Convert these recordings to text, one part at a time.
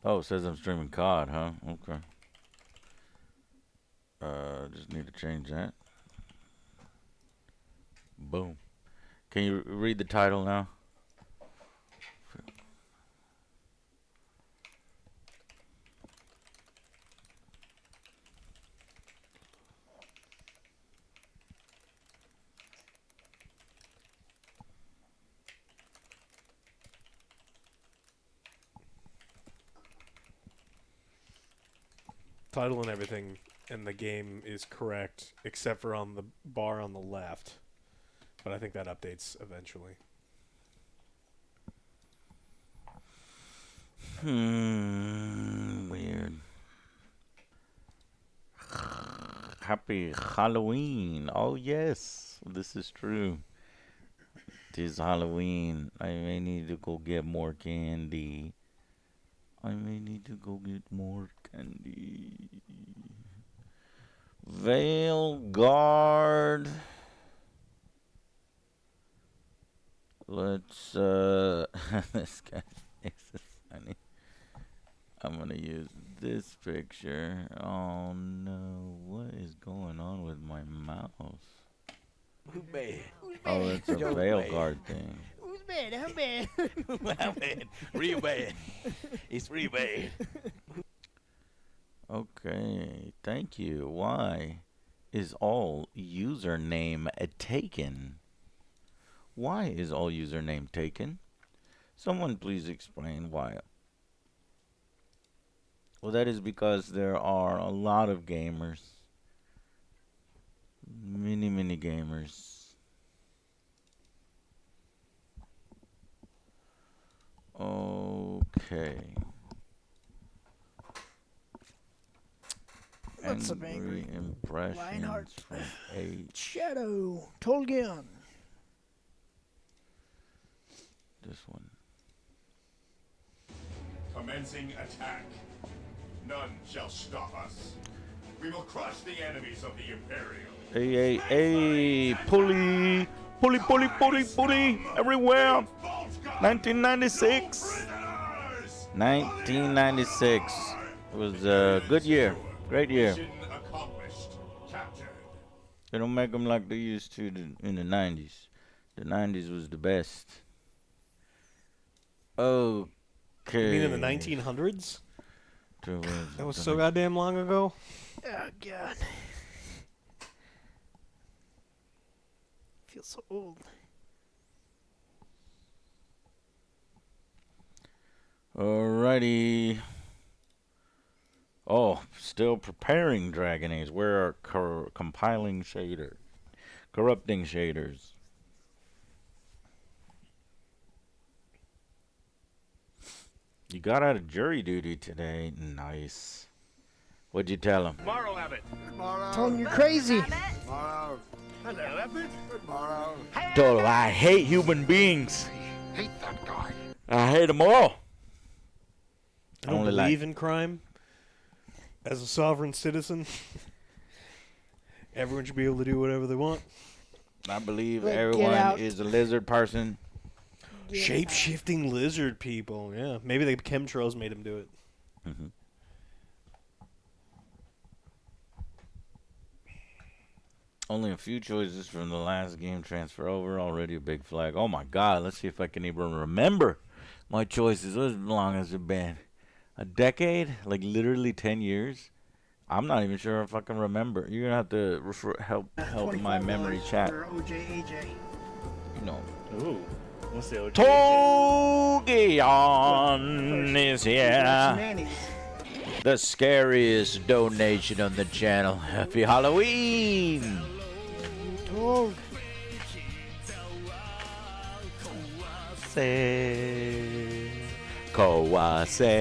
Oh, it says I'm streaming COD, huh? Okay. Just need to change that. Boom. Can you read the title now? Title and everything in the game is correct, except for on the bar on the left. But I think that updates eventually. Weird. Happy Halloween. Oh, yes. This is true. It is Halloween. I may need to go get more candy. I may need to go get more candy. Veilguard. Let's, this guy makes it funny. I'm gonna use this picture. Oh no, what is going on with my mouse? Who's bad? Oh, it's a Joe's Veilguard thing. Who's bad? I'm bad. I'm bad. Real bad. It's real bad. Okay, thank you. Why is all username taken? Why is all username taken? Someone please explain why. Well, that is because there are a lot of gamers. Many gamers. Okay. Lots of angry impressions Lionheart. from H. Shadow. Tolgan. This one. Commencing attack. None shall stop us. We will crush the enemies of the Imperial. Hey, pulley, pulley, everywhere. 1996. 1996. It was a good year. Great year. Mission accomplished. Captured. They don't make them like they used to in the 90s. The 90s was the best. Okay. You mean in the 1900s? That was so goddamn long ago. Oh, God. Feel so old. Alrighty. Oh, still preparing Dragon Age. We're compiling shader. Corrupting shaders. You got out of jury duty today. Nice. What'd you tell him? Tomorrow, Abbott. Told him you're crazy. Tomorrow. Hello, Abbott. Tomorrow. Told him I hate human beings. Hate that guy. I hate them all. I don't believe in crime. As a sovereign citizen, everyone should be able to do whatever they want. I believe Like, everyone is a lizard person. Shape-shifting lizard people, yeah. Maybe the chemtrails made him do it. Mm-hmm. Only a few choices from the last game transfer over. Already a big flag. Oh my God! Let's see if I can even remember my choices. As long as it's been a decade, like literally 10 years. I'm not even sure if I can remember. You're gonna have to help my memory chat. You know. Ooh. What's the OG? Togeon is here. The scariest donation on the channel. Happy Halloween! Tog. Kawase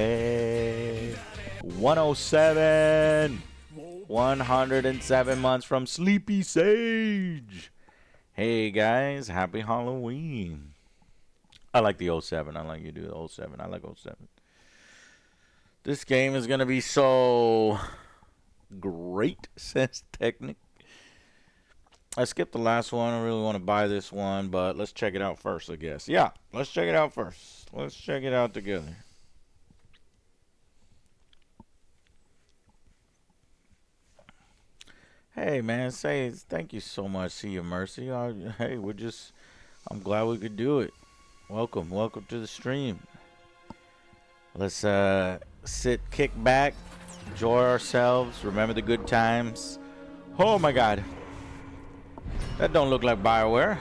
107 107 months from Sleepy Sage. Hey guys, happy Halloween. I like the 07. I like you do the 07. I like 07. This game is gonna be so great, says Technic. I skipped the last one. I really want to buy this one, but let's check it out first, I guess. Yeah, let's check it out first. Let's check it out together. Hey, man, say thank you so much. See you, Mercy. Hey, I'm glad we could do it. Welcome to the stream. Let's sit, kick back, enjoy ourselves, remember the good times. Oh my God, that don't look like BioWare.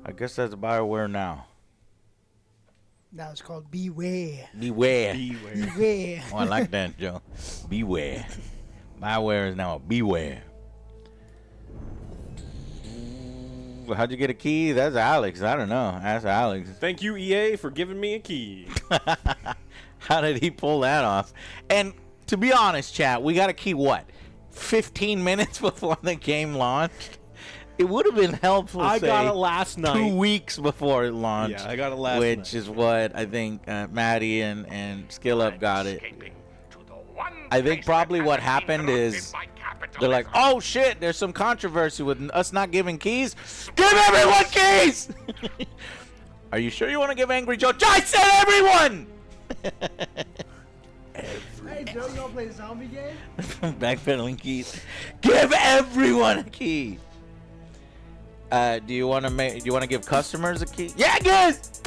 I guess that's BioWare now. Now it's called Beware. Beware. Beware. Beware. Oh, I like that, Joe. Beware. BioWare is now a beware. How'd you get a key? That's Alex. I don't know. Ask Alex. Thank you, EA, for giving me a key. How did he pull that off? And to be honest, chat, we got a key, what, 15 minutes before the game launched? It would have been helpful, I say, got it last night. 2 weeks before it launched. Yeah, I got it last which night. is what I think Maddie and Skill Up got it. I think probably what happened is they're like, oh shit, there's some controversy with us not giving keys. Give everyone keys! Are you sure you want to give Angry Joe? I said everyone! Hey, Joe, you wanna play a zombie game? Backpedaling keys. Give everyone a key. Do you want to give customers a key? Yeah, guys!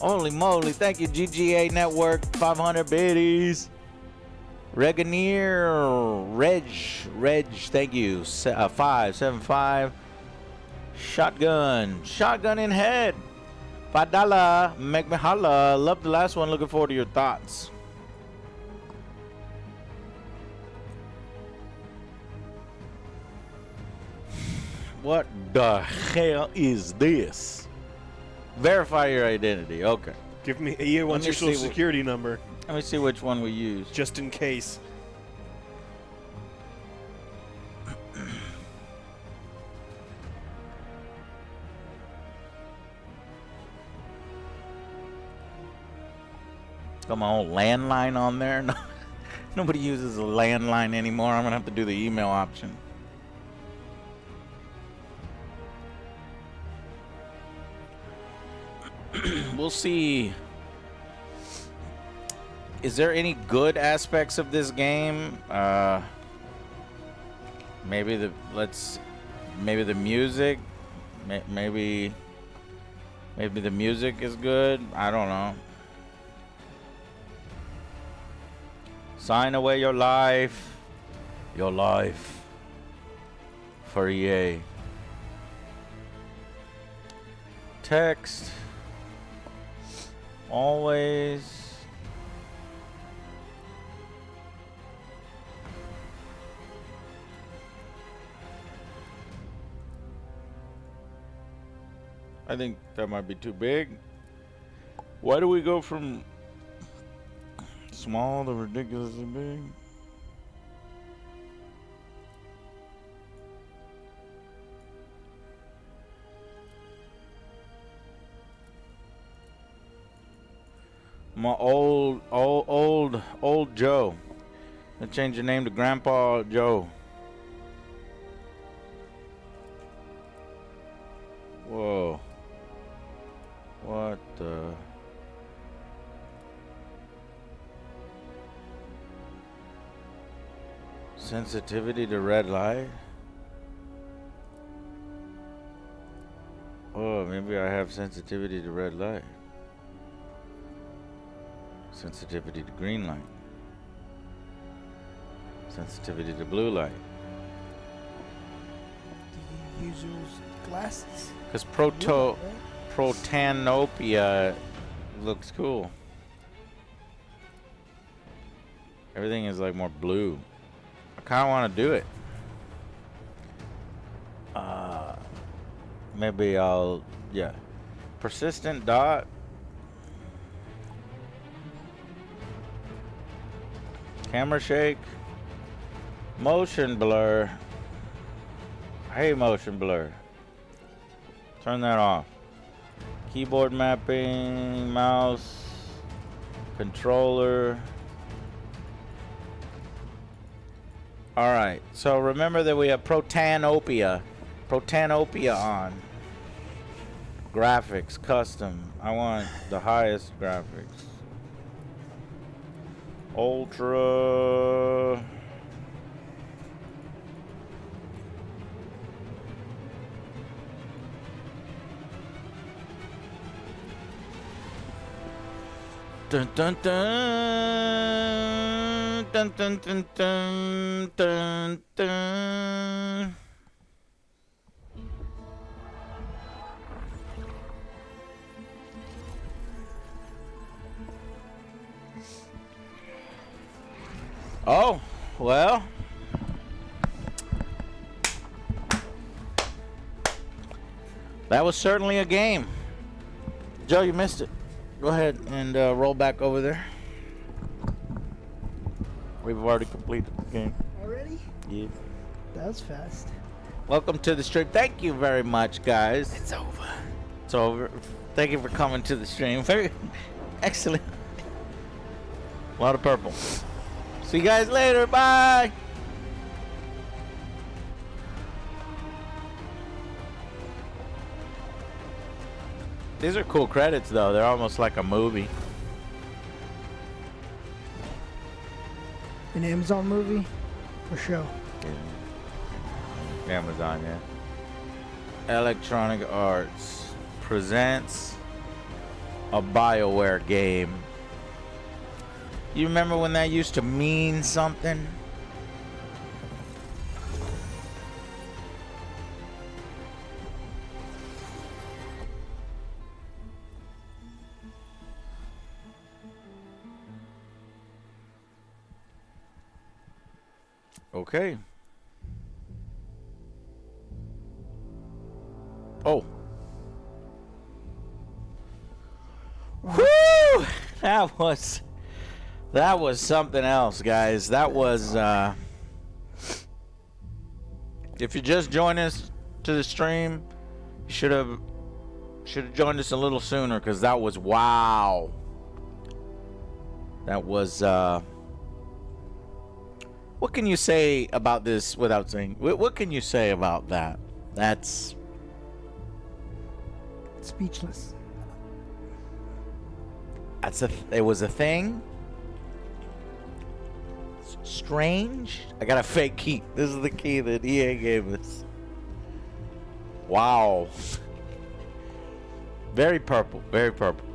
Holy moly, thank you, GGA Network, 500 biddies. Reganier, Reg, thank you, 575. Shotgun in head. $5, make me holla. Love the last one, looking forward to your thoughts. What the hell is this? Verify your identity, okay. Give me EA wants me your social see what- security number, Let me see which one we use. just in case. Got my old landline on there. No, nobody uses a landline anymore. I'm gonna have to do the email option. We'll see. Is there any good aspects of this game? Maybe the music. Maybe the music is good. I don't know. Sign away your life for EA. Text. Always. I think that might be too big. Why do we go from small to ridiculously big? My old Joe. I changed your name to Grandpa Joe. Whoa. What the? Sensitivity to red light? Oh, maybe I have sensitivity to red light. Sensitivity to green light. Sensitivity to blue light. Do you use those glasses? Because Blue light, right? Protanopia looks cool. Everything is like more blue. I kind of want to do it. Maybe yeah. Persistent dot. Camera shake. Motion blur. Hey, motion blur. Turn that off. Keyboard mapping, mouse, controller. All right, so remember that we have Protanopia on. Graphics, custom. I want the highest graphics. Ultra. Dun dun dun dun dun dun dun dun dun. Oh, well. That was certainly a game. Joe, you missed it. Go ahead and roll back over there. We've already completed the game. Already? Yeah. That was fast. Welcome to the stream. Thank you very much, guys. It's over. It's over. Thank you for coming to the stream. Very excellent. A lot of purple. See you guys later. Bye. These are cool credits, though. They're almost like a movie. An Amazon movie? For sure. Amazon, yeah. Electronic Arts presents a BioWare game. You remember when that used to mean something? Okay. Oh. Woo! That was something else, guys. That was if you just joined us to the stream, you should have joined us a little sooner, because that was wow. That was what can you say about this without saying what can you say about that? That's Speechless. it was a thing. Strange. I got a fake key. This is the key that EA gave us. Wow. Very purple. Very purple.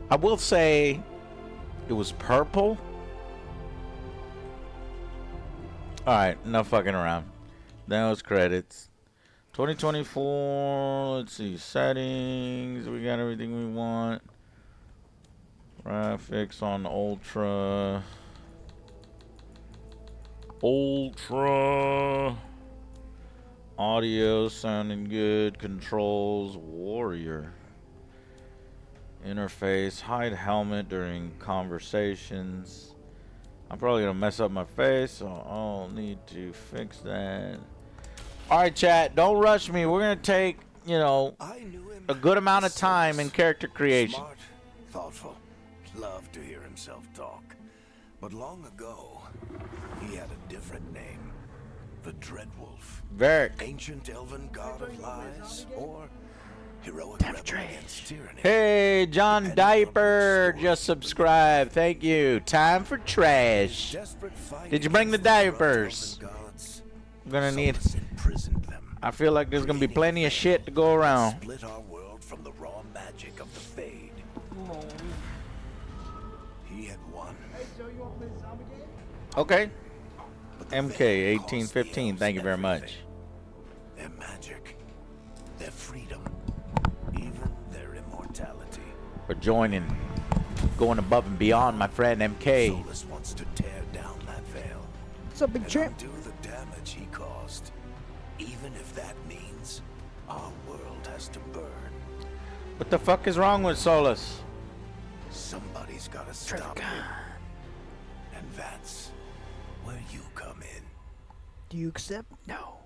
I will say it was purple. Alright, enough fucking around. Those credits. 2024. Let's see. Settings. We got everything we want. Graphics on Ultra. Audio sounding good. Controls. Warrior. Interface. Hide helmet during conversations. I'm probably gonna mess up my face, so I'll need to fix that. Alright, chat, don't rush me. We're gonna take, a good amount of time in character creation. Smart, thoughtful, loved to hear himself talk. But long ago, he had a different name. The Dreadwolf. Varric. Ancient elven god of lies, or heroic rebel against tyranny. Hey, John Diaper just subscribed. Thank you. Time for trash. Did you bring the diapers? I'm gonna need. I feel like there's gonna be plenty of shit to go around. Split our world from the raw magic of the Fade. He had won. Okay. MK 1815. Thank you very much. Their magic, their freedom, even their immortality. For joining, going above and beyond, my friend MK. Solus wants to tear down that veil. What's up, big and champ? undo the damage he caused, even if that means our world has to burn. What the fuck is wrong with Solus? Somebody's got to stop him, and that's where you come in. Do you accept? No.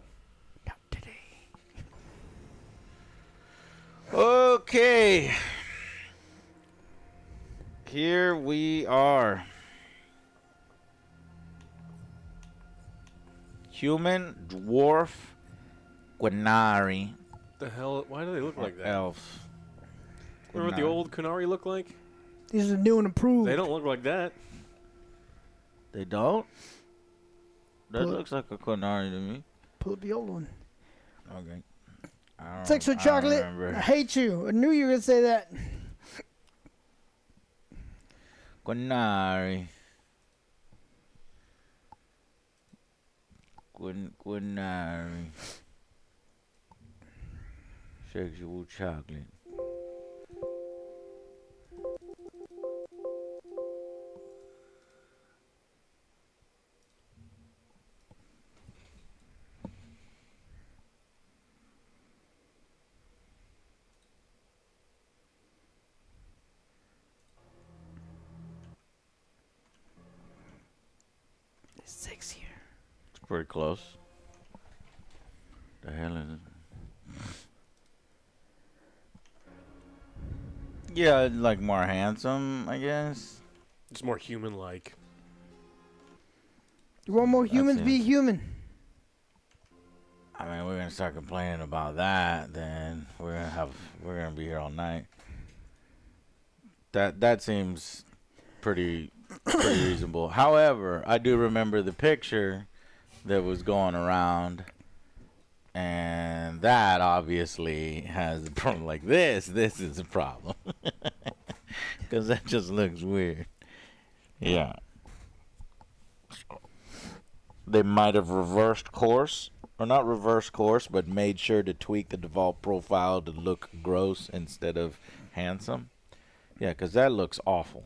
Not today. Okay. Here we are. Human, dwarf, Guanari, The hell? Why do they look like that? elf. Remember what the old Kunari looked like? These are new and improved. They don't look like that. They don't? That Pull- looks like a Guanari to me. Pull up the old one. Okay. Sex with I don't chocolate. remember. I hate you. I knew you were gonna say that. Quinari. Quinari. Sexual chocolate. It's 6 here. It's pretty close. The hell is it? Yeah, like more handsome, I guess. It's more human-like. You want more That's humans? it. Be human. I mean, we're gonna start complaining about that, then we're gonna be here all night. That seems pretty reasonable. However, I do remember the picture that was going around, and that obviously has a problem. Like this is a problem because that just looks weird. Yeah, they might have reversed course. Or not reverse course, but made sure to tweak the default profile to look gross instead of handsome. Yeah, because that looks awful.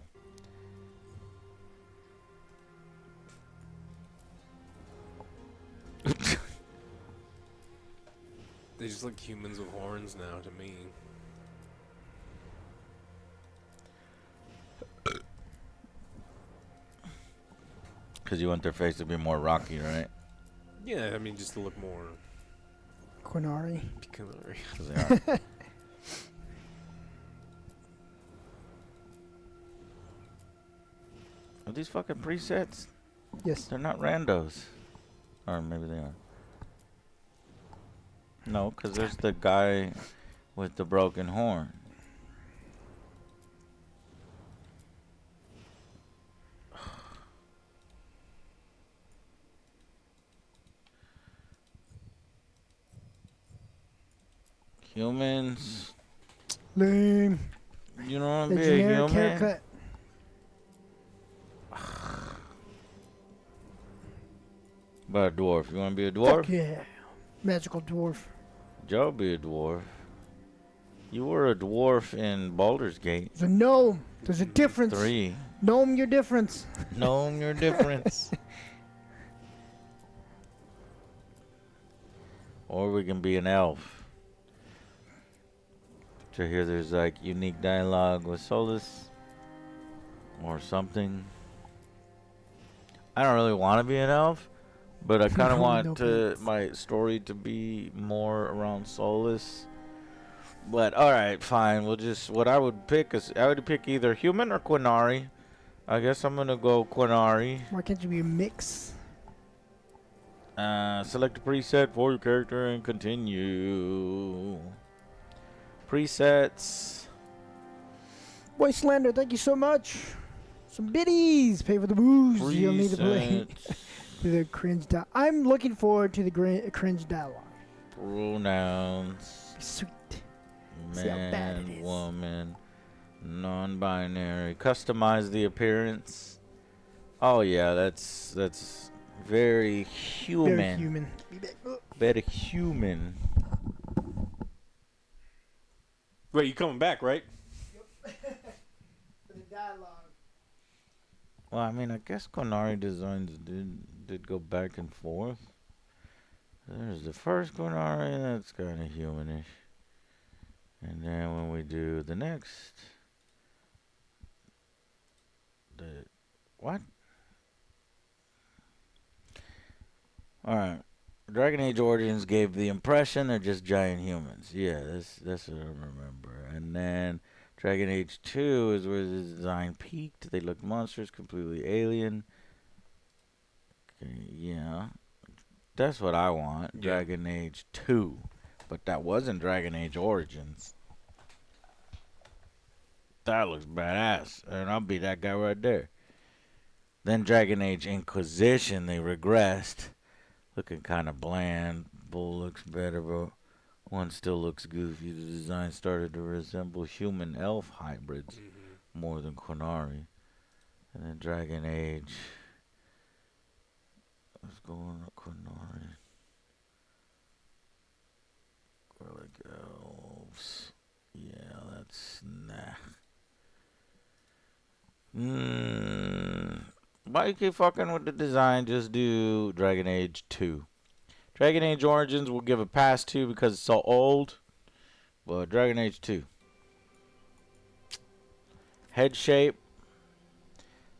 They just look humans with horns now to me. Because you want their face to be more rocky, right? Yeah, I mean, just to look more Quinari. peculiar. 'Cause they are. Are these fucking presets? Yes. They're not randos. Or maybe they are. No, because there's the guy with the broken horn. Humans. Lame. You don't want The to be a generic human? haircut. But a dwarf. You want to be a dwarf? Fuck yeah. Magical dwarf. Joe be a dwarf. You were a dwarf in Baldur's Gate There's a gnome. There's a difference. 3. Gnome your difference. Gnome your difference. Or we can be an elf. To hear there's like unique dialogue with Solus. Or something. I don't really want to be an elf. But I kind of No, want no to my story to be more around Solus. But alright, fine. We'll just what I would pick is I would pick either human or Quinari. I guess I'm gonna go Quinari. Why can't you be a mix? Select a preset for your character and continue. Presets. Wastelander, thank you so much. Some biddies. Pay for the booze. You'll need to play Presets. the cringe dialogue. I'm looking forward to the cringe dialogue. Pronouns. Sweet. See how bad it Man, is. woman, non-binary. Customize the appearance. Oh yeah, that's very human. Very human. Be back. Very human. Wait, you coming back, right? For the dialogue. Well, I mean, I guess Konari designs did go back and forth. There's the first Konari, that's kind of humanish. And then when we do the next, what? All right. Dragon Age Origins gave the impression they're just giant humans. Yeah, that's what I remember. And then Dragon Age 2 is where the design peaked. They looked monstrous, completely alien. Okay, yeah. That's what I want. Yeah. Dragon Age 2. But that wasn't Dragon Age Origins. That looks badass. And I'll be that guy right there. Then Dragon Age Inquisition, they regressed. Looking kind of bland. Bull looks better, but one still looks goofy. The design started to resemble human elf hybrids more than Qunari. And then Dragon Age. Let's go on to Quinari. Garlic Elves. Yeah, that's nah. Why you keep fucking with the design? Just do Dragon Age 2. Dragon Age Origins will give a pass to because it's so old. But Dragon Age 2. Head shape.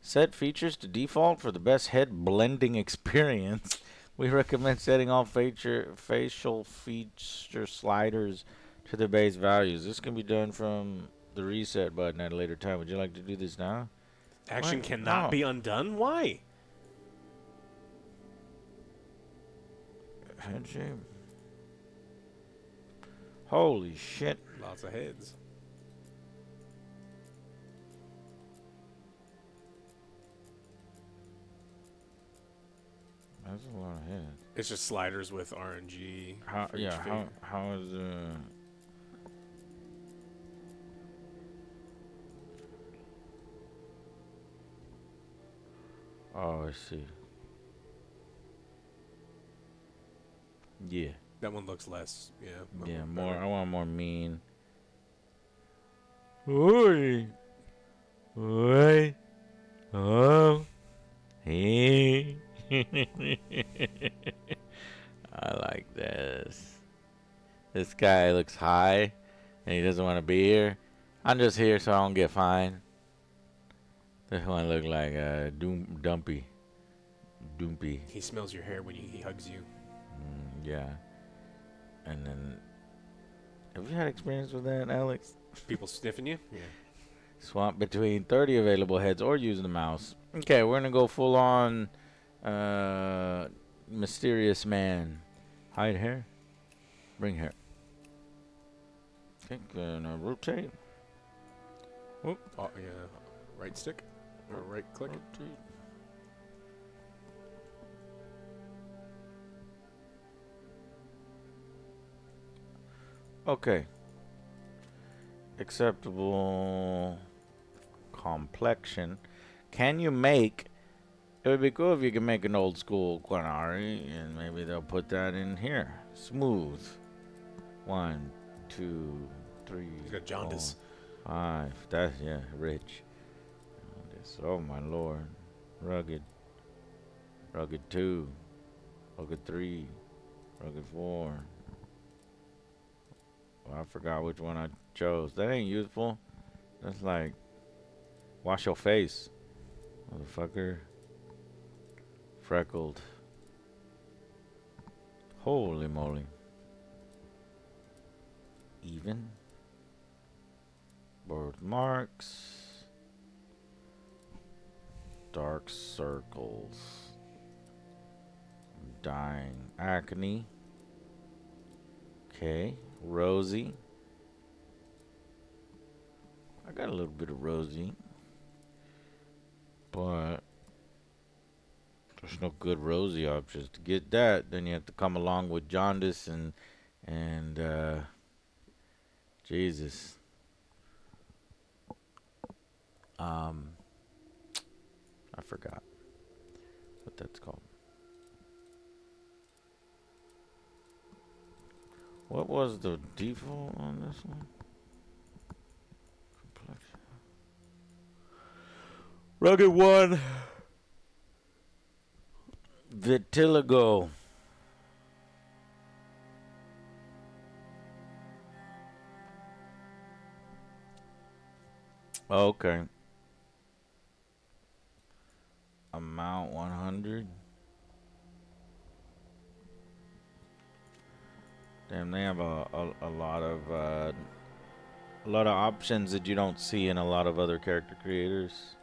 Set features to default for the best head blending experience. We recommend setting all facial feature sliders to the base values. This can be done from the reset button at a later time. Would you like to do this now? Action What? cannot No. be undone? Why? Head shape. Holy shit. Lots of heads. That's a lot of heads. It's just sliders with RNG. How? for each Yeah. figure. How is Oh, I see. Yeah. That one looks less. Yeah. that Yeah. one More. better. I want more mean. Oi. Oi. Oh. Hey. I like this. This guy looks high, and he doesn't want to be here. I'm just here so I don't get fined. This one look like a Dumpy. Doompy. He smells your hair when he hugs you. Yeah. And then, have you had experience with that, Alex? People sniffing you? Yeah. Swap between 30 available heads or use the mouse. Okay, we're gonna go full on mysterious man. Hide hair. Bring hair. Okay, gonna rotate. Oh, yeah. Right stick? Or right click? Rotate. Okay. Acceptable complexion. Can you make... It would be cool if you could make an old school Quinari, and maybe they'll put that in here. Smooth. 1, 2, 3. He's got jaundice. 4, 5. That's, yeah, rich. Oh, my lord. Rugged. Rugged 2. Rugged 3. Rugged 4. Well, I forgot which one I chose. That ain't useful. That's like, wash your face, motherfucker. Freckled. Holy moly. Even. Birthmarks. Dark circles. Dying. Acne. Okay. Rosy. I got a little bit of rosy. But there's no good rosy options. To get that, then you have to come along with jaundice and Jesus. I forgot what that's called. What was the default on this one? Complexion. Rugged 1. Vitiligo. Okay. Amount 100. Damn, they have a lot of options that you don't see in a lot of other character creators.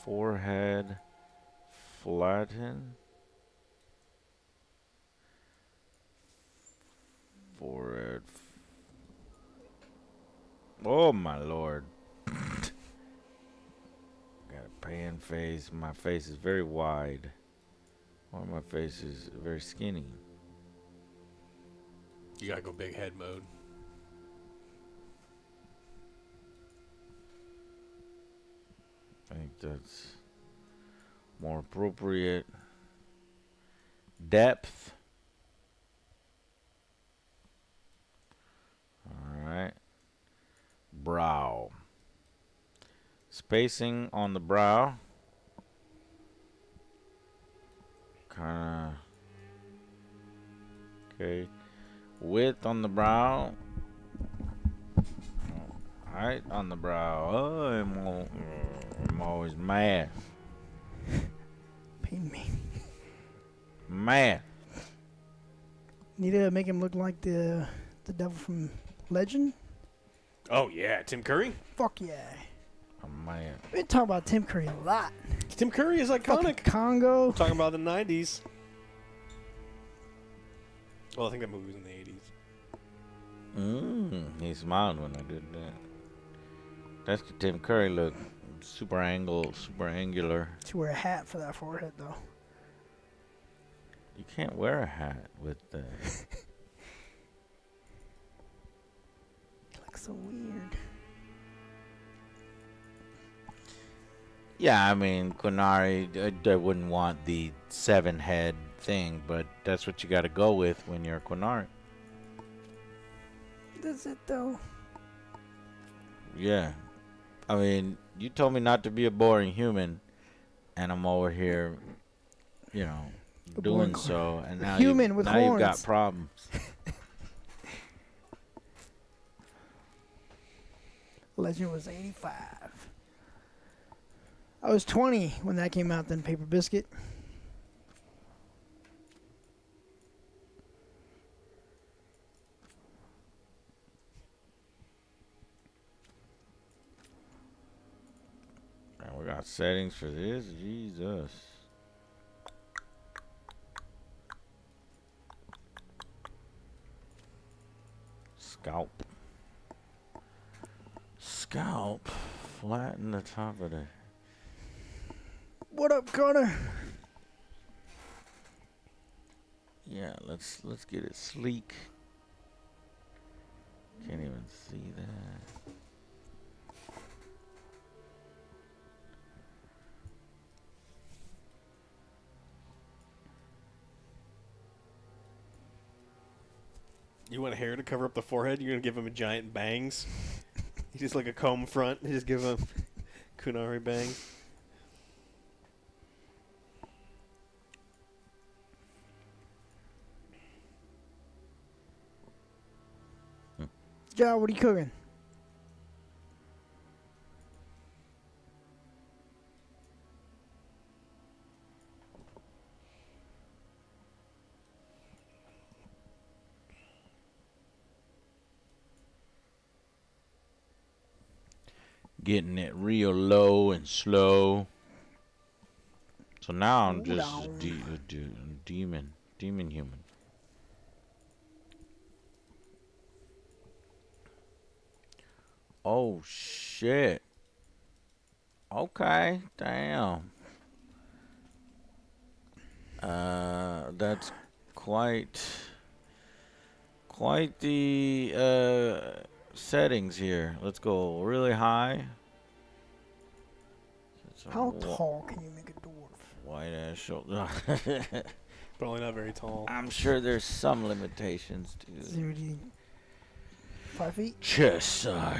Forehead flatten. Forehead. Oh my lord. Got a pan face. My face is very wide. Or my face is very skinny. You gotta go big head mode. I think that's more appropriate. Depth. Alright. Brow. Spacing on the brow. Kinda. Okay. Width on the brow. Height on the brow. Oh, I'm always mad. Pain me. Mad. Need to make him look like the devil from Legend. Oh yeah, Tim Curry. Fuck yeah. I'm mad. We talk about Tim Curry a lot. Tim Curry is Fucking iconic. Congo. Talking about the 90s. Well, I think that movie was in the 80s. He smiled when I did that. That's the Tim Curry look. Super angular. To wear a hat for that forehead though. You can't wear a hat with that. It looks so weird. Yeah, I mean, Kunari, I wouldn't want the 7-head thing, but that's what you got to go with when you're a Kunari. Does it though? Yeah. I mean, you told me not to be a boring human, and I'm over here, you know, A doing boring so, and now human with now you've got horns. problems. Legend was 85. I was 20 when that came out, then Paper Biscuit. And we got settings for this. Jesus. Scalp. Scalp. Flatten the top of the. What up, Connor? Yeah, let's get it sleek. Can't even see that. You want hair to cover up the forehead? You're gonna give him a giant bangs? You just like a comb front. You just give him Kunari bangs. John, what are you cooking? Getting it real low and slow. So now I'm just demon human. Oh shit. Okay, damn. That's quite the settings here. Let's go really high. How tall can you make a dwarf? White ass shoulder. Probably not very tall. I'm sure there's some limitations to 0 to 5 feet? chest size.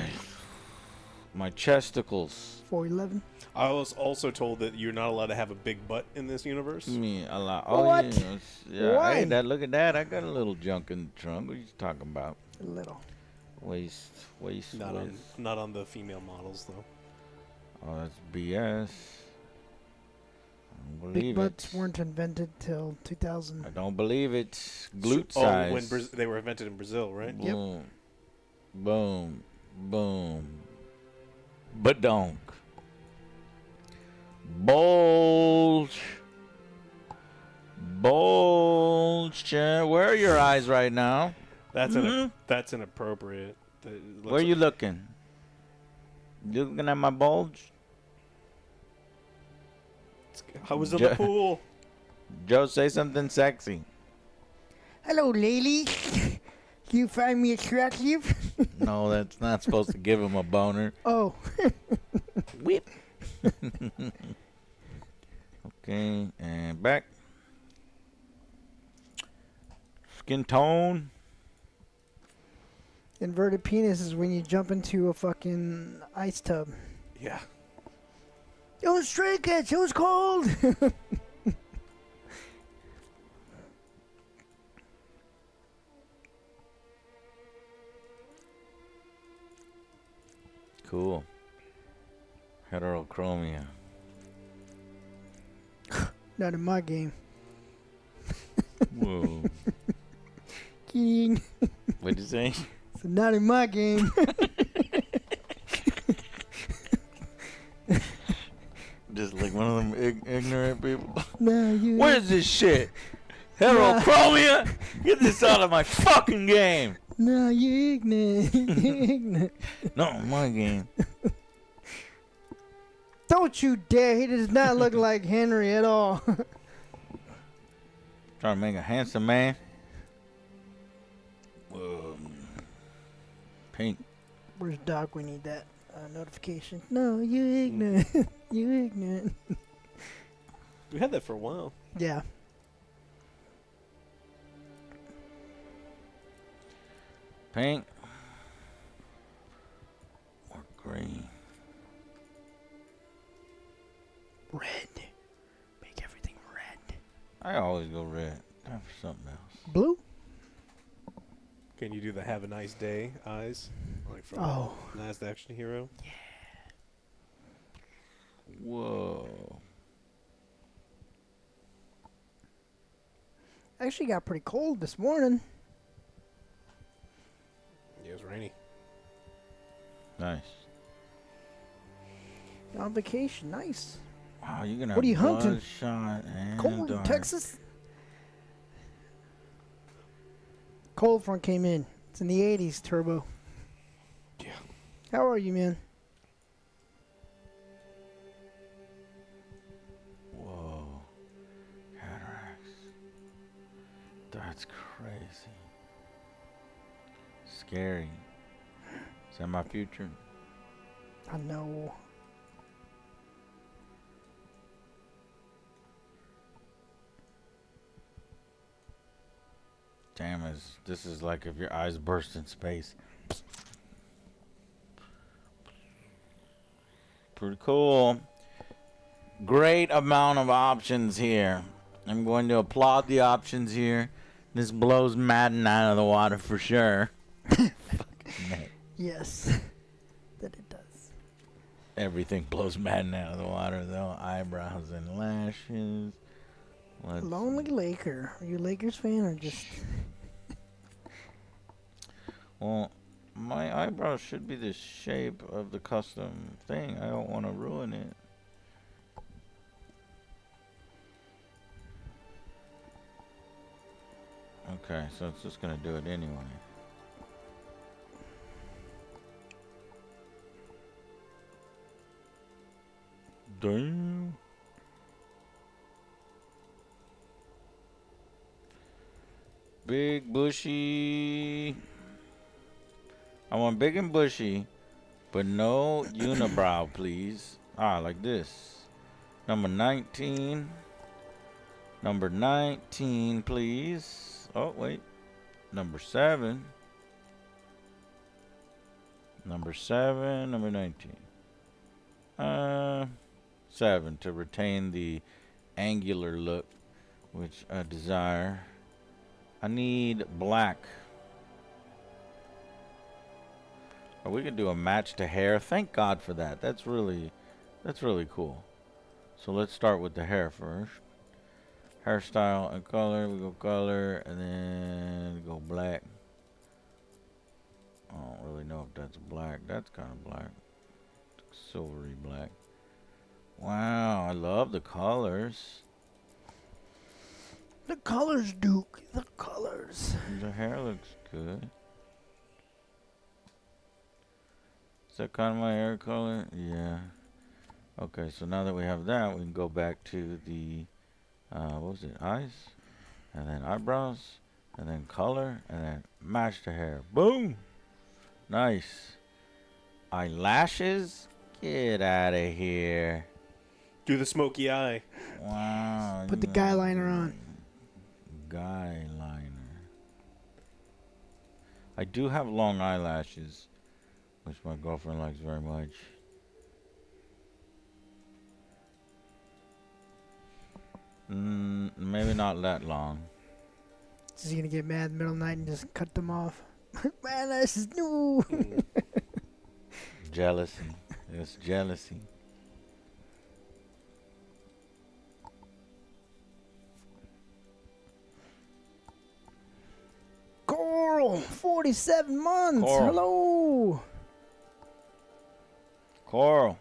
My chesticles. 4'11". I was also told that you're not allowed to have a big butt in this universe. Me a lot. What? Yeah, yeah. Why? Hey, look at that. I got a little junk in the trunk. What are you talking about? A little. Waist. Not on the female models though. Oh, that's BS. I don't Big believe butts it. weren't invented till 2000. I don't believe it. Glute Oh, size. when they were invented in Brazil, right? Yep. Boom. Boom. Boom. Badonk. Bulge. Bulge. Where are your eyes right now? That's inappropriate. Where you looking? You looking at my bulge? I was in the pool. Joe, say something sexy. Hello, lady. Do you find me attractive? No, that's not supposed to give him a boner. Oh. Whip. Okay, and back. Skin tone. Inverted penis is when you jump into a fucking ice tub. Yeah. It was Stray Cats. It was cold. Cool. Heterochromia. Not in my game. Whoa. Kidding. What'd you say? So not in my game. Just like one of them ignorant people. No, you. What is this shit? Heterochromia? Get this out of my fucking game. No, you ignorant. You ignorant. Not my game. Don't you dare. He does not look like Henry at all. Trying to make a handsome man. Pink. Where's Doc? We need that notification. No, you ignorant. You ignorant. We had that for a while. Yeah. Pink. Or green. Red. Make everything red. I always go red. Time for something else. Blue? Can you do the "Have a nice day" eyes, like from Last Action Hero? Whoa. Actually got pretty cold this morning. Yeah, it was rainy. Nice. On vacation. Nice. Wow, you're gonna What are you have hunting? bloodshot and Cold in dark. Texas? Cold front came in. It's in the 80s, Turbo. Yeah. How are you, man? Whoa. Cataracts. That's crazy. Scary. Is that my future? I know. Damn, this is like if your eyes burst in space. Pretty cool. Great amount of options here. I'm going to applaud the options here. This blows Madden out of the water for sure. Fucking Madden. Yes. That it does. Everything blows Madden out of the water though. Eyebrows and lashes. Lonely Laker. Are you a Lakers fan or just... Well, my eyebrows should be the shape of the custom thing. I don't want to ruin it. Okay, so it's just gonna do it anyway. Damn. Big bushy. I want big and bushy, but no unibrow, please. Ah, like this. Number 19. Number 19, please. Oh, wait. Number 7. Number 7, number 19. 7 to retain the angular look, which I desire. I need black. Or we can do a match to hair. Thank God for that. That's really cool. So let's start with the hair first. Hairstyle and color. We go color and then go black. I don't really know if that's black. That's kind of black. Silvery black. Wow, I love the colors. The colors, Duke. The colors. The hair looks good. Is that kind of my hair color? Yeah. Okay, so now that we have that, we can go back to the, what was it, eyes? And then eyebrows. And then color. And then match the hair. Boom! Nice. Eyelashes? Get out of here. Do the smoky eye. Wow. Put the guy liner on. Guy liner. I do have long eyelashes, which my girlfriend likes very much. Maybe not that long. She's gonna get mad in the middle of the night and just cut them off. My eyelashes, no. Jealousy. It's jealousy. Coral, 47 months. Coral. Hello. Coral.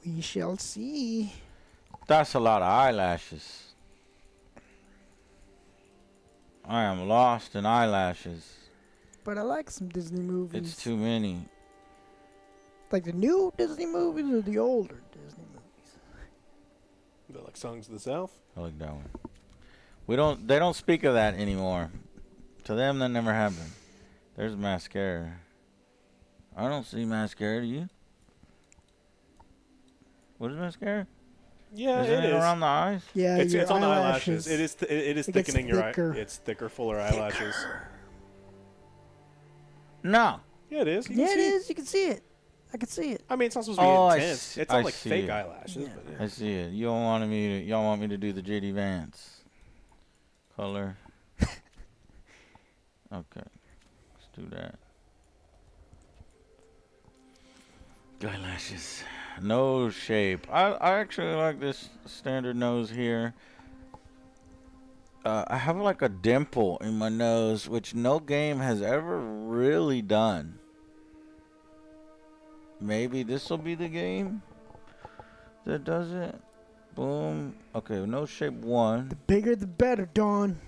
We shall see. That's a lot of eyelashes. I am lost in eyelashes. But I like some Disney movies. It's too many. Like the new Disney movies or the older Disney movies? They're like Songs of the South. I like that one. They don't speak of that anymore. To them, that never happened. There's mascara. I don't see mascara, do you? What is mascara? Yeah, Isn't it is. around the eyes? Yeah, It's your on the eyelashes. eyelashes. It is It gets thickening your eye. thicker. It's thicker, fuller eyelashes. No. Yeah, it is. You can Yeah, it see is. You can see it. I can see it. I mean, it's not supposed to be Oh, I intense. see- It's not I like see fake it. eyelashes, Yeah. but I yeah. see it. Y'all want me to do the GITY Vance color. Okay. Let's do that. Eyelashes. Nose shape. I actually like this standard nose here. I have like a dimple in my nose, which no game has ever really done. Maybe this will be the game that does it. Boom. Okay, nose shape 1. The bigger the better, Dawn.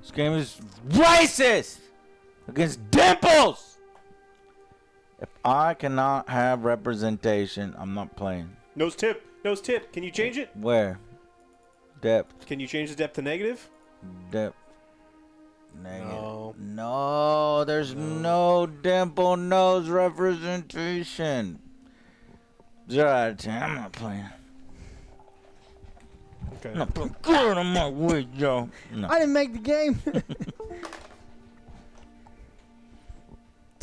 This game is racist against dimples. If I cannot have representation, I'm not playing. Nose tip. Nose tip. Can you change it? Where? Depth. Can you change the depth to negative? Depth. Negative. No. No, there's no dimple nose representation. 0 out of 10. I'm not playing. Okay. I'm not playing. Get out of my way, Joe. No. I didn't make the game. This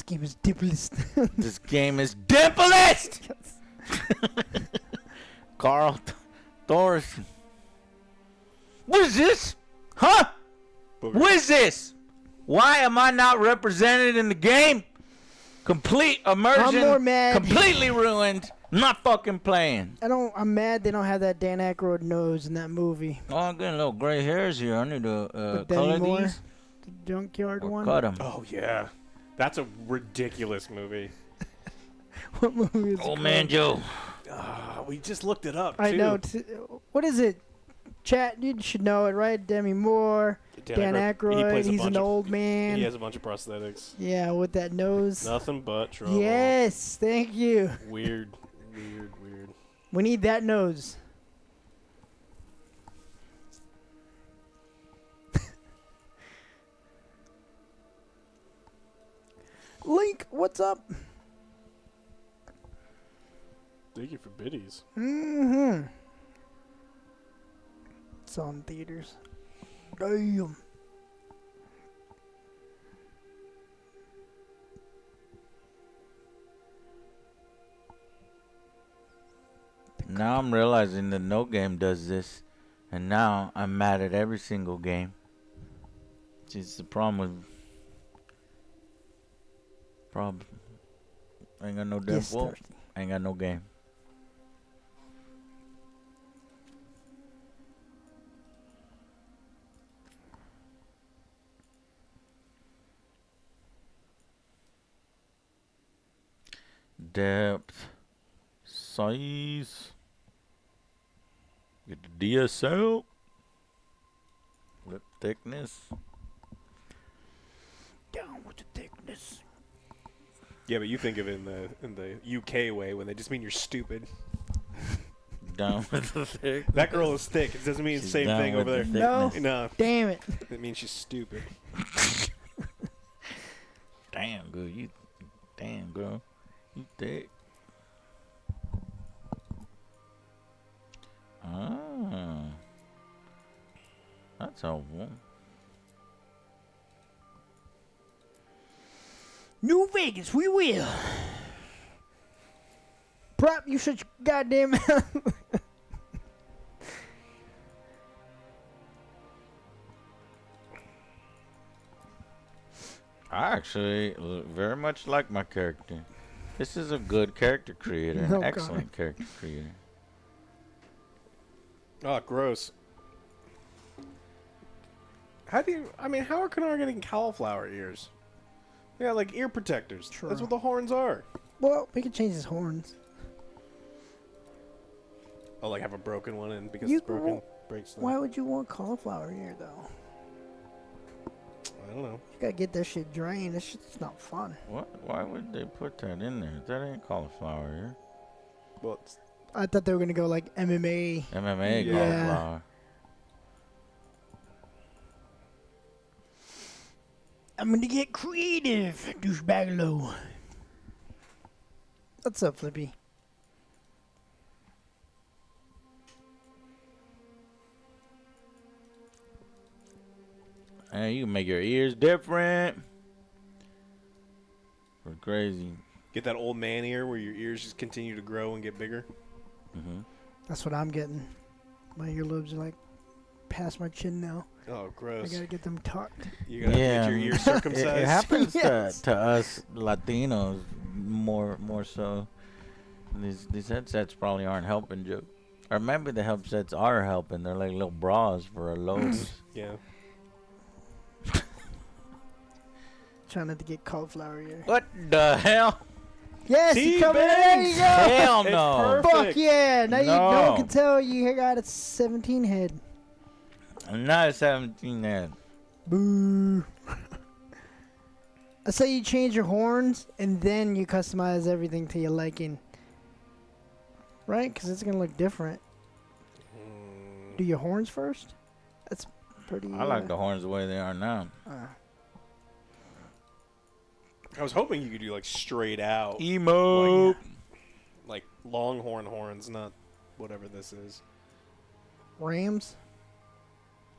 game is dimpless. This game is dimplest. Carl Thorson. What is this? Huh? What is this? Why am I not represented in the game? Complete immersion. I'm more mad. Completely ruined. I'm not fucking playing. I'm mad they don't have that Dan Aykroyd nose in that movie. Oh, I'm getting little gray hairs here. I need to But color anymore, these the junkyard or one. cut them. Oh yeah, that's a ridiculous movie. What movie is it? Old man called? Joe. We just looked it up. I too. know. What is it? Chat, you should know it, right? Demi Moore, Dan He Aykroyd. plays a He's bunch an of- old man. He has a bunch of prosthetics. Yeah, with that nose. Nothing but trouble. Yes, thank you. Weird. We need that nose. Link, what's up? Thank you for biddies. Mm-hmm. It's on theaters. Damn. Now I'm realizing that no game does this, and now I'm mad at every single game. It's the problem with ain't got no Yes, dimple, thirsty. ain't got no game. Depth, size, get the DSL, lip thickness. Down with the thickness. Yeah, but you think of it in the UK way when they just mean you're stupid. Down with the thick. That girl is thick. It doesn't mean the She's same down thing with over the there. No. thickness. No, Damn it. it means she's stupid. Damn, girl, you You thick. Ah. That's helpful. New Vegas, we will. Prop, you shut your goddamn mouth. I actually very much like my character. This is a good character creator, an Oh, God. excellent character creator. Oh, gross. How do you... I mean, how are Kanar getting cauliflower ears? They got, like, ear protectors. True. That's what the horns are. Well, we can change his horns. Oh, like, have a broken one, and because You- it's broken, breaks the... Why would you want cauliflower ear, though? I don't know. You gotta get that shit drained. That shit's not fun. What? Why would they put that in there? That ain't cauliflower here. Well, it's... I thought they were gonna go like MMA. MMA Yeah. cauliflower. I'm gonna get creative, douchebagalo. What's up, Flippy? Hey, you can make your ears different. For crazy. Get that old man ear where your ears just continue to grow and get bigger. Mm-hmm. That's what I'm getting. My earlobes are like past my chin now. Oh, I gross. gotta get them tucked. You gotta get your ears circumcised. It happens Yes. to us Latinos more so. These headsets probably aren't helping, Joe. Or maybe the headsets are helping. They're like little bras for our lobes. Yeah. Trying not to get cauliflower ear. What the hell? Yes, you coming in. There you go. Hell It's no. perfect. Fuck yeah. Now you no No. one can tell you got a 17 head. I'm not a 17 head. Boo. I say you change your horns and then you customize everything to your liking. Right? Because it's going to look different. Do your horns first? That's pretty... I like the horns the way they are now. I was hoping you could do, like, straight out. Emo. Like, longhorn horns, not whatever this is. Rams?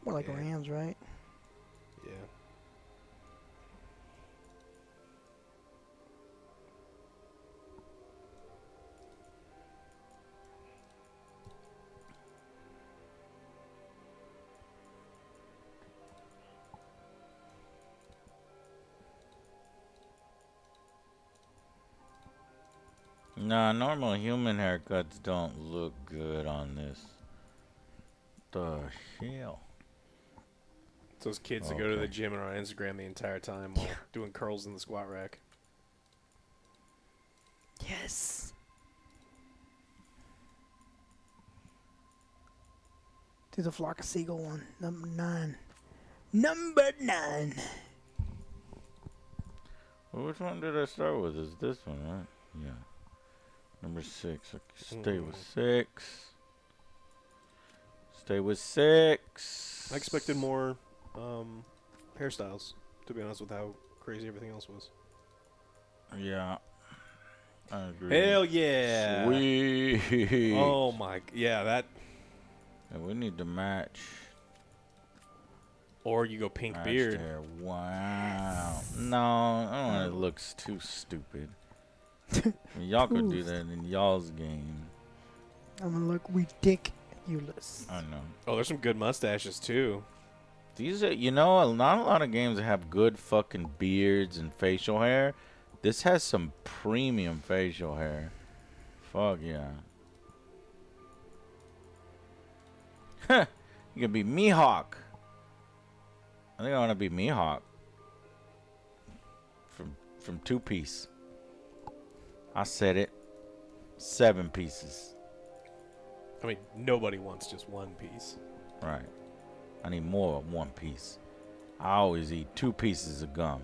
More like Yeah. Rams, right? Yeah. Nah, normal human haircuts don't look good on this. The hell? It's those kids that go to the Okay. gym and are on Instagram the entire time while doing curls in the squat rack. Yes. Do the flock of seagull one. Number 9. Number 9. Well, which one did I start with? Is this one, right? Yeah. Number 6. Okay, stay with 6. Stay with 6. I expected more hairstyles, to be honest with how crazy everything else was. Yeah. I agree. Hell yeah! Sweet. Oh my, yeah, that. And we need to match. Or you go pink match beard. Hair. Wow. No, I don't want it looks too stupid. Y'all could do that in y'all's game. I'm gonna look ridiculous. I know. Oh, there's some good mustaches too. These are, you know, not a lot of games that have good fucking beards and facial hair. This has some premium facial hair. Fuck yeah. Huh. You can be Mihawk. I think I want to be Mihawk. From Two Piece. I said it. 7 pieces. I mean, nobody wants just one piece. Right. I need more of 1 piece. I always eat 2 pieces of gum.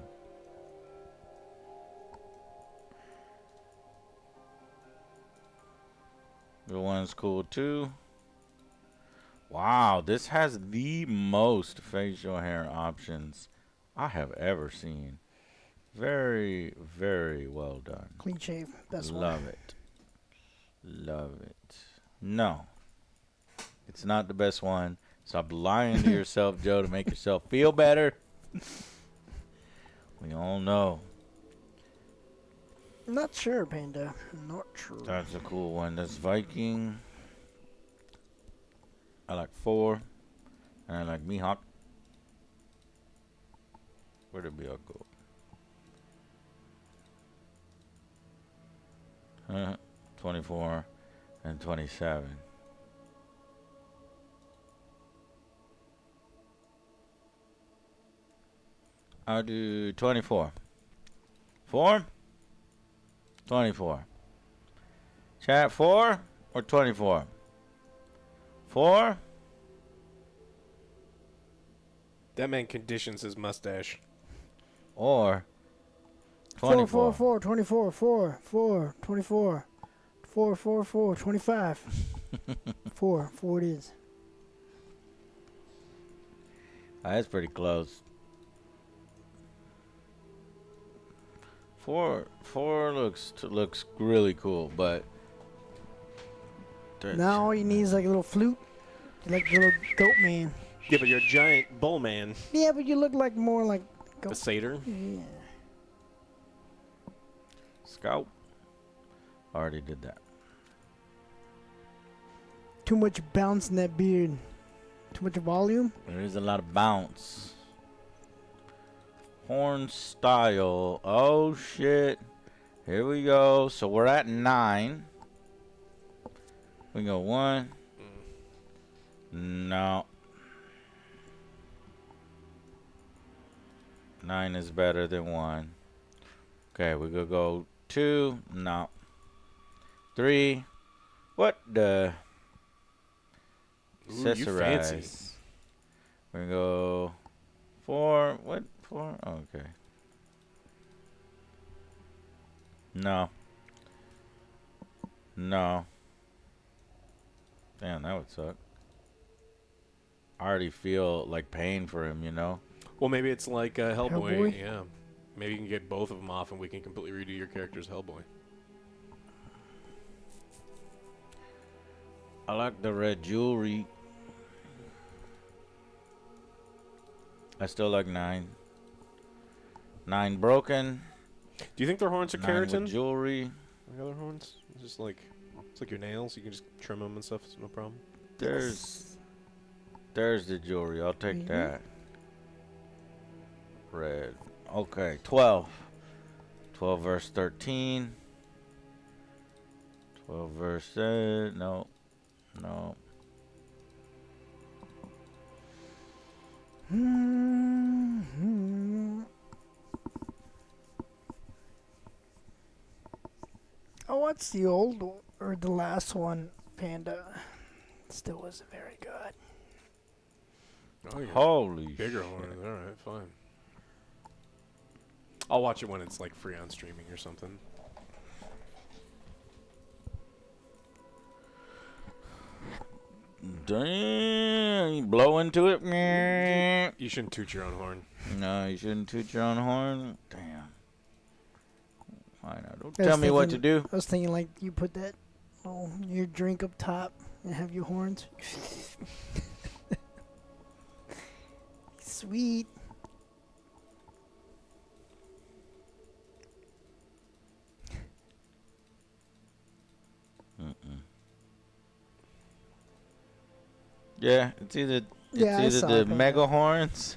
The one's cool too. Wow, this has the most facial hair options I have ever seen. Very, very well done. Clean shave. Best one. Love it. Love it. No. It's not the best one. Stop lying to yourself, Joe, to make yourself feel better. We all know. Not sure, Panda. Not sure. That's a cool one. That's Viking. I like 4. And I like Mihawk. Where did Mihawk go? 24 and 27. I'll do 24. 4? 24. Chat 4 or 24? 4? That man conditions his mustache. Or 4, 24? 4, 4, 24, 4, 4, 24, 4, 4, 4, 25. 4 it is. That's pretty close. 4 looks really cool, but Now all you need is like a little flute. You like the little goat man. Yeah, but you're a giant bull man. Yeah, but you look like more like A goat. satyr. Yeah. Scout already did that. Too much bounce in that beard. Too much volume. There is a lot of bounce. Horn style. Oh shit. Here we go. So we're at 9. We go 1. No. 9 is better than 1. Okay, we gonna go 2. No. 3. What the? Ooh, you fancy. Accessorize. We're gonna go 4. What? 4? Oh, okay. No. No. Damn, that would suck. I already feel like pain for him, you know? Well, maybe it's like Hellboy. Hellboy? Yeah. Maybe you can get both of them off and we can completely redo your character as Hellboy. I like the red jewelry. I still like 9. 9 broken. Do you think their horns are 9 with keratin? jewelry. Like other horns? It's just like, it's like your nails. You can just trim them and stuff. It's no problem. There's the jewelry. I'll take Mhm. that. Red. Okay, 12. 12 verse 13. 12 verse no. No. Oh, what's the old or the last one, Panda? Still wasn't very good. Oh, yeah. Holy Bigger shit. horns. All right, fine. I'll watch it when it's like free on streaming or something. Damn, you blow into it? Meh. You shouldn't toot your own horn. No, you shouldn't toot your own horn. Damn. Why not? Don't I was tell me what to thinking- do. I was thinking like you put that, your drink up top and have your horns. Sweet. Yeah, it's either Yeah, I saw the that. mega horns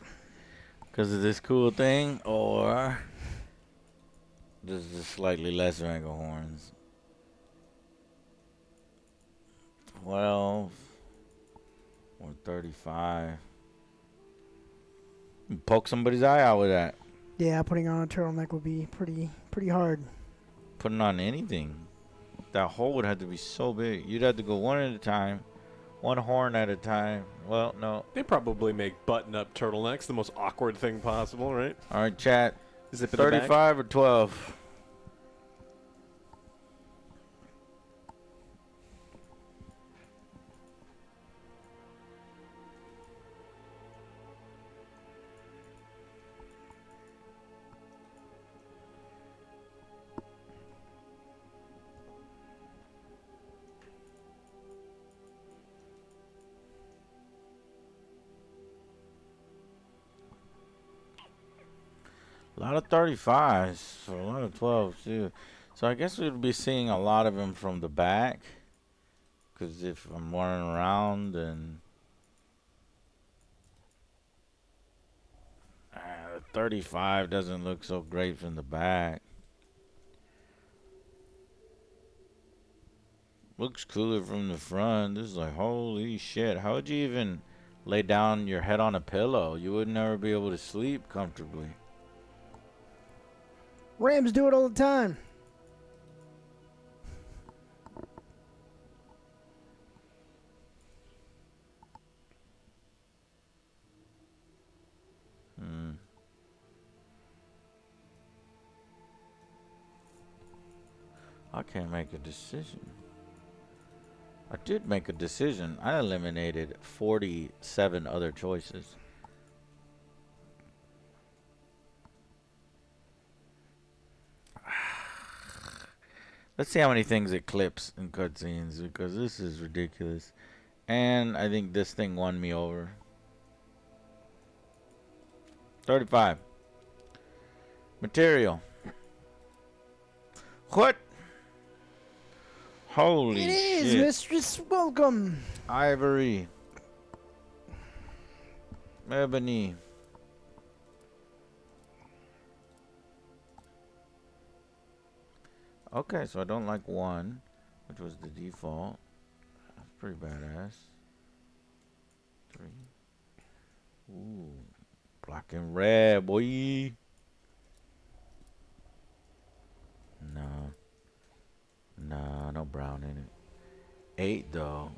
because of this cool thing, or there's just slightly less mega horns. 12 or 35. You can poke somebody's eye out with that. Yeah, putting on a turtleneck would be pretty hard. Putting on anything. That hole would have to be so big. You'd have to go one at a time. One horn at a time. Well, no. They probably make button-up turtlenecks the most awkward thing possible, right? All right, chat. Zip it in the back. 35 or 12? A lot of 35s, so a lot of 12s too. So I guess we'd be seeing a lot of them from the back. Because if I'm running around and... the 35 doesn't look so great from the back. Looks cooler from the front. This is like, holy shit. How would you even lay down your head on a pillow? You would never be able to sleep comfortably. Rams do it all the time. I can't make a decision. I did make a decision. I eliminated 47 other choices. Let's see how many things it clips in cutscenes, because this is ridiculous. And I think this thing won me over. 35. Material. What? Holy It shit. is, Mistress. Welcome. Ivory. Ebony. Okay, so I don't like 1, which was the default. That's pretty badass. 3. Ooh. Black and red, boy. No. No, no brown in it. 8 though.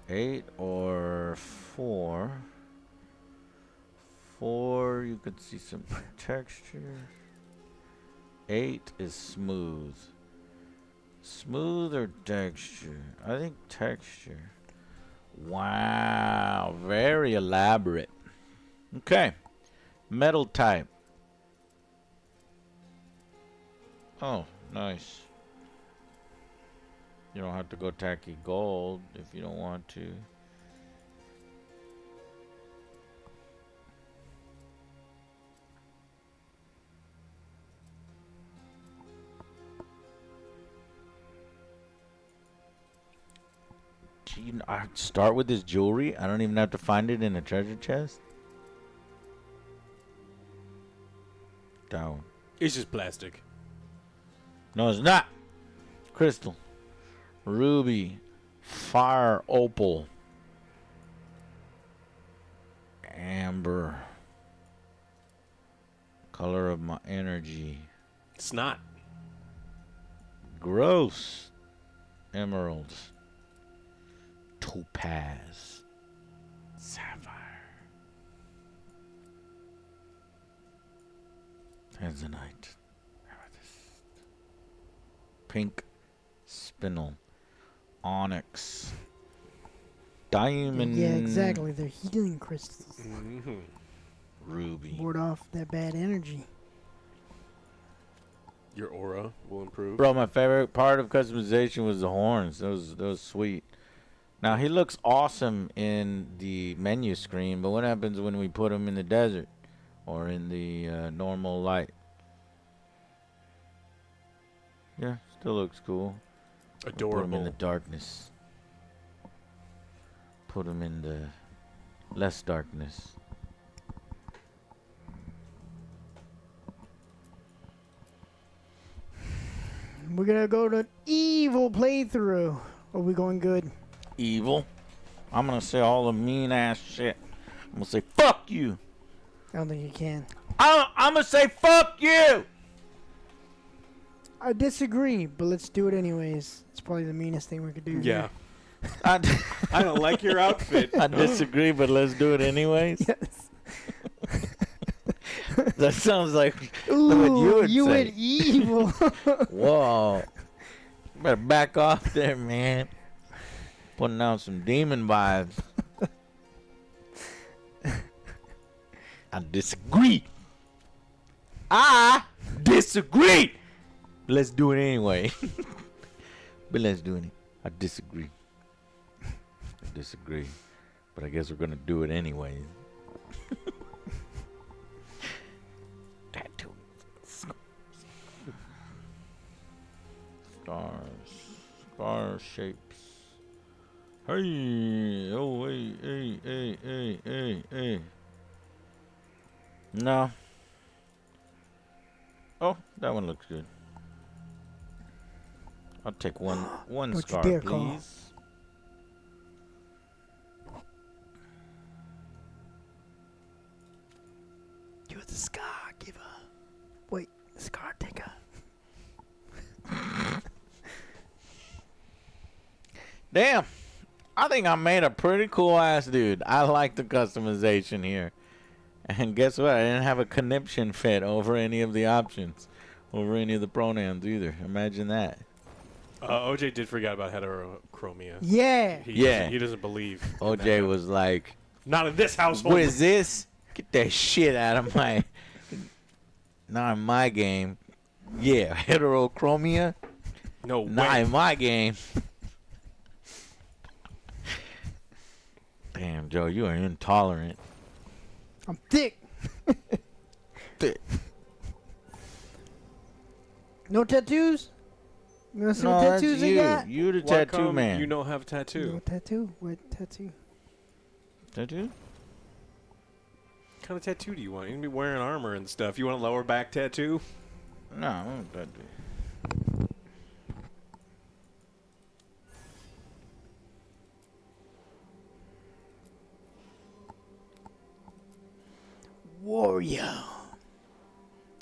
8 or 4. 4, you could see some texture. 8 is smooth. Smooth or texture? I think texture. Wow, very elaborate. Okay. Metal type. Oh, nice. You don't have to go tacky gold if you don't want to. Gee, I start with this jewelry. I don't even have to find it in a treasure chest. Down. It's just plastic. No, it's not. Crystal. Ruby. Fire opal. Amber. Color of my energy. It's not. Gross. Emeralds. Topaz. Sapphire. Tanzanite. Pink spinel, onyx, diamond. Yeah, exactly. They're healing crystals. Mm-hmm. Ruby. Ward off that bad energy. Your aura will improve. Bro, my favorite part of customization was the horns. That was sweet. Now he looks awesome in the menu screen, but what happens when we put him in the desert or in the normal light? Yeah, still looks cool. Adorable. Put him in the darkness. Put him in the less darkness. We're gonna go to evil playthrough. Are we going good? Evil. I'm gonna say all the mean ass shit. I'm gonna say fuck you. I don't think you can. I'm gonna say fuck you. I disagree, but let's do it anyways. It's probably the meanest thing we could do. Yeah. I I don't like your outfit. I disagree, but let's do it anyways. Yes. That sounds like Ooh, what you would say. went evil. Whoa. Better back off there, man. Putting out some demon vibes. I disagree. I disagree. Let's do it anyway. But let's do it. I disagree. I disagree. But I guess we're going to do it anyway. Scar shapes. Hey, oh, hey. No. Oh, that one looks good. I'll take one Don't you scar, dare call. please. You're the scar giver. Wait, scar taker. Damn. I think I made a pretty cool ass dude. I like the customization here. And guess what? I didn't have a conniption fit over any of the options. Over any of the pronouns either. Imagine that. OJ did forget about heterochromia. Yeah. He doesn't believe. in OJ that. was like, Not in this household. what is this? Get that shit out of my... Not in my game. Yeah, heterochromia. No Not way. in my game. Damn, Joe, you are intolerant. I'm thick. Thick. No tattoos? You want to see what that's tattoos I you. got? You the Why tattoo come man. You don't have a tattoo. No tattoo? What tattoo? Tattoo? What kind of tattoo do you want? You're going to be wearing armor and stuff. You want a lower back tattoo? No, I don't tattoo. Warrior.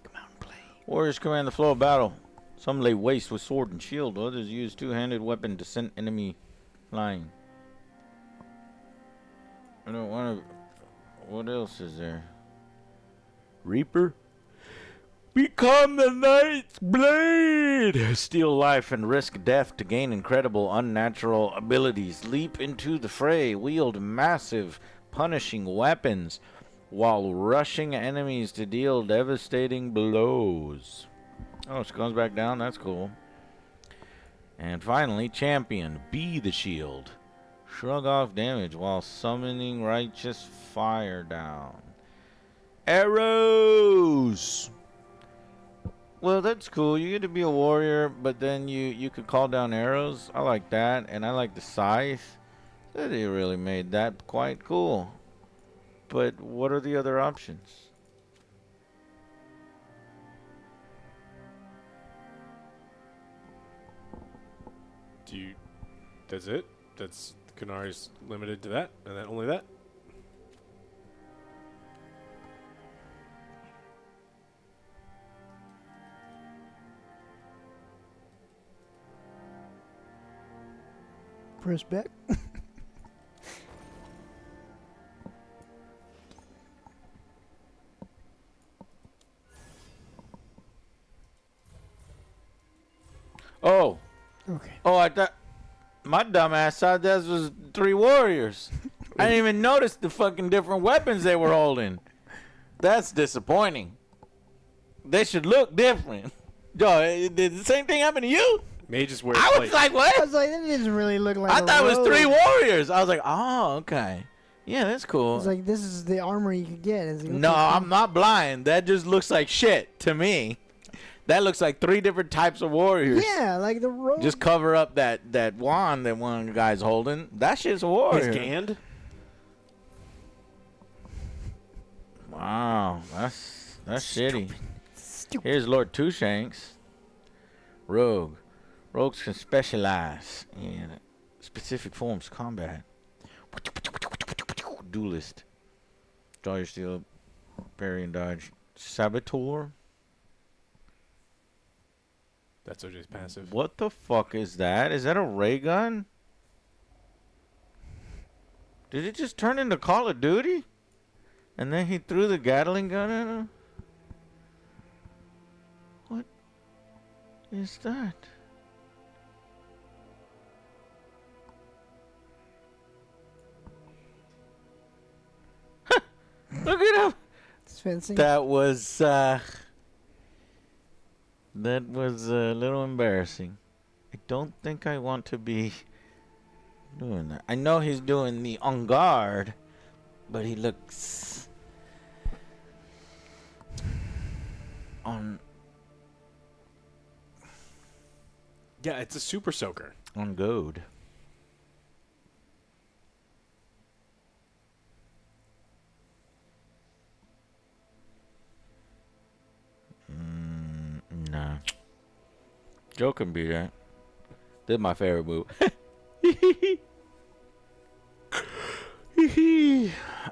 Come out and play. Warriors command the flow of battle. Some lay waste with sword and shield. Others use two-handed weapon to send enemy flying. I don't want to... What else is there? Reaper? Become the Knight's Blade! Steal life and risk death to gain incredible unnatural abilities. Leap into the fray. Wield massive, punishing weapons while rushing enemies to deal devastating blows. Oh, she comes back down. That's cool. And finally, Champion. Be the shield. Shrug off damage while summoning righteous fire down. Arrows! Well, that's cool. You get to be a warrior, but then you could call down arrows. I like that. And I like the scythe. They really made that quite cool. But what are the other options? That's it? That's Kunari's limited to that? And then only that? Press back. Oh. Okay. Oh, I thought... My dumbass thought that was 3 warriors. I didn't even notice the fucking different weapons they were holding. That's disappointing. They should look different. Yo, did the same thing happen to you? Mages wear I was plate. like, I what? was like, that doesn't really look like I a thought it was 3 robe. warriors. I was like, oh, okay. Yeah, that's cool. It's like, this is the armor you could get. It's like, No, okay, I'm not blind. That just looks like shit to me. That looks like 3 different types of warriors. yeah, like the robe. Just cover up that wand that one of the guys holding. That shit's a warrior. His Gand? Wow, that's shitty. Stupid. Here's Lord Two-Shanks. Rogue. Rogues can specialize in specific forms of combat. Duelist. Draw your steel, parry and dodge. Saboteur. That's OJ's passive. What the fuck is that? Is that a ray gun? Did it just turn into Call of Duty? And then he threw the Gatling gun at him? What is that? Look at him! It's fencing. That was a little embarrassing. I don't think I want to be doing that. I know he's doing the on guard, but he looks on. Yeah, it's a super soaker. On goad. Nah. Joe can be that. This is my favorite move.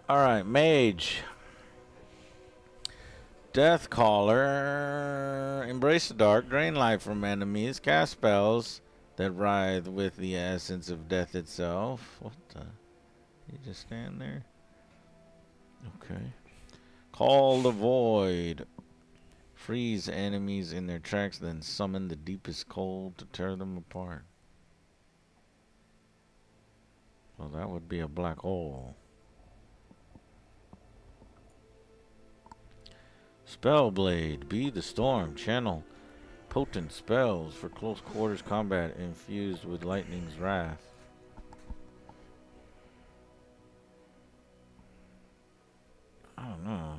Alright, mage. Death Caller. Embrace the dark. Drain life from enemies. Cast spells that writhe with the essence of death itself. What the? You just stand there? Okay. Call the void. Freeze enemies in their tracks, then summon the deepest cold to tear them apart. Well, that would be a black hole. Spellblade. Be the storm. Channel potent spells for close quarters combat infused with lightning's wrath. I don't know.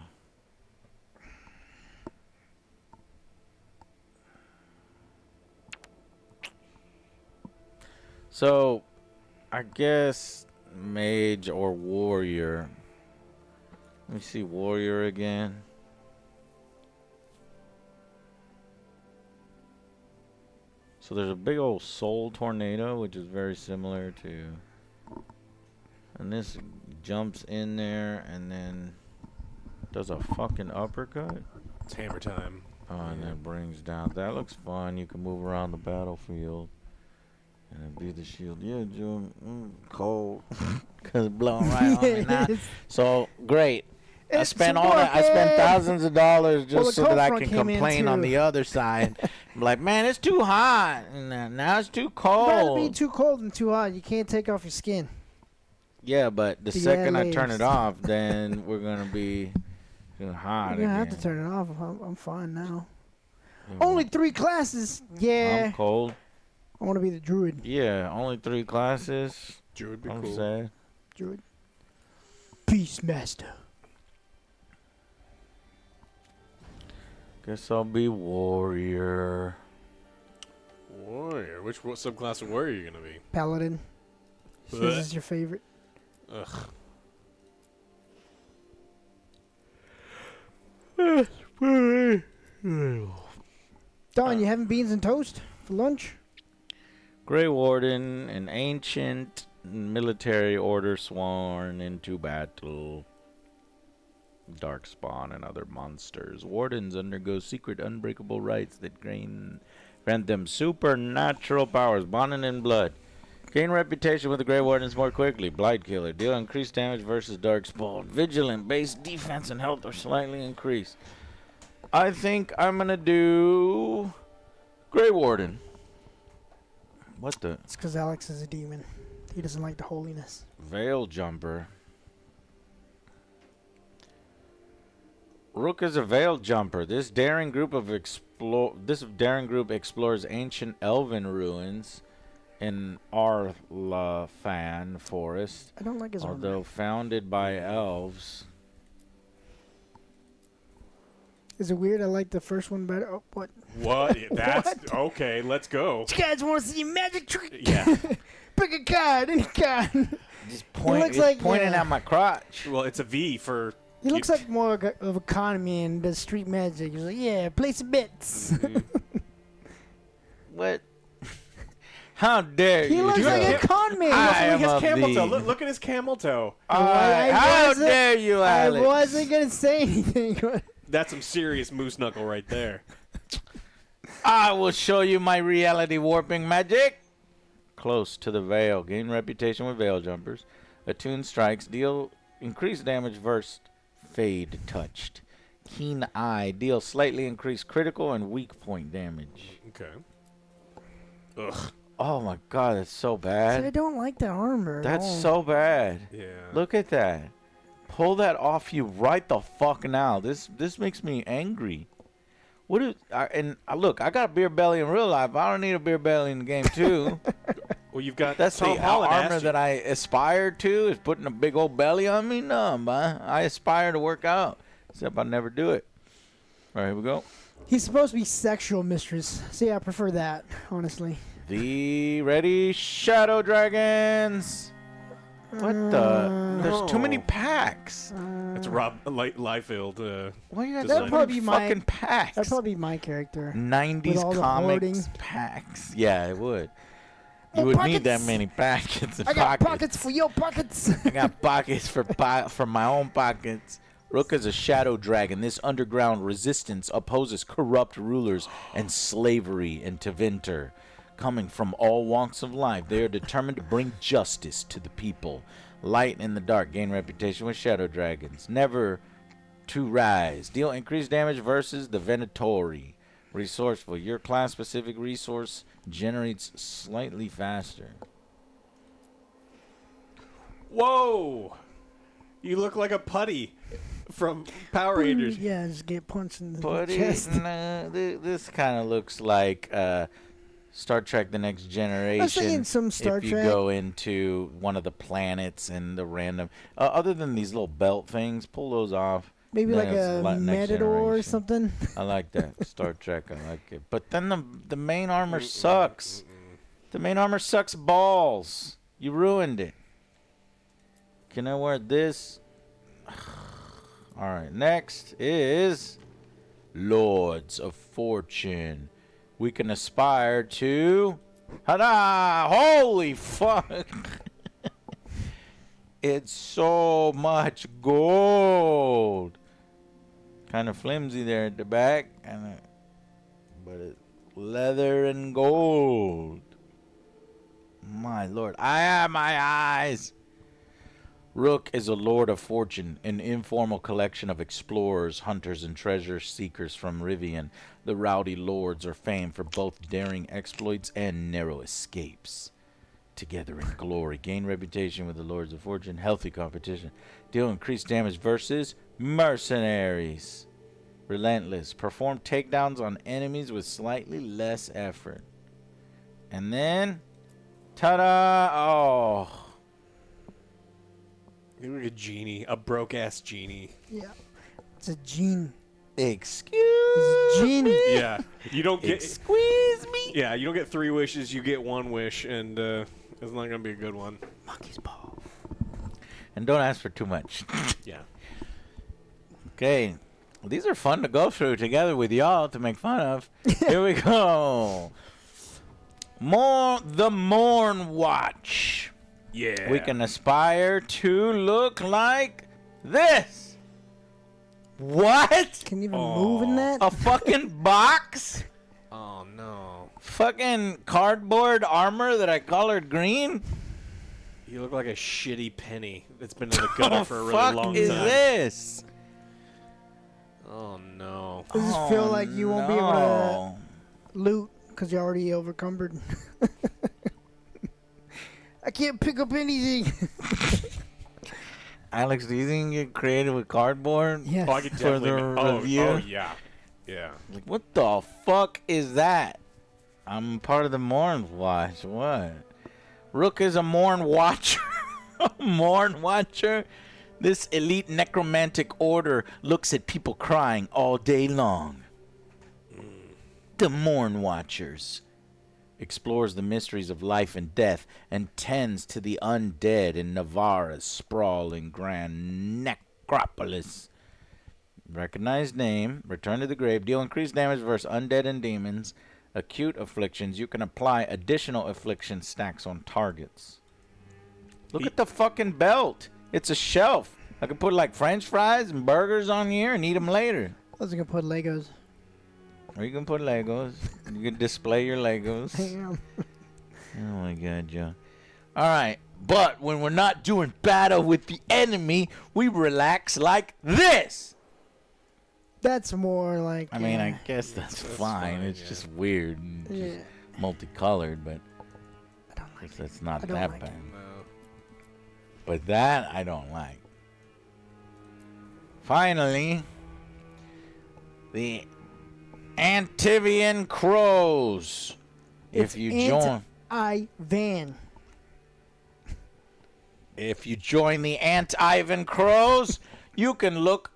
So, I guess mage or warrior. Let me see warrior again. So there's a big old soul tornado, which is very similar to... And this jumps in there and then does a fucking uppercut. It's hammer time. Oh, and then brings down. That looks fun. You can move around the battlefield. And then be the shield. Yeah, Joe. Cold. Because it's blowing right on me now. So, great. I spent thousands of dollars just so that I can complain on the other side. I'm like, man, it's too hot. And now it's too cold. It'd be too cold and too hot. You can't take off your skin. Yeah, but the second I turn it off, then we're going to be hot again. You're going to have to turn it off. I'm fine now. Only 3 classes. Yeah. I'm cold. I want to be the druid. Yeah, only 3 classes. Druid be I'm cool. sad. Druid. Peacemaster. Guess I'll be warrior. Warrior? What subclass of warrior are you going to be? Paladin. This is your favorite. Ugh. Don, you having beans and toast for lunch? Grey Warden, an ancient military order sworn into battle. Darkspawn and other monsters. Wardens undergo secret unbreakable rites that grant them supernatural powers, bonded in blood. Gain reputation with the Grey Wardens more quickly. Blight Killer. Deal increased damage versus Darkspawn. Vigilant. Base defense and health are slightly increased. I think I'm going to do Grey Warden. What the? It's because Alex is a demon. He doesn't like the holiness. Veil Jumper. Rook is a Veil Jumper. This daring group explores ancient elven ruins in Arlafan Forest. I don't like his although armor. founded by elves. Is it weird? I like the first one better. Oh, what? What? That's okay. Let's go. You guys want to see a magic trick? Yeah. Pick a card, any card. Just pointing at my crotch. Well, it's a V for. He looks like more of a con man and does street magic. He's like, yeah, play some bets. What? How dare you? He looks like a con man. I Look at his am camel of toe. the- Look at his camel toe. How dare you, Alex? I wasn't going to say anything. That's some serious moose knuckle right there. I will show you my reality warping magic. Close to the veil. Gain reputation with veil jumpers. Attune strikes. Deal increased damage versus fade touched. Keen eye. Deal slightly increased critical and weak point damage. Okay. Ugh. Oh my god, that's so I bad. don't like the armor. That's so bad. Yeah. Look at that. Pull that off you right the fuck now. This makes me angry. What is look, I got a beer belly in real life. I don't need a beer belly in the game too. Well, you've got That's Tom the Holland armor asked you- that I aspire to is putting a big old belly on me. No, man. I aspire to work out, except I never do it. All right, here we go. He's supposed to be sexual mistress. So yeah, I prefer that, honestly. The ready shadow dragons. What the? There's too many packs. That's Rob Liefeld. Why you got That'd so probably many be my- fucking packs? That'd probably be my character. 90s with all the hoarding. comics packs. Yeah, it would. You More would need that pockets. many packets and I got pockets. pockets for your pockets. I got pockets for my own pockets. Rook is a shadow dragon. This underground resistance opposes corrupt rulers and slavery in Tevinter. Coming from all walks of life, they are determined to bring justice to the people. Light in the dark, gain reputation with shadow dragons. Never to rise. Deal increased damage versus the Venatori. Resourceful. Your class-specific resource generates slightly faster. Whoa! You look like a putty from Power Rangers. Yeah, just get punched in the But chest. this kind of looks like Star Trek: The Next Generation. I was thinking some Star if you Trek. go into one of the planets and the random, other than these little belt things, pull those off. Maybe then like it's a Next Matador or Generation. something. I like that Star Trek. I like it. But then the main armor sucks. The main armor sucks balls. You ruined it. Can I wear this? All right. Next is Lords of Fortune. We can aspire to. Hada! Holy fuck! It's so much gold. Kind of flimsy there at the back, but it's leather and gold. My lord, I have my eyes. Rook is a lord of fortune, an informal collection of explorers, hunters, and treasure seekers from Rivian. The rowdy lords are famed for both daring exploits and narrow escapes. Together in glory, gain reputation with the lords of fortune, healthy competition, deal increased damage versus mercenaries. Relentless, perform takedowns on enemies with slightly less effort. And then, ta-da! Oh, You look like a genie, a broke ass genie. Yeah, it's a gene. excuse It's a gene. Yeah, you don't get. Squeeze me. Yeah, you don't get 3 wishes. You get 1 wish, and it's not gonna be a good one. Monkey's paw. And don't ask for too much. Yeah. Okay. Well, these are fun to go through together with y'all to make fun of. Here we go. The Morn Watch. Yeah. We can aspire to look like this. What? Can you even move in that? A fucking box? Oh no. Fucking cardboard armor that I colored green? You look like a shitty penny that's been in the gutter for a really fuck long is time. this? Oh no. Does this feel like you won't be able to no. loot because you're already overcumbered? I can't pick up anything. Alex, do you think you get creative with cardboard? Yes. Oh, I could For definitely. the review? Oh yeah. Yeah. Like, what the fuck is that? I'm part of the Morn Watch. What? Rook is a Morn Watcher. A Morn Watcher? This elite necromantic order looks at people crying all day long. The Morn Watchers explores the mysteries of life and death and tends to the undead in Navarra's sprawling grand necropolis. Recognized name, return to the grave, deal increased damage versus undead and demons, acute afflictions. You can apply additional affliction stacks on targets. Look at the fucking belt. It's a shelf. I could put like French fries and burgers on here and eat them later. I was gonna put Legos. Or you can put Legos. You can display your Legos. Damn. Oh my god, Joe. Alright, but when we're not doing battle with the enemy, we relax like this. That's more like. I mean, I guess that's fine. It's yeah. just weird and Yeah. just multicolored, but I don't like it. that's not I don't that like bad. No. But that I don't like. Finally, the Antivian Crows. It's If you join Van. If you join the Ivan Crows, you can look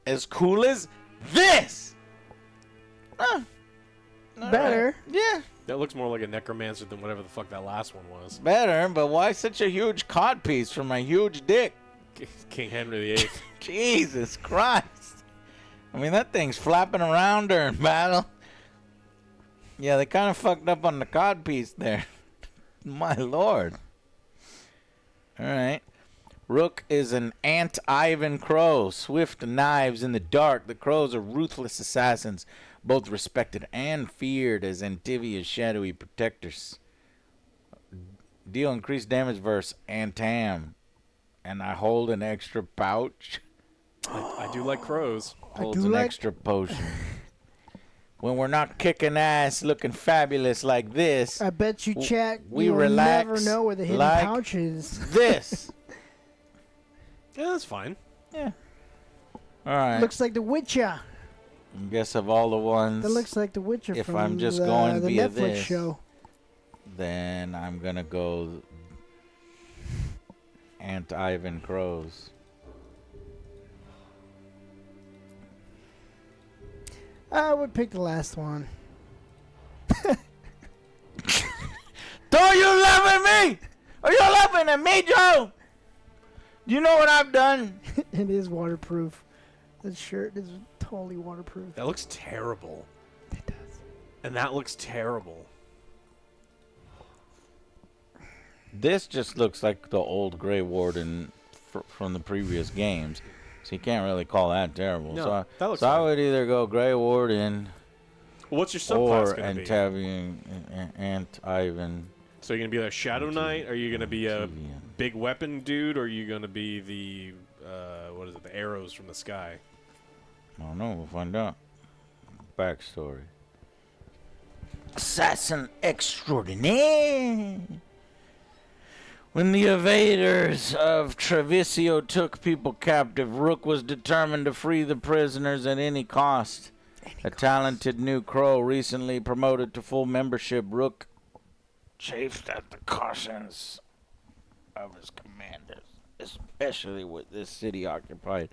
as cool as this. All Better. right. Yeah, That looks more like a necromancer than whatever the fuck that last one was. Better, but why such a huge cod piece for my huge dick? King Henry VIII. Jesus Christ. I mean, that thing's flapping around during battle. Yeah, they kind of fucked up on the cod piece there. My lord. All right. Rook is an Ant Ivan Crow. Swift knives in the dark. The crows are ruthless assassins, both respected and feared as Antivia's shadowy protectors. Deal increased damage versus Antam. And I hold an extra pouch. I do like crows. Holds an extra potion. When we're not kicking ass looking fabulous like this, I bet you, chat, we you'll relax never know where the hidden like pouch is. this. Yeah, that's fine. Yeah. All right. Looks like The Witcher. I guess of all the ones, That looks like The Witcher if from I'm just the, going the via Netflix this, show. then I'm going to go Ant Ivan Crows. I would pick the last one. Don't you laughing at me? Are you laughing at me, Joe? You know what I've done? It is waterproof. That shirt is totally waterproof. That looks terrible. It does. And that looks terrible. This just looks like the old Grey Warden from the previous games. So you can't really call that terrible. No, that looks so I fine. would either go Grey Warden Well, what's your subclass or going to be? Antavian, Ant Ivan. So you're going to be a Shadow Knight? Are you going to be a Antivian. big weapon dude? Or are you going to be the, what is it, the arrows from the sky? I don't know. We'll find out. Backstory. Assassin extraordinaire. When the invaders of Trevisio took people captive, Rook was determined to free the prisoners at any cost. A talented new crow recently promoted to full membership, Rook chafed at the cautions of his commanders, especially with this city occupied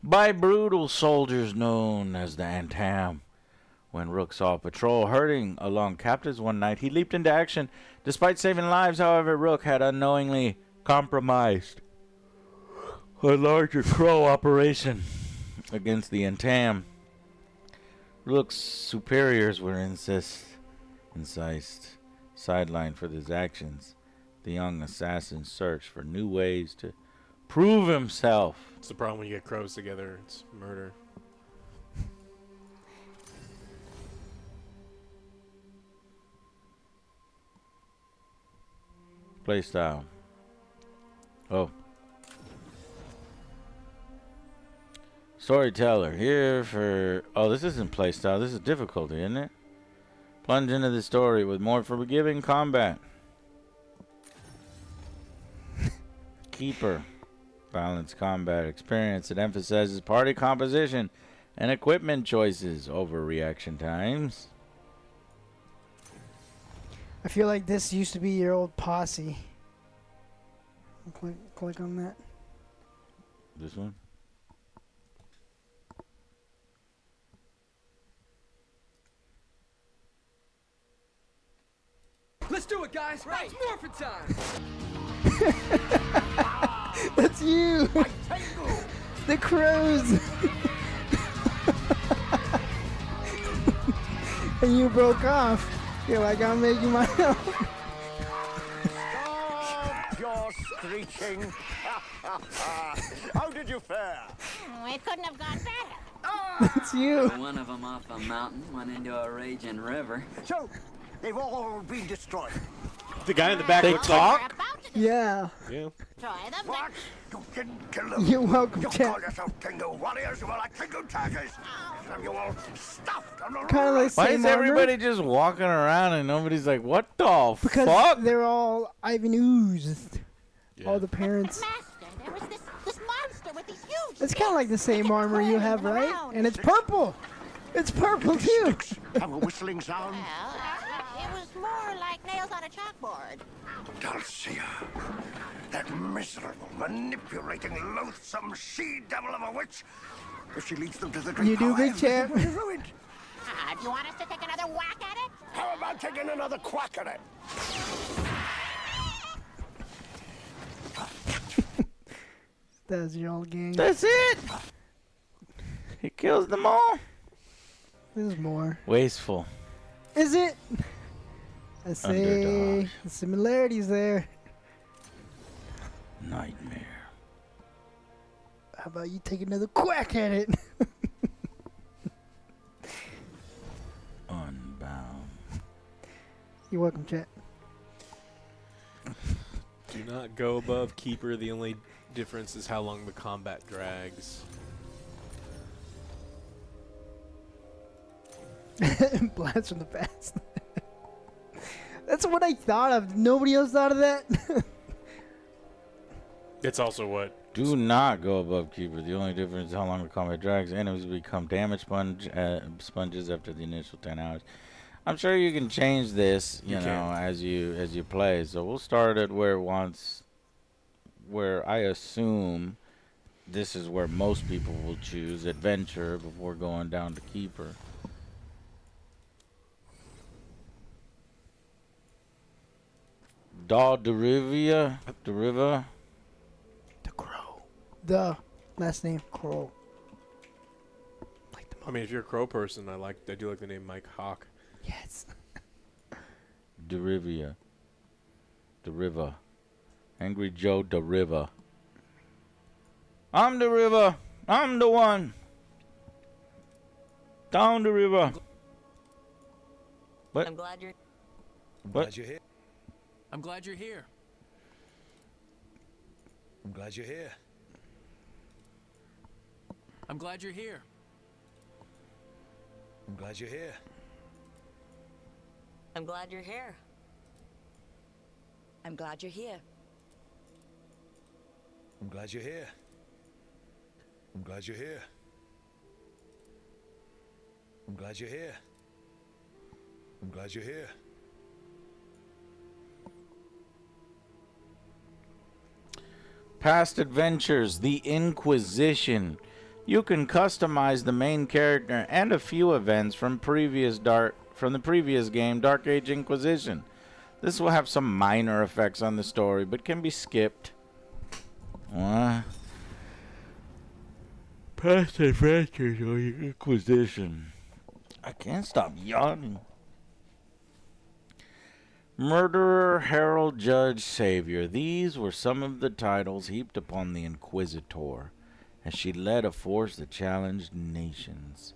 by brutal soldiers known as the Antam. When Rook saw a patrol herding along captives one night, he leaped into action. Despite saving lives, however, Rook had unknowingly compromised a larger crow operation against the Antam. Rook's superiors were incensed, sidelined for his actions. The young assassin searched for new ways to prove himself. It's the problem when you get crows together. It's murder. Playstyle. Oh. Storyteller. Here for... Oh, this isn't playstyle. This is difficulty, isn't it? Plunge into the story with more forgiving combat. Keeper. Balanced combat experience. It emphasizes party composition and equipment choices over reaction times. I feel like this used to be your old posse. Click on that. This one? Let's do it, guys! Right. It's morphin' time! That's you! The crows! And you broke off. You're like, I'm making my own. Stop your screeching! How did you fare? It couldn't have gone better. That's you. One of them off a mountain went into a raging river. So, they've all been destroyed. The guy in the back They looks talk? Yeah. Yeah. Try them. What? You didn't kill them. You're welcome, You Chat. call yourself Tengu warriors, you are like Tengu tigers. Some of you all stuffed on the Kind of like Why same is armor. everybody just walking around and nobody's like, what the Because fuck? they're all Ivan oozed. Yeah. All the parents. Master, there was this monster with these huge... It's kind of like the same armor you have, right? And it's purple. It's purple too. Have a whistling sound. Well, it was more like nails on a chalkboard. Dulcia, that miserable, manipulating, loathsome she-devil of a witch. If she leads them to the great You do, power, big champ. everything will be ruined. Do you want us to take another whack at it? How about not taking another quack at it. That's your old gang. That's it. He kills them all. There's more. Wasteful. Is it? I say Underdog. the similarities there. Nightmare. How about you take another quack at it? Unbound. You're welcome, chat. Do not go above Keeper. The only difference is how long the combat drags. Blast from the past. That's what I thought of. Nobody else thought of that. It's also what? Do not go above Keeper. The only difference is how long the combat drags. Enemies become damage sponges after the initial 10 hours. I'm sure you can change this, you know, as you play. So we'll start at where I assume this is where most people will choose adventure before going down to Keeper. Deriva. The Crow. The last name Crow. I mean, if you're a Crow person, I do like the name Mike Hawk. Yes. Deriva. Angry Joe Deriva. I'm Deriva. I'm the one. Down the river. What? I'm glad you're. What? You're here. I'm glad you're here. I'm glad you're here. I'm glad you're here. I'm glad you're here. I'm glad you're here. I'm glad you're here. I'm glad you're here. I'm glad you're here. I'm glad you're here. I'm glad you're here. Past adventures, the Inquisition. You can customize the main character and a few events from the previous game, Dark Age Inquisition. This will have some minor effects on the story, but can be skipped. What? Past adventures of the Inquisition. I can't stop yawning. Murderer, Herald, Judge, Savior. These were some of the titles heaped upon the Inquisitor as she led a force that challenged nations.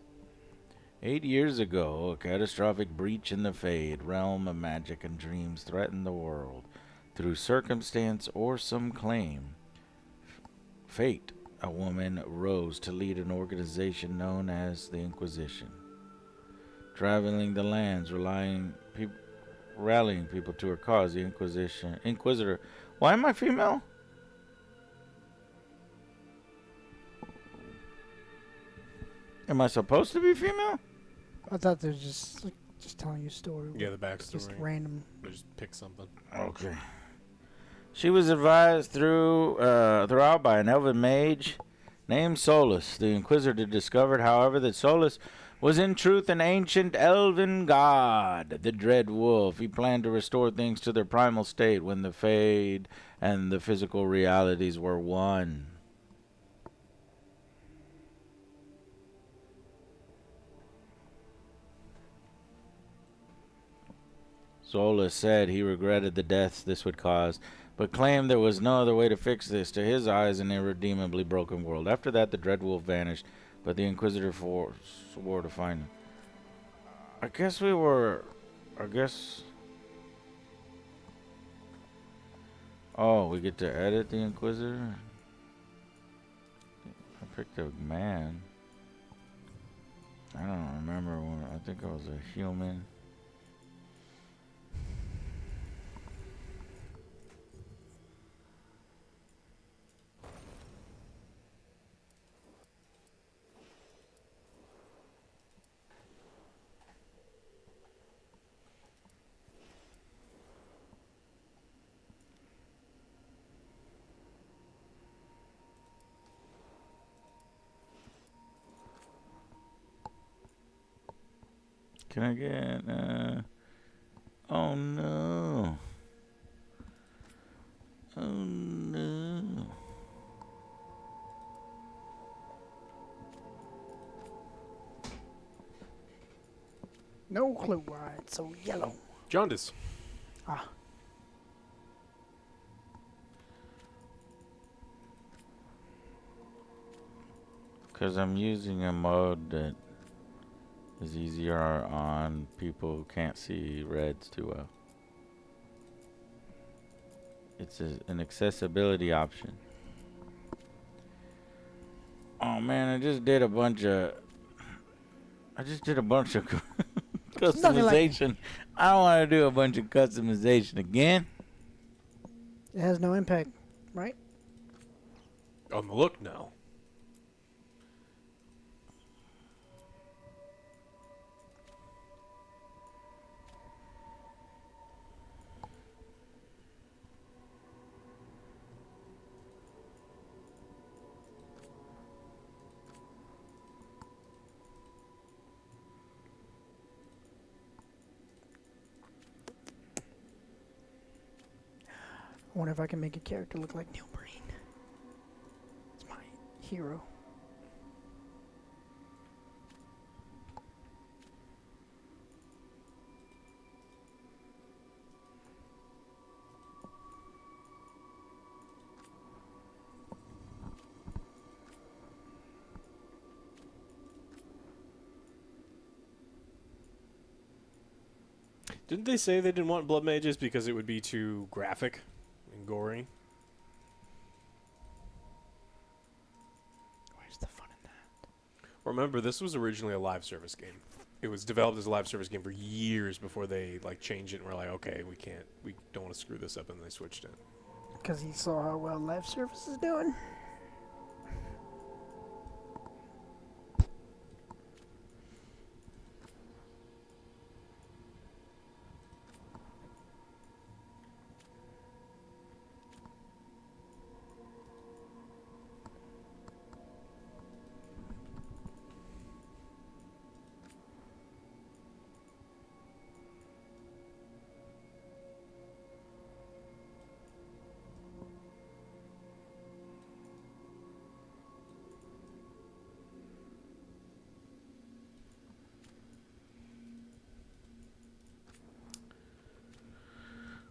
8 years ago, a catastrophic breach in the Fade, realm of magic and dreams, threatened the world. Through circumstance or some claim, fate, a woman rose to lead an organization known as the Inquisition. Traveling the lands, rallying people to her cause, the Inquisitor. Why am I female? Am I supposed to be female? I thought they were just telling you a story. Yeah, the backstory. Just random. They just pick something. Okay. She was advised throughout by an elven mage named Solus. The Inquisitor discovered, however, that Solus was in truth an ancient elven god, the Dread Wolf. He planned to restore things to their primal state when the Fade and the physical realities were one. Solus said he regretted the deaths this would cause, but claimed there was no other way to fix this, to his eyes, an irredeemably broken world. After that, the Dread Wolf vanished, but the Inquisitor swore to find him. I guess. Oh, we get to edit the Inquisitor? I picked a man. I don't remember when. I think I was a human. Can I get, Oh no. Oh no. No clue why it's so yellow. Jaundice. Ah. Because I'm using a mode that is easier on people who can't see reds too well. It's an accessibility option. Oh man, I just did a bunch of customization. I don't want to do a bunch of customization again. It has no impact, right? On the look, no. I wonder if I can make a character look like Neil Breen. It's my hero. Didn't they say they didn't want blood mages because it would be too graphic and gory? Where's the fun in that? Remember, this was originally a live service game. It was developed as a live service game for years before they like changed it and were like, okay, we don't want to screw this up, and they switched it. Because he saw how well live service is doing.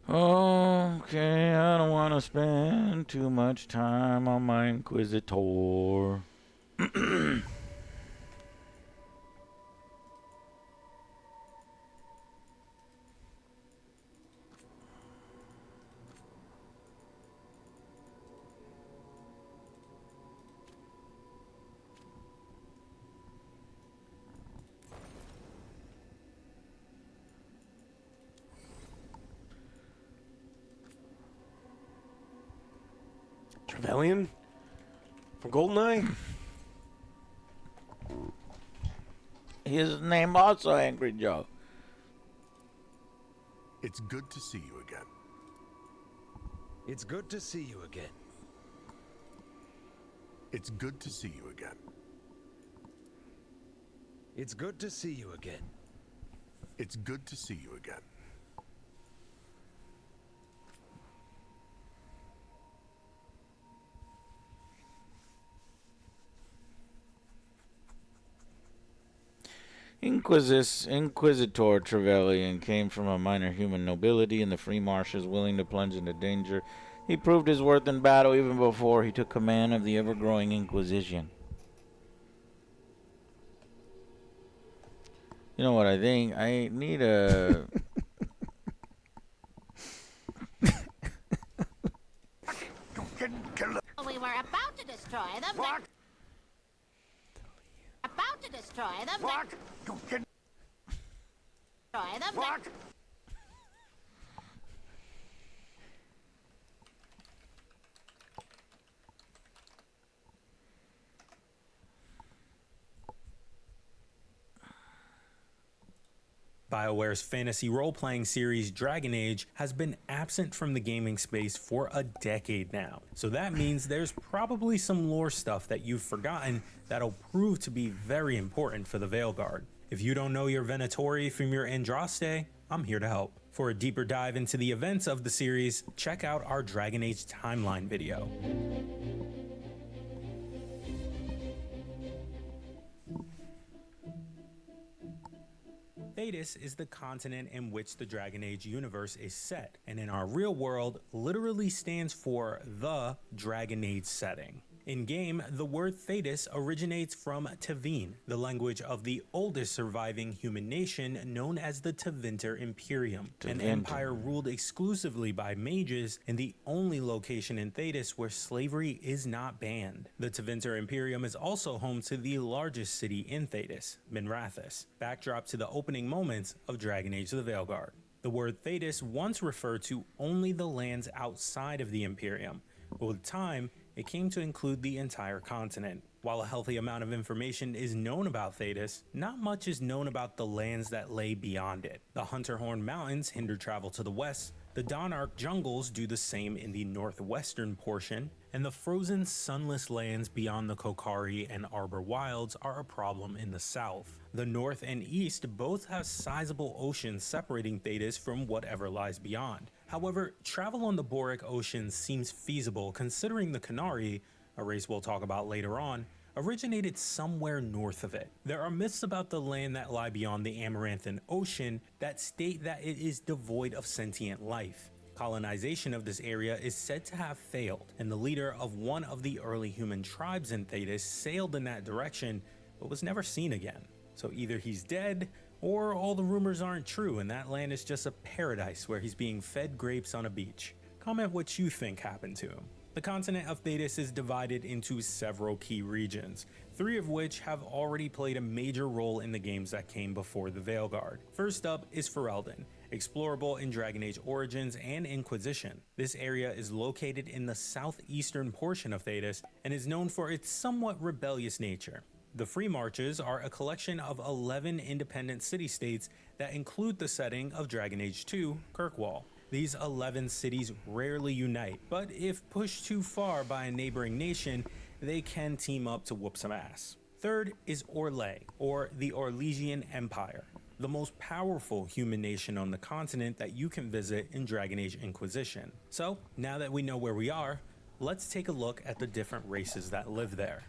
Okay, I don't want to spend too much time on my Inquisitor. Trevelyan? From GoldenEye? His name also Angry Joe. It's good to see you again. It's good to see you again. It's good to see you again. It's good to see you again. It's good to see you again. Inquisitor Trevelyan came from a minor human nobility in the free marshes, willing to plunge into danger. He proved his worth in battle even before he took command of the ever-growing Inquisition. You know what I think? I need a... We were about to destroy them. What? About to destroy them. What? Destroy them. What? BioWare's fantasy role-playing series Dragon Age has been absent from the gaming space for a decade now. So that means there's probably some lore stuff that you've forgotten that'll prove to be very important for the Veilguard. If you don't know your Venatori from your Andraste, I'm here to help. For a deeper dive into the events of the series, check out our Dragon Age timeline video. Thedas is the continent in which the Dragon Age universe is set, and in our real world literally stands for the Dragon Age setting. In-game, the word Thedas originates from Tevene, the language of the oldest surviving human nation known as the Tevinter Imperium, an empire ruled exclusively by mages and the only location in Thedas where slavery is not banned. The Tevinter Imperium is also home to the largest city in Thedas, Minrathous, backdrop to the opening moments of Dragon Age the Veilguard. The word Thedas once referred to only the lands outside of the Imperium, but with time, it came to include the entire continent. While a healthy amount of information is known about Thedas, not much is known about the lands that lay beyond it. The Hunterhorn Mountains hinder travel to the west, the Donarch jungles do the same in the northwestern portion, and the frozen sunless lands beyond the Kokari and Arbor Wilds are a problem in the south. The north and east both have sizable oceans separating Thedas from whatever lies beyond. However, travel on the Boric Ocean seems feasible considering the Qunari, a race we'll talk about later on, originated somewhere north of it. There are myths about the land that lie beyond the Amaranthan Ocean that state that it is devoid of sentient life. Colonization of this area is said to have failed, and the leader of one of the early human tribes in Thedas sailed in that direction but was never seen again. So either he's dead, or all the rumors aren't true and that land is just a paradise where he's being fed grapes on a beach. Comment what you think happened to him. The continent of Thedas is divided into several key regions, 3 of which have already played a major role in the games that came before the Veilguard. First up is Ferelden, explorable in Dragon Age Origins and Inquisition. This area is located in the southeastern portion of Thedas and is known for its somewhat rebellious nature. The Free Marches are a collection of 11 independent city-states that include the setting of Dragon Age 2, Kirkwall. These 11 cities rarely unite, but if pushed too far by a neighboring nation, they can team up to whoop some ass. Third is Orlais, or the Orlesian Empire, the most powerful human nation on the continent that you can visit in Dragon Age Inquisition. So, now that we know where we are, let's take a look at the different races that live there.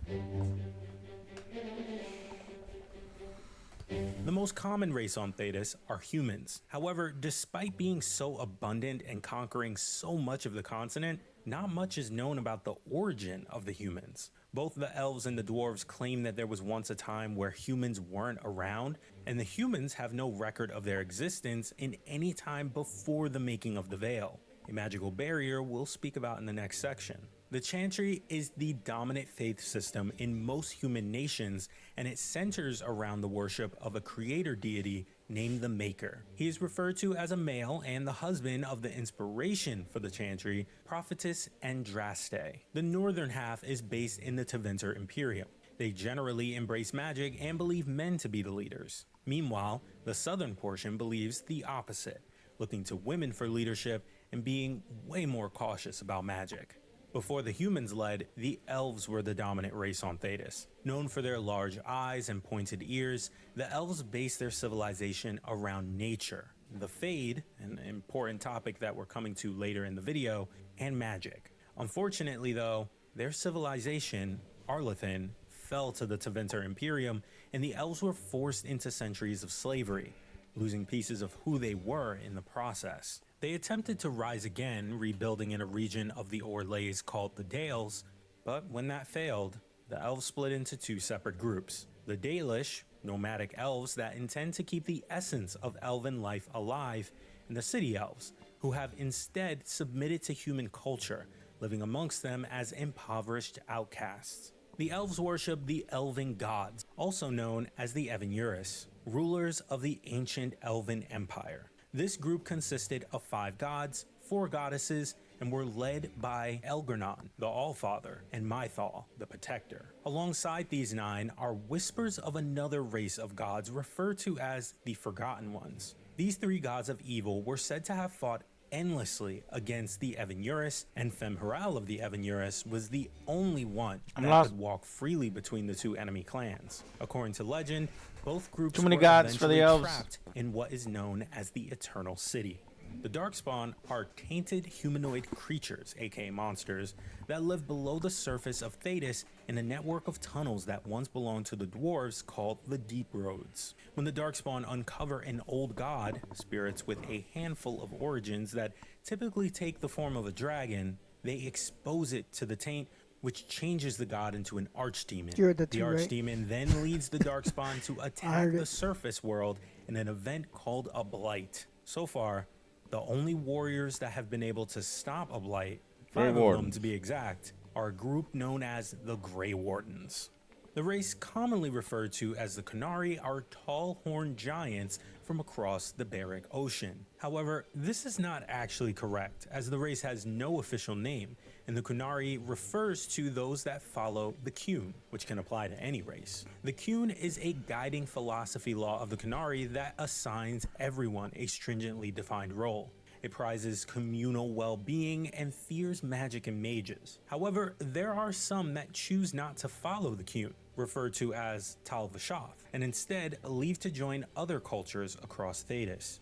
The most common race on Thedas are humans. However, despite being so abundant and conquering so much of the continent, not much is known about the origin of the humans. Both the elves and the dwarves claim that there was once a time where humans weren't around, and the humans have no record of their existence in any time before the making of the Veil, a magical barrier we'll speak about in the next section. The Chantry is the dominant faith system in most human nations, and it centers around the worship of a creator deity named the Maker. He is referred to as a male and the husband of the inspiration for the Chantry, Prophetess Andraste. The northern half is based in the Tevinter Imperium. They generally embrace magic and believe men to be the leaders. Meanwhile, the southern portion believes the opposite, looking to women for leadership and being way more cautious about magic. Before the humans led, the elves were the dominant race on Thedas. Known for their large eyes and pointed ears, the elves based their civilization around nature, the Fade, an important topic that we're coming to later in the video, and magic. Unfortunately though, their civilization, Arlathan, fell to the Tevinter Imperium, and the elves were forced into centuries of slavery, losing pieces of who they were in the process. They attempted to rise again, rebuilding in a region of the Orlais called the Dales, but when that failed, the elves split into 2 separate groups. The Dalish, nomadic elves that intend to keep the essence of elven life alive, and the city elves, who have instead submitted to human culture, living amongst them as impoverished outcasts. The elves worship the elven gods, also known as the Evanuris, rulers of the ancient elven empire. This group consisted of 5 gods, 4 goddesses, and were led by Elgornon, the Allfather, and Mythal, the Protector. Alongside these 9 are whispers of another race of gods referred to as the Forgotten Ones. These 3 gods of evil were said to have fought endlessly against the Evan-Urus, and Femharal of the Evan-Urus was the only one I'm that lost. could walk freely between the two enemy clans. According to legend, both groups Too many were gods for the eventually elves. trapped in what is known as the Eternal City. The Darkspawn are tainted humanoid creatures, aka monsters, that live below the surface of Thedas in a network of tunnels that once belonged to the dwarves called the Deep Roads. When the Darkspawn uncover an old god, spirits with a handful of origins that typically take the form of a dragon, they expose it to the taint, which changes the god into an archdemon. You heard The that too, right? archdemon then leads the Darkspawn to attack heard the it. surface world in an event called a Blight. So far, the only warriors that have been able to stop a Blight, Grey 5 of them Wardens. to be exact, are a group known as the Grey Wardens. The race commonly referred to as the Qunari are tall horned giants from across the Beric Ocean. However, this is not actually correct, as the race has no official name, and the Qunari refers to those that follow the Qun, which can apply to any race. The Qun is a guiding philosophy law of the Qunari that assigns everyone a stringently defined role. It prizes communal well-being and fears magic and mages. However, there are some that choose not to follow the Qun, referred to as Tal Vashath, and instead leave to join other cultures across Thedas.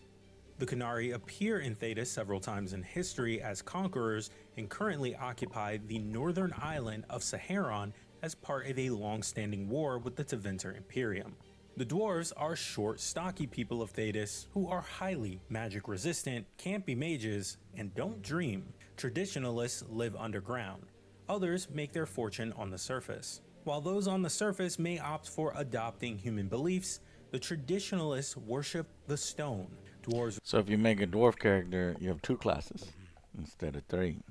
The Qunari appear in Thedas several times in history as conquerors and currently occupy the northern island of Saharon as part of a long-standing war with the Tevinter Imperium. The dwarves are short, stocky people of Thedas who are highly magic resistant, can't be mages, and don't dream. Traditionalists live underground. Others make their fortune on the surface. While those on the surface may opt for adopting human beliefs, the traditionalists worship the stone. Dwarves So if you make a dwarf character, you have 2 classes instead of 3.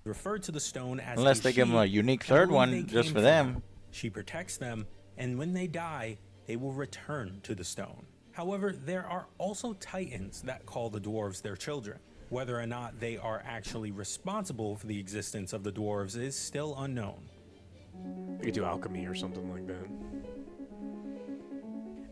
refer to the stone as Unless a they give them a she unique and third believe one they just came for from them. her. She protects them, and when they die, they will return to the stone. However, there are also titans that call the dwarves their children. Whether or not they are actually responsible for the existence of the dwarves is still unknown. You could do alchemy or something like that.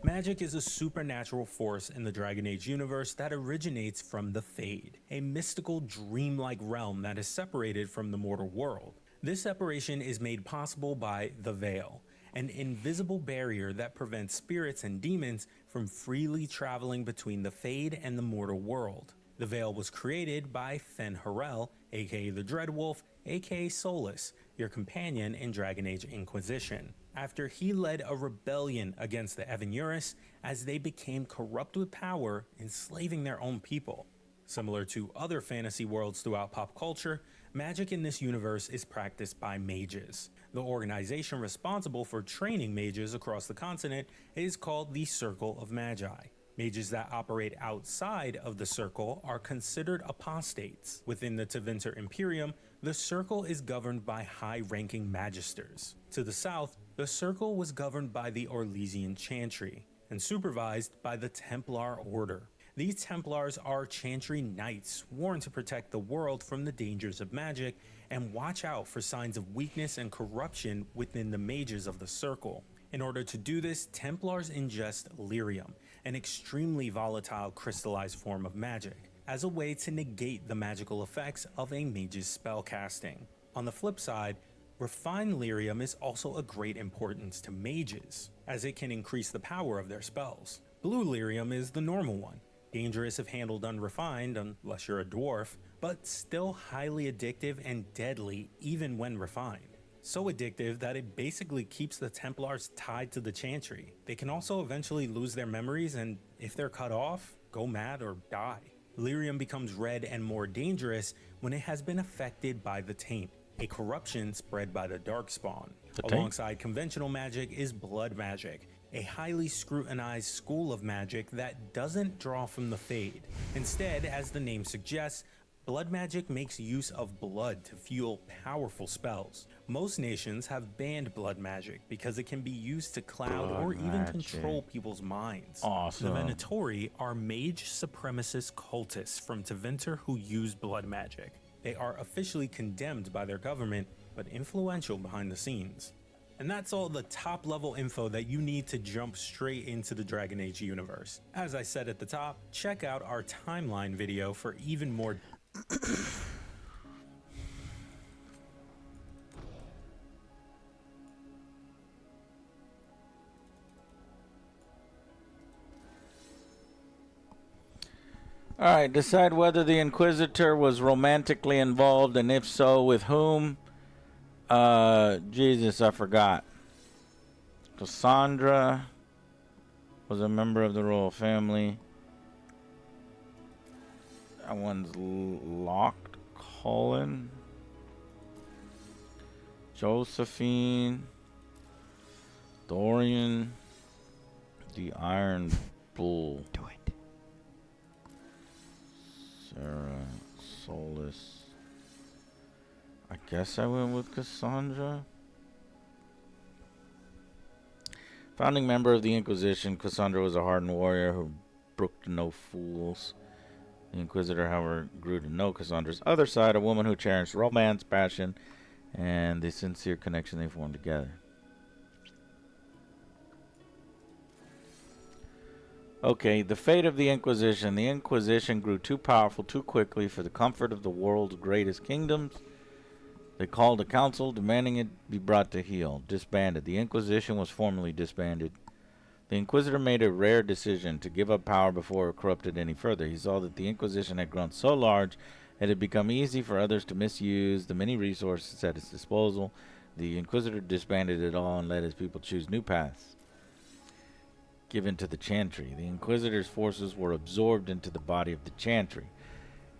Magic is a supernatural force in the Dragon Age universe that originates from the Fade, a mystical, dreamlike realm that is separated from the mortal world. This separation is made possible by the Veil, an invisible barrier that prevents spirits and demons from freely traveling between the Fade and the mortal world. The Veil was created by Fen'Harel, aka the Dreadwolf, aka Solus, your companion in Dragon Age Inquisition, after he led a rebellion against the Evan-Urus as they became corrupt with power, enslaving their own people. Similar to other fantasy worlds throughout pop culture, magic in this universe is practiced by mages. The organization responsible for training mages across the continent is called the Circle of Magi. Mages that operate outside of the Circle are considered apostates. Within the Tevinter Imperium, the Circle is governed by high-ranking magisters. To the south, the Circle was governed by the Orlesian Chantry and supervised by the Templar Order. These Templars are Chantry Knights sworn to protect the world from the dangers of magic and watch out for signs of weakness and corruption within the mages of the Circle. In order to do this, Templars ingest lyrium, an extremely volatile crystallized form of magic, as a way to negate the magical effects of a mage's spellcasting. On the flip side, refined lyrium is also of great importance to mages, as it can increase the power of their spells. Blue lyrium is the normal one, dangerous if handled unrefined unless you're a dwarf, but still highly addictive and deadly even when refined. So addictive that it basically keeps the Templars tied to the Chantry. They can also eventually lose their memories and, if they're cut off, go mad or die. Lyrium becomes red and more dangerous when it has been affected by the Taint, a corruption spread by the Darkspawn. Alongside conventional magic is blood magic, a highly scrutinized school of magic that doesn't draw from the Fade. Instead, as the name suggests, blood magic makes use of blood to fuel powerful spells. Most nations have banned blood magic because it can be used to cloud or even control people's minds. Awesome. The Venatori are mage supremacist cultists from Tevinter who use blood magic. They are officially condemned by their government, but influential behind the scenes. And that's all the top level info that you need to jump straight into the Dragon Age universe. As I said at the top, check out our timeline video for even more. Alright, decide whether the Inquisitor was romantically involved, and if so, with whom. Jesus, I forgot. Cassandra was a member of the royal family. That one's locked. Colin. Josephine. Dorian. The Iron Bull. Do it. Sarah, Solus. I guess I went with Cassandra. Founding member of the Inquisition, Cassandra was a hardened warrior who brooked no fools. The Inquisitor, however, grew to know Cassandra's other side, a woman who cherished romance, passion, and the sincere connection they formed together. Okay, the fate of the Inquisition. The Inquisition grew too powerful too quickly for the comfort of the world's greatest kingdoms. They called a council demanding it be brought to heel. Disbanded. The Inquisition was formally disbanded. The Inquisitor made a rare decision to give up power before it corrupted any further. He saw that the Inquisition had grown so large it had become easy for others to misuse the many resources at its disposal. The Inquisitor disbanded it all and let his people choose new paths. Given to the Chantry. The Inquisitor's forces were absorbed into the body of the Chantry.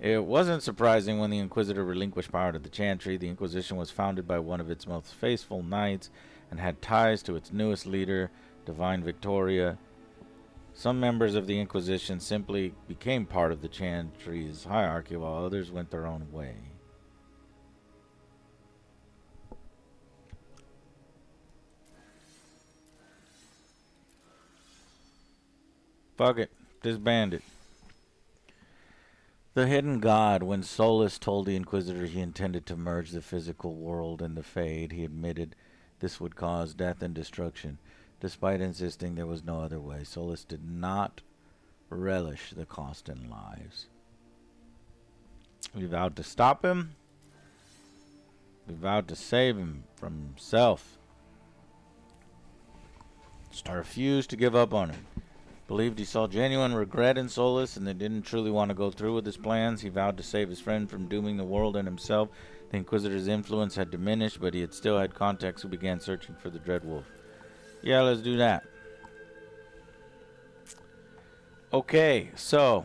It wasn't surprising when the Inquisitor relinquished power to the Chantry. The Inquisition was founded by one of its most faithful knights and had ties to its newest leader, Divine Victoria. Some members of the Inquisition simply became part of the Chantry's hierarchy, while others went their own way. Fuck it. Disband it. The Hidden God. When Solus told the Inquisitor he intended to merge the physical world and the Fade, he admitted this would cause death and destruction. Despite insisting there was no other way, Solus did not relish the cost in lives. We vowed to stop him. We vowed to save him from himself. I refused to give up on him. Believed he saw genuine regret in Solus and that didn't truly want to go through with his plans. He vowed to save his friend from dooming the world and himself. The Inquisitor's influence had diminished, but he had still had contacts who began searching for the Dread Wolf. Yeah, let's do that. Okay, so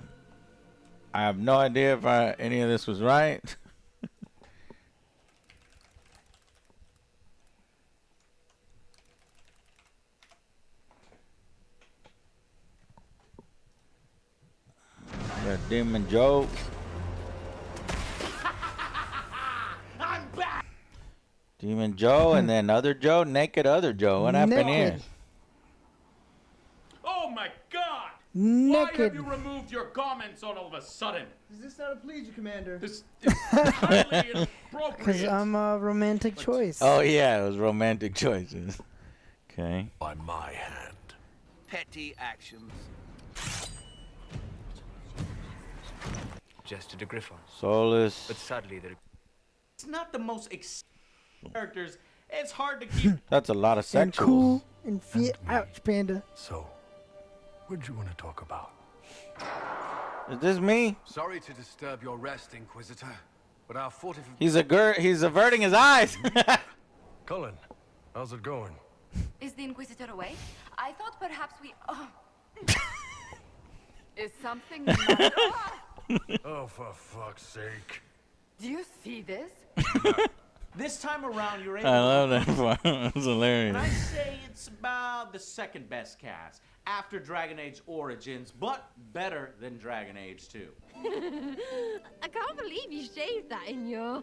I have no idea if any of this was right. Demon Joe. I'm back. Demon Joe and then other Joe, naked other Joe. What happened here? Oh my God! Naked. Why have you removed your comments all of a sudden? Is this not a pleasure, Commander? This is highly inappropriate. Because I'm a romantic choice. Oh yeah, it was romantic choices. Okay. By my hand. Petty actions. Gesture to Griffon. Solus. But sadly, It's not the most characters. It's hard to keep. That's a lot of And sexuals. cool and fit. Ouch, Panda. So, what do you want to talk about? Is this me? Sorry to disturb your rest, Inquisitor, but our He's averting his eyes. Cullen, how's it going? Is the Inquisitor away? I thought perhaps we... Oh. Is something the matter? Oh, for fuck's sake. Do you see this? This time around, you're able. I love that part. It's hilarious. And I say it's about the second best cast after Dragon Age Origins, but better than Dragon Age 2. I can't believe you shaved that in your...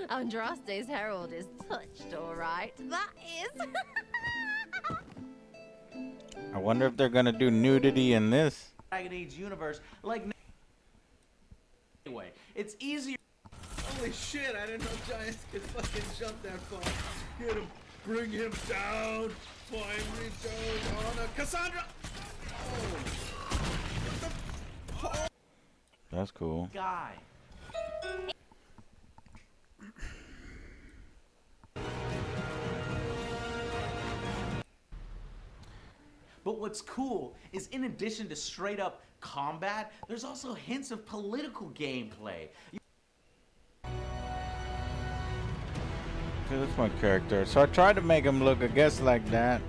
Andraste's Herald is touched, all right. That is. I wonder if they're gonna do nudity in this. Dragon Age universe, like anyway, it's easier. Holy shit, I didn't know giants could fucking jump that far. Get him. Bring him down. Finally goes on a Cassandra. Oh. That's cool. Guy. But what's cool is in addition to straight up combat, there's also hints of political gameplay. Okay, that's my character. So I tried to make him look, I guess, like that.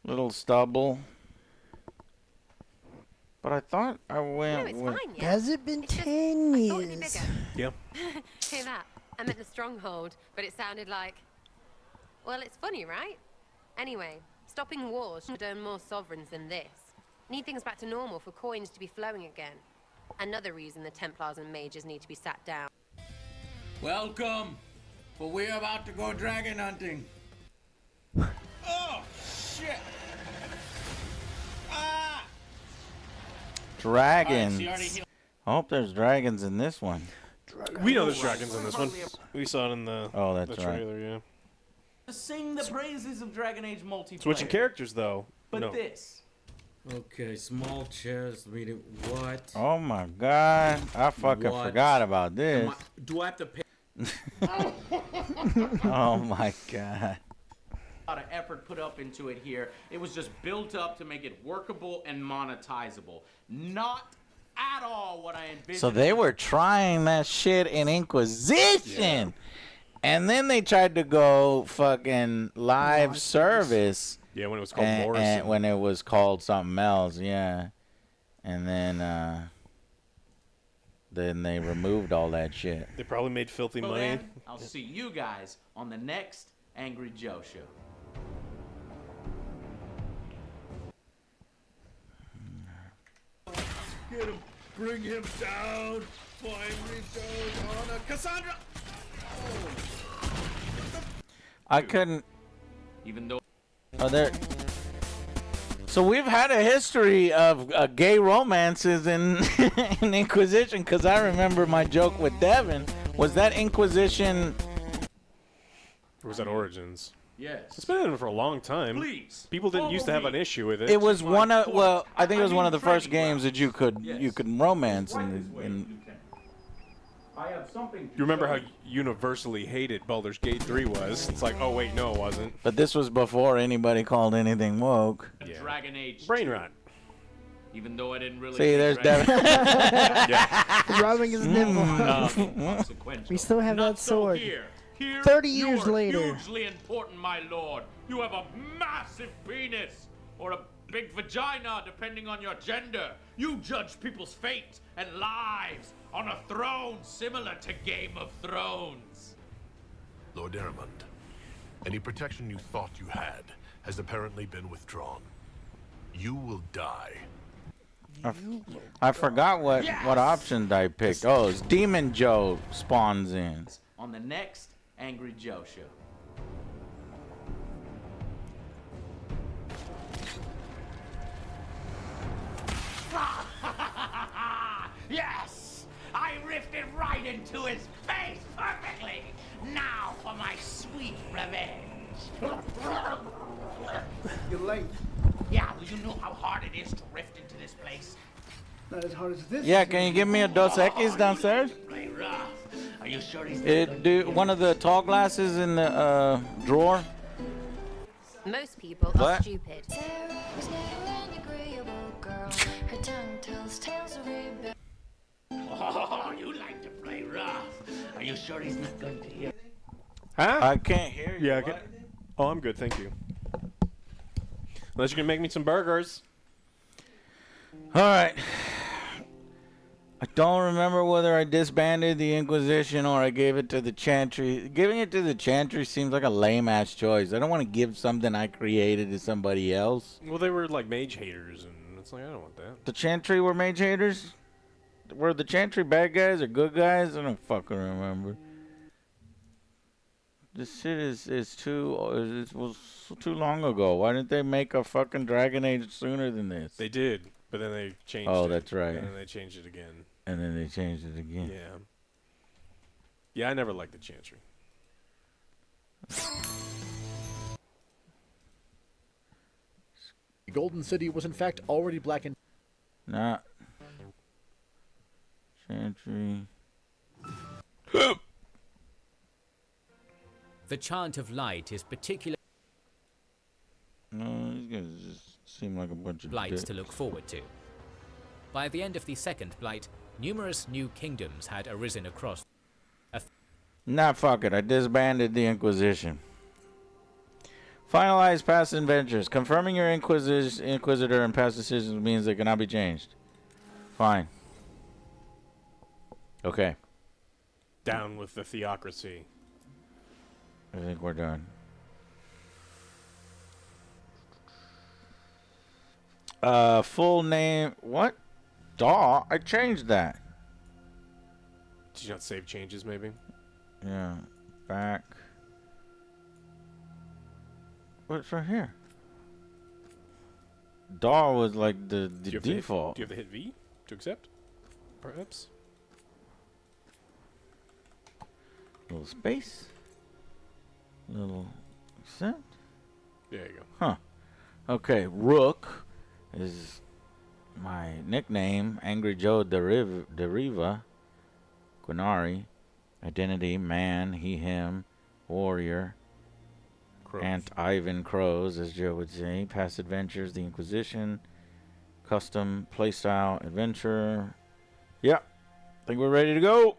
Little stubble. But I thought I went with... Has it been 10 years? Yeah. Hear that? I meant the stronghold, but it sounded like... Well, it's funny, right? Anyway, stopping wars should earn more sovereigns than this. Need things back to normal for coins to be flowing again. Another reason the Templars and mages need to be sat down. Welcome, for we're about to go dragon hunting. Oh, shit! Ah! Dragons. Alright, I hope there's dragons in this one. We know there's dragons in this one. We saw it in the, that's the trailer, yeah. To sing the praises of Dragon Age multiplayer. Switching characters, though. But no. this. Okay, small chairs. Read it. What? Oh my god. I fucking What? forgot about this. Do I have to pay? Oh my god. A lot of effort put up into it here. It was just built up to make it workable and monetizable. Not at all what I envisioned. So they were trying that shit in Inquisition. And then they tried to go fucking live service. Yeah, when it was called Morrison. And when it was called something else, yeah. And then they removed all that shit. They probably made filthy Well, money. then, I'll see you guys on the next Angry Joe show. Get him. Bring him down. Finally goes on a Cassandra. I couldn't. Even though. Oh, there. So we've had a history of gay romances in in Inquisition, because I remember my joke with Devin. Was that Inquisition? Or was that Origins? Yes. It's been in for a long time. Please. People didn't used to have an issue with it. It was one of I think it was one of the first games that you could romance in. I have something. You remember how universally hated Baldur's Gate 3 was? It's like, oh wait, no, it wasn't. But this was before anybody called anything woke. Yeah. Dragon Age. Brain rot. Even though I didn't really. See, there's Devin. Rubbing his nipple. We still have that sword. Here, 30 years later. Hugely important, my lord. You have a massive penis or a big vagina, depending on your gender. You judge people's fate and lives on a throne similar to Game of Thrones. Lord Eramund, any protection you thought you had has apparently been withdrawn. You will die. I forgot what options I picked. Oh, it's Demon Joe spawns in. On the next Angry Joe show. Yes! I ripped it right into his face perfectly! Now for my sweet revenge! You're late. Yeah, well, you know how hard it is to rift into this place. Not as hard as this. Yeah, can you give me a Dos Equis downstairs? Play rough. Are you sure he's One of the tall glasses in the drawer. Most people are stupid. Oh, you like to play rough. Are you sure he's not going to hear? Huh? I can't hear you. Yeah, I can. Oh, I'm good, thank you. Unless you can make me some burgers. All right. I don't remember whether I disbanded the Inquisition or I gave it to the Chantry. Giving it to the Chantry seems like a lame-ass choice. I don't want to give something I created to somebody else. Well, they were like mage haters, and it's like, I don't want that. The Chantry were mage haters? Were the Chantry bad guys or good guys? I don't fucking remember. This shit is too... It was too long ago. Why didn't they make a fucking Dragon Age sooner than this? They did, but then they changed it. Oh, that's right. And then they changed it again. And then they changed it again. Yeah. Yeah, I never liked the Chantry. The Golden City was in fact already blackened. Nah. Chantry. The Chant of Light is particular. No, these guys just seem like a bunch of blights dicks. to look forward to. By the end of the second blight, numerous new kingdoms had arisen across. Nah, fuck it. I disbanded the Inquisition. Finalize past adventures. Confirming your Inquisitor and past decisions means they cannot be changed. Fine. Okay. Down with the theocracy. I think we're done. Full name. What? Daw? I changed that. Did you not save changes, maybe? Yeah. Back. What's right here? Daw was like the default. Do you have to hit V to accept? Perhaps? Little space. Little accept. There you go. Huh. Okay. Rook is my nickname. Angry Joe Deriva. Quinari. Identity. Man. He, him. Warrior. Aunt Ivan Crows, as Joe would say. Past adventures, the Inquisition. Custom playstyle adventure. Yep. Think we're ready to go.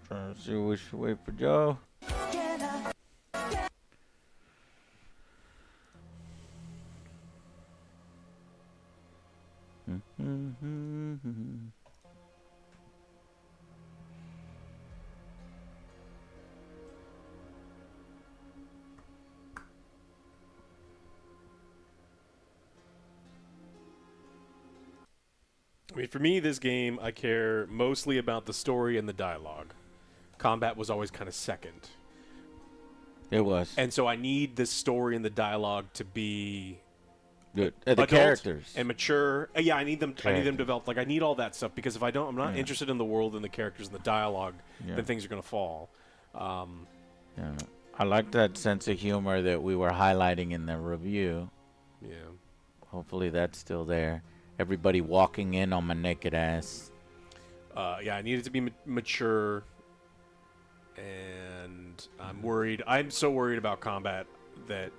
Trying to see which way for Joe. I mean, for me, this game, I care mostly about the story and the dialogue. Combat was always kind of second. It was. And so I need the story and the dialogue to be good. The adult characters and mature. Yeah, I need them. I need them developed. Like I need all that stuff because if I don't, I'm not interested in the world and the characters and the dialogue. Then things are gonna fall. Yeah, I like that sense of humor that we were highlighting in the review. Yeah. Hopefully that's still there. Everybody walking in on my naked ass. Yeah, I need it to be mature. And I'm worried. I'm so worried about combat that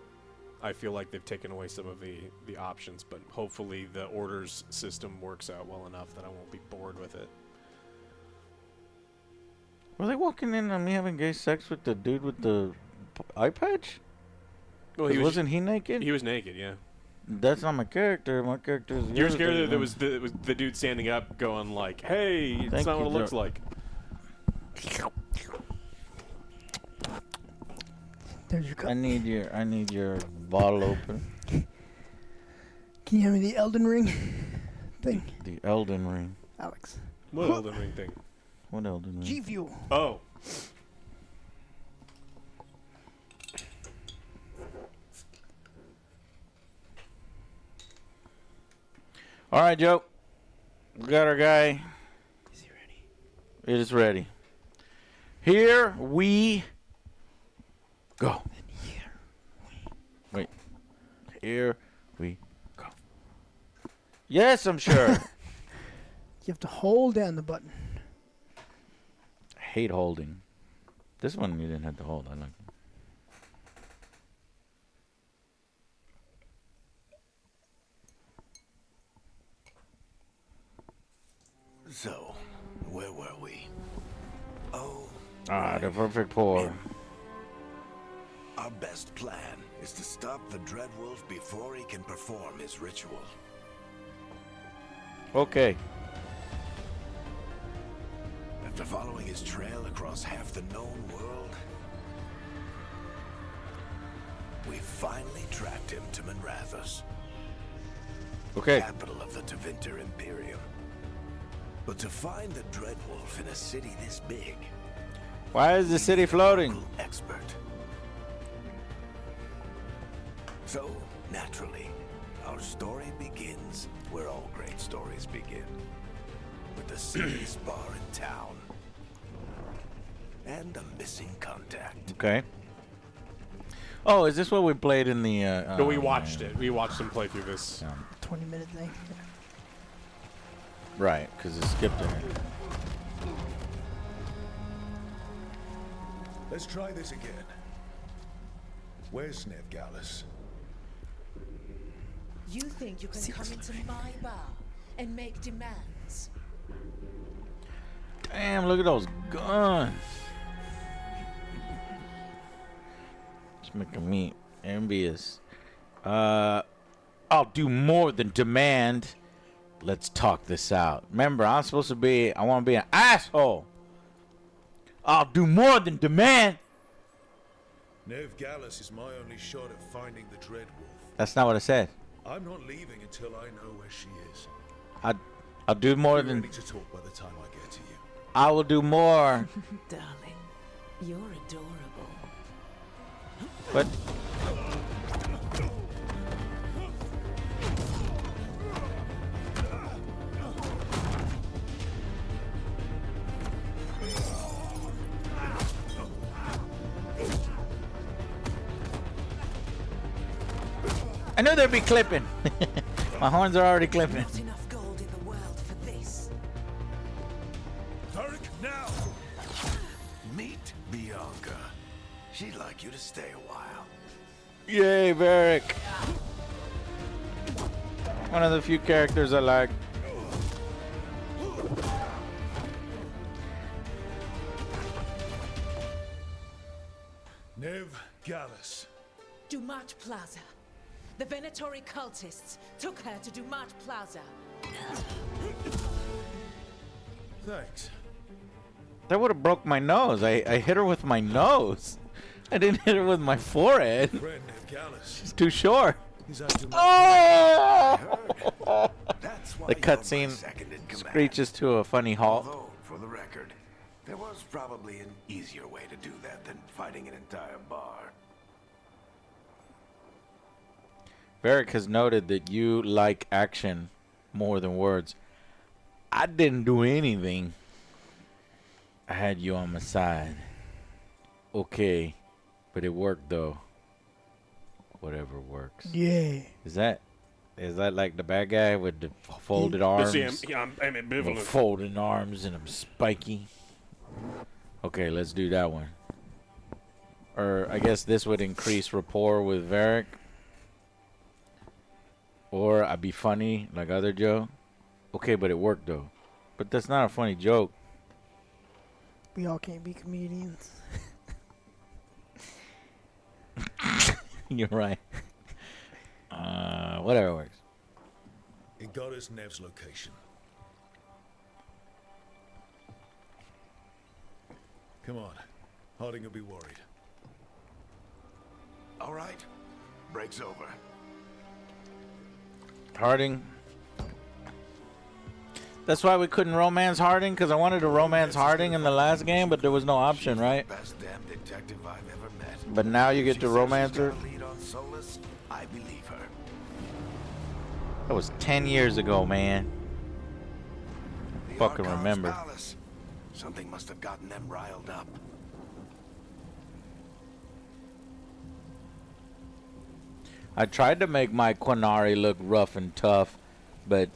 I feel like they've taken away some of the options. But hopefully the orders system works out well enough that I won't be bored with it. Were they walking in on me having gay sex with the dude with the eye patch? Well, wasn't he naked? He was naked, yeah. That's not my character. My character is... You're scared that it was the dude standing up going like, hey, it's not what it looks like. There's your cup. I need your bottle open. Can you hand me the Elden Ring thing? The Elden Ring. Alex. What Elden Ring thing? What Elden Ring? G Fuel. Oh. All right, Joe. We got our guy. Is he ready? It is ready. Here we go. Wait. Here we go. Yes, I'm sure. You have to hold down the button. I hate holding. This one you didn't have to hold. I like it. So, where were we? Oh. The perfect pour. Our best plan is to stop the Dreadwolf before he can perform his ritual. Okay. After following his trail across half the known world, we finally tracked him to Manrathus. Okay. Capital of the Tevinter Imperium. But to find the Dreadwolf in a city this big... Why is the city floating? ...expert. So, naturally, our story begins where all great stories begin. With the city's bar in town, and a missing contact. Okay. Oh, is this what we played in the? No, we watched it. We watched him play through this. 20-minute thing. Right, because it skipped it. Let's try this again. Where's Nev Gallus? You think you can come into my bar and make demands? Damn, look at those guns. It's making me envious. I'll do more than demand. Let's talk this out. Remember, I want to be an asshole. I'll do more than demand. Nev Gallus is my only shot at finding the Dread Wolf. That's not what I said. I'm not leaving until I know where she is. I'll do more Be than. ready to talk by the time I get to you. I will do more. Darling, you're adorable. But. I knew they'd be clipping. My horns are already clipping. Not enough gold in the world for this. Tarek, now! Meet Bianca. She'd like you to stay a while. Yay, Varric. One of the few characters I like. Nev Gallus. Dumat Plaza. The Venatori cultists took her to Dumat Plaza. Thanks. That would have broke my nose. I hit her with my nose. I didn't hit her with my forehead. Friend Nev Gallus. She's too short. He's out to Oh! That's why The cutscene screeches to a funny halt. Although, for the record, there was probably an easier way to do that than fighting an entire bar. Varric has noted that you like action more than words. I didn't do anything. I had you on my side. Okay, but it worked though. Whatever works. Yeah. Is that like the bad guy with the folded arms? I'm ambivalent. With folded arms and I'm spiky. Okay, let's do that one. Or I guess this would increase rapport with Varric. Or I'd be funny like other Joe. Okay, but it worked though. But that's not a funny joke. We all can't be comedians. You're right. Whatever works. It got us Nev's location. Come on. Harding will be worried. All right. Break's over. Harding. That's why we couldn't romance Harding, because I wanted to romance Harding in the last game, but there was no option, right? Best damn detective I've ever met. But now you get to romance her. Lead on Solus, I believe her. That was 10 years ago, man. The Fucking Archon's remember. palace. Something must have gotten them riled up. I tried to make my Quinari look rough and tough, but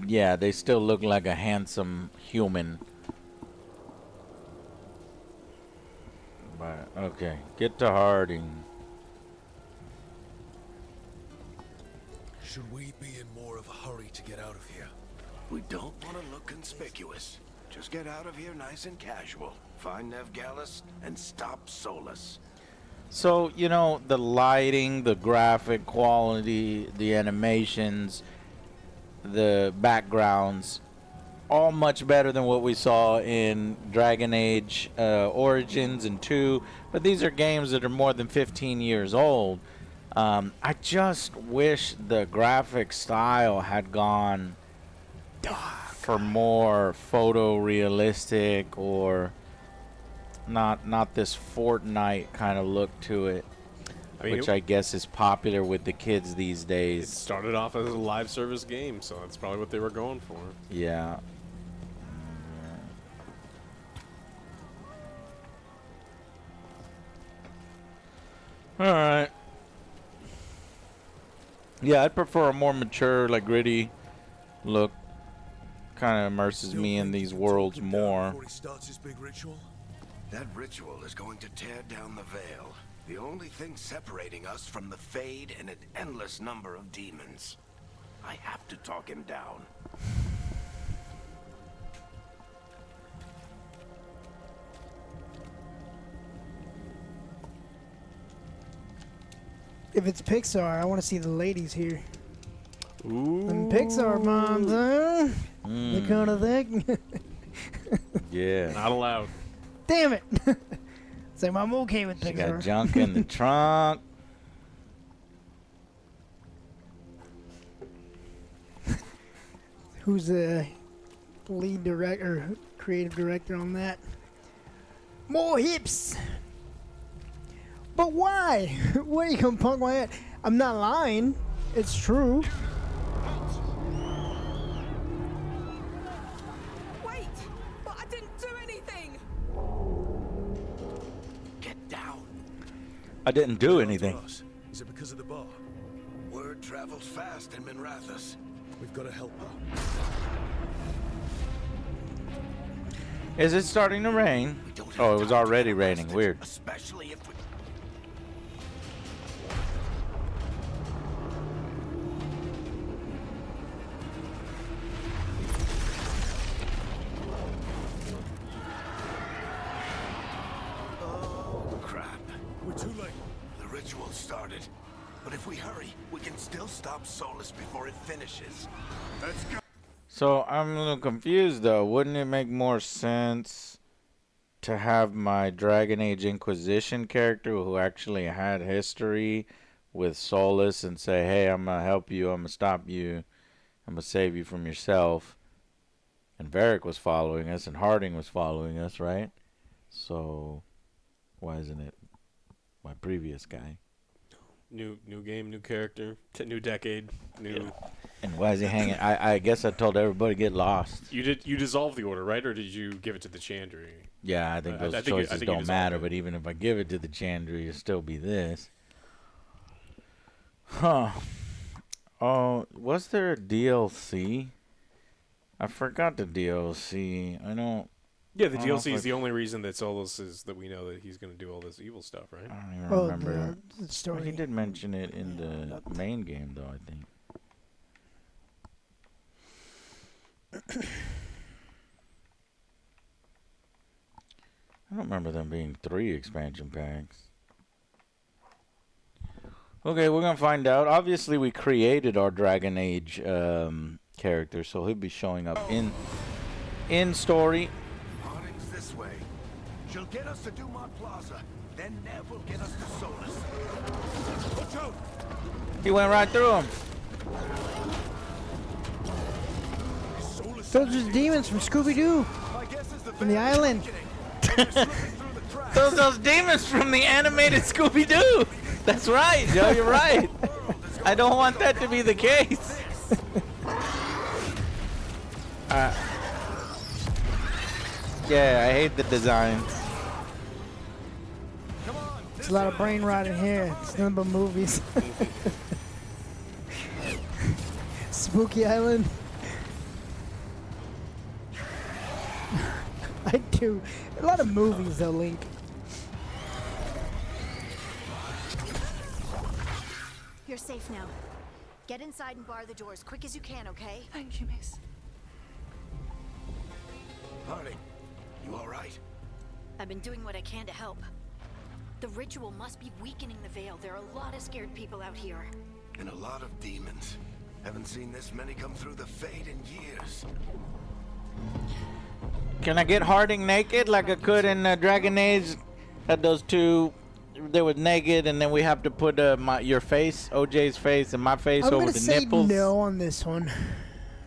yeah, they still look like a handsome human. But okay, get to Harding. Should we be in more of a hurry to get out of here? We don't want to look conspicuous. Just get out of here nice and casual. Find Nev Gallus and stop Solus. So, you know, the lighting, the graphic quality, the animations, the backgrounds, all much better than what we saw in Dragon Age Origins and 2. But these are games that are more than 15 years old. I just wish the graphic style had gone for more photorealistic or not this Fortnite kind of look to it, which I guess is popular with the kids these days. It started off as a live service game, so that's probably what they were going for. Yeah. Alright. Yeah, I'd prefer a more mature, like gritty look. Kind of immerses me in these worlds more. Before he starts his big ritual? That ritual is going to tear down the veil. The only thing separating us from the Fade and an endless number of demons. I have to talk him down. If it's Pixar, I want to see the ladies here. Ooh. Them Pixar moms, huh? The kind of thing. Yeah. Not allowed. Damn it. So I'm okay with Pixar. She got junk in the trunk. Who's the lead director, creative director on that? More hips. But why? Why are you gonna punk my head? I'm not lying. It's true. Wait! But I didn't do anything! Get down. I didn't do anything. Is it because of the bar? Word travels fast in Minrathous. We've got to help her. Is it starting to rain? Oh, it was already raining. Weird. Especially if we... Oh, crap. We're too late. The ritual started. But if we hurry, we can still stop Solus before it finishes. Let's go. So I'm a little confused though. Wouldn't it make more sense to have my Dragon Age Inquisition character who actually had history with Solus and say, hey, I'm gonna help you, I'm gonna stop you, I'm gonna save you from yourself? And Varric was following us and Harding was following us, right? So why isn't it my previous guy? New game, new character, new decade, new. Yeah. And why is he hanging? I guess I told everybody to get lost. You dissolved the order, right, or did you give it to the Chandri? Yeah, I think those choices don't matter. But even if I give it to the Chandri, it'll still be this. Huh? Oh, was there a DLC? I forgot the DLC. I don't. Yeah, the DLC is the only reason that Solus is that we know that he's going to do all this evil stuff, right? I don't even remember. The story. He did mention it in the main game, though, I think. I don't remember them being 3 expansion packs. Okay, we're going to find out. Obviously, we created our Dragon Age character, so he'll be showing up in story. Harding's this way. She'll get us to Dumont Plaza, then Nev will get us to Solus. Watch out! He went right through him. Those are demons from Scooby-Doo. From the island. Those demons from the animated Scooby-Doo. That's right, Joe. You're right. I don't want that to be the case. Yeah, I hate the designs. It's a lot of brain rot in here. It's nothing but movies. Spooky Island. I do. A lot of movies though, Link. You're safe now. Get inside and bar the door as quick as you can, okay? Thank you, miss. Harding, you all right? I've been doing what I can to help. The ritual must be weakening the veil. There are a lot of scared people out here. And a lot of demons. Haven't seen this many come through the Fade in years. Can I get Harding naked like I could in Dragon Age? Had those two, they were naked, and then we have to put your face, OJ's face, and my face over the nipples. I'm gonna say no on this one.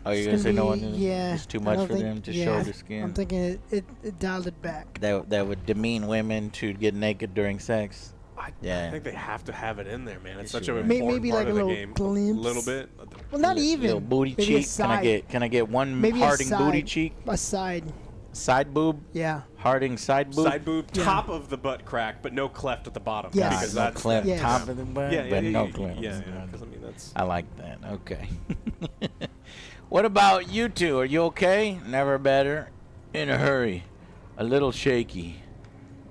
Oh, you're gonna say no on this? Yeah. It's too much for them to show the skin. I'm thinking it dialed it back. That would demean women to get naked during sex. I Yeah. think they have to have it in there, man. It's such an Maybe important like part a of the little game. glimpse. A little bit. Well, not even. Little booty Maybe a cheek. side. Can I get one Maybe Harding a side, booty cheek? A side. side boob. Yeah. Harding side boob. Side boob, top of the butt crack, but no cleft at the bottom. Yes. Because No that's cleft Yes. top of the butt, Yeah, but yeah, no yeah, cleft. yeah, because I mean that's. I like that. Okay. What about you two? Are you okay? Never better. In a hurry. A little shaky.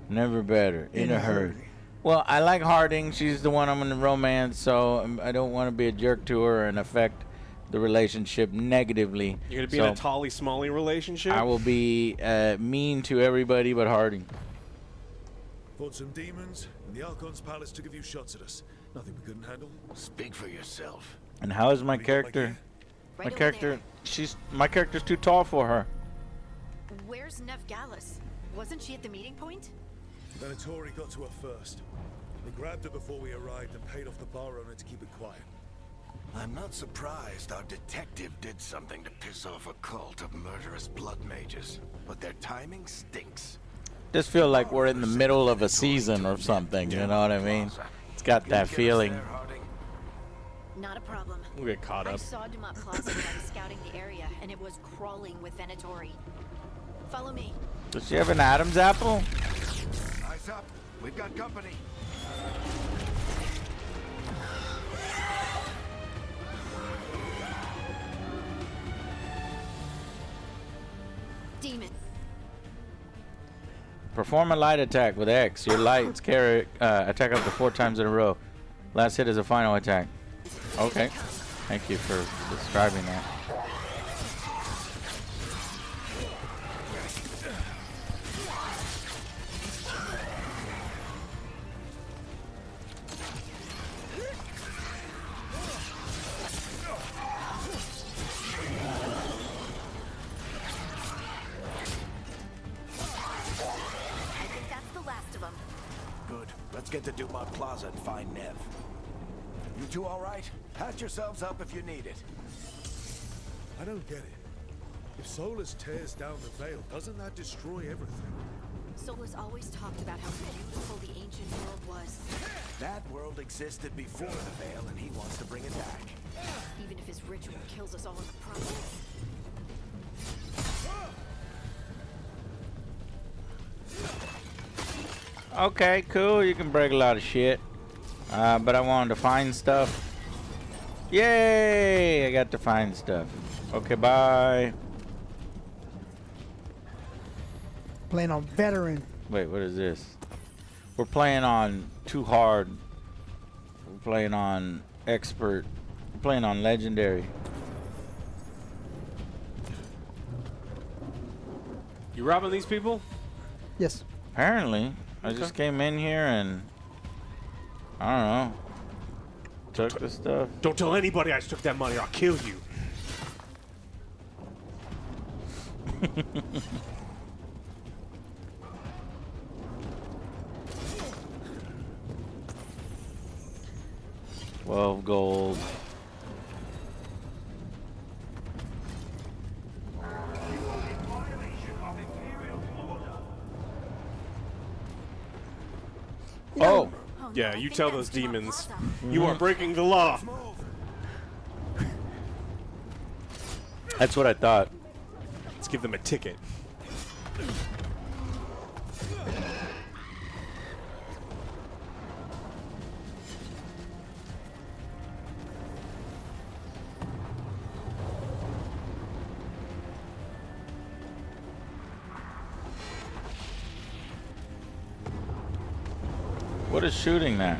Never better. In a hurry. Well, I like Harding. She's the one I'm in the romance, so I don't want to be a jerk to her and affect the relationship negatively. You're gonna be in a Tolly Smalley relationship. I will be mean to everybody but Harding. Fought some demons in the Archon's palace took a few shots at us. Nothing we couldn't handle. Speak for yourself. And how is my character? My character's too tall for her. Where's Nev Gallus? Wasn't she at the meeting point? Venatori got to her first. They grabbed her before we arrived and paid off the bar owner to keep it quiet. I'm not surprised our detective did something to piss off a cult of murderous blood mages, but their timing stinks. Just feel like we're in the middle of a season or something, you know what I mean? It's got that feeling. Not a problem. We'll get caught I up. saw Dumont Plaza when I was scouting the area, and it was crawling with Venatori. Follow me. Does she have an Adam's apple? Eyes up. We've got company. Demon. Perform a light attack with X. Your lights carry attack up to 4 times in a row. Last hit is a final attack. Okay. Thank you for describing that. Good. Let's get to Dumont Plaza and find Nev. You two all right? Patch yourselves up if you need it. I don't get it. If Solus tears down the veil, doesn't that destroy everything? Solus always talked about how beautiful the ancient world was. That world existed before the veil, and he wants to bring it back. Even if his ritual kills us all in the process. Okay, cool. You can break a lot of shit. But I wanted to find stuff. Yay! I got to find stuff. Okay, bye. Playing on veteran. Wait, what is this? We're playing on too hard. We're playing on expert. We're playing on legendary. You robbing these people? Yes. Apparently. I just came in here and I don't know. Took the stuff. Don't tell anybody I took that money or I'll kill you. $12 gold. Oh! Yeah, you tell those demons, you are breaking the law. That's what I thought. Let's give them a ticket. What is shooting that?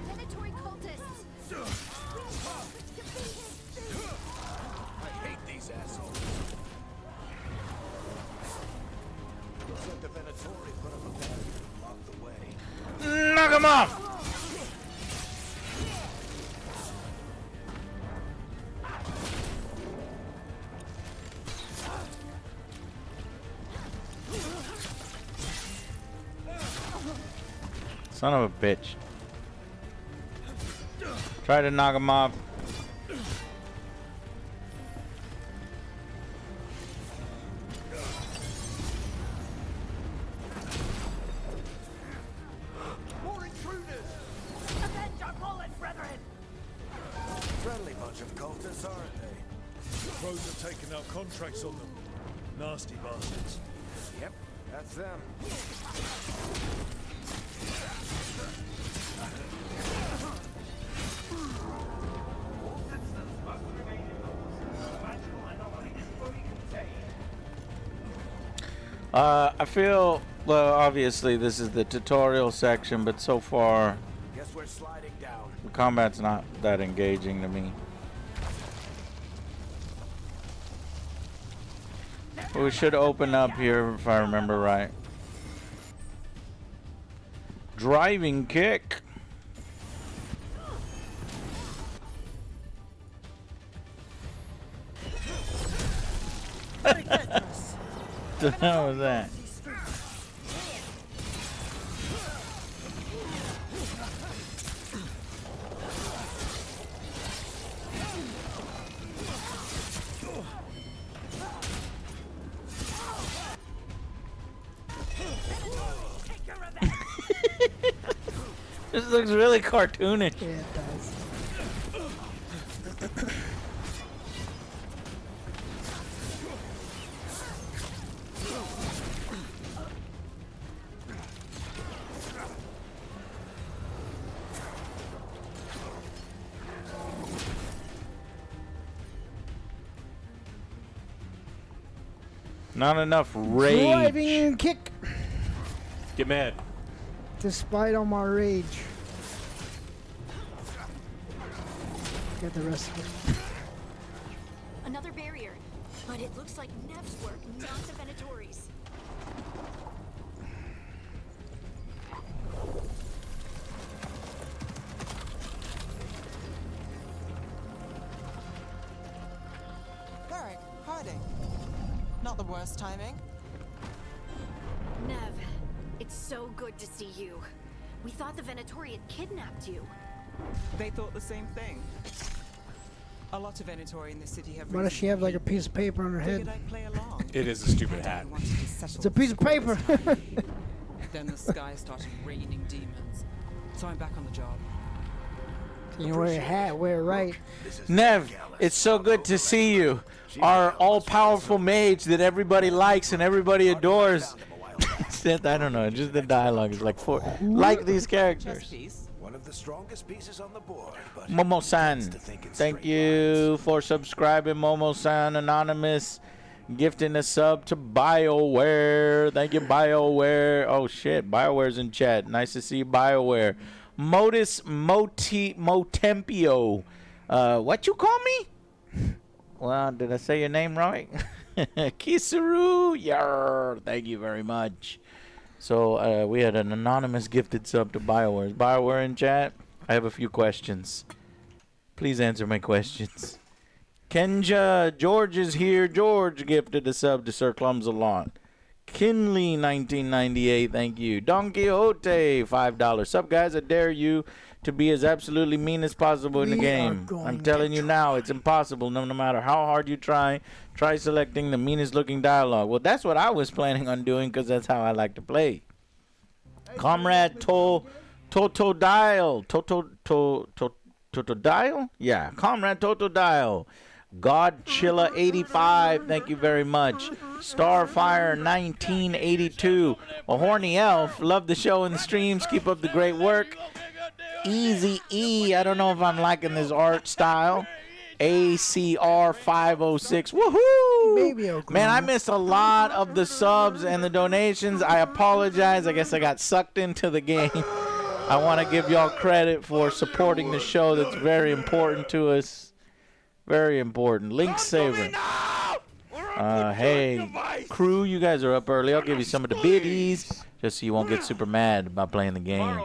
Venatori cultists! I hate these assholes. Looks like the Venatori put up a barrier to block the way. Knock him off! Son of a bitch. Try to knock him off. taking out contracts on them. Nasty bastards. Yep, that's them. I feel, well, obviously this is the tutorial section, but so far Guess we're sliding down. the combat's not that engaging to me. We should open up here if I remember right. Driving kick. What the hell was that? This looks really cartoonish. Yeah, it does. Not enough rage. Driving kick. Get mad. Despite all my rage. Get the rest of it. Another barrier, but it looks like Nev's work, not the Venatori's. Varric, hiding. Not the worst timing. Nev, it's so good to see you. We thought the Venatori had kidnapped you. They thought the same thing. A lot of Venatori in the city have. Why does she have like a piece of paper on her Figured head? I'd play along. It is a stupid hat. It's a piece of paper. Then the sky started raining demons. So I'm back on the job. You wear a hat, wear it right. Nev, it's so good to see you. Our all-powerful mage that everybody likes and everybody adores. I don't know, just the dialogue is like like these characters. One of the strongest pieces on the board. But Momo-san, thank you for subscribing, Momo-san. Anonymous, gifting a sub to BioWare. Thank you, BioWare. Oh shit, BioWare's in chat. Nice to see you, BioWare. Modus Motempio. What you call me? Well, did I say your name right? Kisuru, yar. Thank you very much. So we had an anonymous gifted sub to BioWare. Is BioWare in chat? I have a few questions. Please answer my questions. Kenja George is here. George gifted a sub to Sir Clumsalot. Kinley 1998, thank you. Don Quixote, $5. Sup guys, I dare you to be as absolutely mean as possible in the game. I'm telling you now, it's impossible. No matter how hard you try selecting the meanest looking dialogue. Well, that's what I was planning on doing because that's how I like to play. Comrade Totodile. Totodile? Yeah, Comrade Totodile. Godchilla85, thank you very much. Starfire 1982. A horny elf. Love the show and the streams. Keep up the great work. Easy E. I don't know if I'm liking this art style. ACR 506. Woohoo! Man, I missed a lot of the subs and the donations. I apologize. I guess I got sucked into the game. I want to give y'all credit for supporting the show. That's very important to us. Very important. Link Saver. Hey, crew, you guys are up early. I'll give you some of the biddies just so you won't get super mad about playing the game.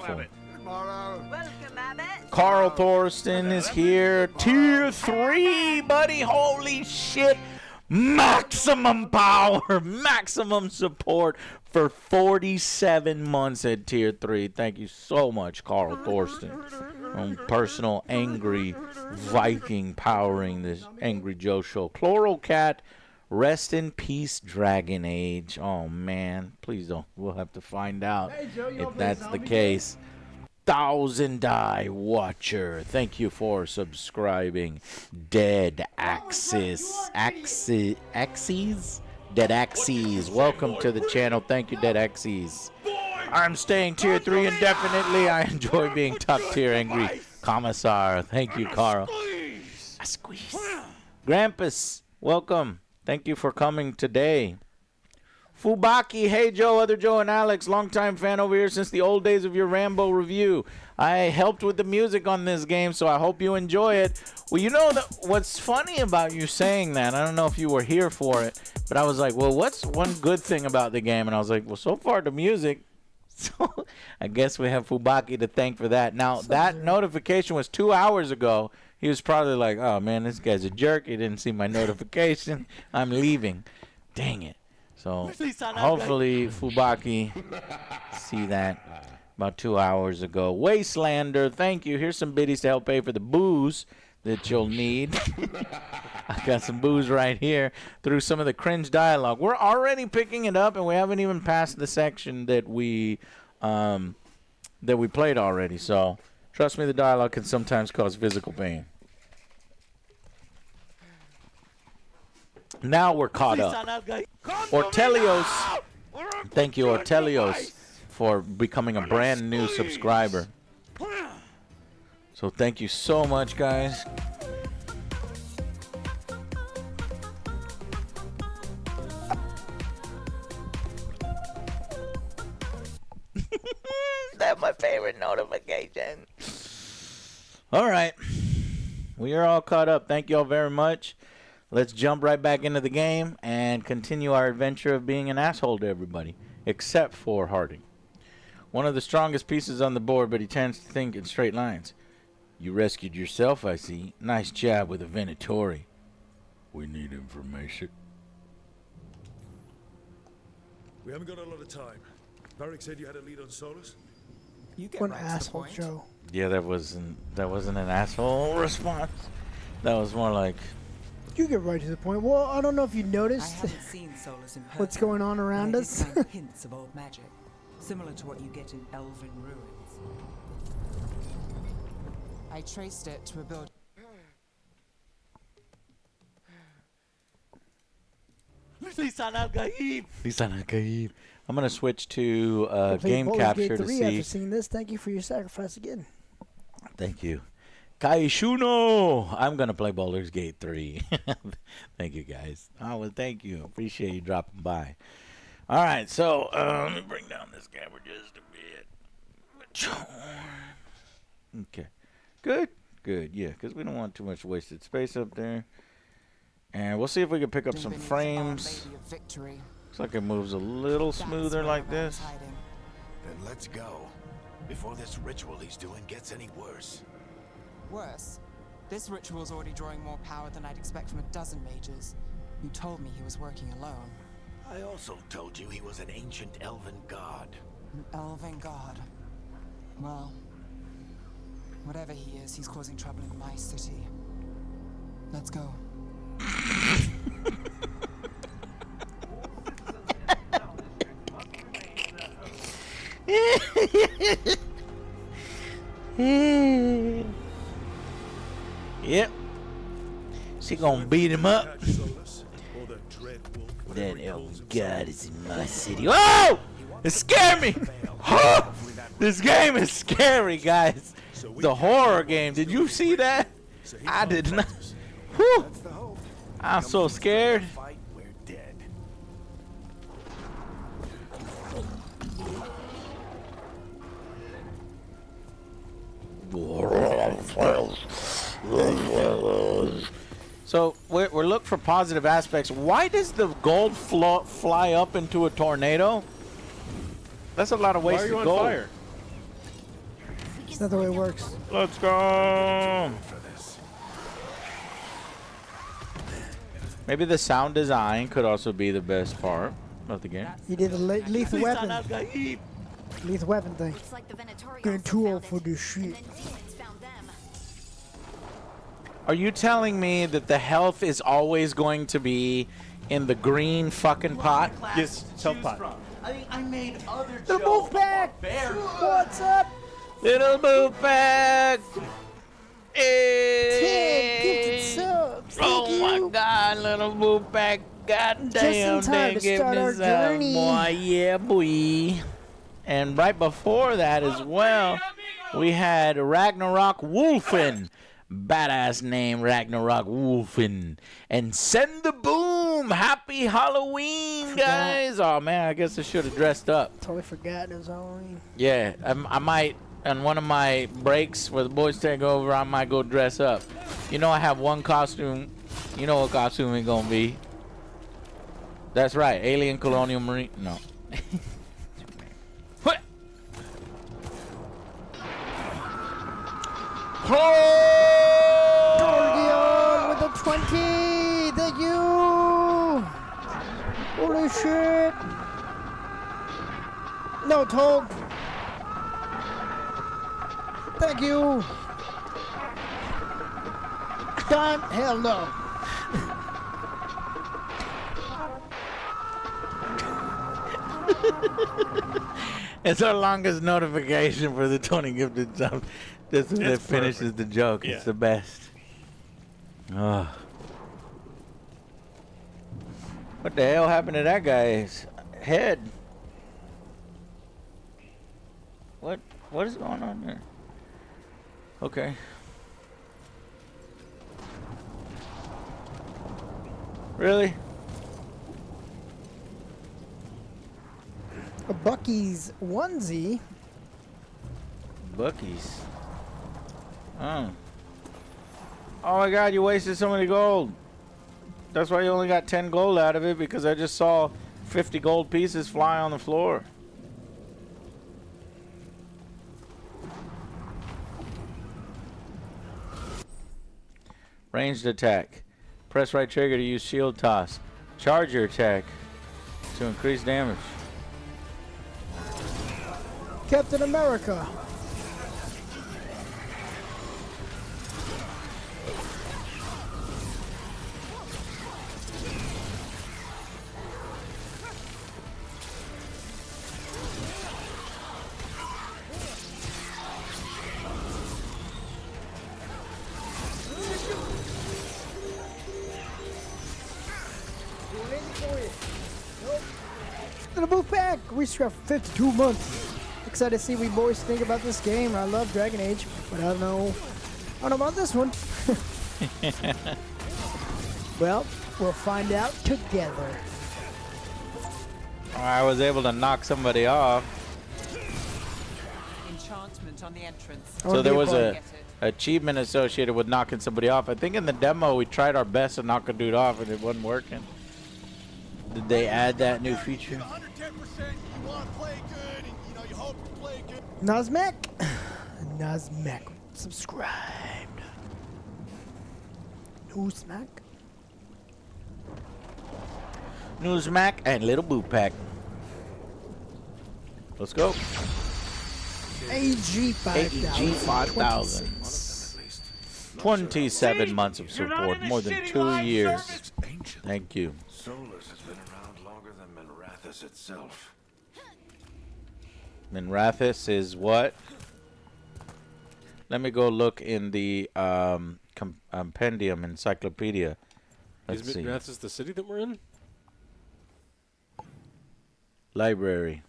Carl Thorsten is here. Tier 3, buddy. Holy shit. Maximum power. Maximum support for 47 months at Tier 3. Thank you so much, Carl Thorsten. Personal angry Viking powering this Angry Joe show. Chlorocat, rest in peace, Dragon Age. Oh man, please don't. We'll have to find out if that's the case. Thousand Eye Watcher. Thank you for subscribing. Dead Axis. Axes? Dead Axes. Welcome to the channel. Thank you, Dead Axes. I'm staying tier 3 indefinitely. I enjoy being top tier angry commissar. Thank you, Carl. A squeeze. Grampus, welcome. Thank you for coming today. Fubaki, hey Joe, other Joe and Alex, longtime fan over here since the old days of your Rambo review. I helped with the music on this game, so I hope you enjoy it. Well, you know what's funny about you saying that, I don't know if you were here for it, but I was like, well, what's one good thing about the game? And I was like, well, so far the music. So I guess we have Fubaki to thank for that. Now, that notification was 2 hours ago. He was probably like, oh, man, this guy's a jerk. He didn't see my notification. I'm leaving. Dang it. So hopefully Fubaki see that about 2 hours ago. Wastelander, thank you. Here's some biddies to help pay for the booze that you'll need. I got some booze right here through some of the cringe dialogue. We're already picking it up, and we haven't even passed the section that we played already. So trust me, the dialogue can sometimes cause physical pain. Now we're caught up. Ortelios, thank you, Ortelios, for becoming a brand new subscriber. So thank you so much, guys. That's my favorite notification. All right. We are all caught up. Thank you all very much. Let's jump right back into the game and continue our adventure of being an asshole to everybody, except for Harding. One of the strongest pieces on the board, but he tends to think in straight lines. You rescued yourself, I see. Nice job with the Venatori. We need information. We haven't got a lot of time. Varric said you had a lead on Solus? You get what an asshole, Joe. Yeah, that wasn't an asshole response. That was more like... You get right to the point. Well, I don't know if you noticed I haven't seen Solus in person, what's going on around us. Hints of old magic, similar to what you get in elven ruins. I traced it to a building. I'm gonna switch to game capture to see. After seeing this, thank you for your sacrifice again. Thank you. Kaishuno! I'm going to play Baldur's Gate 3. Thank you, guys. Oh, well, thank you. Appreciate you dropping by. All right, so let me bring down this camera just a bit. Okay. Good. Good, yeah, because we don't want too much wasted space up there. And we'll see if we can pick up some frames. Looks like it moves a little smoother like this. Then let's go, before this ritual he's doing gets any worse. Worse, this ritual's already drawing more power than I'd expect from a dozen mages. You told me he was working alone. I also told you he was an ancient elven god. An elven god. Well, whatever he is, he's causing trouble in my city. Let's go. Yep. She gonna beat him up. That elven god is in my city. Oh! It scared me! This game is scary, guys. The horror game. Did you see that? I did not. Whew. I'm so scared. So we're looking for positive aspects. Why does the gold fly up into a tornado? That's a lot of wasted gold. Why are you on fire? It's not the way it works. Let's go. Maybe the sound design could also be the best part of the game. You did the lethal weapon. Lethal weapon thing. Good tool for this shit. Are you telling me that the health is always going to be in the green fucking pot? Yes, health pot. I made other The wolf pack! What's up? Little boo pack. Ted, gifted subs. Oh Thank my you. God, little boo pack. God Just in damn, time they to give start me our some, journey. boy. Yeah, boy. And right before that as well, we had Ragnarok Wolfen. Badass name, Ragnarok Wolfen. And Send the Boom. Happy Halloween, guys. Oh, man, I guess I should have dressed up. Totally forgot it was Halloween. Yeah, I might, on one of my breaks where the boys take over, I might go dress up. You know I have one costume. You know what costume it's going to be. That's right, Alien Colonial Marine. No. Dorgion with the 20. Thank you. Holy shit. No, Tog. Thank you. God, hell no. It's our longest notification for the 20 gifted subs. This is that finishes the joke. Yeah. It's the best. Ugh. What the hell happened to that guy's head? What is going on there? Okay. Really? A Bucky's onesie. Bucky's. Oh. Oh my God, you wasted so many gold. That's why you only got 10 gold out of it, because I just saw 50 gold pieces fly on the floor. Ranged attack. Press right trigger to use shield toss. Charge your attack to increase damage. Captain America. Gonna move back. We scrapped 52 months. Excited to see what you boys think about this game. I love Dragon Age, but I don't know about this one. Well, we'll find out together. I was able to knock somebody off. Enchantment on the entrance. So there was a achievement associated with knocking somebody off. I think in the demo we tried our best to knock a dude off and it wasn't working. Did they add that new feature? Nazmek. Nazmek. Subscribed. Newsmack. Newsmack and Little Boot Pack. Let's go. AG 5000. AG 5000. 27 months of support. More than 2 years. Thank you. Solus has been around longer than Minrathous itself. Minrathous is what? Let me go look in the compendium encyclopedia. Let's Is see. Minrathous the city that we're in? Library.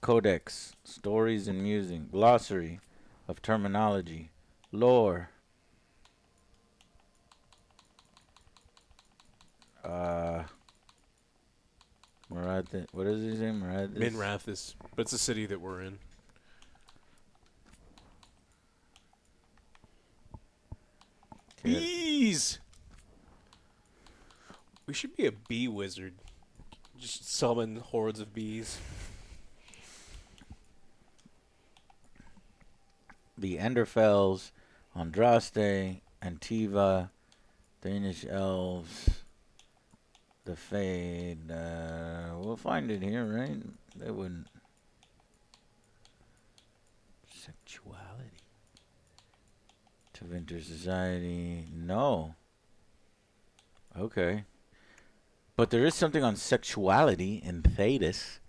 Codex. Stories and musing. Glossary of terminology. Lore. Marathis. What is his name? Minrathous. But it's a city that we're in. Bees! We should be a bee wizard. Just summon hordes of bees. The Enderfells, Andraste, Antiva, Danish elves, the Fade. We'll find it here, right? They wouldn't. Sexuality. Tevinter Society. No. Okay. But there is something on sexuality in Thetis.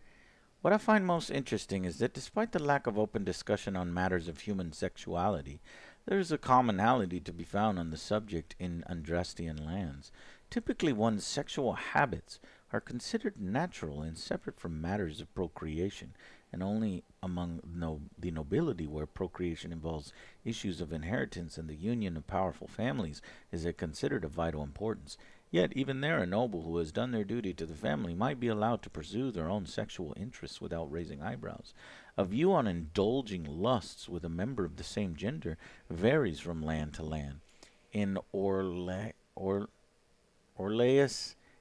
What I find most interesting is that despite the lack of open discussion on matters of human sexuality, there is a commonality to be found on the subject in Andrastian lands. Typically, one's sexual habits are considered natural and separate from matters of procreation, and only among the nobility, where procreation involves issues of inheritance and the union of powerful families, is it considered of vital importance. Yet, even there, a noble who has done their duty to the family might be allowed to pursue their own sexual interests without raising eyebrows. A view on indulging lusts with a member of the same gender varies from land to land. In Orleus,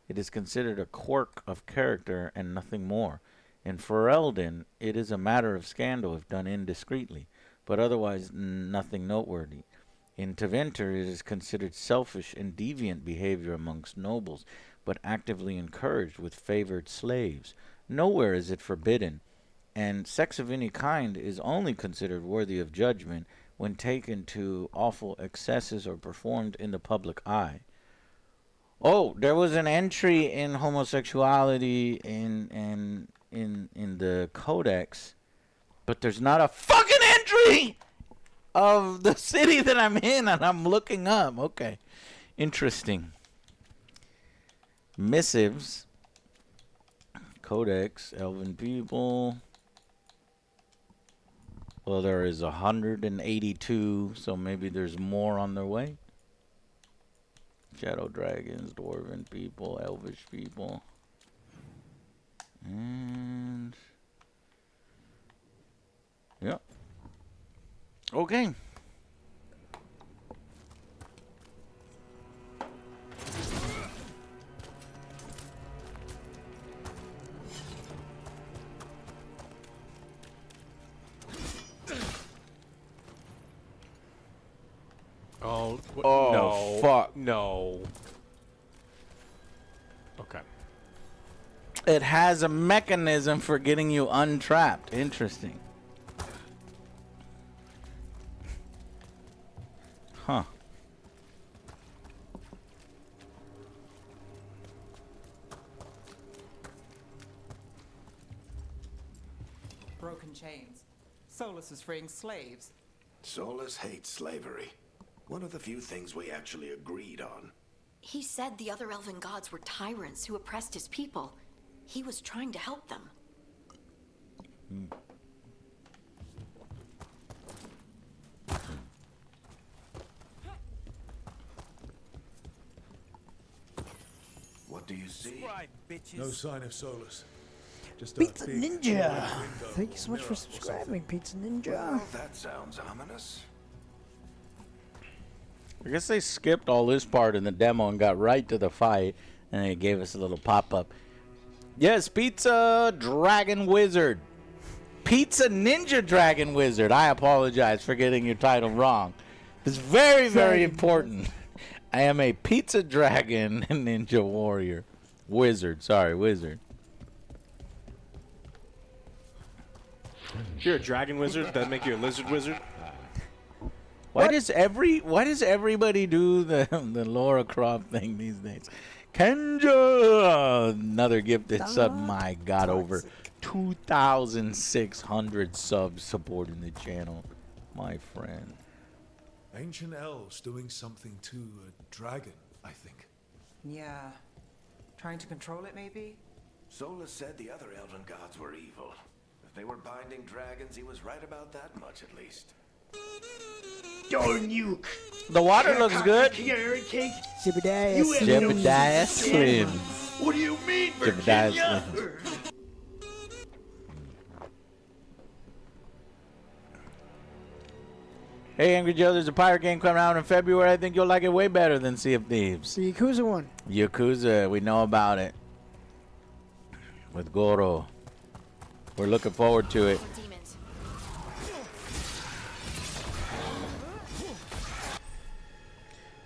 it is considered a quirk of character and nothing more. In Ferelden, it is a matter of scandal if done indiscreetly, but otherwise nothing noteworthy. In Tevinter, it is considered selfish and deviant behavior amongst nobles, but actively encouraged with favored slaves. Nowhere is it forbidden, and sex of any kind is only considered worthy of judgment when taken to awful excesses or performed in the public eye. Oh, there was an entry in homosexuality in the Codex, but there's not a fucking entry of the city that I'm in, and I'm looking up. Okay. Interesting. Missives. Codex. Elven people. Well, there is 182, so maybe there's more on their way. Shadow dragons, dwarven people, elvish people. And... yep. Okay. Oh, oh no. Fuck. No. Okay. It has a mechanism for getting you untrapped. Interesting. Huh. Broken chains. Solus is freeing slaves. Solus hates slavery. One of the few things we actually agreed on. He said the other elven gods were tyrants who oppressed his people. He was trying to help them. What do you see? No sign of Solus. Just a Pizza big Ninja. window Thank you so much for mirror or subscribing, something. Pizza Ninja. Well, that sounds ominous. I guess they skipped all this part in the demo and got right to the fight, and they gave us a little pop-up. Yes, Pizza Dragon Wizard. Pizza Ninja Dragon Wizard. I apologize for getting your title wrong. It's very, very important. I am a Pizza Dragon Ninja Warrior. Wizard. Sorry, Wizard. If you're a dragon wizard, does that make you a lizard wizard? Why does everybody do the Laura Croft thing these days? Kenja, another gifted sub. My God, over 2,600 subs supporting the channel, my friend. Ancient elves doing something to a dragon, I think. Yeah. Trying to control it, maybe? Solus said the other elven gods were evil. If they were binding dragons, he was right about that much at least. Darn you! The water looks good. Carrot cake. Jebediah You Slim. Jebediah Slim. What do you mean, Jebediah Virginia? Slim. Hey, Angry Joe, there's a pirate game coming out in February. I think you'll like it way better than Sea of Thieves. The Yakuza one. Yakuza, we know about it. With Goro. We're looking forward to it.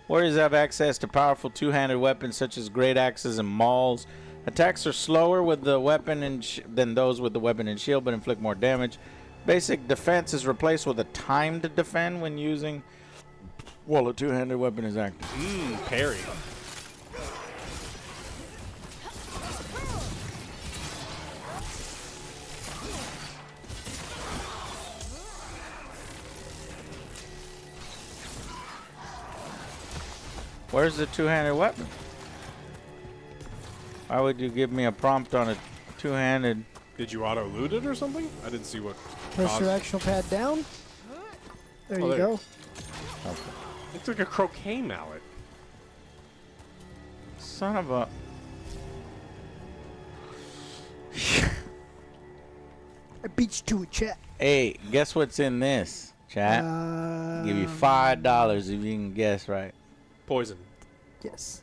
Warriors have access to powerful two-handed weapons such as great axes and mauls. Attacks are slower with the weapon and than those with the weapon and shield, but inflict more damage. Basic defense is replaced with a time to defend when using while a two-handed weapon is active. Parry. Where's the two-handed weapon? Why would you give me a prompt on a two-handed? Did you auto loot it or something? I didn't see what. Press your actual pad down. There you there. go. Okay. Looks like a croquet mallet. Son of a. I beat you to a chat. Hey, guess what's in this, chat? Give you $5 if you can guess right. Poison. Yes.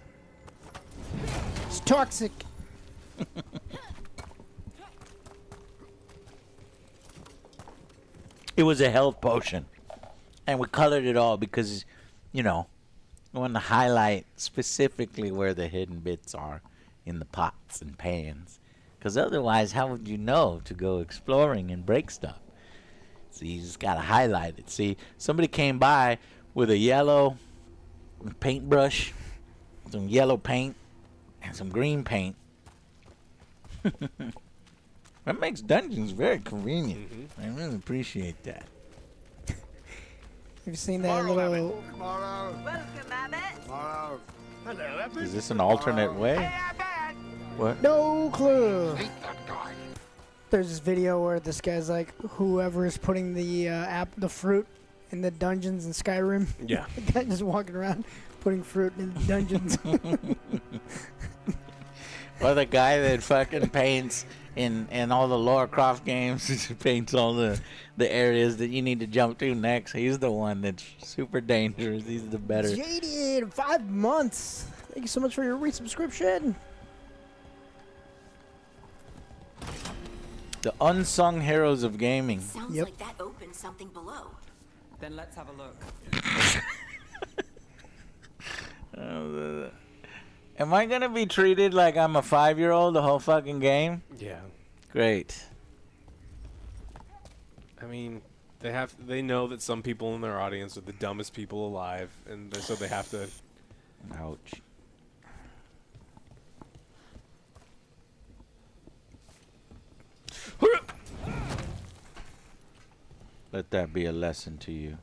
It's toxic. It was a health potion. And we colored it all because, you know, we want to highlight specifically where the hidden bits are in the pots and pans. Because otherwise, how would you know to go exploring and break stuff? So you just got to highlight it. See, somebody came by with a yellow paintbrush, some yellow paint, and some green paint. That makes dungeons very convenient. I really appreciate that. You've seen that little... Is this an alternate way? What? No clue. There's this video where this guy's like, whoever is putting the fruit in the dungeons in Skyrim. Yeah. The guy just walking around putting fruit in the dungeons. Or the guy that fucking paints in all the Lara Croft games, paints all the areas that you need to jump to next. He's the one that's super dangerous. He's the better. Jaded, 5 months. Thank you so much for your resubscription. The unsung heroes of gaming. Sounds like that opened something below. Then let's have a look. Am I gonna be treated like I'm a 5-year-old the whole fucking game? Yeah. Great. I mean, they know that some people in their audience are the dumbest people alive, and so they have to. Ouch. Let that be a lesson to you.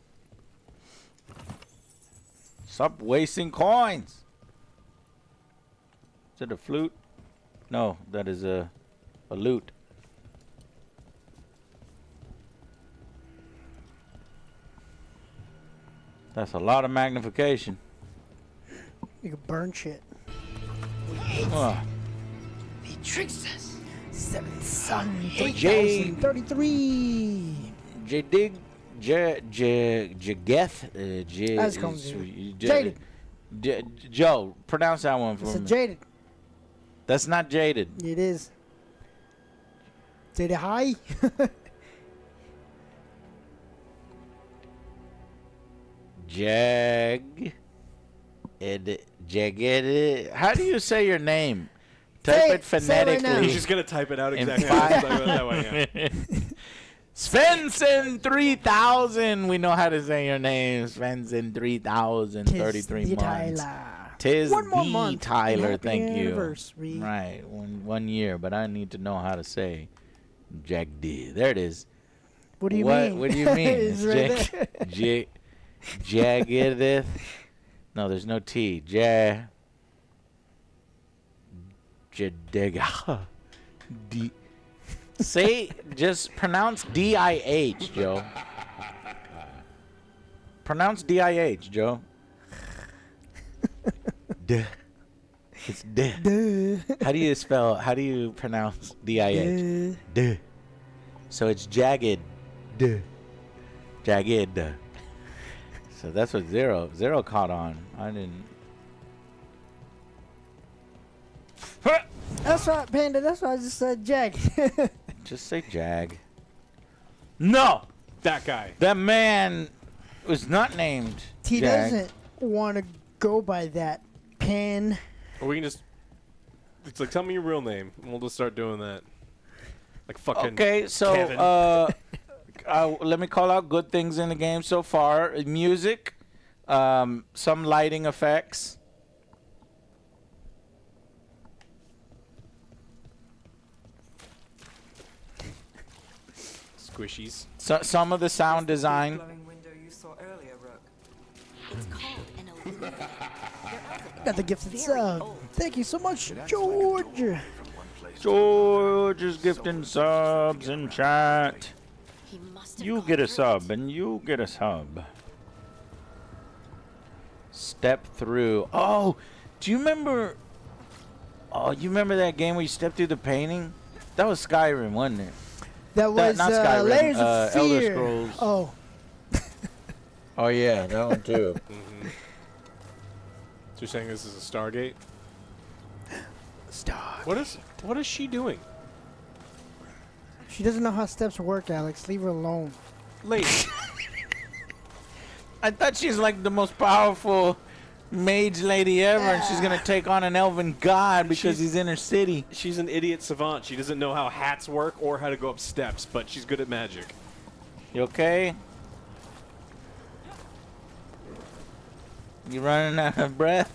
Stop wasting coins. Is it a flute? No, that is a lute. That's a lot of magnification. You can burn shit. Oh. He tricks us. 7th Son, J- 3033. Jadig, Jageth, That's called Jaded. Joe, pronounce that one for It's a me. Jaded. That's not Jaded. It is. Jaded high. Jagged. How do you say your name? Say Type it. it Say it right phonetically. now. He's just gonna type it out In exactly. five- that way, yeah. Svensson 3000. We know how to say your name. Svensson 3000. 33 the months. Tyler. Tis One more the month. Tyler. Happy Thank you. anniversary. Right. One year, but I need to know how to say Jagd. There it is. What do you mean? What do you mean? It's right there. Jaggedeth. No, there's no T. Jadega. D. Say, just pronounce D-I-H, Joe. Pronounce D-I-H, Joe. Duh. It's duh. How do you pronounce D-I-H? Duh. So it's jagged. Duh. Jagged. So that's what Zero caught on. I didn't. That's right, Panda. That's why I just said Jag. Just say Jag. No! That guy. That man was not named He Jag. doesn't want to go by that. Pan. Or we can just. It's like, tell me your real name, and we'll just start doing that. Like fucking. Okay, so Kevin. let me call out good things in the game so far. Music, some lighting effects. Squishies. So, some of the sound design. Glowing window you saw earlier, Rook. It's called an illuminator. There are Got the gifted sub. Thank you so much, George. George is gifting subs in chat. You get a sub and you get a sub. Step through. Oh, do you remember? Oh, you remember that game where you stepped through the painting? That was Skyrim, wasn't it? That was not Skyrim. Layers of Fear. Elder Scrolls. Oh. Oh yeah, that one too. So you're saying this is a Stargate? What is she doing? She doesn't know how steps work, Alex. Leave her alone. Lady. I thought she's like the most powerful mage lady ever, and she's gonna take on an elven god because he's in her city. She's an idiot savant. She doesn't know how hats work or how to go up steps, but she's good at magic. You okay? You running out of breath?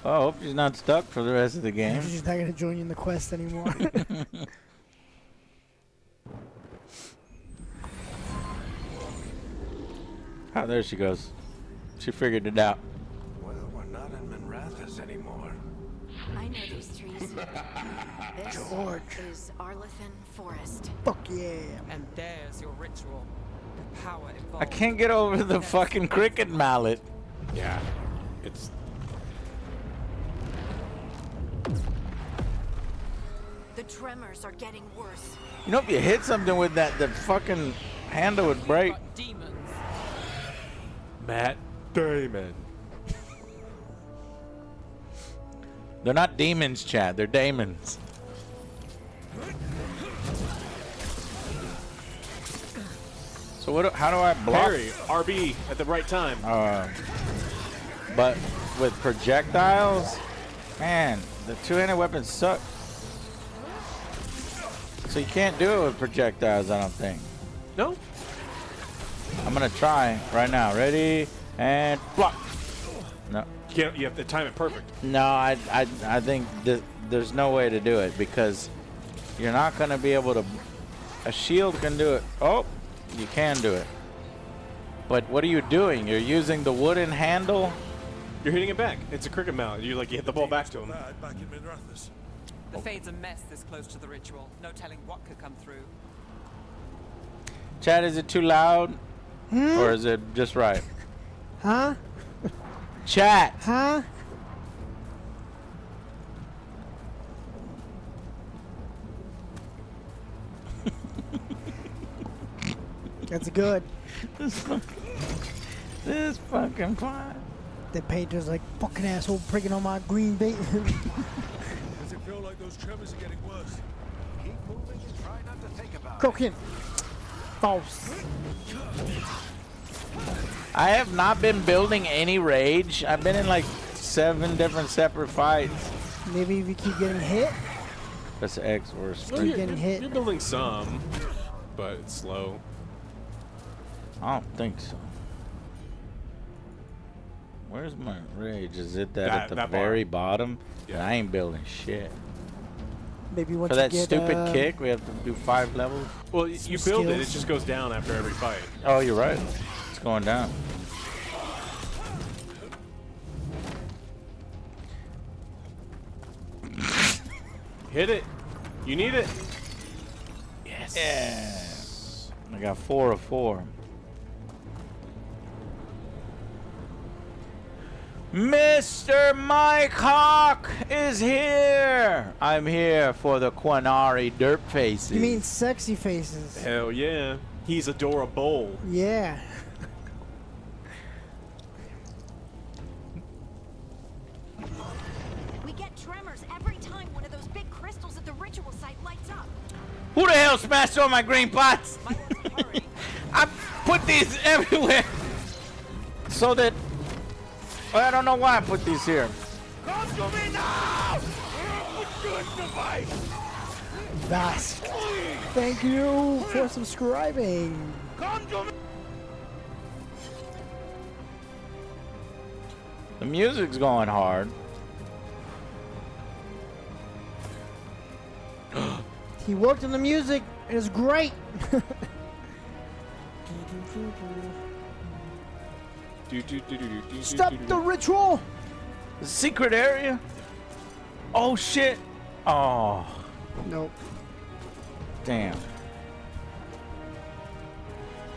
Oh, I hope she's not stuck for the rest of the game. She's not gonna join you in the quest anymore. Oh, there she goes. She figured it out. Well, we're not in Minrathous anymore. I know these trees. This George. is Arlethan Forest. Fuck yeah. And there's your ritual. The power involved. I can't get over the fucking cricket mallet. Yeah. It's... The tremors are getting worse. You know, if you hit something with that, the fucking handle would break. Demons. Matt Damon. They're not demons, Chad. They're daemons. So what? How do I block? Parry, RB at the right time. But with projectiles, man, the two-handed weapons suck. So you can't do it with projectiles, I don't think. No. I'm gonna try right now. Ready and block. No. You have to time it perfect. No, I think there's no way to do it because you're not gonna be able to. A shield can do it. Oh, you can do it. But what are you doing? You're using the wooden handle. You're hitting it back. It's a cricket mallet. You hit the ball back to him. Back in Minrathous. The Fade's a mess this close to the ritual. No telling what could come through. Chad, is it too loud? Or is it just right? Huh? Chat. Huh? That's good. This fucking fine. The painter's like, fucking asshole pricking on my green bait. Does it feel like those tremors are getting worse? Keep moving and try not to think about Croak him. False. I have not been building any rage. I've been in like 7 different separate fights. Maybe if you keep getting hit. That's X or Keep getting hit. You're building some, but it's slow. I don't think so. Where's my rage? Is it that at the very bottom? Yeah. I ain't building shit. Maybe once For that you get, stupid kick, we have to do 5 levels. Well, you build it. It just goes down after every fight. Oh, you're right. It's going down. Hit it. You need it. Yes. Yeah. I got 4 of 4. Mr. Mike Hawk is here. I'm here for the Quanari Derp Faces. You mean sexy faces? Hell yeah. He's adorable. Yeah. We get tremors every time one of those big crystals at the ritual site lights up. Who the hell smashed all my green pots? I put these everywhere so that I don't know why I put these here. Come to me now! Put you in the fight! Vask. Thank you for subscribing. Come to me! The music's going hard. He worked on the music. It was great. Stop the ritual! The secret area? Oh shit! Oh. Nope. Damn.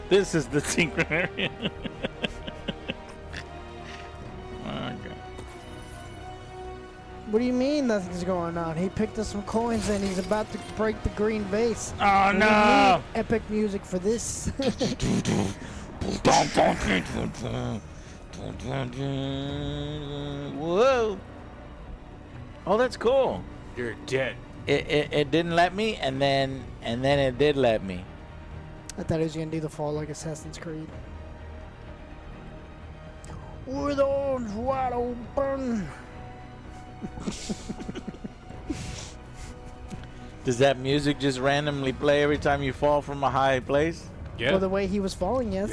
This is the secret area. Okay. What do you mean nothing's going on? He picked up some coins and he's about to break the green vase. Oh We no! need epic music for this. Whoa! Oh, that's cool. You're dead. It didn't let me, and then it did let me. I thought he was gonna do the fall like Assassin's Creed. With arms wide open. Does that music just randomly play every time you fall from a high place? Yeah. Well, the way he was falling, yes.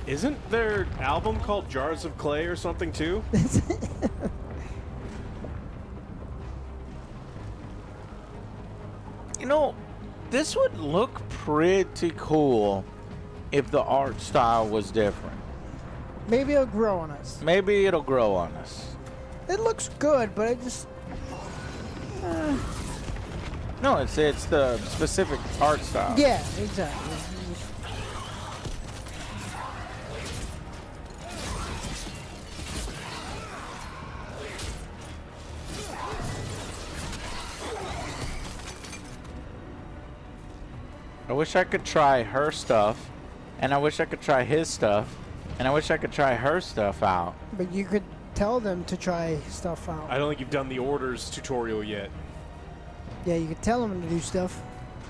Isn't their album called Jars of Clay or something too? You know, this would look pretty cool if the art style was different. Maybe it'll grow on us. Maybe it'll grow on us. It looks good, but it just... No, it's the specific art style. Yeah, exactly. I wish I could try her stuff, and I wish I could try his stuff, and I wish I could try her stuff out. But you could tell them to try stuff out. I don't think you've done the orders tutorial yet. Yeah, you could tell them to do stuff.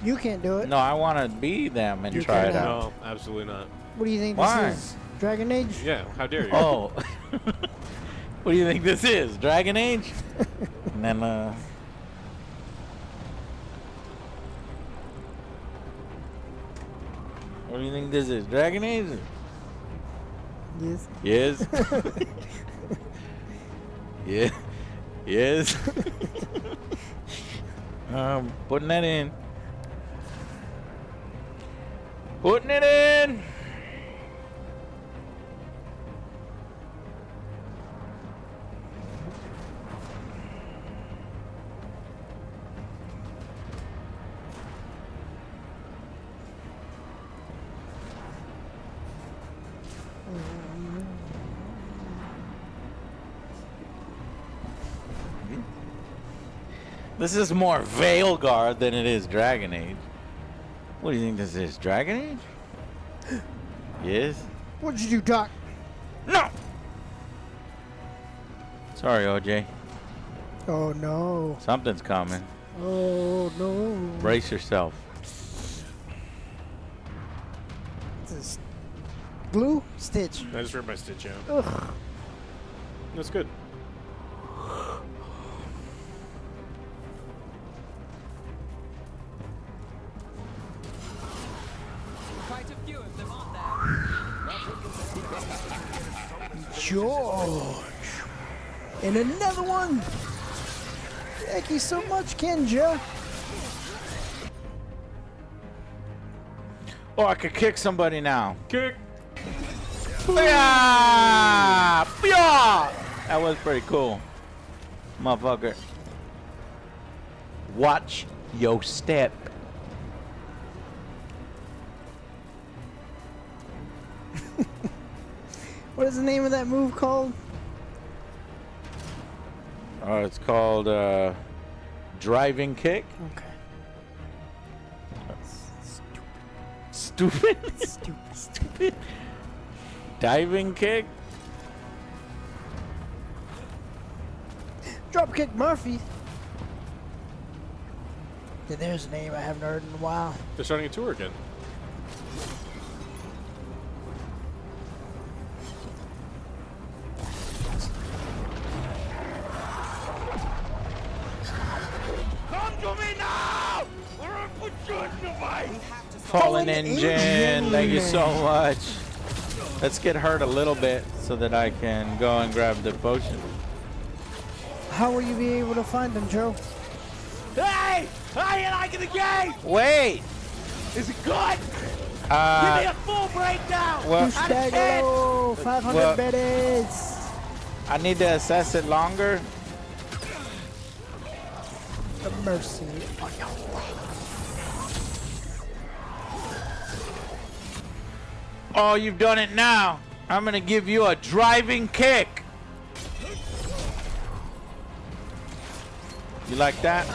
You can't do it. No, I want to be them and You try it cannot. out. No, absolutely not. What do you think Why? this is? Dragon Age? Yeah, how dare you? Oh. What do you think this is? Dragon Age? And then, what do you think this is? Dragon Age? Yes. Yes. Yeah. Yes. Putting that in. Putting it in. This is more Veilguard than it is Dragon Age. What do you think this is? Dragon Age? Yes. What'd you do, Doc? No! Sorry, OJ. Oh, no. Something's coming. Oh, no. Brace yourself. This is glue? Stitch. I just ripped my stitch out. Ugh. That's good. Quite a few of them, aren't there? George. And another one. Thank you so much, Kenja. Oh, I could kick somebody now. Kick. Booyah! Booyah! That was pretty cool. Motherfucker. Watch your step. What is the name of that move called? It's called driving kick. Okay. Stupid. Stupid. Diving kick. Dropkick Murphy. Yeah, there's a name I haven't heard in a while. They're starting a tour again. Come to me now, or I'll put you in the vice. Fallen engine. Thank you so much. Let's get hurt a little bit so that I can go and grab the potion. How will you be able to find them, Joe? Hey! How you liking the game? Wait. Is it good? Give me a full breakdown. Well, Out of 10. 500 Well- biddies. I need to assess it longer. The mercy. Oh, you've done it now. I'm gonna give you a driving kick. You like that?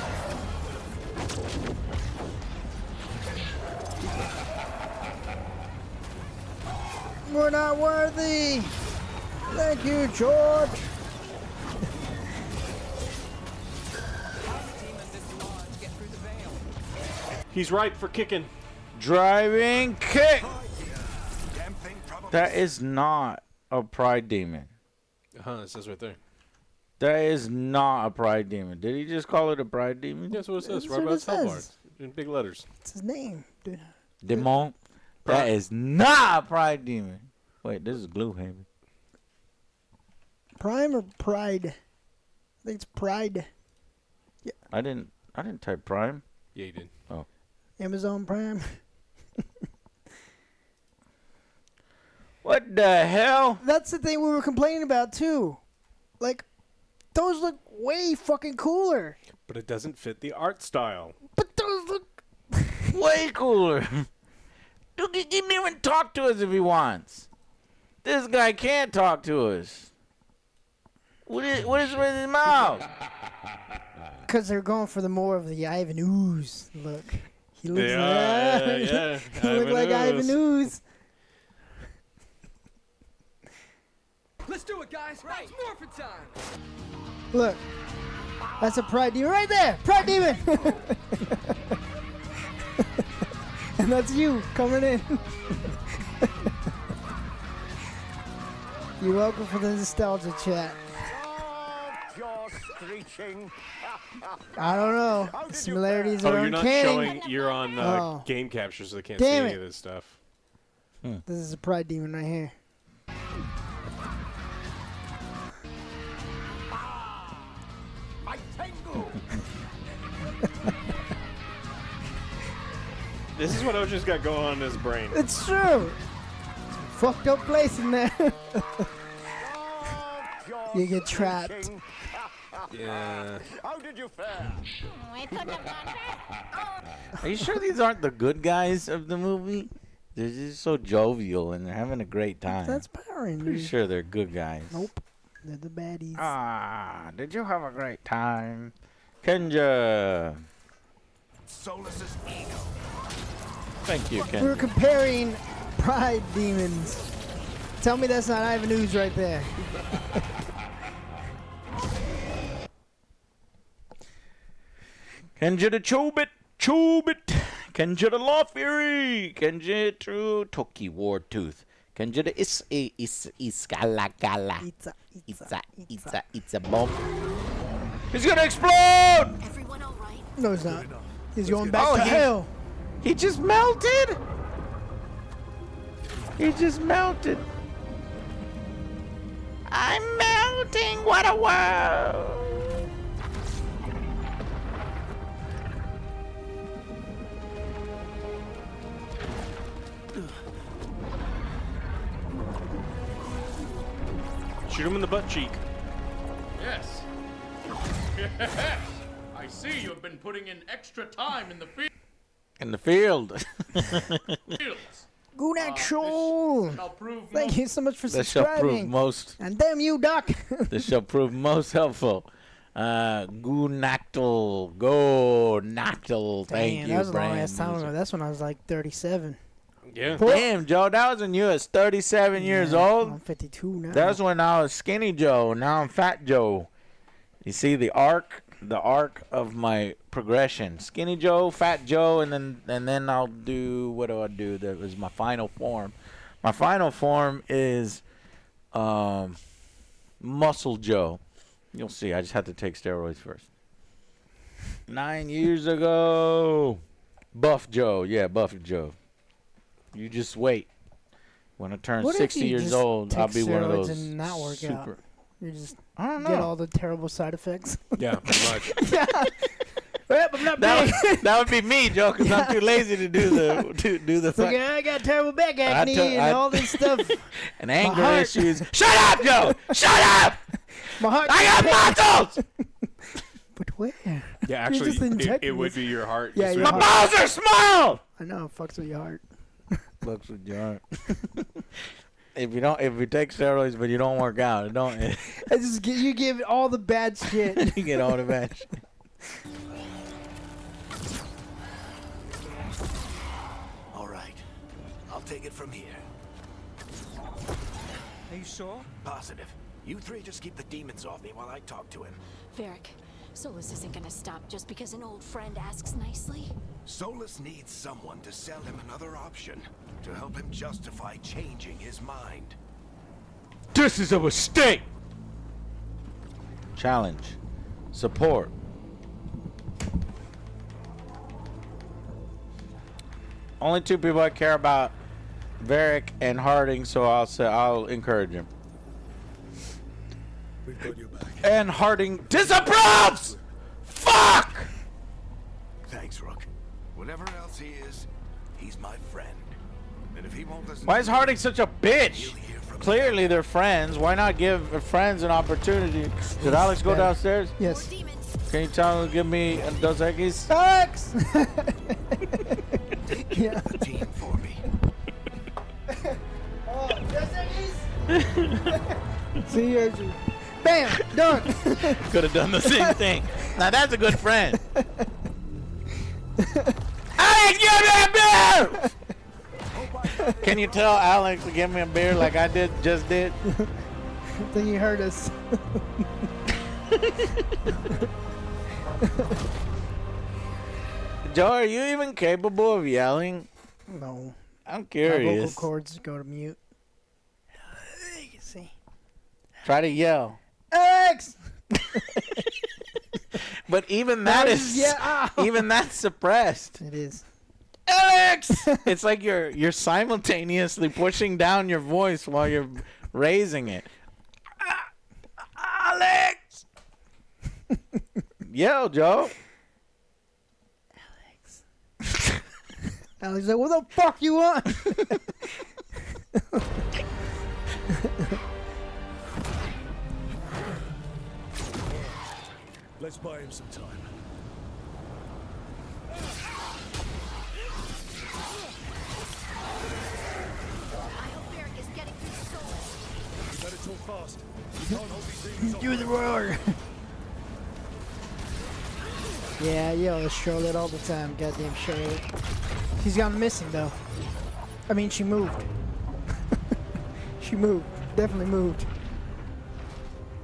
We're not worthy. Thank you, George. He's right for kicking. Driving kick. That is not a pride demon. It says right there. That is not a pride demon. Did he just call it a pride demon? That's what it says. That's Right what by it the top bar. says. In big letters. It's his name, dude. Demon. That is not a pride demon. Wait, this is Gloomhaven. Prime or Pride? I think it's Pride. I didn't type Prime. Yeah, you did. Oh. Amazon Prime. What the hell? That's the thing we were complaining about too. Like, those look way fucking cooler. But it doesn't fit the art style. But those look way cooler. Dude, he didn't even talk to us if he wants. This guy can't talk to us. What is with his mouth? Because they're going for the more of the Ivan Ooze look. He looks Yeah. he look like Ivan Ooze. Let's do it, guys. Right. It's morphin' time. Look. That's a Pride Demon right there. Pride Demon. And that's you coming in. You're welcome for the nostalgia chat. I don't know. Similarities are Oh, you're not uncanny. showing. You're on Oh. game capture, so they can't Damn see any it. of this stuff. This is a Pride Demon right here. My Tengu! This is what Oja's got going on in his brain. It's true. Fucked up place in there. You get trapped. Yeah. How did you fare? Are you sure these aren't the good guys of the movie? They're just so jovial and they're having a great time. That's Power Rangers. Pretty sure they're good guys. Nope. They're the baddies. Ah, did you have a great time? Kenja. Solus's ego. Thank you, We were Kenja. comparing Pride Demons. Tell me that's not Ivan Ooze right there. Kenja the Chobit. Kenja the Law Fury. Kenja True Toki War Tooth. Kenja the Iskala Gala. It's a bomb. He's gonna explode! Everyone all right? No, he's not. He's going back to hell. He just melted? He just melted. I'm melting. What a world. Shoot him in the butt cheek. Yes. Yes. I see you've been putting in extra time in the field. In the field. Fields. Good show. Thank you so much for That shall prove subscribing. most. And damn you, Doc. This shall prove most helpful. Gunactal. Go Nactal. Thank Damn, you, that was a long Brand ass time Music. ago. That's when I was like 37. Yeah. Damn, Joe, that was when you was 37 years old. I'm 52 now. That's when I was skinny Joe. Now I'm fat Joe. You see the arc of my progression. Skinny Joe, fat Joe, and then I'll do, what do I do? That was my final form. My final form is Muscle Joe. You'll see. I just had to take steroids first. 9 years ago. Buff Joe. Yeah, Buff Joe. You just wait. When I turn What if 60 you years just old, take I'll be one of steroids those and not work super. out? You just I don't get know. all the terrible side effects. Yeah, pretty much. Yeah. Well, I'm not that would be me, Joe, because I'm too lazy to do the Look, I got terrible back acne and all this stuff. And anger issues. Shut up, Joe! Shut up! My heart. I got muscles! But where? Yeah, actually, it would be your heart. Yeah, your My balls are small! I know, it fucks with your heart. Fucks with your heart. If you take steroids but you don't work out, You give it all the bad shit. You get all the bad shit. All right. I'll take it from here. Are you sure? Positive. You three just keep the demons off me while I talk to him. Varric, Solus isn't gonna stop just because an old friend asks nicely. Solus needs someone to sell him another option, to help him justify changing his mind. This is a mistake! Challenge. Support. Only two people I care about, Varric and Harding, so I'll encourage him. We've got your back. And Harding disapproves! Fuck! Thanks, Rook. Whatever else he is, he's my friend. And if he won't listen, Why is Harding such a bitch? Clearly they're friends. Why not give friends an opportunity? Did Alex go downstairs? Yes. Can you tell him to give me a Dos Equis? Alex! Yeah. The team for me. Oh, Dos Equis! See you, Andrew. Bam! Done! Could have done the same thing. Now that's a good friend. Alex, give me a beer! Can you tell Alex to give me a beer like I just did? I think you heard us. Joe, are you even capable of yelling? No. I'm My curious. vocal cords go to mute. You see. Try to yell. Alex! But even that even that's suppressed. It is. Alex! It's like you're simultaneously pushing down your voice while you're raising it. Alex! Yo, Joe. Alex like, what the fuck you want? Let's buy him some time. You better talk fast. You can't hold these demons off. Do the roar. Yeah, I yell at Charlotte all the time. Goddamn Charlotte. She's gone missing though. I mean, she moved. She moved. Definitely moved.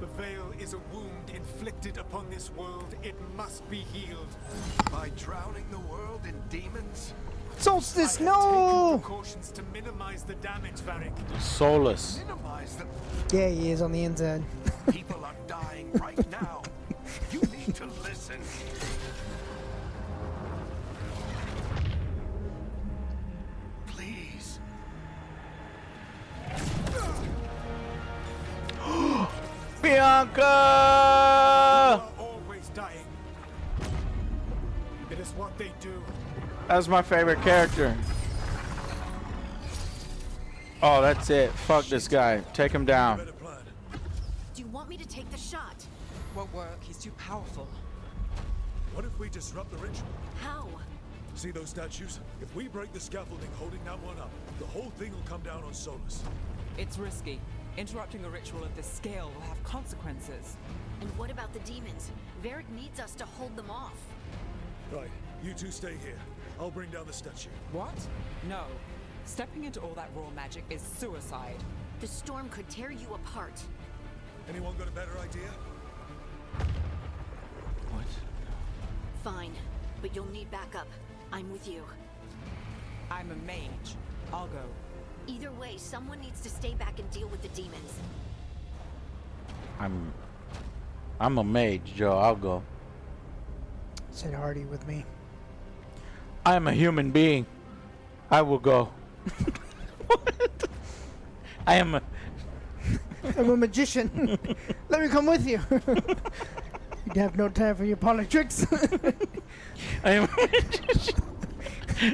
The veil is a wound inflicted upon this world. It must be healed. By drowning the world in demons? Solstice, I have no! taken precautions to minimize the damage, Varric. Solus. Minimize them. Yeah, he is on the inside. People are dying right now. You need to listen. Please. Bianca! Always dying. It is what they do. That's my favorite character. Oh, that's it. Fuck this guy. Take him down. Do you want me to take the shot? Won't work. He's too powerful. What if we disrupt the ritual? How? See those statues? If we break the scaffolding holding that one up, the whole thing will come down on Solus. It's risky. Interrupting a ritual of this scale will have consequences. And what about the demons? Varric needs us to hold them off. Right, you two stay here. I'll bring down the statue. What? No. Stepping into all that raw magic is suicide. The storm could tear you apart. Anyone got a better idea? What? Fine, but you'll need backup. I'm with you. I'm a mage. I'll go. Either way, someone needs to stay back and deal with the demons. I'm a mage, Joe. I'll go. Said Hardy with me. I am a human being. I will go. What? I'm a magician. Let me come with you. You'd have no time for your politics. I am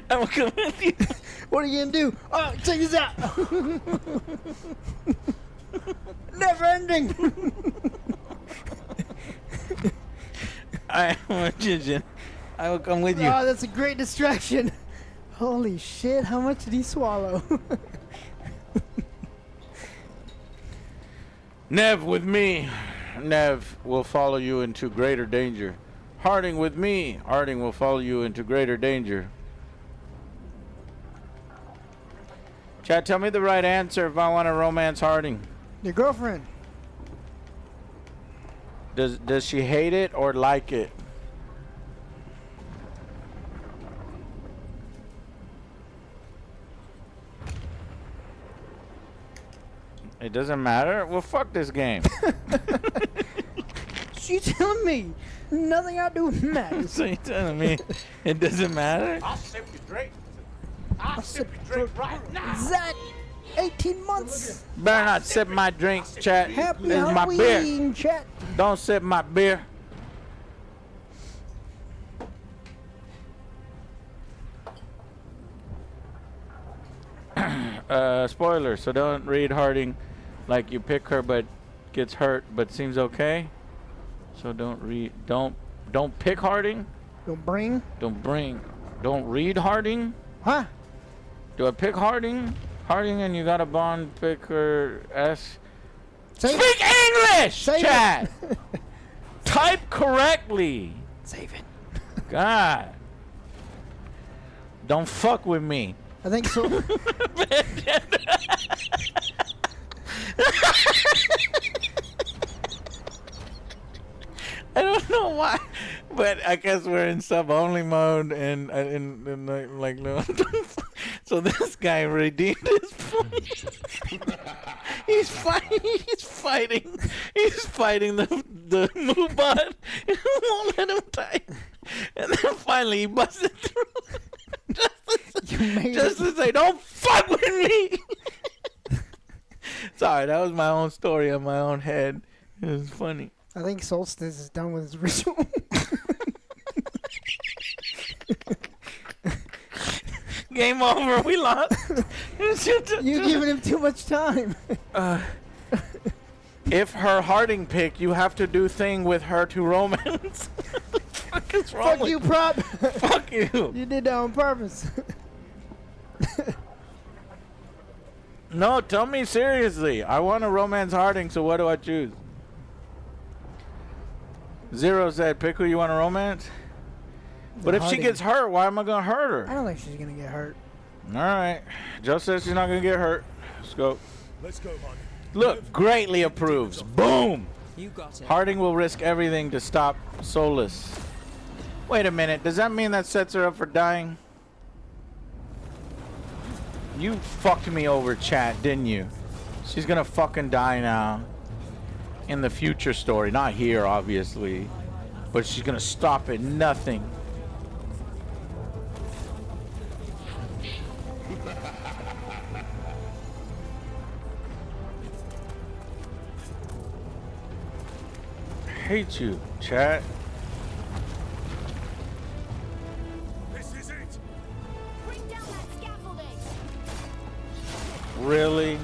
I'm coming with you. What are you gonna do? Oh, check this out. Never ending. I am a magician. I will come with you. Oh, that's a great distraction. Holy shit, how much did he swallow? Nev with me. Nev will follow you into greater danger. Harding with me. Harding will follow you into greater danger. Chat, tell me the right answer if I want to romance Harding. Your girlfriend. Does she hate it or like it? It doesn't matter? Well, fuck this game. She's telling me nothing I do matters. So you're telling me it doesn't matter? I'll sip your drink. I'll sip your drink right now. Zach, 18 months. Better not sip my drinks, chat. Happy This is my Halloween, beer. chat. Don't sip my beer. Spoiler, so don't read Harding like you pick her but gets hurt but seems okay. So don't pick Harding. Don't read Harding. Huh? Do I pick Harding and you got a bond pick her S? Save Speak English, Save chat. Type correctly. Save it. God. Don't fuck with me. I think so. I don't know why, but I guess we're in sub-only mode and like no. So this guy redeemed his point. He's fighting the move bot. It won't let him type. And then finally he busted through. Just to say, don't fuck with me. Sorry, that was my own story in my own head. It was funny. I think Solstice is done with his ritual. Game over. We lost. You're giving him too much time. If her Harding pick, you have to do thing with her to romance. Fuck is wrong Fuck with you, prop. Fuck you. You did that on purpose. No, tell me seriously. I want to romance Harding, so what do I choose? Zero said, pick who you want to romance. But if she gets hurt, why am I going to hurt her? I don't think she's going to get hurt. All right. Joe says she's not going to get hurt. Let's go. Let's go, Harding. Look, greatly approves. Boom. You got it. Harding will risk everything to stop Solus. Wait a minute. Does that mean that sets her up for dying? You fucked me over, chat, didn't you? She's gonna fucking die now. In the future story. Not here, obviously. But she's gonna stop at nothing. Hate you, chat. This is it. Bring down that scaffolding. Really?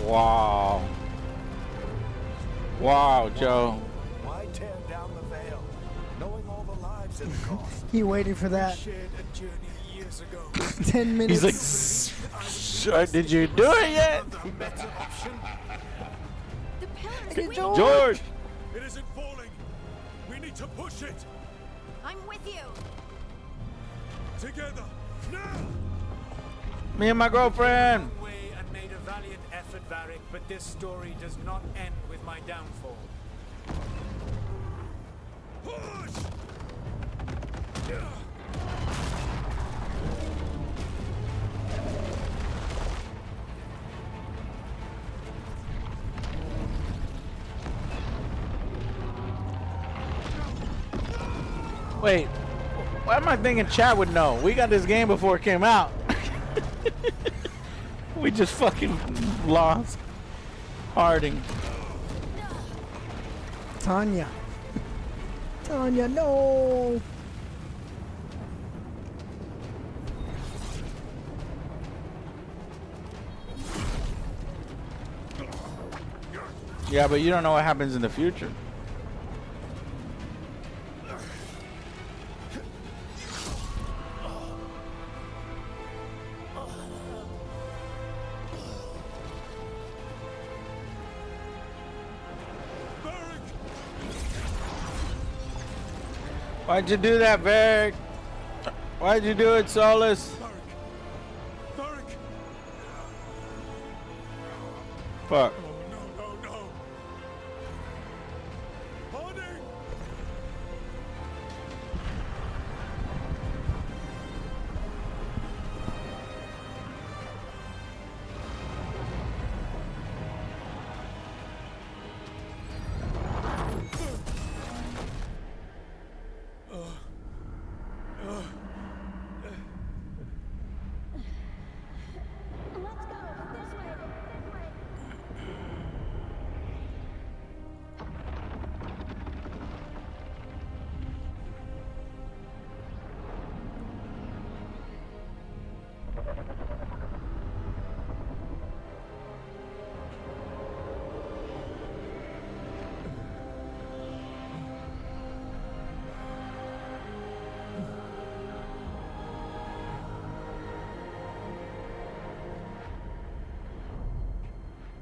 Wow. Wow, Joe. Why tear down the veil, knowing all the lives it cost? He waited for that. Shared a journey years ago. 10 minutes. He's like, did you do it yet? George! It isn't falling. We need to push it. I'm with you. Together. Now! Me and my girlfriend. Way and made a valiant effort, Varric, but this story does not end with my downfall. Push! Wait, why am I thinking chat would know? We got this game before it came out. We just fucking lost. Harding. Tanya. Tanya, no. Yeah, but you don't know what happens in the future. Why'd you do that, Varric? Why'd you do it, Solus? Fuck.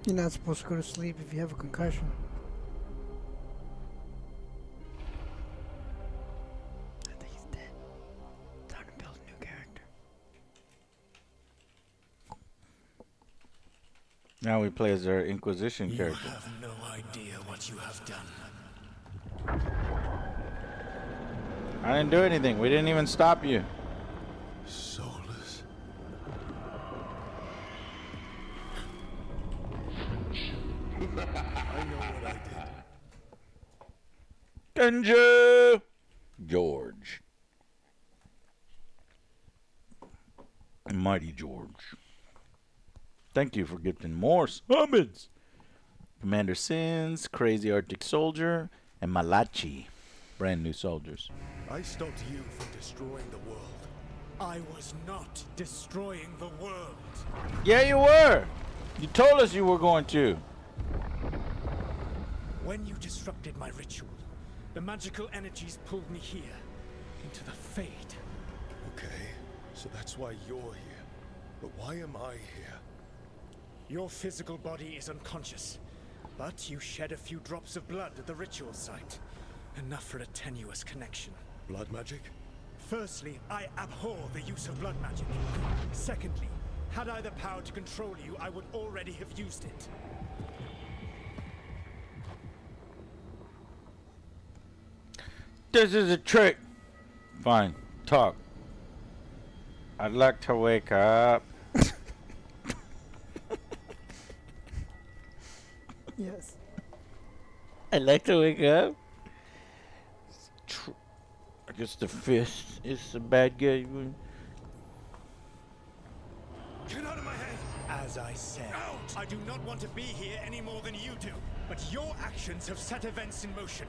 You're not supposed to go to sleep if you have a concussion. I think he's dead. Time to build a new character. Now we play as our Inquisition character. You have no idea what you have done. I didn't do anything. We didn't even stop you. Soulless. I know what I did. Genji! George. Mighty George. Thank you for gifting more summons. Commander Sins, Crazy Arctic Soldier, and Malachi. Brand new soldiers. I stopped you from destroying the world. I was not destroying the world. Yeah, you were. You told us you were going to. When you disrupted my ritual, the magical energies pulled me here, into the Fade. Okay, so that's why you're here. But why am I here? Your physical body is unconscious, but you shed a few drops of blood at the ritual site. Enough for a tenuous connection. Blood magic? Firstly, I abhor the use of blood magic. Secondly, had I the power to control you, I would already have used it. This is a trick. Fine. Talk. I'd like to wake up. Yes. I'd like to wake up. I guess the fist is a bad guy. Get out of my head! As I said, I do not want to be here any more than you do. But your actions have set events in motion.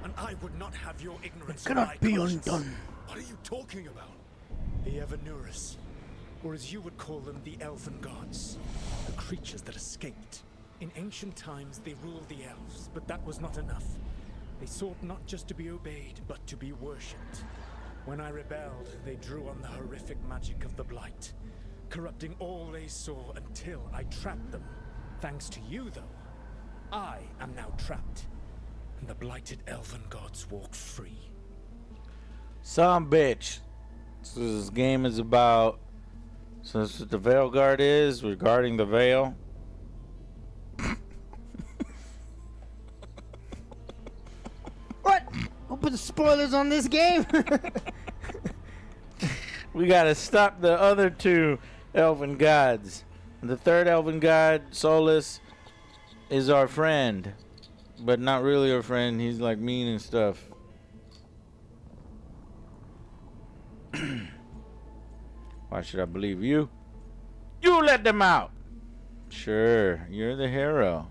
And I would not have your ignorance of my conscience. What are you talking about? The Evanurus, or as you would call them, the Elven Gods. The creatures that escaped. In ancient times, they ruled the elves, but that was not enough. They sought not just to be obeyed, but to be worshipped. When I rebelled, they drew on the horrific magic of the Blight, corrupting all they saw until I trapped them. Thanks to you, though, I am now trapped, and the blighted Elven Gods walk free. Some bitch. So this game is about. So this is what the Veilguard is regarding the veil. What? Don't put the spoilers on this game. We gotta stop the other two elven gods. The third elven god, Solus, is our friend, but not really our friend. He's like mean and stuff. Why should I believe you? You let them out. Sure, you're the hero.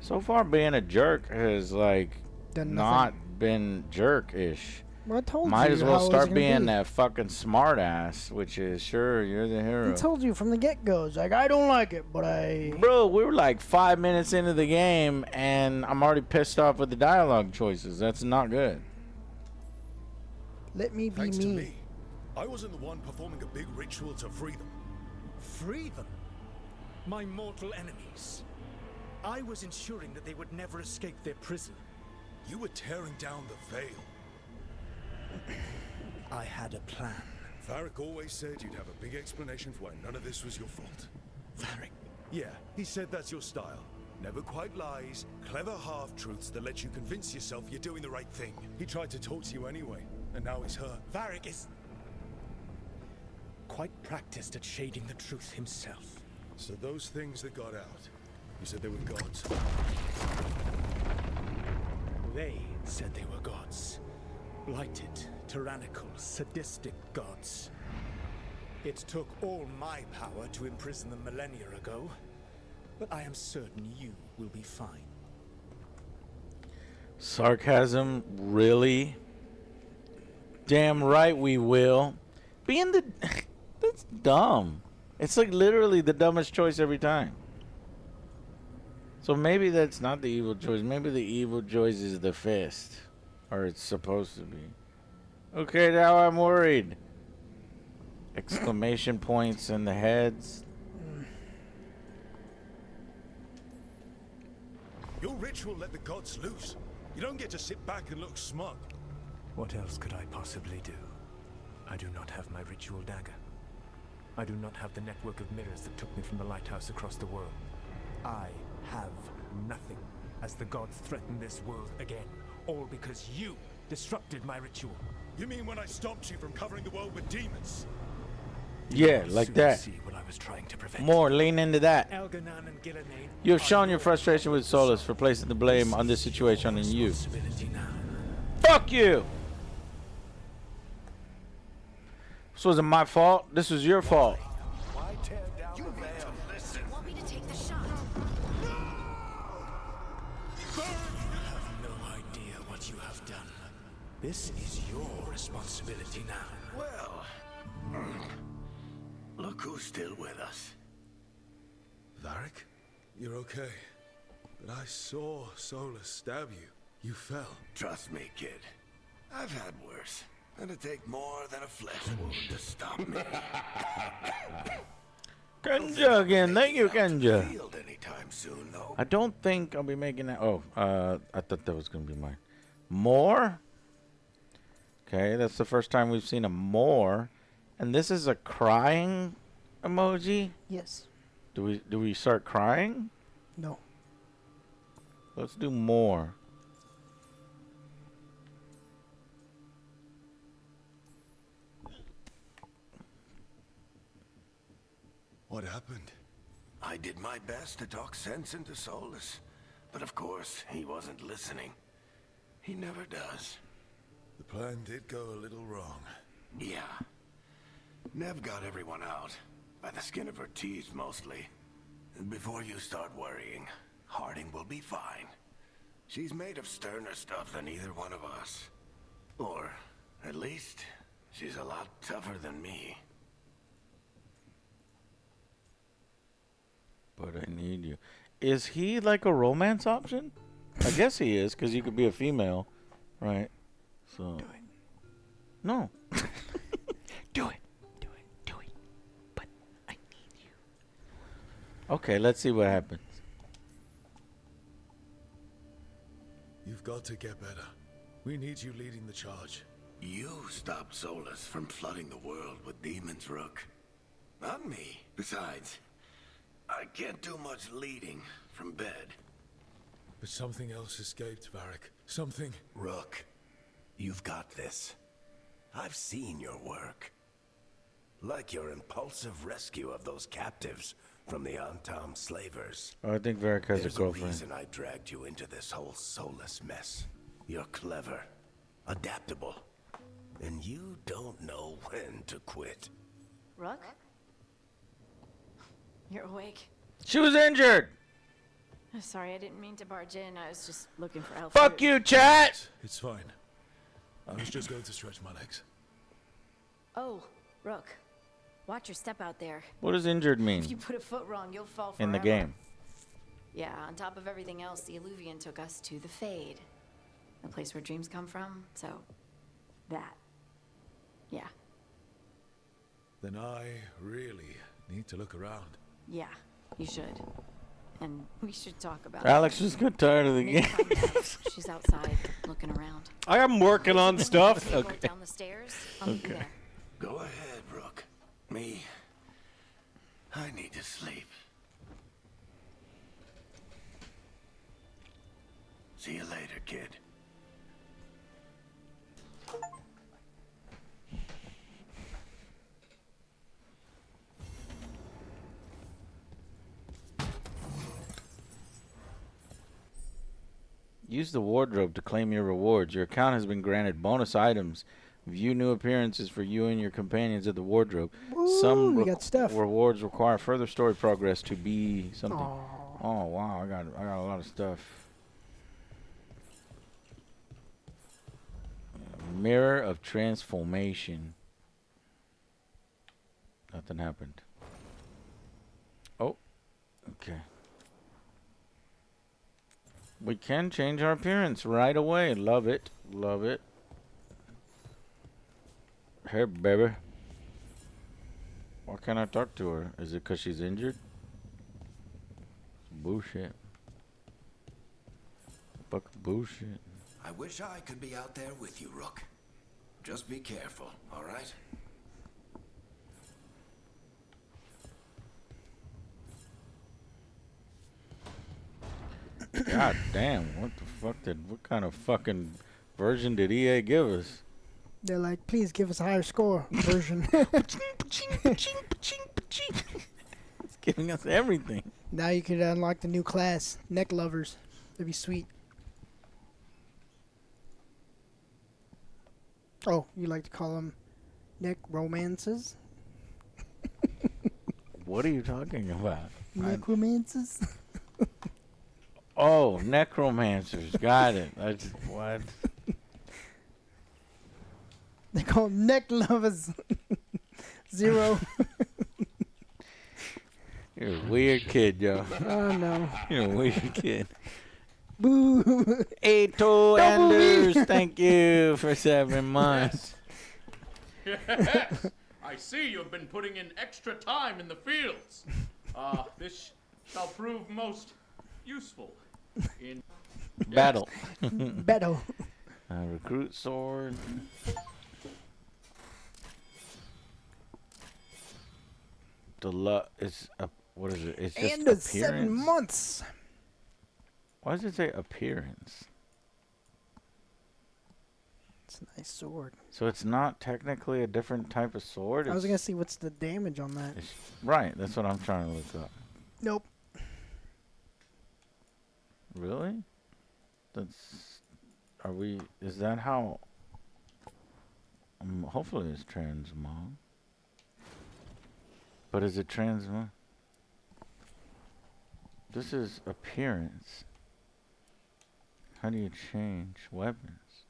So far, being a jerk has like Done not nothing. been jerk-ish. Well, I told Might you as how well it was start gonna being be. that fucking smart ass, which is sure you're the hero. I told you from the get-go. It's like, I don't like it, but I... Bro, we were like 5 minutes into the game, and I'm already pissed off with the dialogue choices. That's not good. Let me be Thanks to me. me, I wasn't the one performing a big ritual to free them. Free them? My mortal enemies. I was ensuring that they would never escape their prison. You were tearing down the veil. I had a plan. Varric always said you'd have a big explanation for why none of this was your fault. Varric? Yeah, he said that's your style. Never quite lies, clever half-truths that let you convince yourself you're doing the right thing. He tried to talk to you anyway, and now he's hurt. Varric is quite practiced at shading the truth himself. So those things that got out, you said they were gods. They said they were gods. Blighted, tyrannical, sadistic gods. It took all my power to imprison them millennia ago, but I am certain you will be fine. Sarcasm, really? Damn right we will. Being the... That's dumb. It's like literally the dumbest choice every time. So maybe that's not the evil choice. Maybe the evil choice is the fist. Or it's supposed to be. Okay, now I'm worried. Exclamation points in the heads. Your ritual let the gods loose. You don't get to sit back and look smug. What else could I possibly do? I do not have my ritual dagger. I do not have the network of mirrors that took me from the lighthouse across the world. I have nothing as the gods threaten this world again. All because you disrupted my ritual. You mean when I stopped you from covering the world with demons? Yeah, like that. See what I was trying to prevent. More, lean into that. Elganon and Gillenade You have shown your frustration with Solus for placing the blame on this situation on you. Fuck you! This wasn't my fault. This was your fault. Why tear down the veil? Listen. Want me to take the shot? You have no idea what you have done. This is your responsibility now. Well, look who's still with us. Varric, you're okay. But I saw Solus stab you. You fell. Trust me, kid. I've had worse. It'll take more than a flesh wound to stop me. Kenja again. Thank you, Kenja. Field anytime soon, though. I don't think I'll be making that. Oh, I thought that was going to be mine. More? Okay, that's the first time we've seen a more. And this is a crying emoji? Yes. Do we start crying? No. Let's do more. What happened? I did my best to talk sense into Solus. But of course, he wasn't listening. He never does. The plan did go a little wrong. Yeah. Nev got everyone out. By the skin of her teeth, mostly. And before you start worrying, Harding will be fine. She's made of sterner stuff than either one of us. Or, at least, she's a lot tougher than me. But I need you. Is he like a romance option? I guess he is, because you could be a female, right? So. Do it. No. Do it. Do it. Do it. But I need you. Okay, let's see what happens. You've got to get better. We need you leading the charge. You stopped Solus from flooding the world with demons, Rook. Not me. Besides, I can't do much leading from bed. But something else escaped, Varric. Something... Rook, you've got this. I've seen your work. Like your impulsive rescue of those captives from the Antam slavers. Oh, I think Varric has There's a girlfriend. reason I dragged you into this whole Solus mess. You're clever, adaptable, and you don't know when to quit. Rook? You're awake. She was injured. Sorry, I didn't mean to barge in. I was just looking for elf. Fuck you, chat! It's fine. I was just going to stretch my legs. Oh, Rook. Watch your step out there. What does injured mean? If you put a foot wrong, you'll fall forever. In the game? Yeah, on top of everything else, the Illuvian took us to the Fade. The place where dreams come from, so... that. Yeah. Then I really need to look around. Yeah, you should. And we should talk about Alex it. just got tired of the game. She's outside, looking around. I am working on stuff. Okay. Down the stairs. I'll meet you there. Go ahead, Rook. Me, I need to sleep. See you later, kid. Use the wardrobe to claim your rewards. Your account has been granted bonus items. View new appearances for you and your companions at the wardrobe. Some we got stuff. rewards require further story progress to be something. Oh wow, I got a lot of stuff. Mirror of transformation. Nothing happened. Oh, okay. We can change our appearance right away. Love it. Love it. Hey, baby. Why can't I talk to her? Is it because she's injured? Bullshit. Fuck bullshit. I wish I could be out there with you, Rook. Just be careful, all right? God damn, what the fuck what kind of fucking version did EA give us? They're like, please give us a higher score version. It's giving us everything. Now you could unlock the new class, neck lovers. That'd be sweet. Oh, you like to call them neck romances? What are you talking about? Neck romances? Oh, necromancers. Got it. What? They call them neck lovers. 0. You're a weird kid, yo. Oh, no. You're a weird kid. Boo. Ato Anders, thank you for 7 months. Yes, I see you've been putting in extra time in the fields. This shall prove most useful in Battle. Battle. Recruit sword. It's what is it? It's just And appearance. 7 months. Why does it say appearance? It's a nice sword. So it's not technically a different type of sword? I was going to see what's the damage on that. Right, that's what I'm trying to look up. Nope. Really? Is that how? Hopefully it's transmog. But is it transmog? This is appearance. How do you change weapons?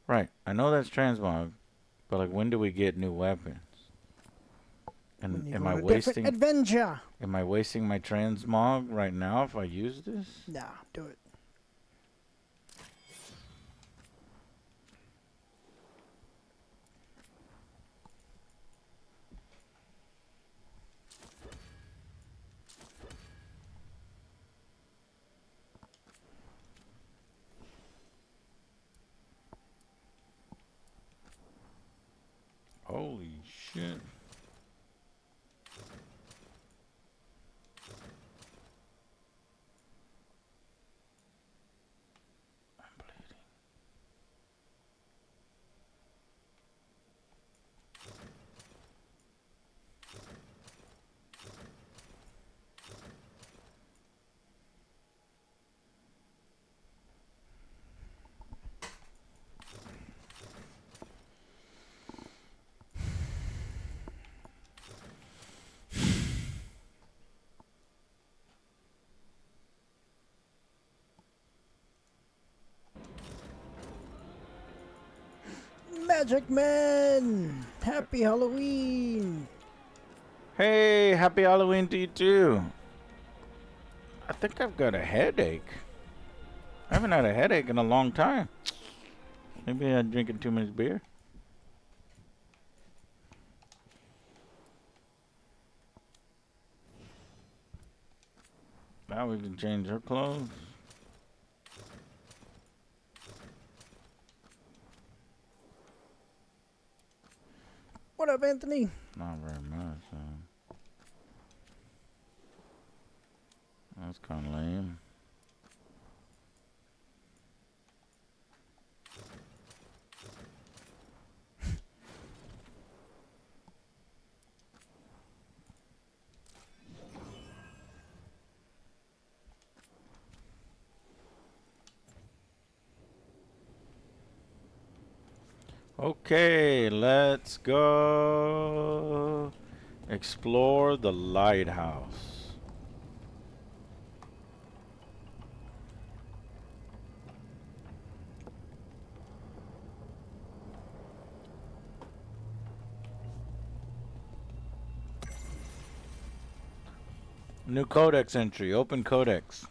Right, I know that's transmog, but like when do we get new weapons? And am I wasting adventure? Am I wasting my transmog right now if I use this? Nah, do it. Holy shit. Magic Man! Happy Halloween! Hey, happy Halloween to you too. I think I've got a headache. I haven't had a headache in a long time. Maybe I'm drinking too much beer. Now we can change her clothes. What up, Anthony? Not very much. That's kind of lame. Okay, let's go explore the lighthouse. New codex entry, open codex.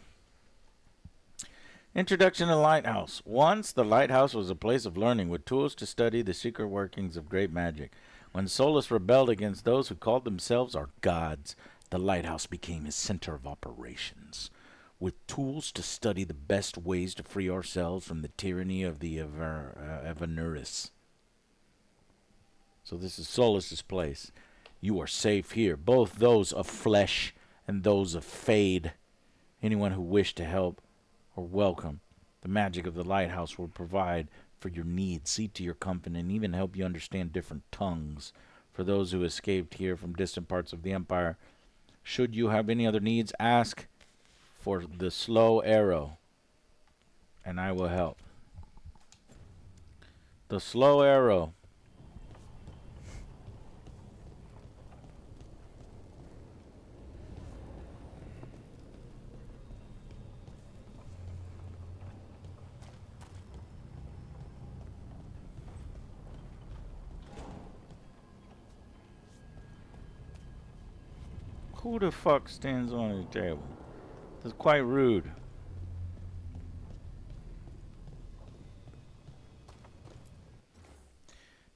Introduction to Lighthouse. Once, the lighthouse was a place of learning with tools to study the secret workings of great magic. When Solus rebelled against those who called themselves our gods, the lighthouse became his center of operations. With tools to study the best ways to free ourselves from the tyranny of the Evanuris. So this is Solus's place. You are safe here, both those of flesh and those of fade. Anyone who wished to help or welcome. The magic of the lighthouse will provide for your needs, see to your company, and even help you understand different tongues. For those who escaped here from distant parts of the Empire, should you have any other needs, ask for the slow arrow, and I will help. The slow arrow. Who the fuck stands on the table? That's quite rude.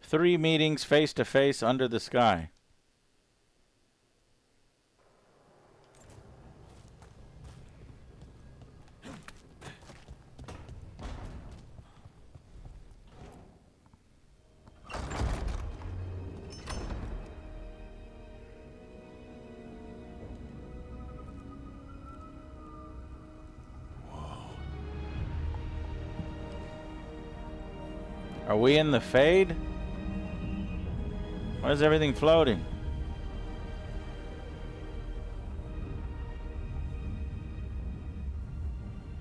Three meetings face to face under the sky. Are we in the fade? Why is everything floating?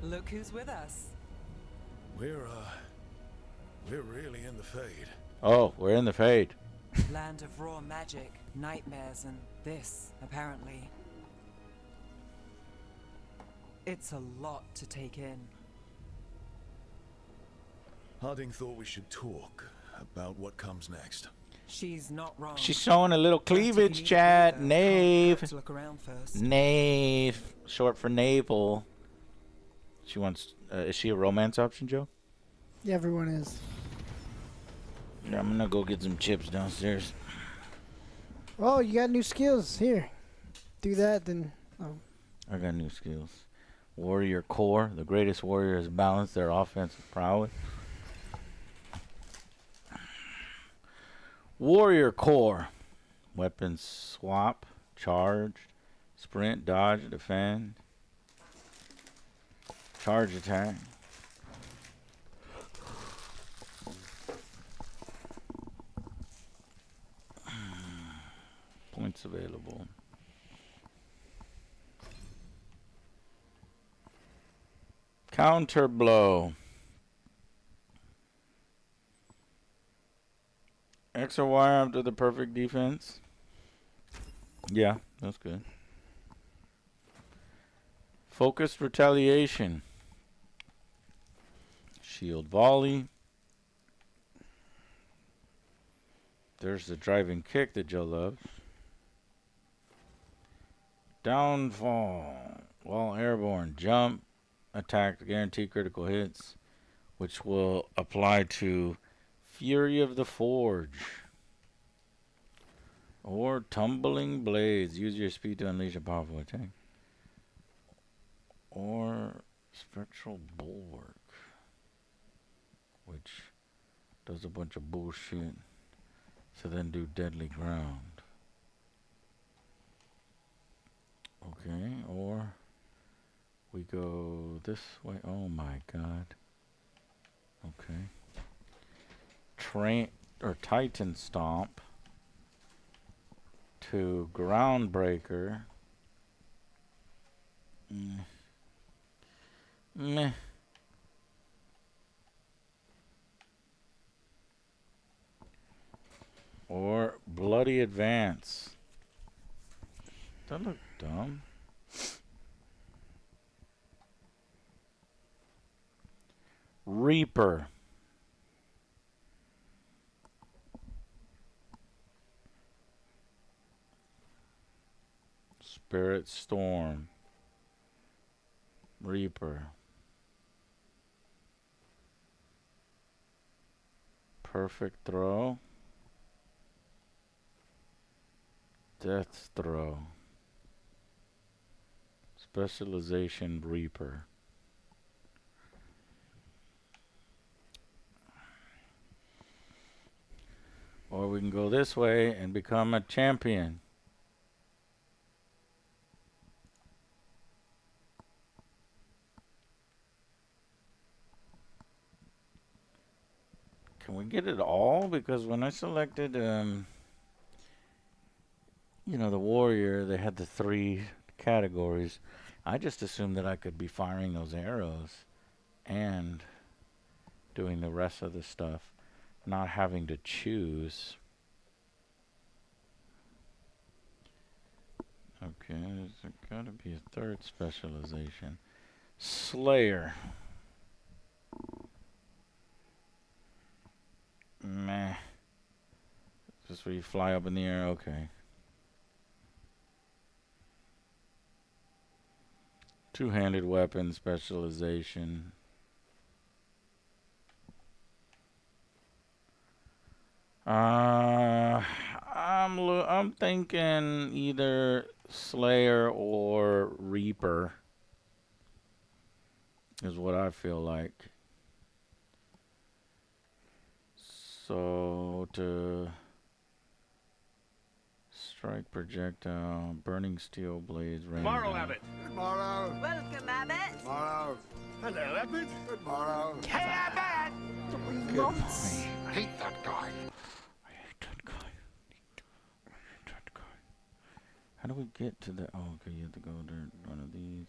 Look who's with us. We're really in the fade. Oh, we're in the fade. Land of raw magic, nightmares, and this, apparently. It's a lot to take in. Harding thought we should talk about what comes next. She's not wrong. She's showing a little cleavage, chat. Knave. Look around first. Knave. Short for navel. She wants... is she a romance option, Joe? Yeah, everyone is. Yeah, I'm gonna go get some chips downstairs. Oh, you got new skills. Here. Do that, then... Oh. I got new skills. Warrior core. The greatest warriors balance their offensive prowess. Warrior core. Weapons swap. Charge. Sprint. Dodge. Defend. Charge attack. Points available. Counter blow. X or Y after the perfect defense. Yeah, that's good. Focused retaliation. Shield volley. There's the driving kick that Joe loves. Downfall. While airborne, jump, attack, guarantee critical hits, which will apply to Fury of the Forge. Or Tumbling Blades. Use your speed to unleash a powerful attack. Or Spectral Bulwark, which does a bunch of bullshit. So then do Deadly Ground. Okay, or we go this way. Oh my god. Okay. Titan Stomp to Groundbreaker. Meh. Or Bloody Advance. That look dumb. Reaper. Spirit Storm. Reaper. Perfect Throw. Death Throw. Specialization Reaper. Or we can go this way and become a champion. Can we get it all? Because when I selected, you know, the warrior, they had the 3 categories. I just assumed that I could be firing those arrows and doing the rest of the stuff, not having to choose. Okay, there's gotta be a 3rd specialization. Slayer. Meh. Just where you fly up in the air, okay. Two-handed weapon specialization. I'm thinking either Slayer or Reaper is what I feel like. So to strike projectile, burning steel blades, rain. Tomorrow, Abbott. Good morrow. Welcome, Abbott. Tomorrow. Hello, Abbott. Good morrow. Hey, Abbott! Months. I hate that guy. How do we get to the... Oh, okay, you have to go to one of these.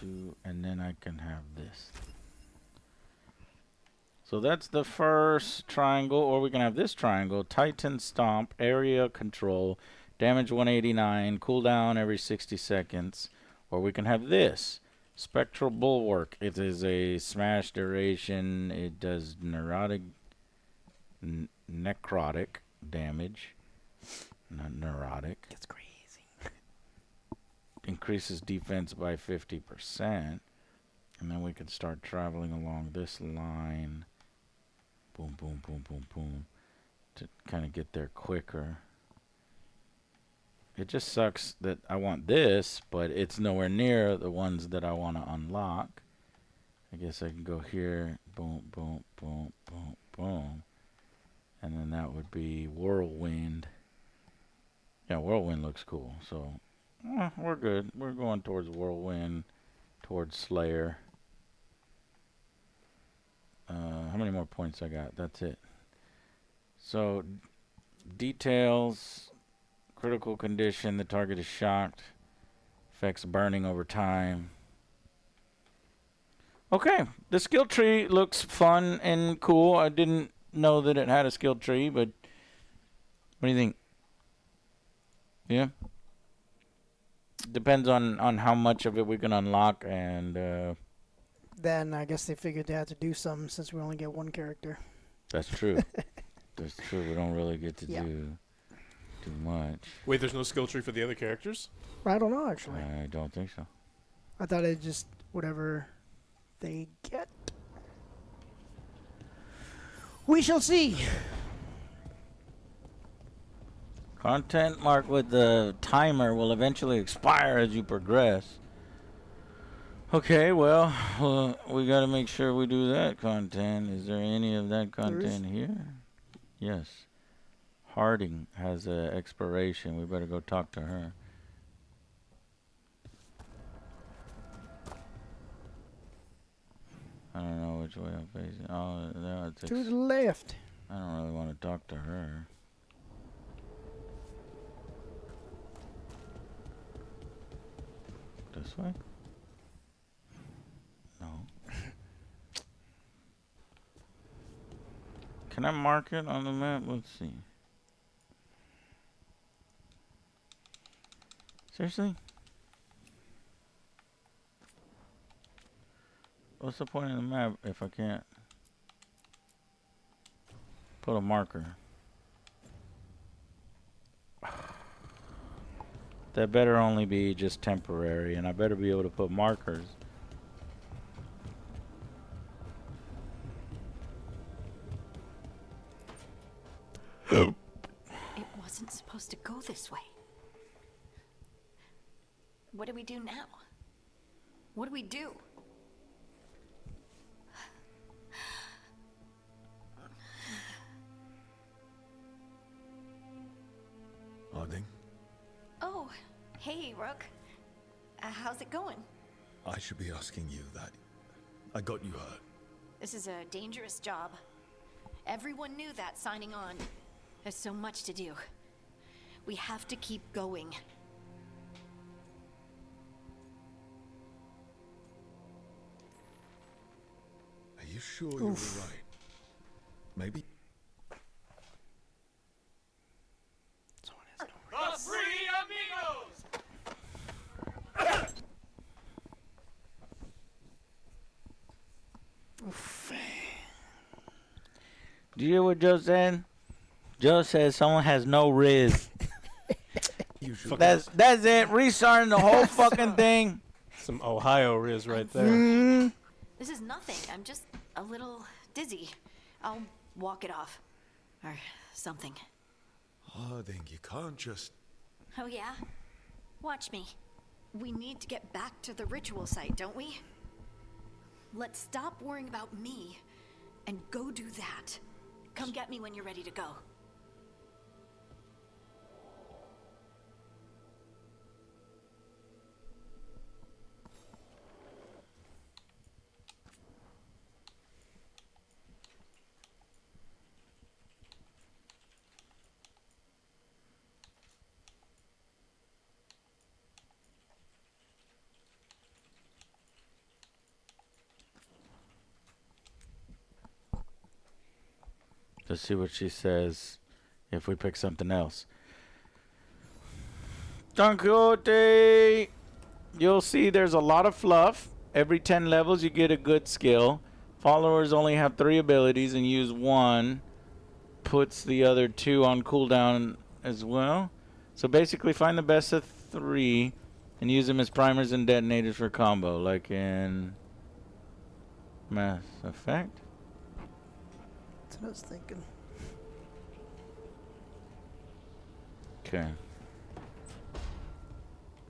2, and then I can have this. So that's the first triangle, or we can have this triangle. Titan Stomp, area control, damage 189, cooldown every 60 seconds. Or we can have this. Spectral Bulwark. It is a smash duration. It does necrotic damage. Not neurotic. That's crazy. Increases defense by 50%. And then we can start traveling along this line. Boom, boom, boom, boom, boom. To kind of get there quicker. It just sucks that I want this, but it's nowhere near the ones that I want to unlock. I guess I can go here. Boom, boom, boom, boom, boom. And then that would be Whirlwind. Yeah, Whirlwind looks cool. So, we're good. We're going towards Whirlwind, towards Slayer. How many more points I got? That's it. So, details, critical condition, the target is shocked, affects burning over time. Okay, the skill tree looks fun and cool. I didn't know that it had a skill tree, but what do you think? Yeah? Depends on how much of it we can unlock, and Then I guess they figured they had to do something since we only get one character. that's true. That's true. We don't really get to do much. Wait, there's no skill tree for the other characters? I don't know, actually. I don't think so. I thought it just whatever they get. We shall see. Content marked with the timer will eventually expire as you progress. Okay, well, we got to make sure we do that content. Is there any of that content here? Yes. Harding has an expiration. We better go talk to her. I don't know which way I'm facing. Oh, no, it's to the left. I don't really want to talk to her. This way? No. Can I mark it on the map? Let's see. Seriously? What's the point of the map if I can't put a marker? That better only be just temporary, and I better be able to put markers. It wasn't supposed to go this way. What do we do now? What do we do? Harding, Oh, hey, Rook. How's it going? I should be asking you that. I got you hurt. This is a dangerous job. Everyone knew that signing on. There's so much to do. We have to keep going. Are you sure you're all right? Maybe. The Three Amigos! Do you hear what Joe said? Joe says someone has no riz. That's it. Restarting the whole fucking thing. Some Ohio Riz right there. This is nothing. I'm just a little dizzy. I'll walk it off. Or something. Harding, you can't just... Oh, yeah? Watch me. We need to get back to the ritual site, don't we? Let's stop worrying about me and go do that. Come get me when you're ready to go. Let's see what she says if we pick something else. Don Quixote! You'll see there's a lot of fluff. Every 10 levels you get a good skill. Followers only have 3 abilities and use 1. Puts the other 2 on cooldown as well. So basically find the best of 3 and use them as primers and detonators for combo, like in Mass Effect. That's what I was thinking. Okay.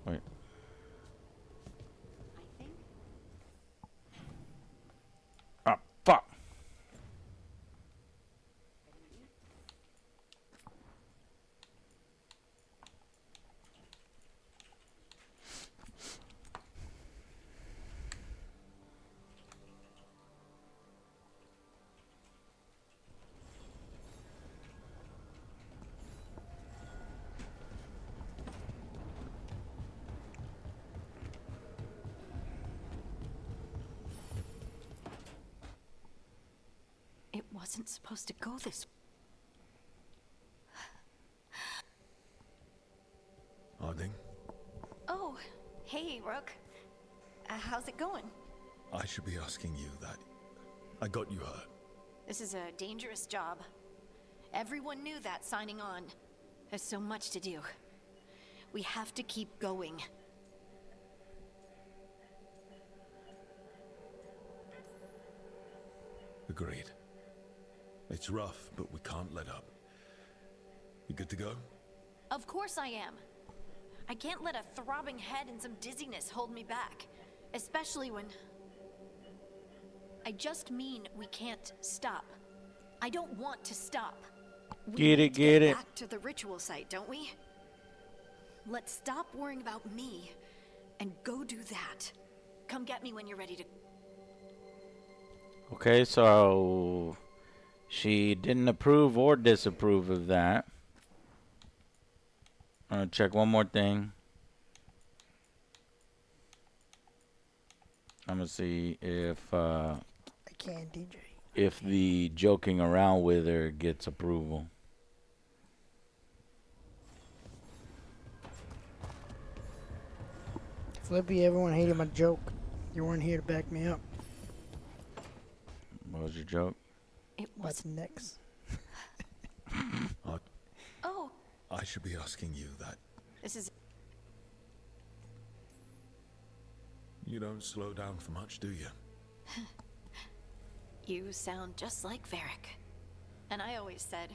Wait. Ah, fuck. It wasn't supposed to go this way. Harding, Oh, hey, Rook. How's it going? I should be asking you that. I got you hurt. This is a dangerous job. Everyone knew that signing on. There's so much to do. We have to keep going. Agreed. It's rough, but we can't let up. You good to go? Of course I am. I can't let a throbbing head and some dizziness hold me back. Especially when... I just mean we can't stop. I don't want to stop. We Get it, need to get it. back to the ritual site, don't we? Let's stop worrying about me and go do that. Come get me when you're ready to... Okay, so she didn't approve or disapprove of that. I'm gonna check one more thing. I'm gonna see if I can't, DJ. if the joking around with her gets approval. Flippy, everyone hated my joke. You weren't here to back me up. What was your joke? What's next? Oh, I should be asking you that. this is... You don't slow down for much, do you? You sound just like Varric. And I always said,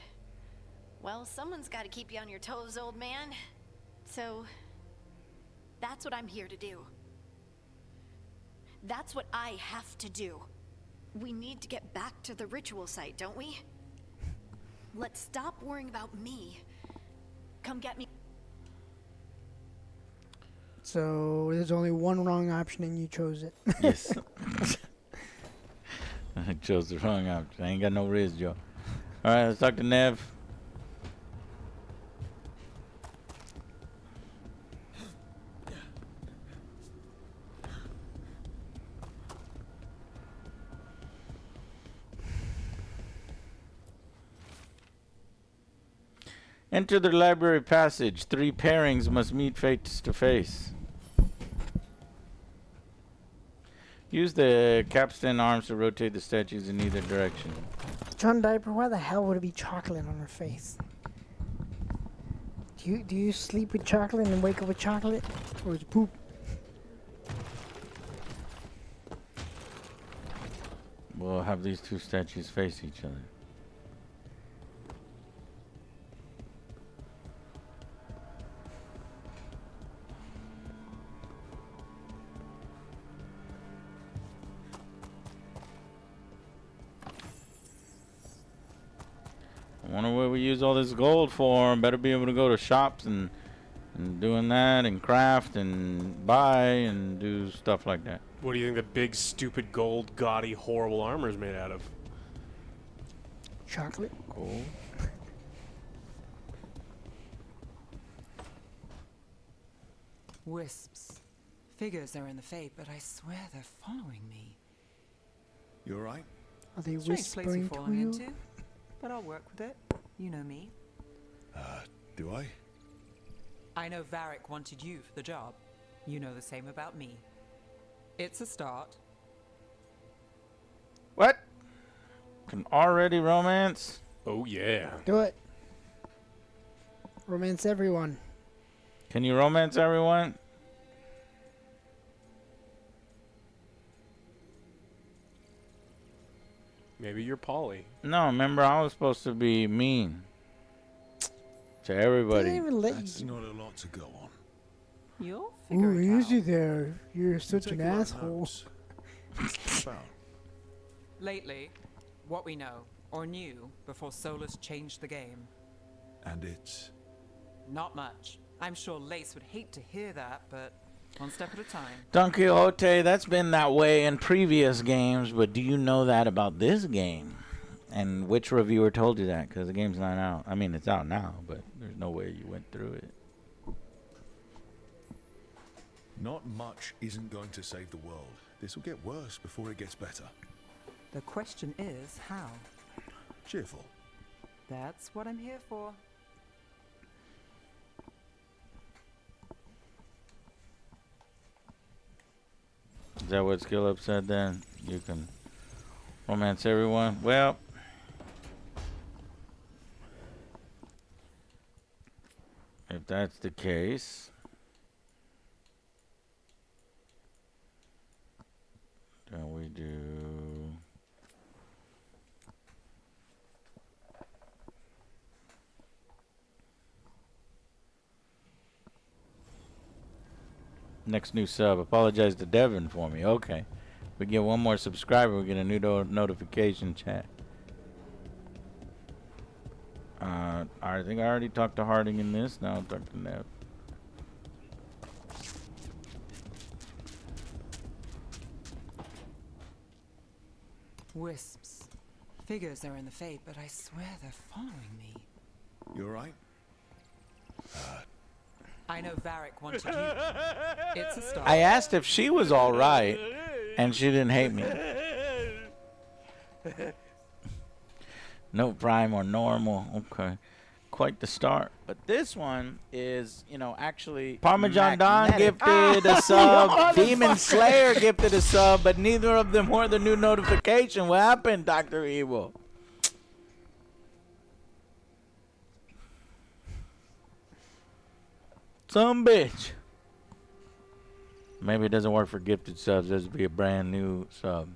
well, someone's got to keep you on your toes, old man. So, that's what I'm here to do. That's what I have to do. We need to get back to the ritual site, don't we? Let's stop worrying about me. Come get me. So there's only one wrong option and you chose it. Yes. I chose the wrong option. I ain't got no riz, Joe. Alright, let's talk to Nev. Enter the library passage. 3 pairings must meet face to face. Use the capstan arms to rotate the statues in either direction. John Diaper, why the hell would it be chocolate on her face? Do you sleep with chocolate and wake up with chocolate? Or is it poop? We'll have these 2 statues face each other. I wonder what we use all this gold for. Better be able to go to shops and doing that and craft and buy and do stuff like that. What do you think the big, stupid, gold, gaudy, horrible armor is made out of? Chocolate. Gold. Wisps. Figures are in the Fade, but I swear they're following me. You alright? Are they Strange place whispering you've to fallen you? into, but I'll work with it. You know me. Do I? I know Varric wanted you for the job. You know the same about me. It's a start. What? Can already romance? Oh yeah. Do it. Romance everyone. Can you romance everyone? Maybe you're Polly. No, remember I was supposed to be mean to everybody. That's not a lot to go on. You'll figure Ooh, it easy there. You're such an asshole. Lately, what we know, or knew, before Solus changed the game. And it's... Not much. I'm sure Lace would hate to hear that, but one step at a time. Don Quixote, that's been that way in previous games, but do you know that about this game? And which reviewer told you that? Because the game's not out. I mean, it's out now, but there's no way you went through it. Not much isn't going to save the world. This will get worse before it gets better. The question is, how? Cheerful. That's what I'm here for. Is that what Skill Up said then? You can romance everyone? Well, if that's the case, then we do. Next new sub. Apologize to Devin for me. Okay. We get one more subscriber, we get a new notification chat. I think I already talked to Harding in this. Now I'll talk to Nev. Wisps. Figures are in the Fade, but I swear they're following me. You alright? I know Varric wanted you. It's a start. I asked if she was alright, and she didn't hate me. No prime or normal. Okay. Quite the start. But this one is, you know, actually Parmesan Don gifted a sub. Demon Slayer gifted a sub, but neither of them were the new notification. What happened, Dr. Evil? Some bitch. Maybe it doesn't work for gifted subs. This would be a brand new sub.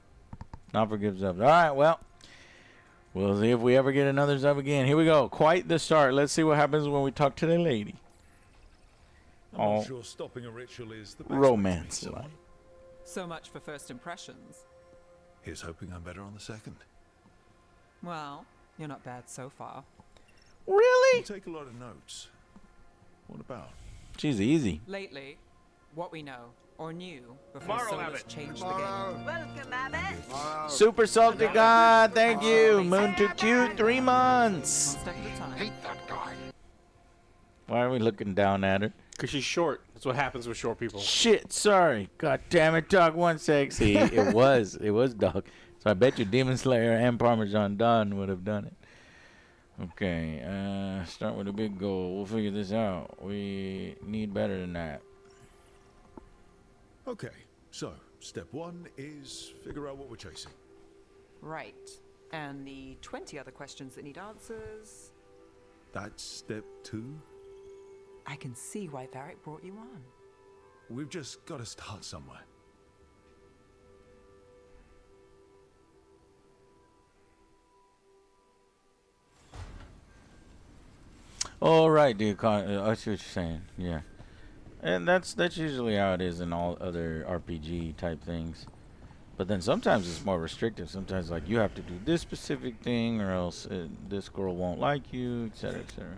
Not for gifted subs. All right, well. We'll see if we ever get another sub again. Here we go. Quite the start. Let's see what happens when we talk to the lady. I'm not sure stopping a ritual is the best romance. So much for first impressions. Here's hoping I'm better on the second. Well, you're not bad so far. Really? You take a lot of notes. What about? She's easy. Lately, what we know or knew before Solus changed the game. Welcome, Abbott. Super salty God, thank you. Moon too cute, 3 months. Hate that guy. Why are we looking down at her? Because she's short. That's what happens with short people. Shit, sorry. God damn it, Dog 160. It was Dog. So I bet you Demon Slayer and Parmesan Don would have done it. Okay, start with a big goal. We'll figure this out. We need better than that. Okay, so step 1 is figure out what we're chasing. Right. And the 20 other questions that need answers. That's step 2? I can see why Varric brought you on. We've just got to start somewhere. All right, dude. I see what you're saying. Yeah. And that's usually how it is in all other RPG type things. But then sometimes it's more restrictive. Sometimes like you have to do this specific thing or else this girl won't like you, etc., etc.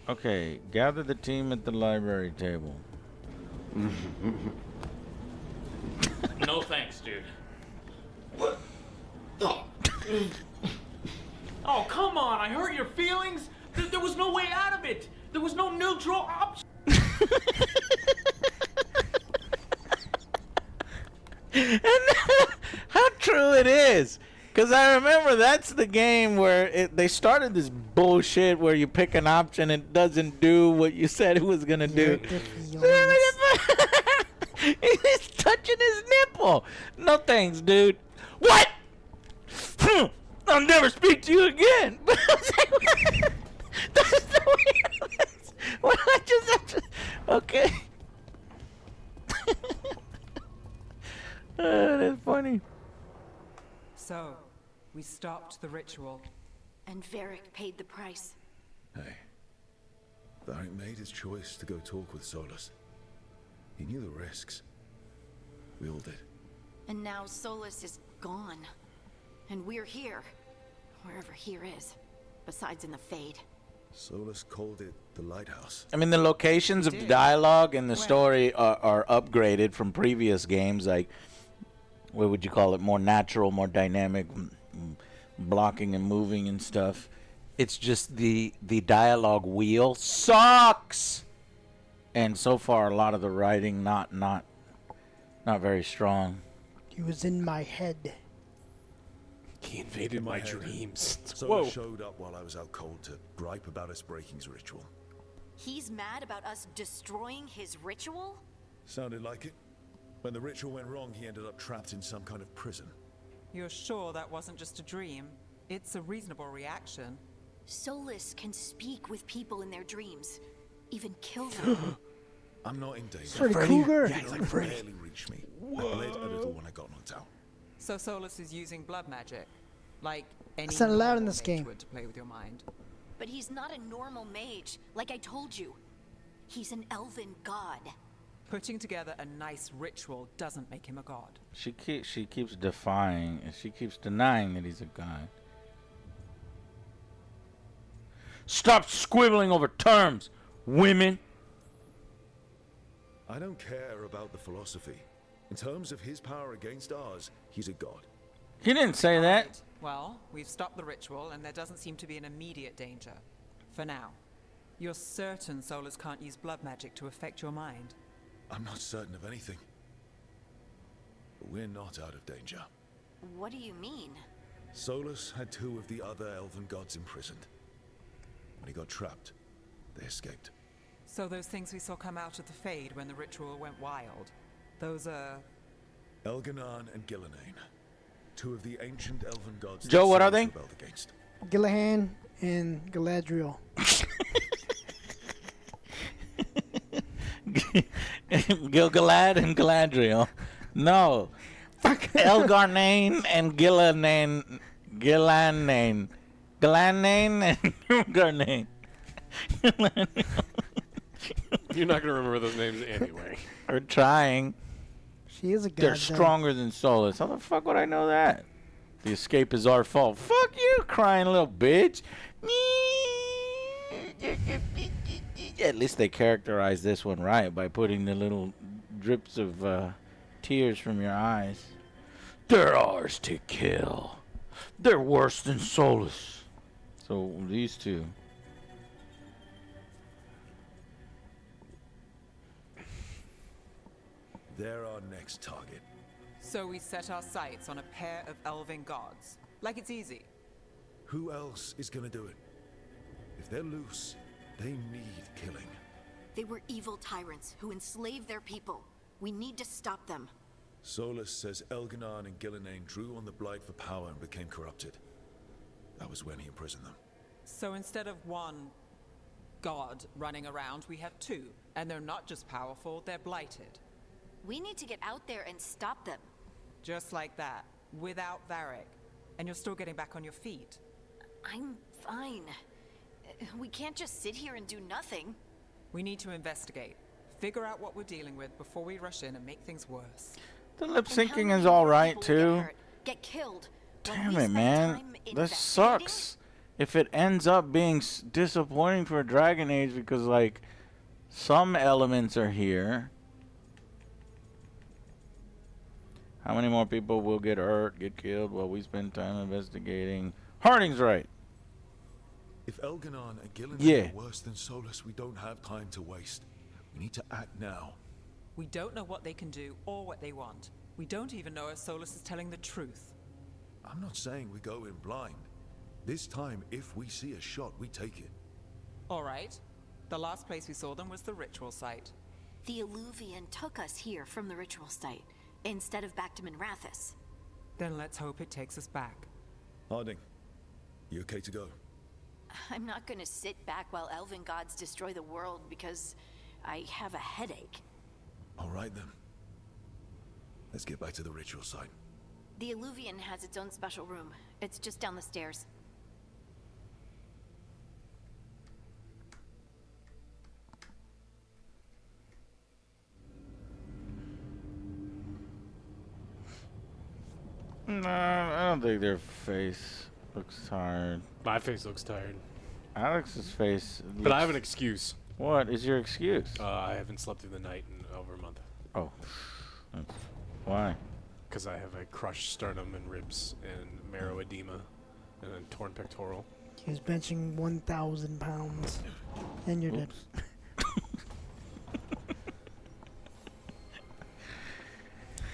Okay, gather the team at the library table. No thanks, dude. What? Oh. Oh, come on. I hurt your feelings. There was no way out of it. There was no neutral option. And how true it is. Because I remember that's the game where they started this bullshit where you pick an option and it doesn't do what you said it was going to do. He's touching his nipple. No thanks, dude. What? I'll never speak to you again. That's the way it is. Well, I just have to... Okay. That's funny. So, we stopped the ritual. And Varric paid the price. Hey, Varric made his choice to go talk with Solus. He knew the risks. We all did. And now Solus is gone. And we're here. Wherever here is. Besides in the Fade. Solus called it the lighthouse. I mean, the locations of the dialogue and the story are upgraded from previous games. Like, what would you call it? More natural, more dynamic, blocking and moving and stuff. It's just the dialogue wheel sucks. And so far, a lot of the writing not very strong. He was in my head. He invaded my dreams. Solus showed up while I was out cold to gripe about us breaking his ritual. He's mad about us destroying his ritual? Sounded like it. When the ritual went wrong, he ended up trapped in some kind of prison. You're sure that wasn't just a dream? It's a reasonable reaction. Solus can speak with people in their dreams, even kill them. I'm not in danger. Freddy Krueger. You can barely reach me. I bled a little when I got knocked out. So Solus is using blood magic, like any It's not allowed in normal this mage game. would to play with your mind. But he's not a normal mage, like I told you. He's an elven god. Putting together a nice ritual doesn't make him a god. She keeps defying, and she keeps denying that he's a god. Stop squibbling over terms, women. I don't care about the philosophy. In terms of his power against ours, he's a god. He didn't say that. Well, we've stopped the ritual, and there doesn't seem to be an immediate danger. For now. You're certain Solus can't use blood magic to affect your mind? I'm not certain of anything. But we're not out of danger. What do you mean? Solus had 2 of the other elven gods imprisoned. When he got trapped, they escaped. So those things we saw come out of the Fade when the ritual went wild, those are... Elganon and Gillenane. 2 of the ancient elven gods. Joe, what are Solus they? rebelled against. Gillahan and Galadriel. Gilgalad and Galadriel. No. Elgarnane and Gillanane. Gillanane. Gillanane and Elgarnane. You're not going to remember those names anyway. We're trying. She is a god. They're though. stronger than Solus. How the fuck would I know that? The escape is our fault. Fuck you, crying little bitch. At least they characterized this one right by putting the little drips of tears from your eyes. They're ours to kill. They're worse than Solus. So these 2. They're our next target. So we set our sights on a pair of elven gods. Like it's easy. Who else is gonna do it? If they're loose, they need killing. They were evil tyrants who enslaved their people. We need to stop them. Solus says Elganon and Gillenane drew on the Blight for power and became corrupted. That was when he imprisoned them. So instead of 1 god running around, we have 2. And they're not just powerful, they're blighted. We need to get out there and stop them. Just like that, without Varric. And you're still getting back on your feet. I'm fine. We can't just sit here and do nothing. We need to investigate. Figure out what we're dealing with before we rush in and make things worse. The lip syncing is alright too. Get killed. Damn it, man. This sucks. If it ends up being disappointing for Dragon Age because, like, some elements are here. How many more people will get hurt, get killed while we spend time investigating? Harding's right. If Elganon and Gillenane are worse than Solus, we don't have time to waste. We need to act now. We don't know what they can do or what they want. We don't even know if Solus is telling the truth. I'm not saying we go in blind. This time, if we see a shot, we take it. All right. The last place we saw them was the ritual site. The Illuvian took us here from the ritual site, instead of back to Minrathous. Then let's hope it takes us back. Harding, you okay to go? I'm not gonna sit back while elven gods destroy the world because I have a headache. All right then. Let's get back to the ritual site. The Illuvian has its own special room. It's just down the stairs. No, I don't think their face looks tired. My face looks tired. Alex's face. But I have an excuse. What is your excuse? I haven't slept through the night in over a month. Oh. Why? Because I have a crushed sternum and ribs and marrow edema and a torn pectoral. He was benching 1,000 pounds. And you're dead.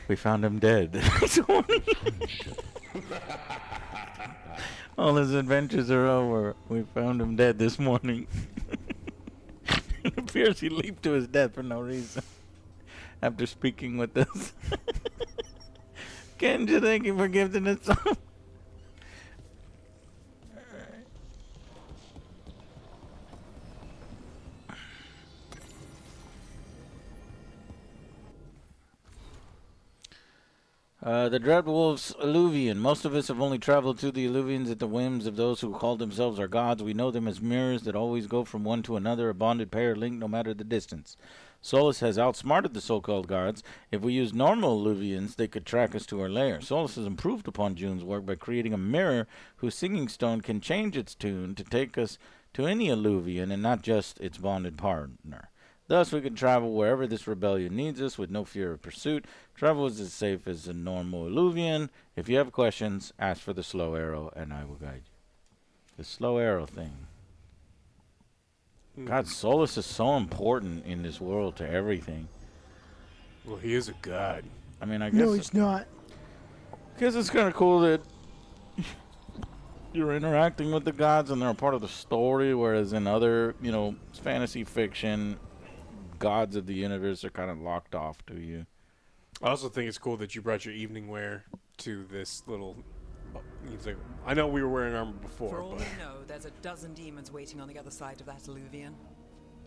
We found him dead. All his adventures are over. We found him dead this morning. It appears he leaped to his death for no reason. After speaking with us. Kenja, thank you for gifting us some. The Dreadwolves Illuvian. Most of us have only traveled through the Illuvians at the whims of those who call themselves our gods. We know them as mirrors that always go from one to another, a bonded pair linked no matter the distance. Solus has outsmarted the so-called gods. If we use normal Illuvians, they could track us to our lair. Solus has improved upon June's work by creating a mirror whose singing stone can change its tune to take us to any Illuvian and not just its bonded partner. Thus, we can travel wherever this rebellion needs us with no fear of pursuit. Travel is as safe as a normal Illuvian. If you have questions, ask for the slow arrow, and I will guide you. The slow arrow thing. God, Solus is so important in this world to everything. Well, he is a god. I mean, I guess... No, he's not. I guess it's kind of cool that you're interacting with the gods and they're a part of the story, whereas in other, you know, fantasy fiction, gods of the universe are kind of locked off to you. I also think it's cool that you brought your evening wear to this little... He's like, I know we were wearing armor before, For all but... we know, there's a dozen demons waiting on the other side of that Illuvian.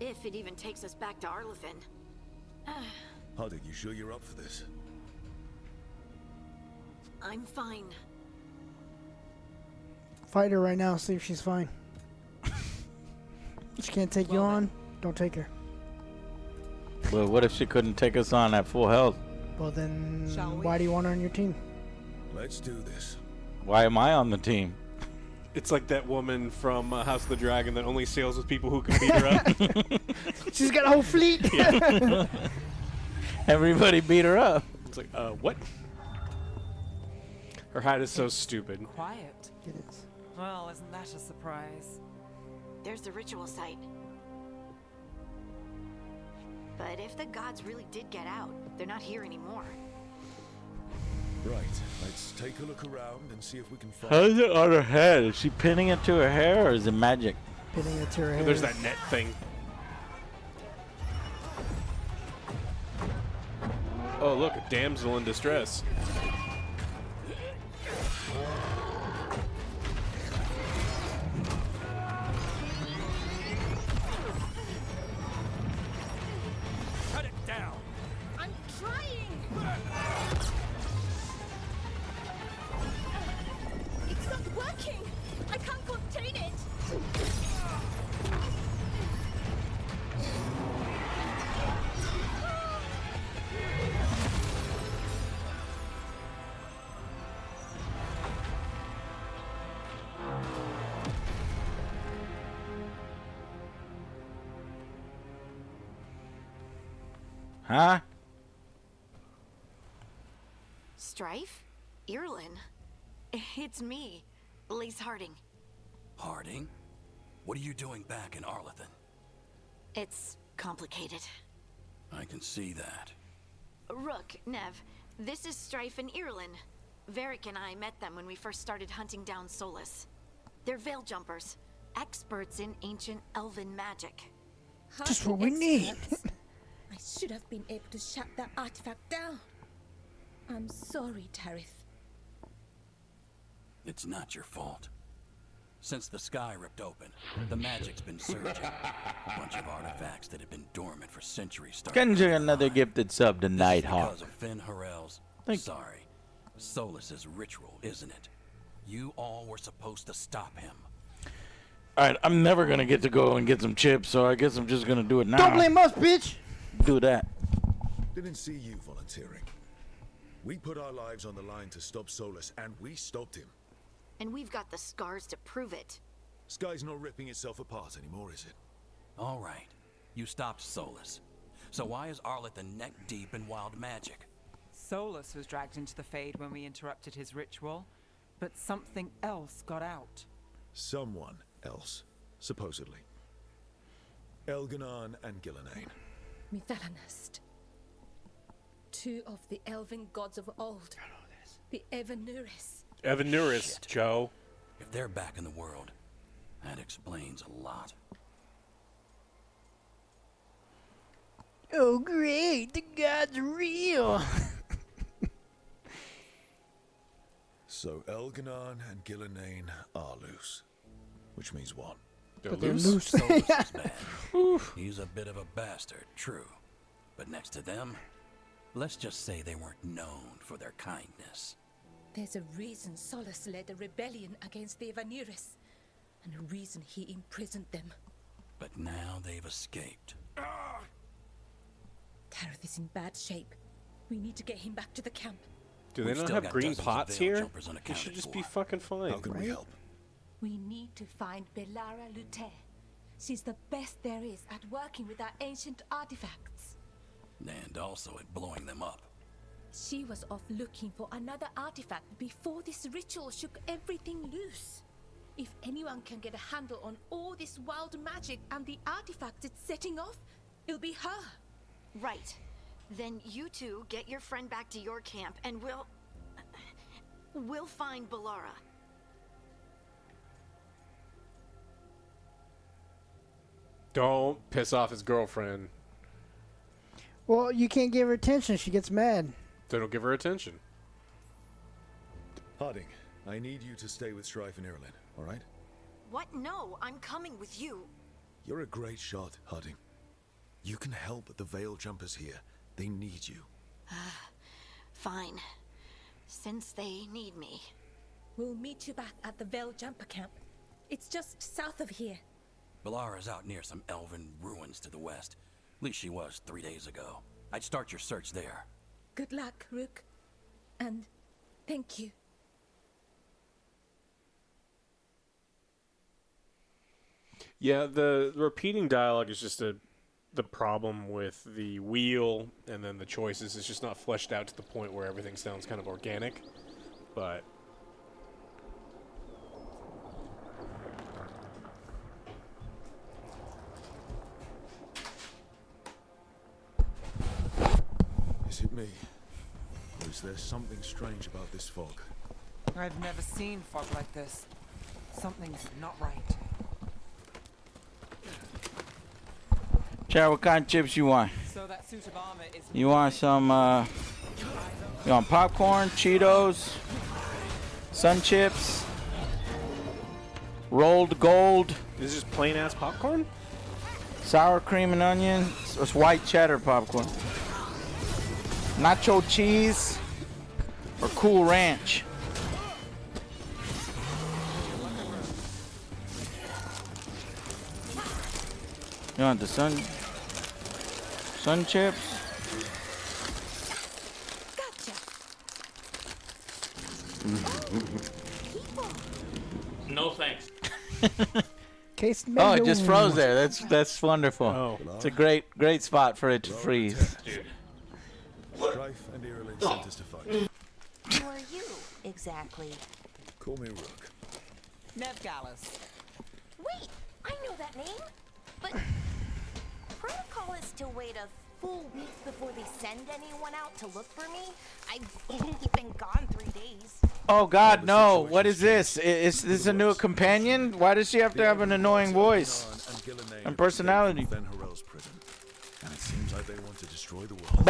If it even takes us back to Arlithin. Hardik, you sure you're up for this? I'm fine. Fight her right now, see if she's fine. She can't take you on, don't take her. Well, what if she couldn't take us on at full health? Well then, why do you want her on your team? Let's do this. Why am I on the team? It's like that woman from House of the Dragon that only sails with people who can beat her up. She's got a whole fleet. Yeah. Everybody beat her up. It's like, what? Her hat is so stupid. Quiet. It is. Well, isn't that a surprise? There's the ritual site. But if the gods really did get out, they're not here anymore. Right, let's take a look around and see if we can find... How is it on her head? Is she pinning it to her hair or is it magic? Pinning it to her hair. There's that net thing. Oh, look, a damsel in distress. Cut it down. I'm trying. It's not working. I can't contain it. Huh? Strife? Irlin? It's me, Lace Harding. Harding? What are you doing back in Arlithin? It's complicated. I can see that. Rook, Nev, this is Strife and Irlin. Varric and I met them when we first started hunting down Solus. They're veil jumpers, experts in ancient elven magic. Just what we need. I should have been able to shut that artifact down. I'm sorry, Tarith. It's not your fault. Since the sky ripped open, the magic's been surging. A bunch of artifacts that have been dormant for centuries started. Can you another gifted sub to Nighthawk? Because of Finn Harrell's. Sorry. Solus's ritual, isn't it? You all were supposed to stop him. Alright, I'm never gonna get to go and get some chips, so I guess I'm just gonna do it now. Don't blame us, bitch! Do that. Didn't see you volunteering. We put our lives on the line to stop Solus, and we stopped him. And we've got the scars to prove it. Sky's not ripping itself apart anymore, is it? All right. You stopped Solus. So why is Arlithin neck deep in wild magic? Solus was dragged into the Fade when we interrupted his ritual, but something else got out. Someone else, supposedly. Elganon and Gillenane. Mithalanast. Two of the elven gods of old. The Evanuris. Evanuris, Joe. If they're back in the world, that explains a lot. Oh great, the gods real. So Elganon and Gillenane are loose. Which means what? But they're loose. Solus is bad. He's a bit of a bastard, true. But next to them, let's just say they weren't known for their kindness. There's a reason Solus led a rebellion against the Vanirus, and a reason he imprisoned them. But now they've escaped. Tareth is in bad shape. We need to get him back to the camp. Do they not have green pots here? They should just be fucking fine. How can we help? We need to find Belara Lute. She's the best there is at working with our ancient artifacts. And also at blowing them up. She was off looking for another artifact before this ritual shook everything loose. If anyone can get a handle on all this wild magic and the artifacts it's setting off, it'll be her. Right. Then you two get your friend back to your camp and we'll find Belara. Don't piss off his girlfriend. Well, you can't give her attention. She gets mad. They don't give her attention. Harding, I need you to stay with Strife and Irulan, all right? What? No, I'm coming with you. You're a great shot, Harding. You can help the Veil Jumpers here. They need you. Fine. Since they need me. We'll meet you back at the Veil Jumper camp. It's just south of here. Belara's out near some elven ruins to the west. At least she was 3 days ago. I'd start your search there. Good luck, Rook. And thank you. Yeah, the repeating dialogue is just the problem with the wheel, and then the choices. It's just not fleshed out to the point where everything sounds kind of organic. But Is it me? Or is there something strange about this fog? I've never seen fog like this. Something's not right. Chad, what kind of chips you want? So that suit of armor is... You want some, you want popcorn, Cheetos, Sun Chips, rolled gold? This is just plain ass popcorn? Sour cream and onion. It's white cheddar popcorn. Nacho cheese or Cool Ranch. You want the sun chips? No thanks. Case Oh, it just froze there. That's wonderful. Oh. It's a great spot for it to freeze. Dude. Strife and Irulan sent us to fight. Who are you, exactly? Call me Rook. Nev Gallus. Wait, I know that name. But protocol is to wait a full week before they send anyone out to look for me. I've only been gone 3 days. Oh God, no! What is this? Is this a new companion? Why does she have to have an annoying voice and personality? And it seems like they want to destroy the world.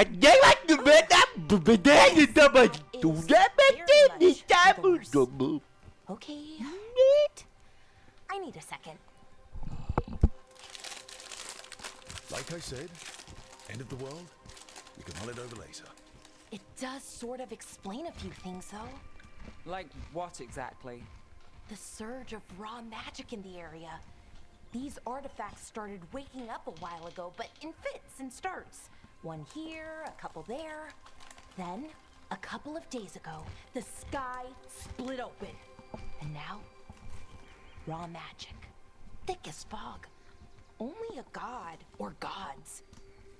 Okay. I need a second. Like I said, end of the world. You can mull it over later. It does sort of explain a few things, though. Like what exactly? The surge of raw magic in the area. These artifacts started waking up a while ago, but in fits and starts. One here, a couple there. Then, a couple of days ago, the sky split open. And now, raw magic. Thick as fog. Only a god, or gods,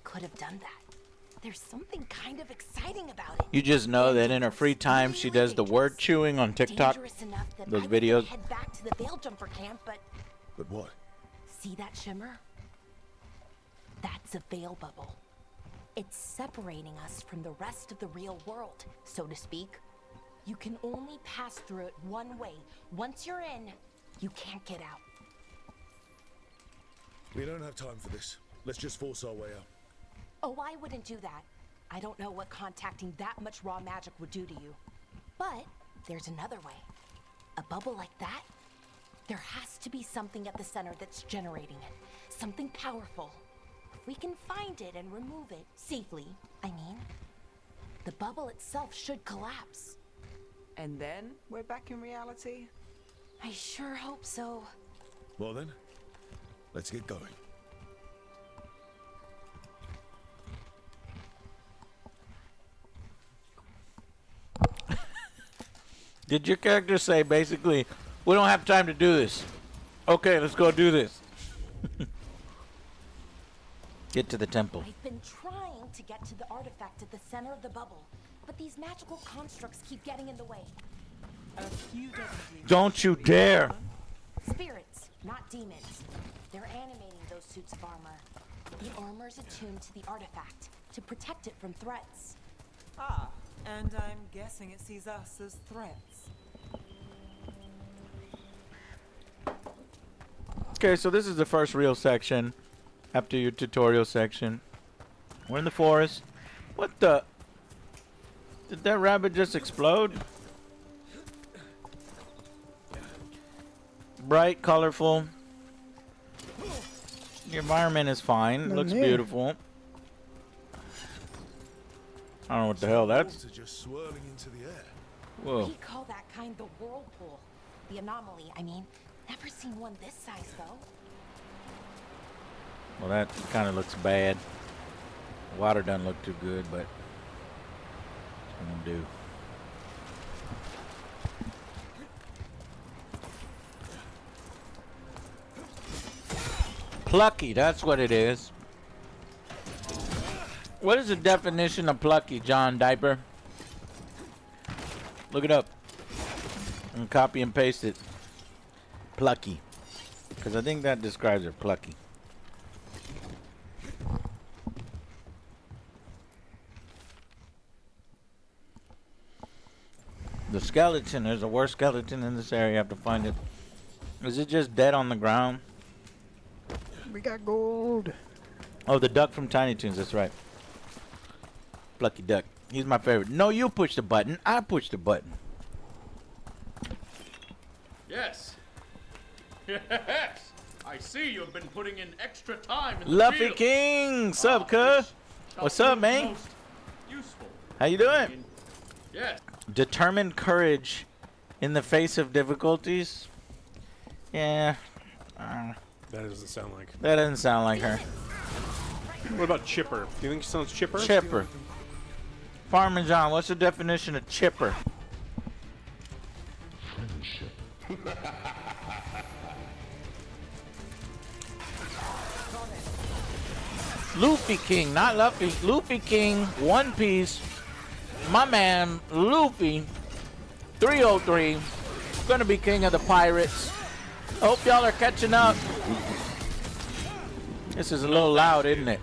could have done that. There's something kind of exciting about it. You just know that in her free time she does the word chewing on TikTok. Dangerous enough that Those I was videos. gonna head back to the Veil Jumper camp, but But what? see that shimmer? That's a veil bubble. It's separating us from the rest of the real world, so to speak. You can only pass through it one way. Once you're in, you can't get out. We don't have time for this. Let's just force our way out. Oh, I wouldn't do that. I don't know what contacting that much raw magic would do to you. But there's another way. A bubble like that? There has to be something at the center that's generating it. Something powerful. If we can find it and remove it safely, I mean, the bubble itself should collapse. And then we're back in reality? I sure hope so. Well then, let's get going. Did your character say basically, we don't have time to do this? Okay, let's go do this. Get to the temple. I've been trying to get to the artifact at the center of the bubble, but these magical constructs keep getting in the way. Don't you dare! Spirits, not demons. They're animating those suits of armor. The armor's attuned to the artifact to protect it from threats. Ah, and I'm guessing it sees us as threats. Okay, so this is the first real section after your tutorial section. We're in the forest. What the? Did that rabbit just explode? Bright, colorful. The environment is fine. Looks beautiful. I don't know what the hell that's. Just swirling into the air. Whoa. We call that kind the whirlpool. The anomaly, I mean. Never seen one this size, though. Well, that kind of looks bad. Water doesn't look too good, but it's gonna do. Plucky, that's what it is. What is the definition of plucky, John Diaper? Look it up and copy and paste it. Plucky, because I think that describes her. Plucky. The skeleton. There's a worse skeleton in this area. I have to find it. Is it just dead on the ground? We got gold. Oh, the duck from Tiny Toons. That's right. Plucky duck. He's my favorite. No, you push the button. I push the button. Yes. Yes. I see you've been putting in extra time in the Luffy field. King. Sup, cuz? What's up, man? Useful. How you doing? Yes. Determined courage in the face of difficulties. Yeah. That doesn't sound like. That doesn't sound like her. What about chipper? Do you think she sounds chipper? Chipper. Farmer John, what's the definition of chipper? Luffy King, not Luffy. Luffy King, One Piece. My man, Luffy, 303. Gonna be king of the pirates. Hope y'all are catching up. This is a little loud, isn't it?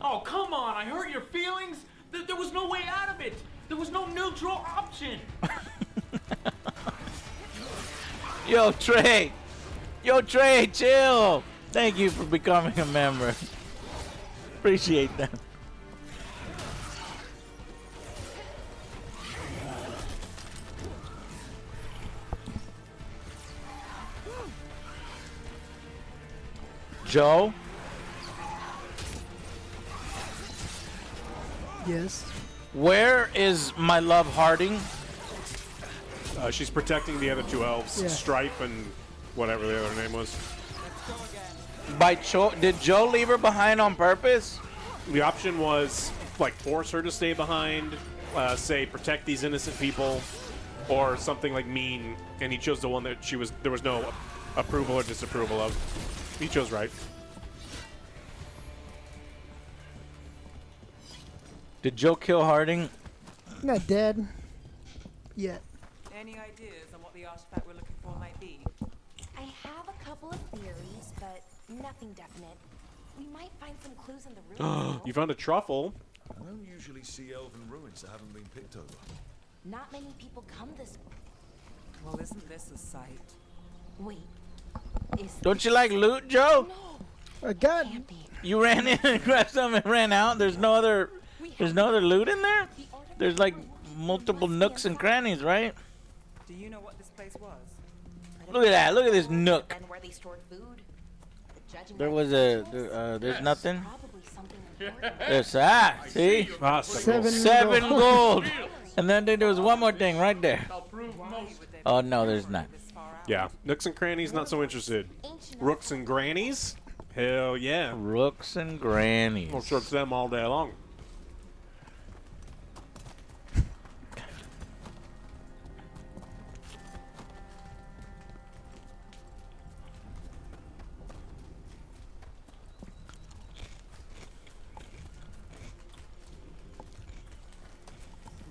Oh, come on. I hurt your feelings. There was no way out of it. There was no neutral option. Yo, Trey. Yo, Trey, chill. Thank you for becoming a member. Appreciate that. Joe? Yes. Where is my love Harding? She's protecting the other two elves, Yeah. Stripe and whatever the other name was. Did Joe leave her behind on purpose? The option was like force her to stay behind, say protect these innocent people, or something like mean. And he chose the one that there was no approval or disapproval of. He chose right. Did Joe kill Harding? Not dead. Yet. Any ideas on what the artifact we're looking for might be? I have a couple of theories, but nothing definite. We might find some clues in the ruins. You found a truffle. I don't usually see elven ruins that haven't been picked over. Not many people come this. Well, isn't this a sight? Wait. Don't you like loot, Joe? I got. You ran in and grabbed something and ran out. There's no other loot in there. There's like multiple nooks and crannies, right? Do you know what this place was? Look at that. Look at this nook. And where they stored food. Judging There by was the a. visuals, There's nothing. probably something It's that. See? Seven gold. And then there was one more thing right there. Oh, no, there's not. Yeah. Nooks and crannies, not so interested. Rooks and grannies? Hell yeah. Rooks and grannies. We'll search them all day long.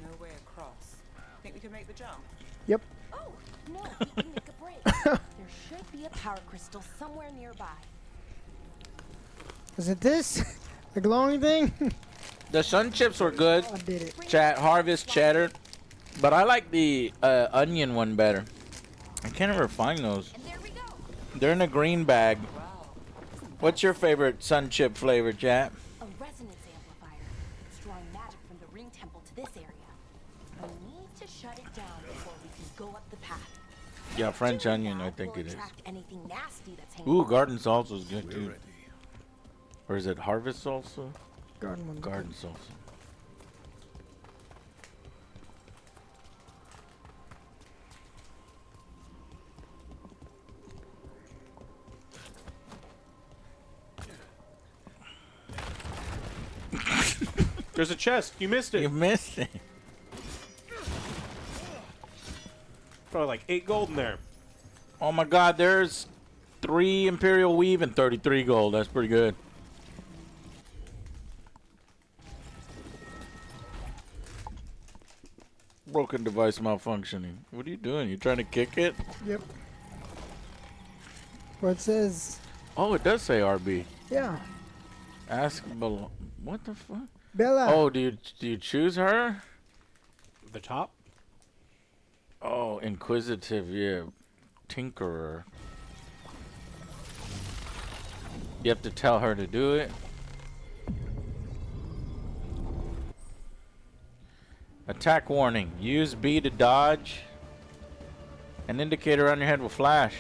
No way across. Think we can make the jump? Yep. Oh, no, we can make a break. There should be a power crystal somewhere nearby. Is it this? The glowing thing? The sun chips were good. I did it. Chat harvest cheddar. But I like the onion one better. I can't ever find those. They're in a green bag. What's your favorite sun chip flavor, chat? A resonance amplifier. It's drawing magic from the ring temple to this area. We need to shut it down before we can go up the path. Yeah, French onion, I think We'll it is. attract anything nasty that's hanging Ooh, around. garden salsa is good too. Or is it harvest salsa? Garden one's Garden good. salsa. There's a chest. You missed it. You missed it. Probably like 8 gold in there. Oh my god, there's 3 Imperial Weave and 33 gold. That's pretty good. Broken device malfunctioning. What are you doing? You trying to kick it? Yep. What it says? Oh, it does say RB. Yeah. Ask below. What the fuck? Bella. Oh, do you choose her? The top? Oh, inquisitive, yeah. Tinkerer. You have to tell her to do it. Attack warning. Use B to dodge. An indicator on your head will flash.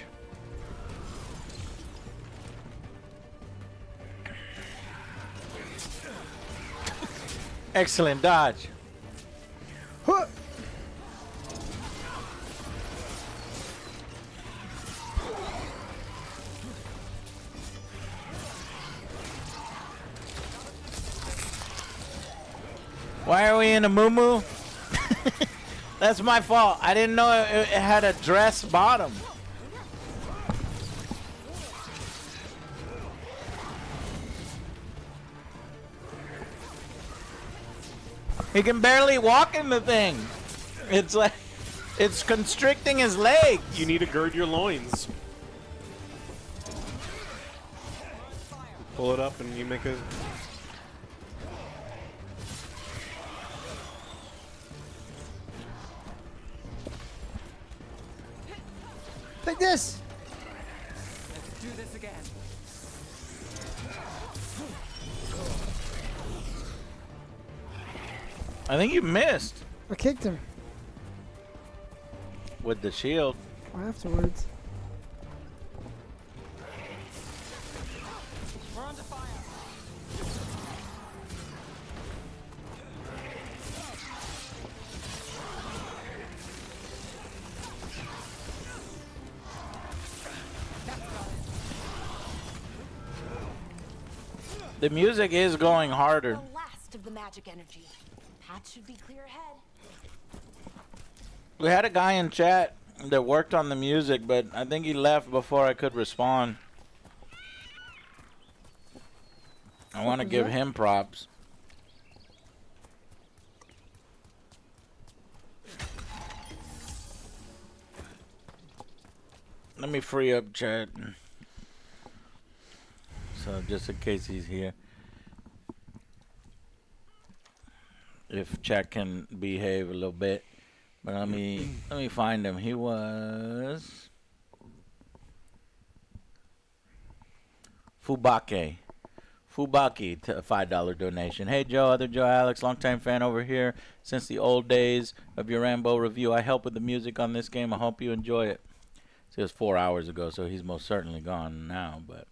Excellent dodge. Huh. Why are we in a moo-moo? That's my fault. I didn't know it had a dress bottom. He can barely walk in the thing. It's like, it's constricting his legs. You need to gird your loins. Pull it up and you make a... Take this. Let's do this again. I think you missed. I kicked him. With the shield. Afterwards. We're under fire. The music is going harder. The last of the magic energy. Path should be clear ahead. We had a guy in chat that worked on the music, but I think he left before I could respond. I want to give him props. Let me free up chat. So just in case he's here. If chat can behave a little bit. But let me find him. He was Fubake. Fubaki to a $5 donation. Hey Joe, other Joe Alex, longtime fan over here since the old days of your Rambo review. I help with the music on this game. I hope you enjoy it. So it was 4 hours ago, so he's most certainly gone now. But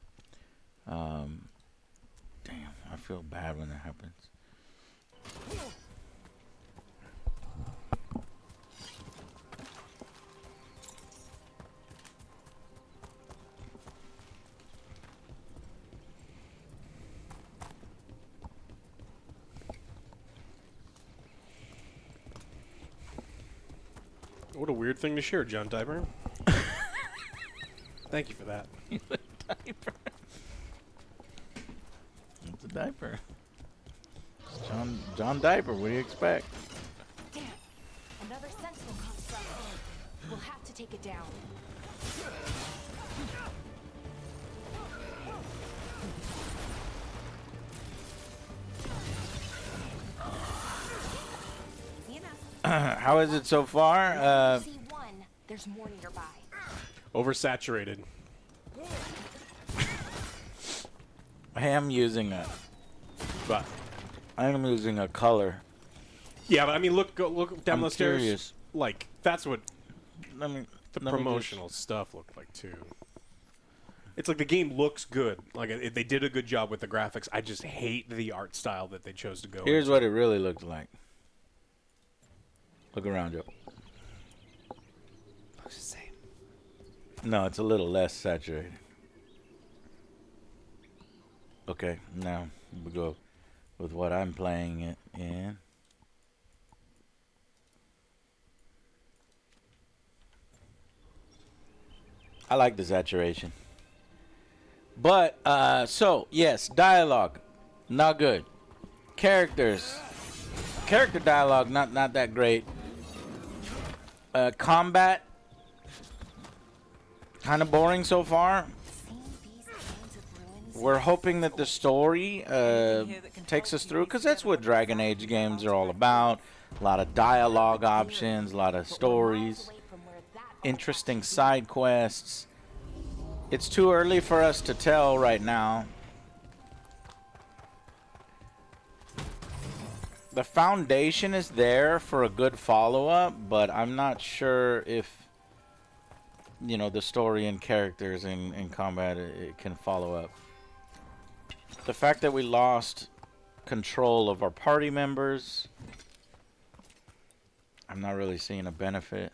damn, I feel bad when that happens. What a weird thing to share, John Diver. Thank you for that. Diaper. It's a diaper. It's John Diaper. What do you expect? Damn. Another sentinel comes from. We'll have to take it down. How is it so far? See one. There's more nearby. Oversaturated. I am using a. But I am using a color. yeah, but I mean, look down I'm the stairs. curious. Like that's what Let me. the let me promotional stuff looked like too. It's like the game looks good. Like they did a good job with the graphics. I just hate the art style that they chose to go. Here's into. what it really looks like. Look around, Joe. Looks the same. No, it's a little less saturated. Okay, now we go with what I'm playing it in. I like the saturation. But, so, yes, dialogue, not good. Character dialogue, not that great. Combat, kind of boring so far. We're hoping that the story takes us through, because that's what Dragon Age games are all about. A lot of dialogue options, a lot of stories, interesting side quests. It's too early for us to tell right now. The foundation is there for a good follow-up, but I'm not sure if, you know, the story and characters in combat it can follow up. The fact that we lost control of our party members, I'm not really seeing a benefit.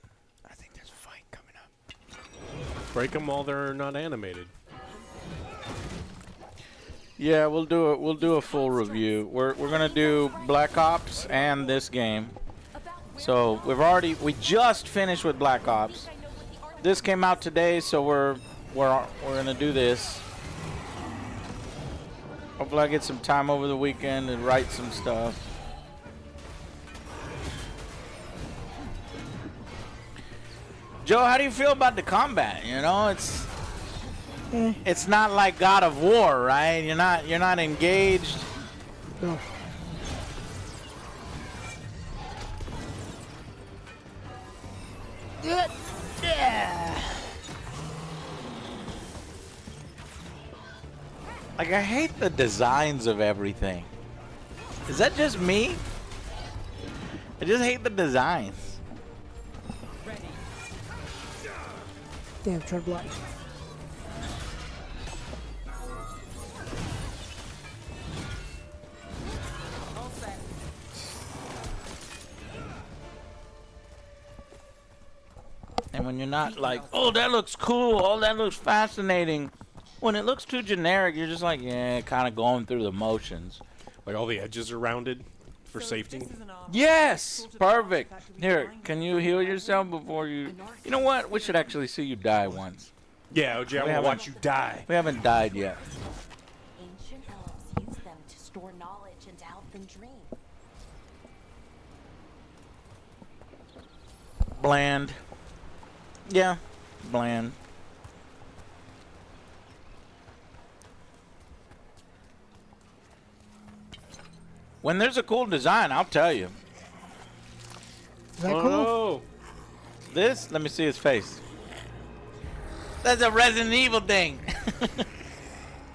I think there's a fight coming up. Break them while they're not animated. Yeah, we'll do it. We'll do a full review. We're gonna do Black Ops and this game. So we just finished with Black Ops. This came out today, so we're gonna do this. Hopefully I get some time over the weekend and write some stuff. Joe, how do you feel about the combat? You know, it's not like God of War, right? You're not engaged. No. Yeah. Like, I hate the designs of everything. Is that just me? I just hate the designs. Damn, try to block. And when you're not like, oh, that looks cool, oh, that looks fascinating. When it looks too generic, you're just like, yeah, kind of going through the motions. Like all the edges are rounded for safety. Yes, perfect. Here, can you heal yourself before you? You know what? We should actually see you die once. Yeah, OJ, I want to watch you die. We haven't died yet. Ancient elves use them to store knowledge and to help them dream. Bland. Yeah, bland. When there's a cool design, I'll tell you. Is that cool? No. This, let me see his face. That's a Resident Evil thing.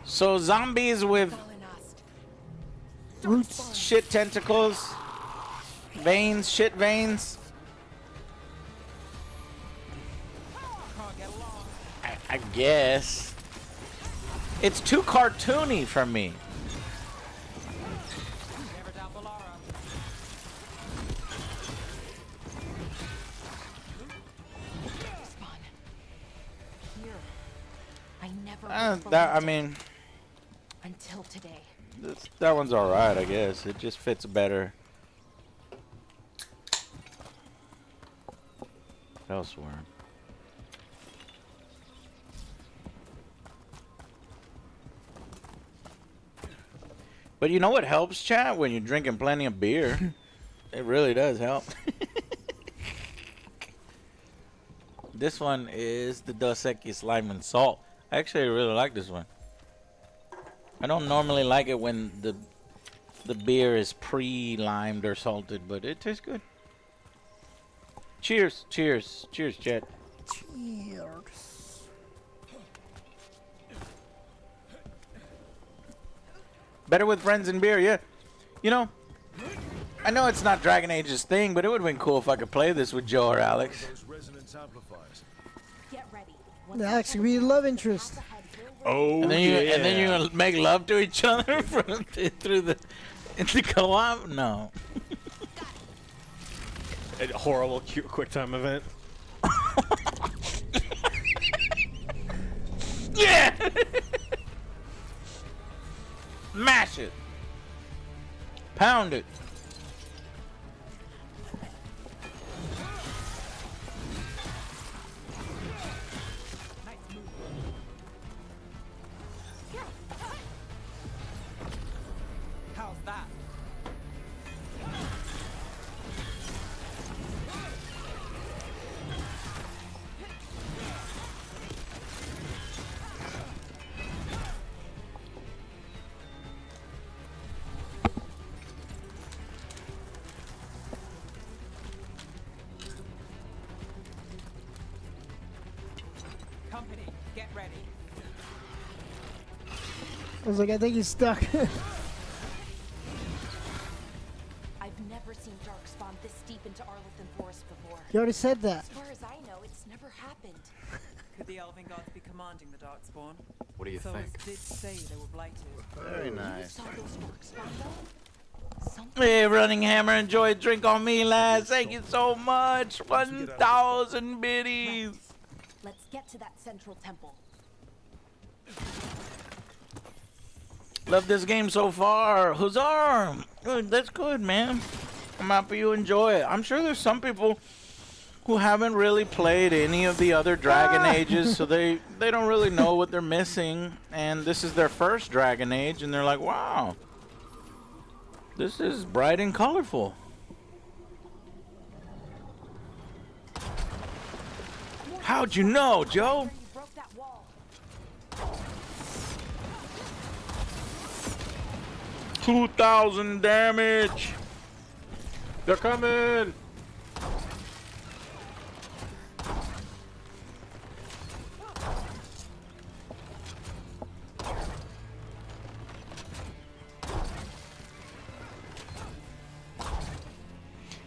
So zombies with Roots. shit tentacles, veins, shit veins. I guess. It's too cartoony for me. that I mean, until today. that one's all right, I guess. It just fits better elsewhere. But you know what helps, chat? When you're drinking plenty of beer. It really does help. This one is the Dos Equis Lime and Salt. I actually really like this one. I don't normally like it when the beer is pre-limed or salted, but it tastes good. Cheers, cheers, cheers, chat. Cheers. Better with friends and beer, yeah. You know, I know it's not Dragon Age's thing, but it would have been cool if I could play this with Joe or Alex. Get ready. Alex could be the love interest. Oh, and then you make love to each other through the co-op. No. A horrible quick time event. Yeah. Mash it. Pound it. How's that? Company, get ready. I was like, I think he's stuck. I've never seen Darkspawn this deep into Arlington Forest before. You already said that. As far as I know, it's never happened. Could the Elven Gods be commanding the Darkspawn? What do you Those think? did say they were blighted. Very nice. Saw those Darkspawn though? Hey, Running Hammer, enjoy a drink on me, lads. Thank you so much. 1,000 biddies. Let's get to that central temple. Love this game so far. Huzzah! Good, that's good, man. I'm happy you enjoy it. I'm sure there's some people who haven't really played any of the other Dragon Ages, so they don't really know what they're missing. And this is their first Dragon Age, and they're like, wow, this is bright and colorful. How'd you know, Joe? 2,000 damage. They're coming.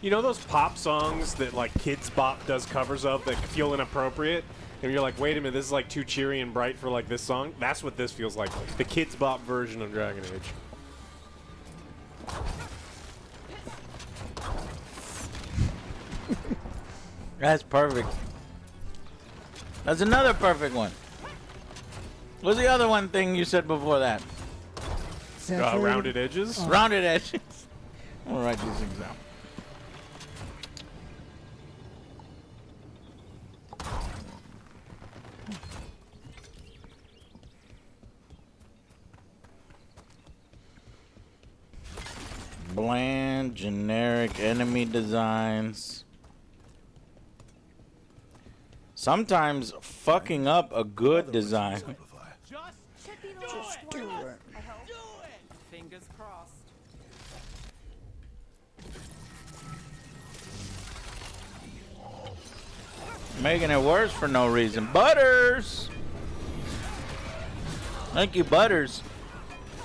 You know those pop songs that like Kids Bop does covers of that feel inappropriate? And you're like, wait a minute, this is like too cheery and bright for like this song? That's what this feels like. The Kids Bop version of Dragon Age. That's perfect. That's another perfect one. What's the other one thing you said before that? Rounded edges? Oh. Rounded edges. I'm gonna write these things down. Bland, generic enemy designs. Sometimes fucking up a good design. Just do it. Fingers crossed. Making it worse for no reason. Butters! Thank you, Butters,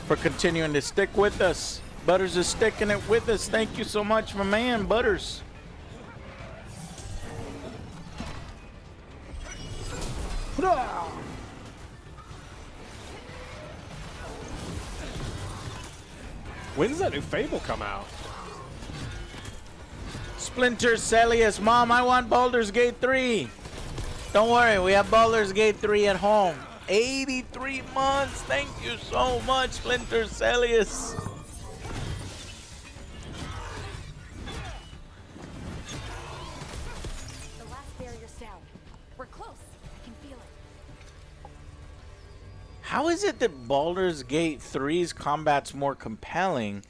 for continuing to stick with us. Butters is sticking it with us. Thank you so much, my man, Butters. When does that new Fable come out? Splinter Celius, Mom, I want Baldur's Gate 3. Don't worry, we have Baldur's Gate 3 at home. 83 months. Thank you so much, Splinter Celius. The last barrier's down. We're close. I can feel it. How is it that Baldur's Gate 3's combat's more compelling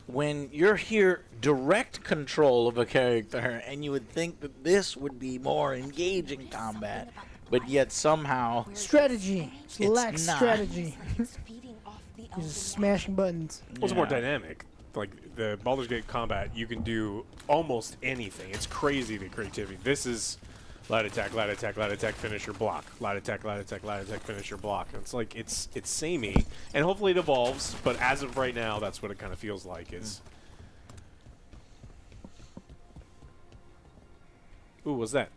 when you're here direct control of a character, and you would think that this would be more engaging combat, but yet somehow strategy. It's Lacks not. strategy. You're just smashing buttons. Well, it's more dynamic. Like the Baldur's Gate combat, you can do almost anything. It's crazy, the creativity. This is light attack, light attack, light attack, finish your block. Light attack, light attack, light attack, finish your block. And it's like it's samey, and hopefully it evolves. But as of right now, that's what it kind of feels like. Is ooh, what's that?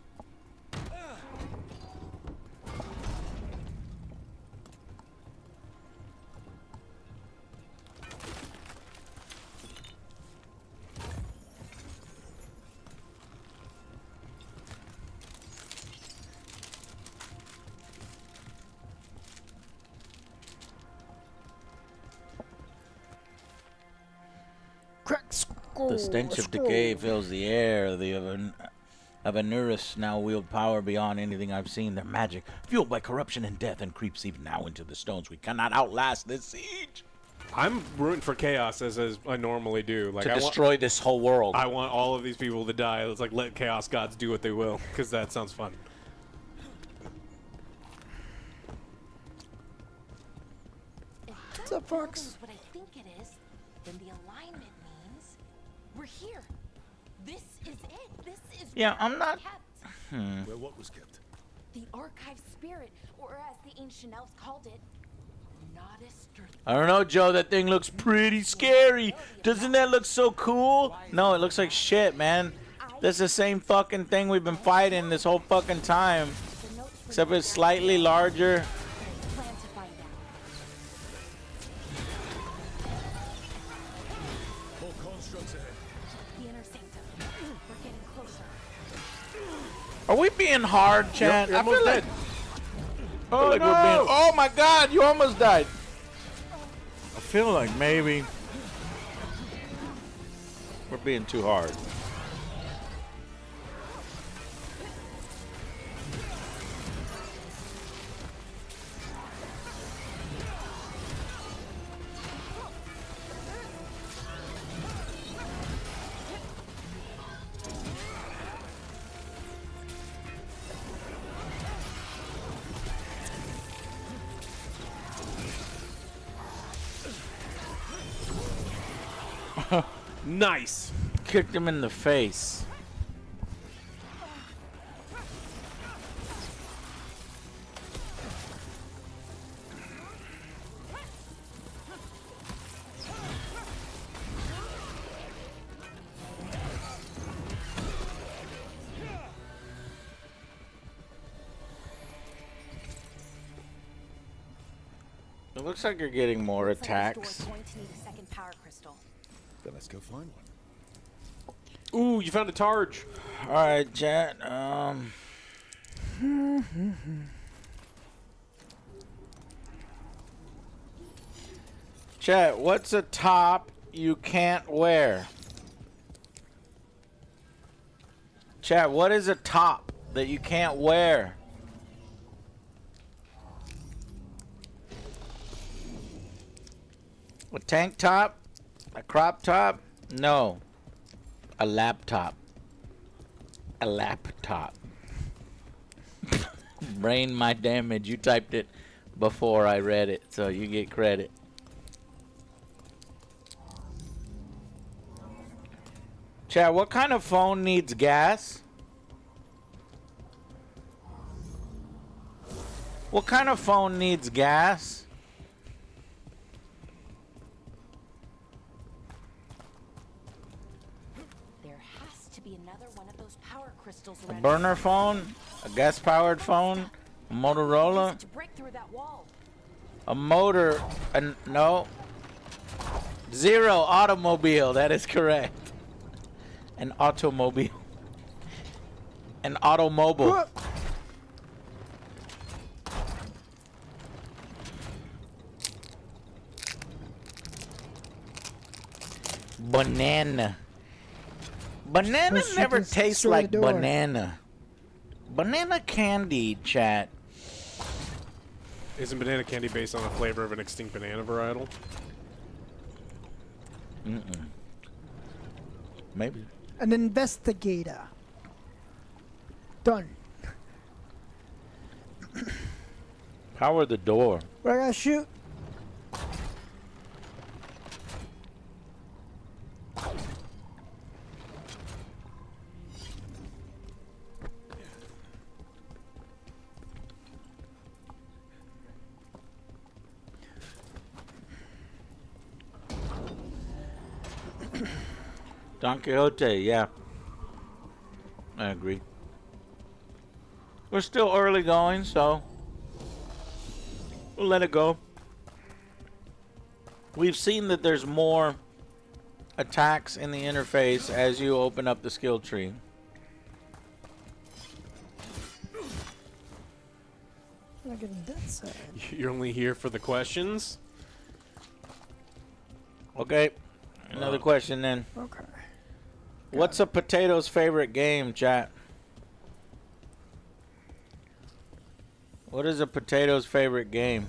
The stench of decay fills the air. The of Anurus now wield power beyond anything I've seen. Their magic, fueled by corruption and death, and creeps even now into the stones. We cannot outlast this siege. I'm rooting for chaos as I normally do. Like To I destroy this whole world. I want all of these people to die. It's like let chaos gods do what they will, because that sounds fun. What's up, Fox? What I think it is, then the alignment means we're here. This is it. This is Yeah, where I'm we're not- kept. Where what was kept? The archive spirit, or as the ancient elves called it, Nodist. I don't know, Joe. That thing looks pretty scary. Doesn't that look so cool? No, it looks like shit, man. That's the same fucking thing we've been fighting this whole fucking time. Except it's slightly larger. Plan to find out. More constructs ahead. The inner sanctum. We're getting closer. Are we being hard, Chad? You're I feel almost like, dead. oh, like no. we're being- Oh my God, you almost died. I feel like maybe we're being too hard. Nice. Kicked him in the face. It looks like you're getting more Looks like this attacks. door's going to need a second power crystal. Then let's go find one. Ooh, you found a Targe. All right, chat. Chat, what's a top you can't wear? Chat, what is a top that you can't wear? A tank top? A crop top? No. A laptop. A laptop. Brain my damage. You typed it before I read it, so you get credit. Chat, what kind of phone needs gas? What kind of phone needs gas? There has to be another one of those power crystals A around. burner phone? A gas-powered phone? A Motorola? To break through that wall. A motor? No. Zero automobile. That is correct. An automobile. An automobile. Banana. Banana Let's shoot never this tastes through like the door. banana. Banana candy, chat. Isn't banana candy based on a flavor of an extinct banana varietal? Mm-mm. Maybe. An investigator. Done. Power the door. Where I gotta shoot? Don Quixote, yeah. I agree. We're still early going, so we'll let it go. We've seen that there's more attacks in the interface as you open up the skill tree. I'm not getting that side. You're only here for the questions? Okay. Another question then. Okay. What's a potato's favorite game, chat? What is a potato's favorite game?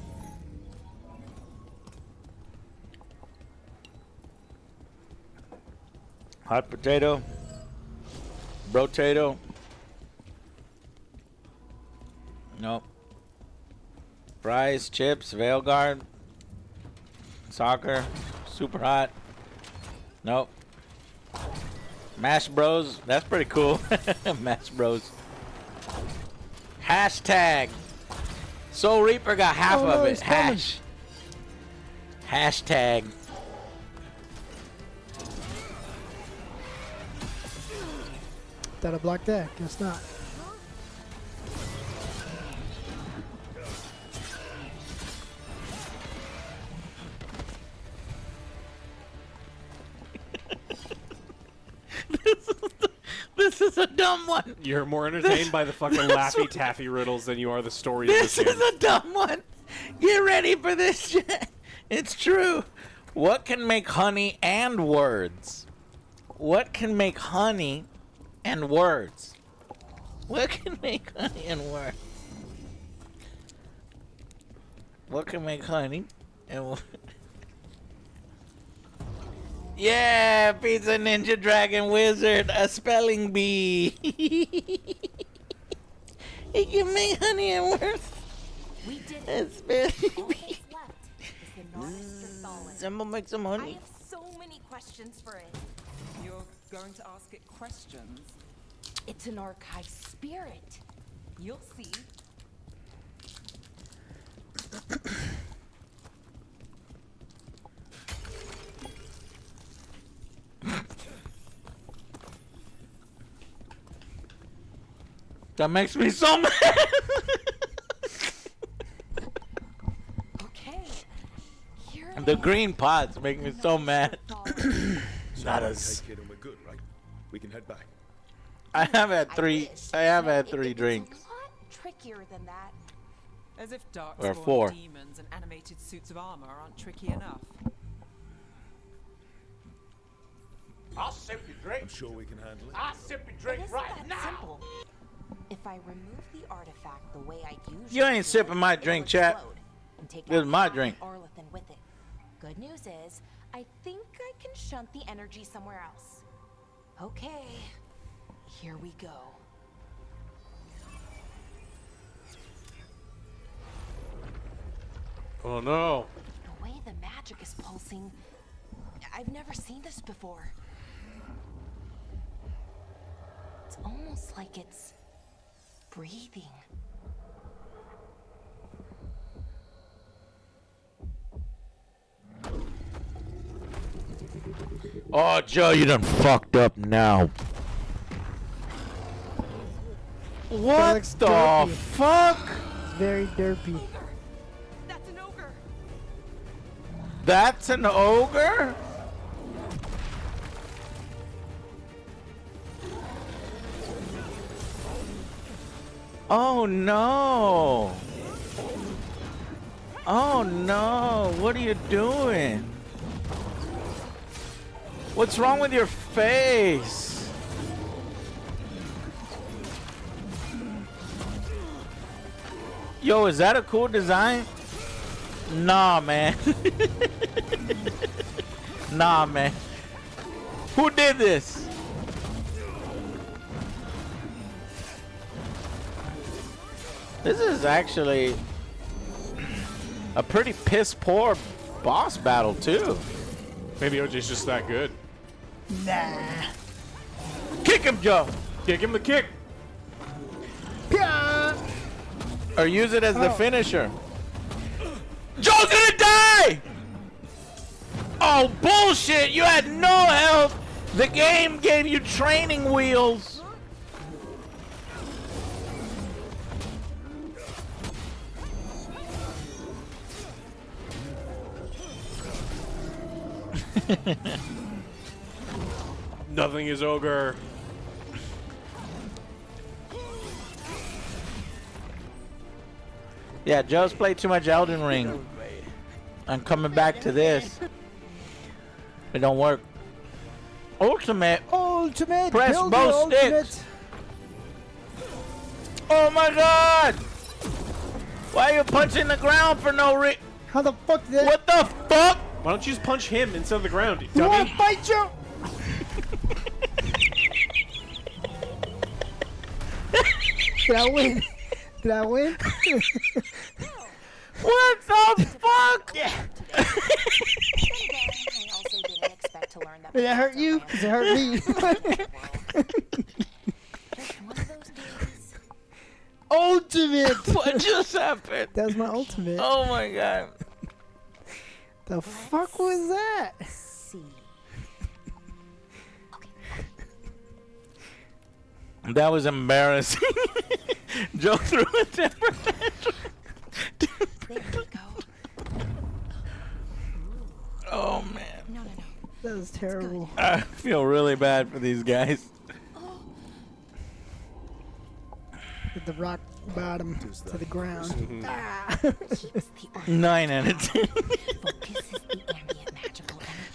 Hot potato? Brotato? Nope. Fries, chips, Veilguard? Soccer? Super hot? Nope. Mash Bros? That's pretty cool. Mash Bros. Hashtag. Soul Reaper got half of it. Hash. Hashtag. Thought I blocked that. Guess not. This is a dumb one. You're more entertained by the fucking Laffy Taffy riddles than you are the stories of This the is a dumb one. Get ready for this shit. It's true. What can make honey and words? What can make honey and words? What can make honey and words? What can make honey and words? Yeah, Pizza Ninja Dragon Wizard, a spelling bee. He can make honey and words. We did A it. spelling bee. What's left is the Nordic Solid. Someone make some I honey. have so many questions for it. You're going to ask it questions? It's an archive spirit. You'll see. That makes me so mad. Okay. Here The green pots make me so mad. Not us. Take it and we're good, right? We can head back. I have had three drinks. Trickier than that. As if Or darkspawn four. demons and animated suits of armor aren't tricky enough. I'll sip your drink. I'm sure we can handle it. I'll sip your But drink isn't right that now. simple? If I remove the artifact the way I usually You ain't do, sipping my it'll drink, chat. explode and take This is out my half drink. Orlethan with it. Good news is, I think I can shunt the energy somewhere else. Okay, here we go. Oh no. The way the magic is pulsing, I've never seen this before. It's almost like it's breathing. Oh, Joe, you done fucked up now. What looks the derpy. fuck? It's very derpy. That's an ogre. That's an ogre? Oh no. Oh no. What are you doing? What's wrong with your face? Yo, is that a cool design? Nah, man. Nah, man. Who did this? This is actually a pretty piss poor boss battle too. Maybe OJ's just that good. Nah. Kick him, Joe. Kick him the kick. Yeah. Or use it as the finisher. Joe's gonna die! Oh, bullshit! You had no health! The game gave you training wheels! Nothing is ogre. Yeah, Joe's played too much Elden Ring. I'm coming back to this. It don't work. Ultimate. Ultimate. Press build both your ultimate. sticks. Oh my god! Why are you punching the ground for no reason? How the fuck did that? What the fuck? Why don't you just punch him instead of the ground, you You dummy? want to fight you? Did I win? Did I win? What the fuck? I also didn't expect to learn that. Did that hurt you? Because it hurt me. Ultimate! What just happened? That was my ultimate. Oh my god. The fuck was that? See. That was embarrassing. Joe threw a temper tantrum. There we go. Oh man. No. That was terrible. I feel really bad for these guys. With the rock bottom to the ground. Ah. 9 out of 10.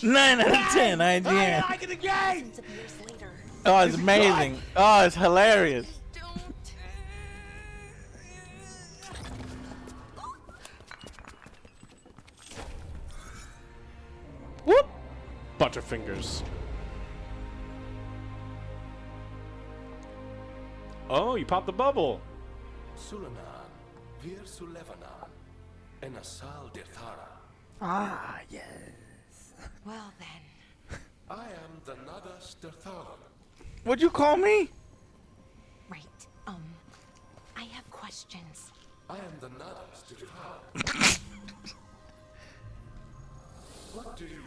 9 out of 10, IGN. like it again! Oh, it's amazing. Oh, it's hilarious. Whoop! Butterfingers. Oh, you popped the bubble. Sulanan, Vir Sulevanan, and Asal Dirthara. Ah, yes. Well then. I am the Nadas Dirtharan. What'd you call me? Right. I have questions. I am the Nadas Dirtharan. What do you...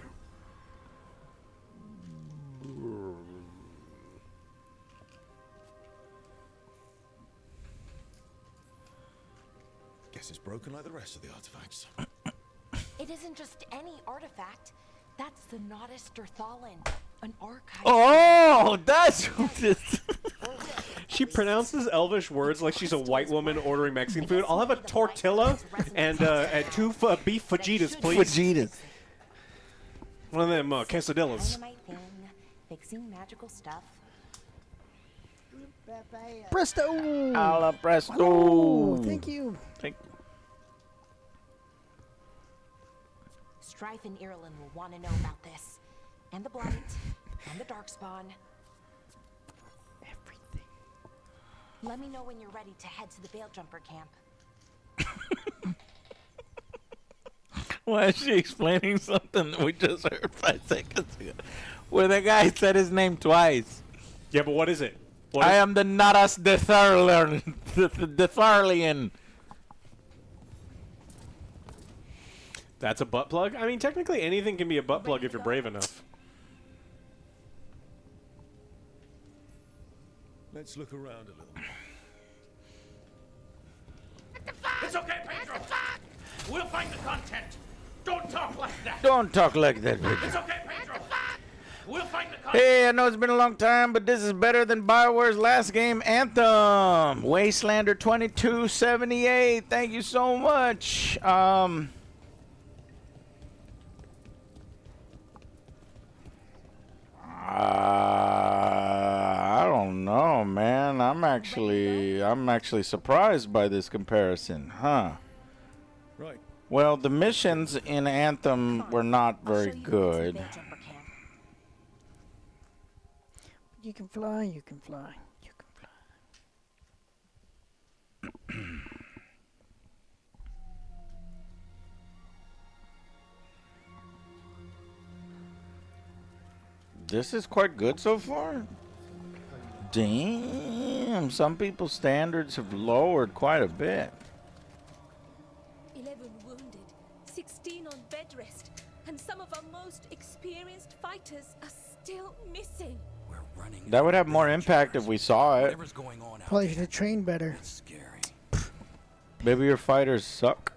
Guess it's broken like the rest of the artifacts. It isn't just any artifact. That's the Nodus Dirthalan, an archive. Oh, that's what this. She pronounces Elvish words like she's a white woman ordering Mexican food. I'll have a tortilla and 2 beef fajitas, please. Fajitas. One of them quesadillas. Dynamite thing, fixing magical stuff. Presto! A la presto. Oh, thank you. Strife and Ireland will want to know about this. And the Blight, and the Darkspawn. Everything. Let me know when you're ready to head to the Veil Jumper camp. Why is she explaining something that we just heard 5 seconds ago? Where the guy said his name twice. Yeah, but what is it? I am the Nadas Detharlian. That's a butt plug? I mean, technically anything can be a butt plug if you're brave enough. Let's look around a little. It's okay, Pedro. We'll find the content. Don't talk like that. Don't talk like that, Pedro. It's okay, Pedro. We'll find the content. Hey, I know it's been a long time, but this is better than BioWare's last game, Anthem. Wastelander 2278. Thank you so much. I don't know, man. I'm actually surprised by this comparison, huh? Right. Well, the missions in Anthem were not very good. You can fly, you can fly, you can fly. This is quite good so far. Damn, some people's standards have lowered quite a bit. 11 wounded, 16 on bed rest, and some of our most experienced fighters are still missing. That would have more impact if we saw it. Probably should have trained better. Maybe your fighters suck.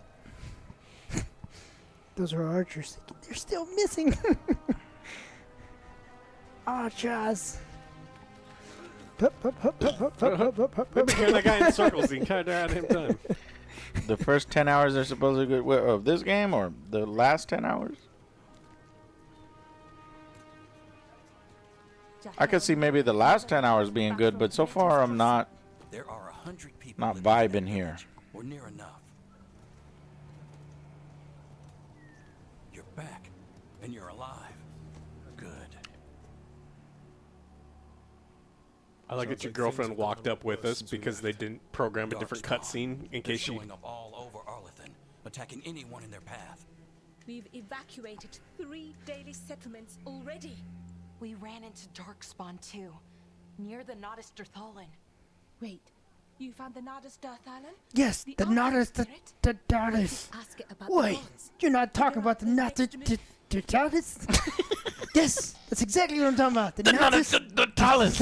Those are archers. They're still missing. Archers. Maybe carry that guy in circles. You can kind of at him time. The first 10 hours are supposed to be good of this game, or the last 10 hours? I could see maybe the last 10 hours being good, but so far I'm not vibing here. Or near enough. You're back, and you're alive. Good. I like that your girlfriend walked up with us because they didn't program a different cutscene in case she. Showing up all over Arlethan, attacking anyone in their path. We've evacuated 3 daily settlements already. We ran into Darkspawn too, near the Nodus Dirthalin. Wait, you found the Nodus Dirthalin? Yes, the Nodus, the Nodus. Ask it about Wait, the gods. you're not talking about the Nodus, the Nodus? Yes, that's exactly what I'm talking about. The Nodus, the Talus.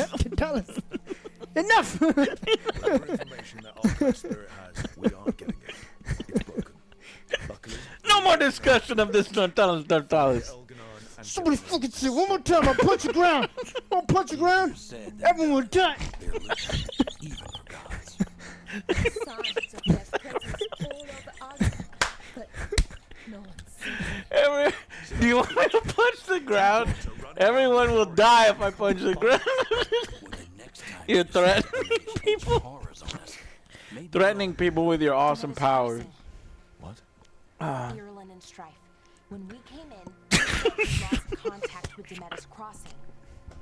Enough. Whatever information that our spirit has, we aren't getting it. It's broken. Luckily, No more discussion of this Talus. Somebody fucking say one more time. I'll punch the ground. I'll punch the ground. Everyone will die. Even for gods. Signs of their presence all over Arlethan, but no one sees Do you want me to punch the ground? Everyone will die if I punch the ground. You're threatening people. Threatening people with your awesome powers. What? Irlin and Strife. When we came in, we lost contact with Demeter's Crossing.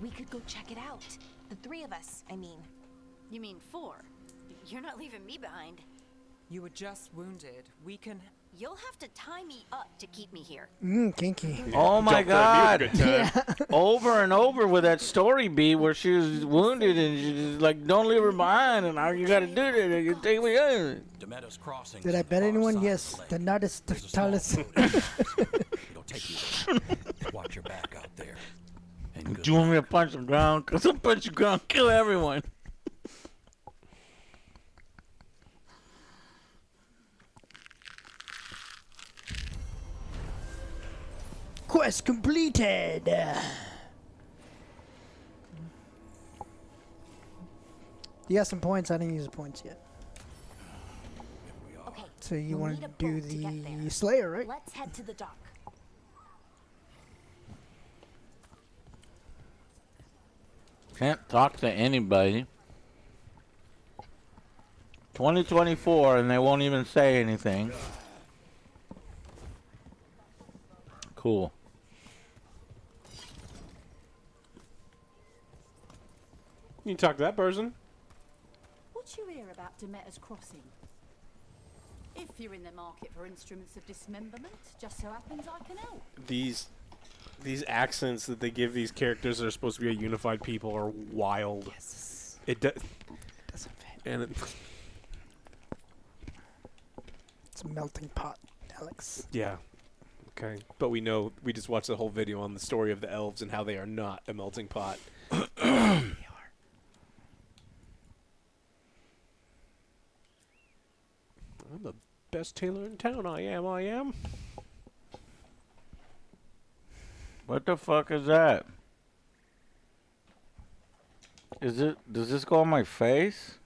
We could go check it out. The 3 of us, I mean. You mean 4? You're not leaving me behind. You were just wounded. We can... You'll have to tie me up to keep me here. Kinky. Oh my God! Over and over with that story beat where she was wounded and she's like, "Don't leave her behind," and now you got to do that. You take me in. Did I bet anyone? Yes, the Nodus, the Talus. Watch your back out there. Do you want me to punch the ground? Cause I'll punch the ground, kill everyone. Quest completed. You got some points. I didn't use the points yet. Okay. So you want to need a do boat to get the there. Slayer, right? Let's head to the dock. Can't talk to anybody. 2024 and they won't even say anything. Cool. You can talk to that person. What you hear about Demeter's Crossing? If you're in the market for instruments of dismemberment, just so happens I can help. These accents that they give these characters that are supposed to be a unified people are wild. Yes. It doesn't fit. And It's a melting pot, Alex. yeah. Okay. But we know, we just watched the whole video on the story of the elves and how they are not a melting pot. I'm the best tailor in town. I am. What the fuck is that? Is it? Does this go on my face?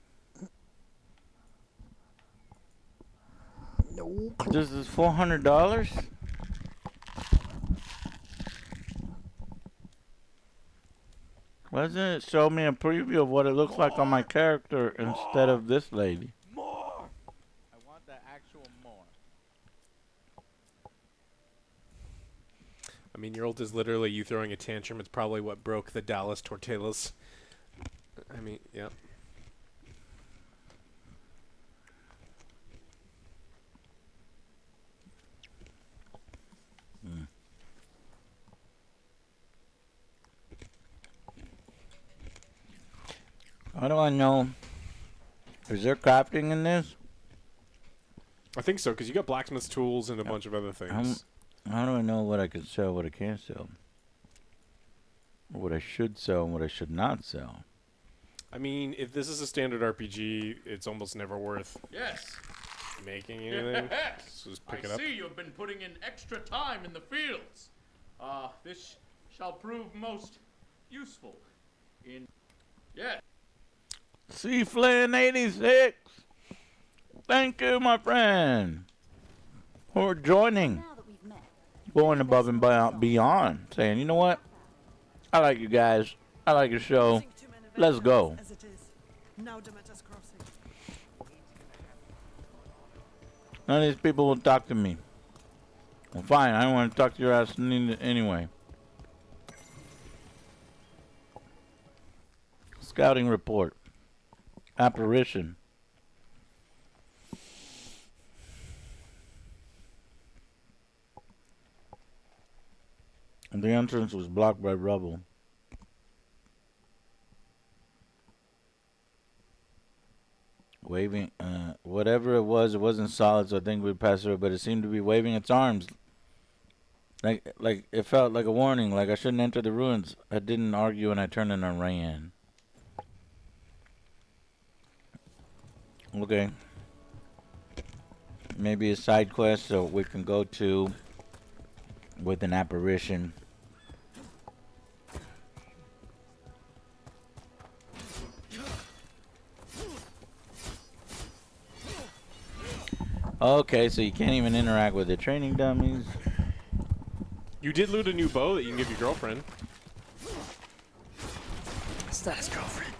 No. This is $400. Why doesn't it show me a preview of what it looks like on my character instead of this lady? More. I want the actual more. I mean, your ult is literally you throwing a tantrum. It's probably what broke the Dallas Tortillas. I mean, yeah. How do I know? Is there crafting in this? I think so, because you got blacksmith's tools and a bunch of other things. How do I know what I can sell, what I can't sell? Or what I should sell and what I should not sell? I mean, if this is a standard RPG, it's almost never worth Yes. making anything. Yes. So just pick I it up. see you have been putting in extra time in the fields. This shall prove most useful. In yes. C Flynn 86. Thank you, my friend, for joining. Going above and beyond. Saying, you know what? I like you guys. I like your show. Let's go. None of these people will talk to me. Well, fine. I don't want to talk to your ass anyway. Scouting report. Apparition. And the entrance was blocked by rubble. Waving, whatever it wasn't solid, so I think we'd pass through it, but it seemed to be waving its arms. Like it felt like a warning, like I shouldn't enter the ruins. I didn't argue and I turned and I ran. Okay. Maybe a side quest so we can go to with an apparition. Okay, so you can't even interact with the training dummies. You did loot a new bow that you can give your girlfriend. Status girlfriend.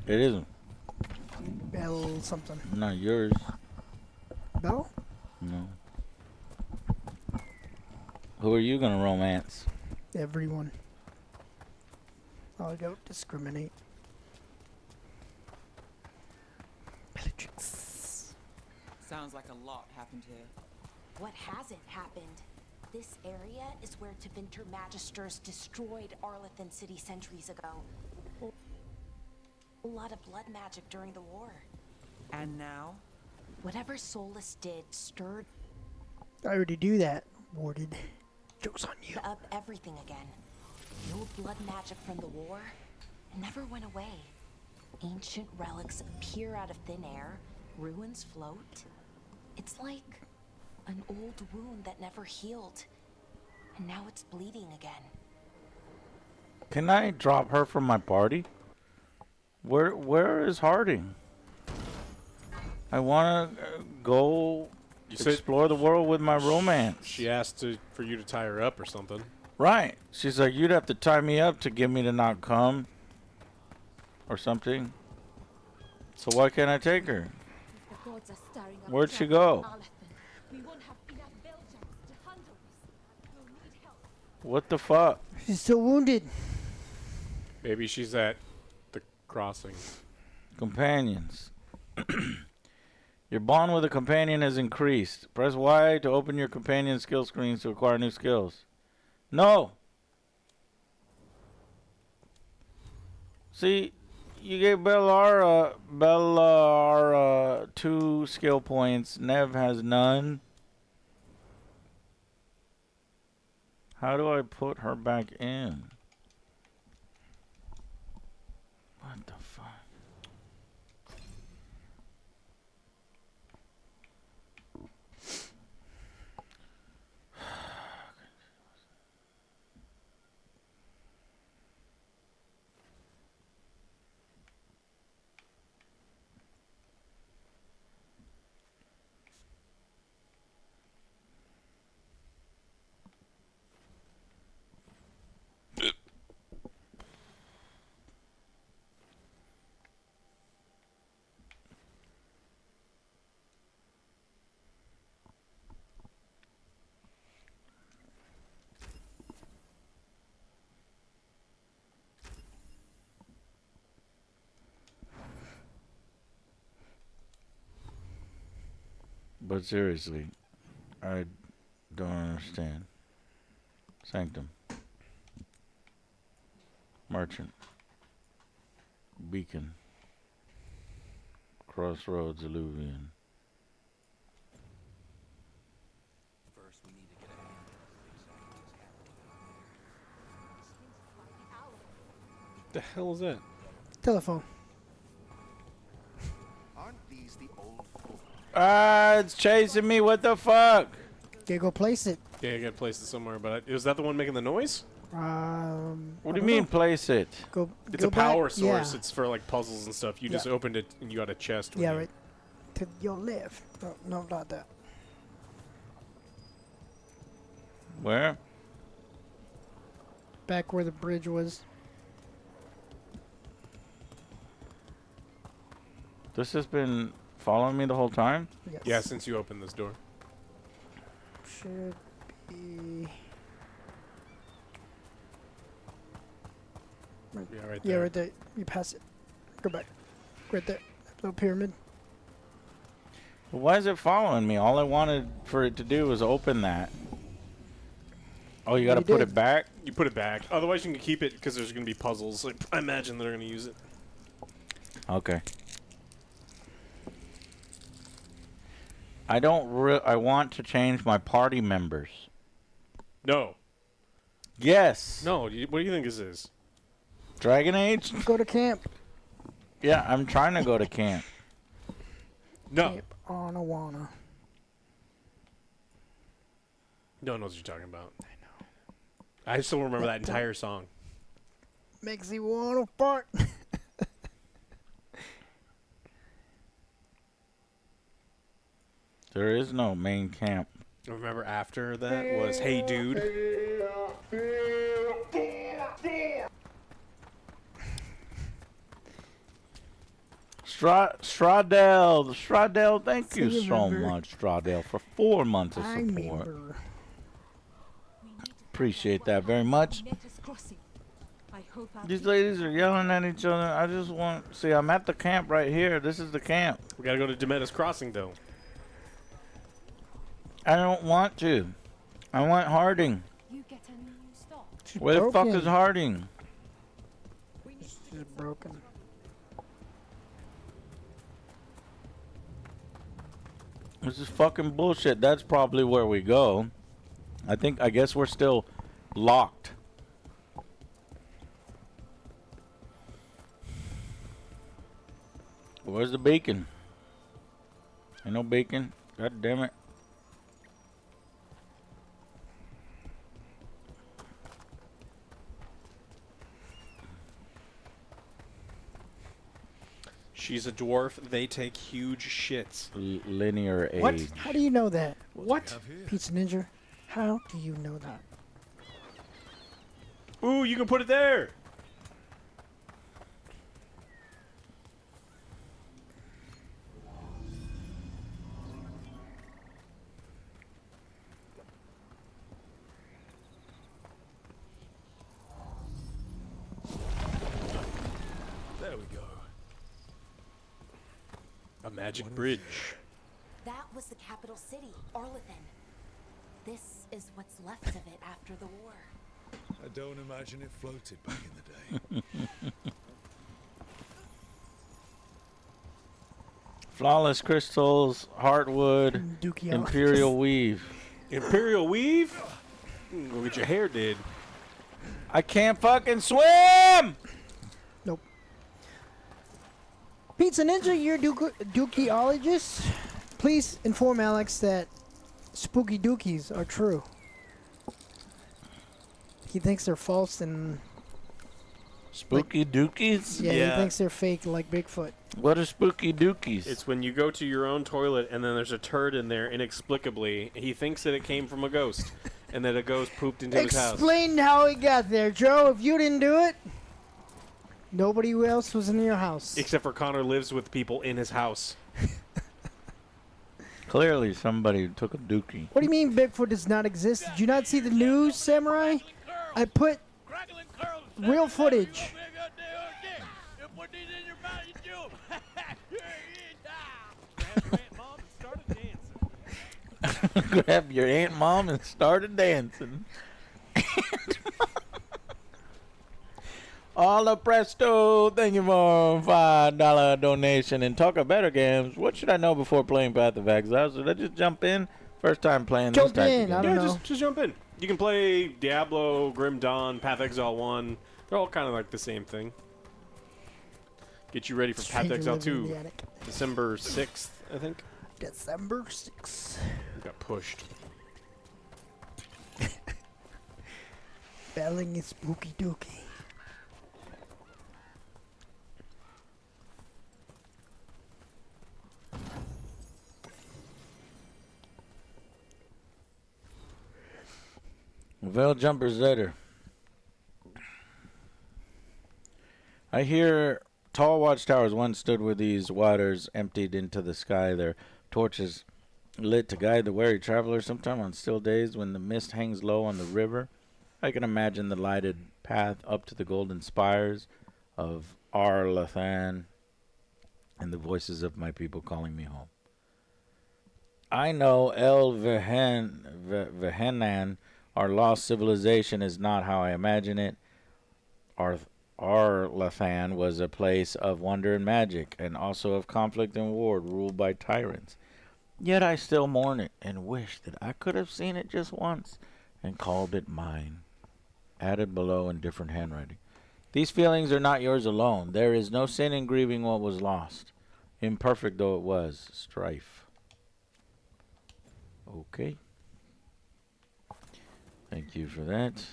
It isn't. Bell something. Not yours. Bell? No. Who are you gonna romance? Everyone. I don't discriminate. Bellatrix. Sounds like a lot happened here. What hasn't happened? This area is where Tevinter Magisters destroyed Arlethan City centuries ago. A lot of blood magic during the war. And now? Whatever Solus did stirred I already do that. Warded. Joke's on you. up everything again. The old blood magic from the war never went away. Ancient relics appear out of thin air. Ruins float. It's like an old wound that never healed. And now it's bleeding again. Can I drop her from my party? Where is Harding? I want to go explore the world with my romance. She asked for you to tie her up or something. Right. She's like, you'd have to tie me up to get me to not come. Or something. So why can't I take her? The gods are stirring up Where'd she trouble in go? Arlethan. We won't have enough Veilguards to handle this. We'll need help. What the fuck? She's still wounded. Maybe she's at the crossing. Companions. Your bond with a companion has increased. Press Y to open your companion skill screens to acquire new skills. No! See, you gave Bellara 2 skill points. Nev has none. How do I put her back in? What the fuck? But seriously, I don't understand. Sanctum. Merchant. Beacon. Crossroads, Illuvian. The hell is that? Telephone. Aren't these the old folk? Ah, it's chasing me. What the fuck? Okay, go place it. Yeah, I gotta place it somewhere. But is that the one making the noise? What do you mean, place it? Go. It's go a power back. source. Yeah. It's for like puzzles and stuff. You Yeah. just opened it and you got a chest. With Yeah, you. right. To your left. No, no, not that. Where? Back where the bridge was. This has been following me the whole time? Yes. Yeah, since you opened this door. Should be. Right. Yeah, right Yeah, there. right there. You pass it. Go back. Right there. Little pyramid. Why is it following me? All I wanted for it to do was open that. Oh, you gotta You put did. it back? You put it back. Otherwise, you can keep it because there's gonna be puzzles. Like I imagine they're gonna use it. Okay. I don't I want to change my party members. No. Yes. No. What do you think this is? Dragon Age? Go to camp. Yeah, I'm trying to go to camp. No. Camp on Awana. No one knows what you're talking about. I know. I still remember that entire song. Makes you wanna fart. There is no main camp. Remember after that was Hey Dude. Stradell, thank you See, so remember. much, Stradell, for 4 months of I support. remember. Appreciate that very much. These ladies are yelling at each other. I just want... See, I'm at the camp right here. This is the camp. We gotta go to Demetta's Crossing, though. I don't want to. I want Harding. You get a new stock. Where the fuck broken. is Harding? She's broken. This is fucking bullshit. That's probably where we go. I guess we're still locked. Where's the bacon? Ain't no bacon. God damn it. She's a dwarf. They take huge shits. Linear age. What? How do you know that? What? Pizza Ninja? How do you know that? Ooh, you can put it there. There we go. A magic bridge. That was the capital city, Arlathan. This is what's left of it after the war. I don't imagine it floated back in the day. Flawless crystals, heartwood, Dookie imperial weave. Imperial weave? Go get your hair did. I can't fucking swim! Nope. Pizza Ninja, you're Dookieologist. Please inform Alex that spooky dookies are true. He thinks they're false and... Spooky dookies? Yeah, he thinks they're fake like Bigfoot. What are spooky dookies? It's when you go to your own toilet and then there's a turd in there inexplicably. He thinks that it came from a ghost and that a ghost pooped into his house. Explain how he got there, Joe. If you didn't do it, nobody else was in your house. Except for Connor lives with people in his house. Clearly somebody took a dookie. What do you mean Bigfoot does not exist? Did you not see the news, Samurai? I put real footage. Grab your Aunt Mom and started dancing. All presto, thank you for $5 donation. And talk of better games. What should I know before playing Path of Exile? Should I just jump in? First time playing this type of game. Yeah, just jump in. You can play Diablo, Grim Dawn, Path of Exile 1. They're all kind of like the same thing. Get you ready for Path of Exile 2. December 6th, I think. December 6th. We got pushed. Belling is spooky dooky. Veil Jumper Zetter. I hear tall watchtowers once stood where these waters emptied into the sky, their torches lit to guide the wary traveler. Sometime on still days when the mist hangs low on the river, I can imagine the lighted path up to the golden spires of Arlathan and the voices of my people calling me home. I know El Vehenan, our lost civilization, is not how I imagine it. Arlathan was a place of wonder and magic, and also of conflict and war, ruled by tyrants. Yet I still mourn it, and wish that I could have seen it just once, and called it mine. Added below in different handwriting. These feelings are not yours alone. There is no sin in grieving what was lost, imperfect though it was. Strife. Okay. Thank you for that.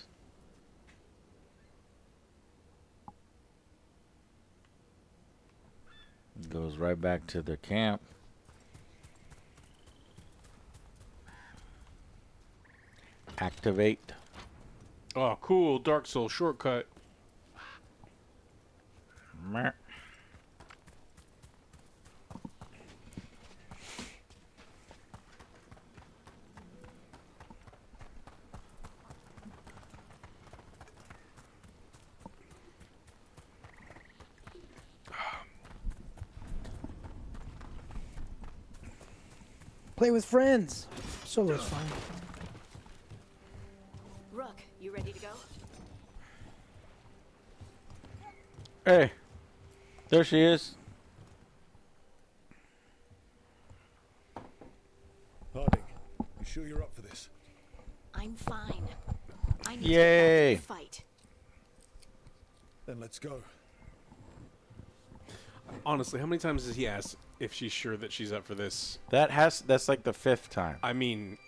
Goes right back to the camp. Activate. Oh, cool. Dark Souls shortcut. Meh. Play with friends. Solo's fine. Rook, you ready to go? Hey, there she is. Harding, you sure you're up for this? I'm fine. I need Yay. to get back in the fight. Then let's go. Honestly, how many times has he asked if she's sure that she's up for this? That's like the 5th time. I mean,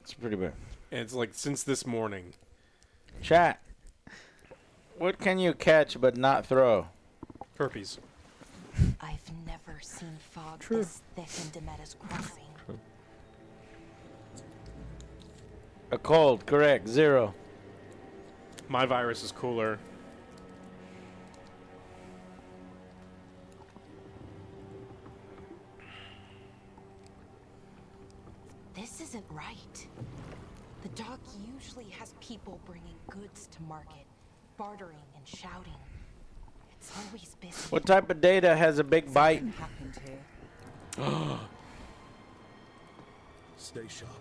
it's pretty bad. And it's like since this morning. Chat. What can you catch but not throw? Herpes. I've never seen fog this thick in Demetta's Crossing. A cold, correct. 0. My virus is cooler. This isn't right. The dock usually has people bringing goods to market, bartering and shouting. It's always busy. What type of data has a big bite? Happened here. Stay sharp.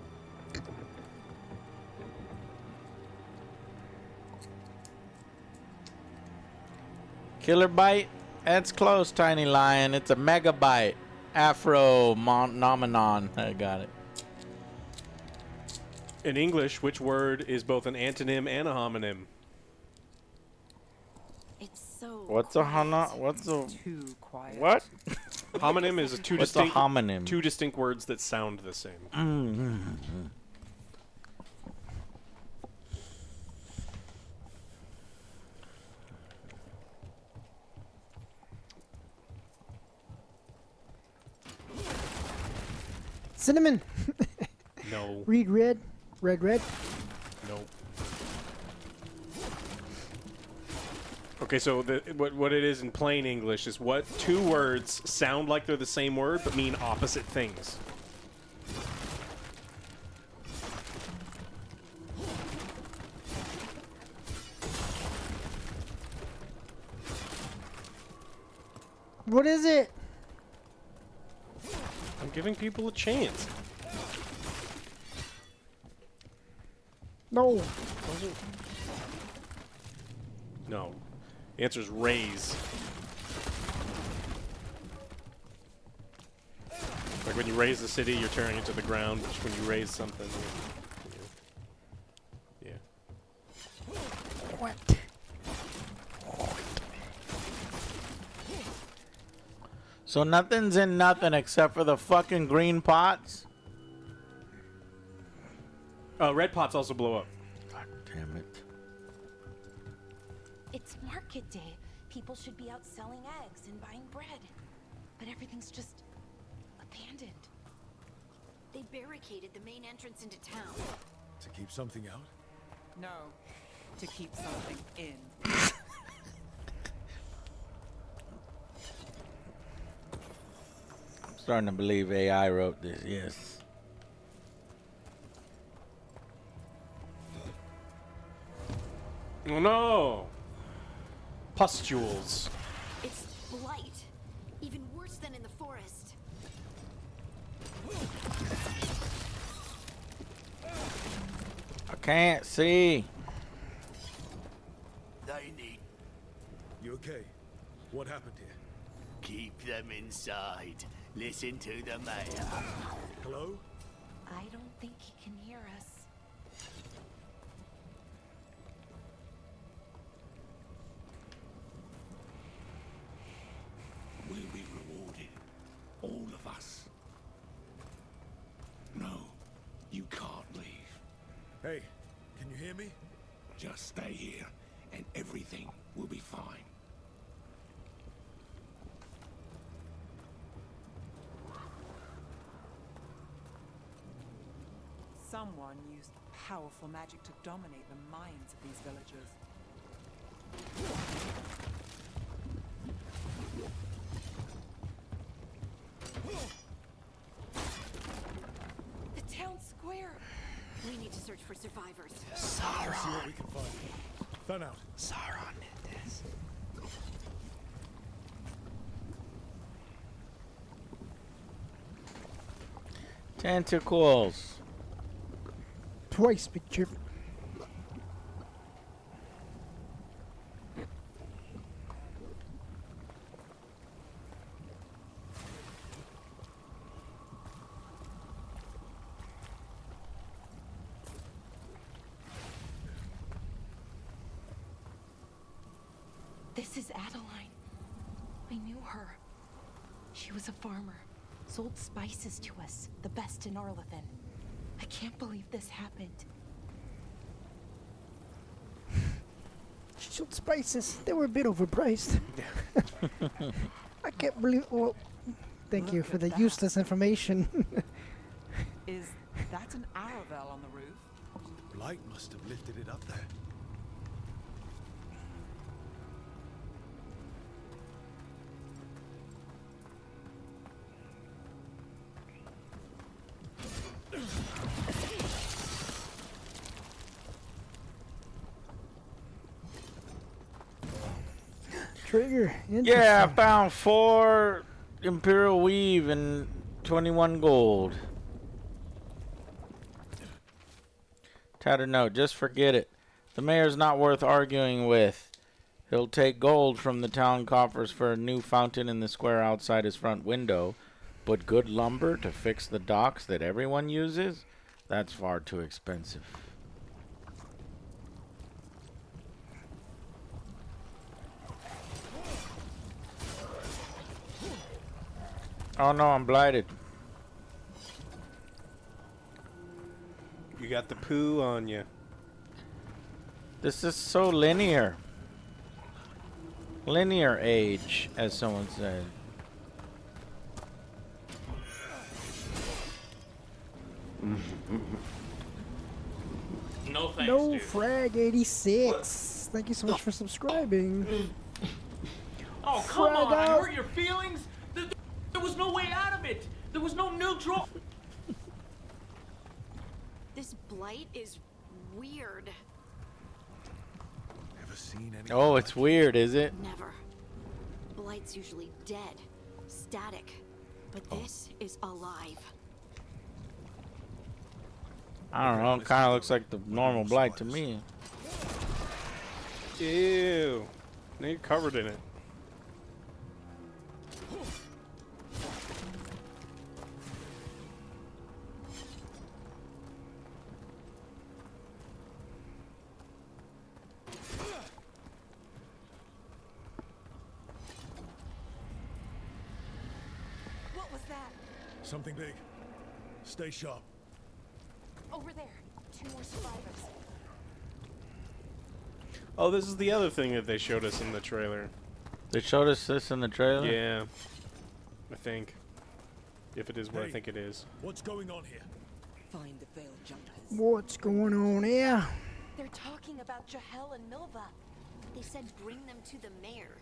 Killer bite? That's close, Tiny Lion. It's a megabyte. Afro-nomenon. I got it. In English, which word is both an antonym and a homonym? It's so What's a What's a too quiet? What? Homonym is two What's distinct a homonym? two distinct words that sound the same. Cinnamon. No. Read red. Red, red. Nope. Okay, so what it is in plain English is what two words sound like they're the same word but mean opposite things. What is it? I'm giving people a chance. No. No. The answer is raise. Like when you raise the city, you're turning it to the ground. Which when you raise something, yeah. What? So nothing's in nothing except for the fucking green pots? Red pots also blow up. God damn it. It's market day. People should be out selling eggs and buying bread. But everything's just abandoned. They barricaded the main entrance into town. To keep something out? No, to keep something in. I'm starting to believe AI wrote this, yes. Oh no! Pustules. It's blight. Even worse than in the forest. I can't see. They need. You okay? What happened here? Keep them inside. Listen to the mayor. Hello? I don't think he can hear us. We'll be rewarded. All of us. No, you can't leave. Hey, can you hear me? Just stay here, and everything will be fine. Someone used powerful magic to dominate the minds of these villagers. The town square. We need to search for survivors. Let's see what we can find. Thun out. Sauron did this. Tentacles. Twice, big chip. This is Adeline. I knew her. She was a farmer. Sold spices to us, the best in Arlathan. I can't believe this happened. She sold spices. They were a bit overpriced. I can't believe. Well, thank you for the useless information. Is that an Aravel on the roof? Blight must have lifted it up there. Trigger. Yeah, I found 4 Imperial Weave and 21 gold. Tattered note, just forget it. The mayor's not worth arguing with. He'll take gold from the town coffers for a new fountain in the square outside his front window, but good lumber to fix the docks that everyone uses? That's far too expensive. Oh no, I'm blighted. You got the poo on you. This is so linear. Linear age, as someone said. No thanks, No dude. frag 86. Thank you so much for subscribing. Oh, come Frag on. I out. hurt your feelings. There was no way out of it. There was no neutral. This blight is weird. Never seen any. Oh, it's weird, is it? Never. Blight's usually dead, static, but this is alive. I don't know. Kind of looks like the normal blight to me. Ew. Now you're covered in it. What was that? Something big. Stay sharp. Over there. 2 more survivors. Oh, this is the other thing that they showed us in the trailer. They showed us this in the trailer? Yeah. I think. If it is what I think it is. What's going on here? Find the veiled jumpers. What's going on here? They're talking about Jahel and Milva. They said bring them to the mayor.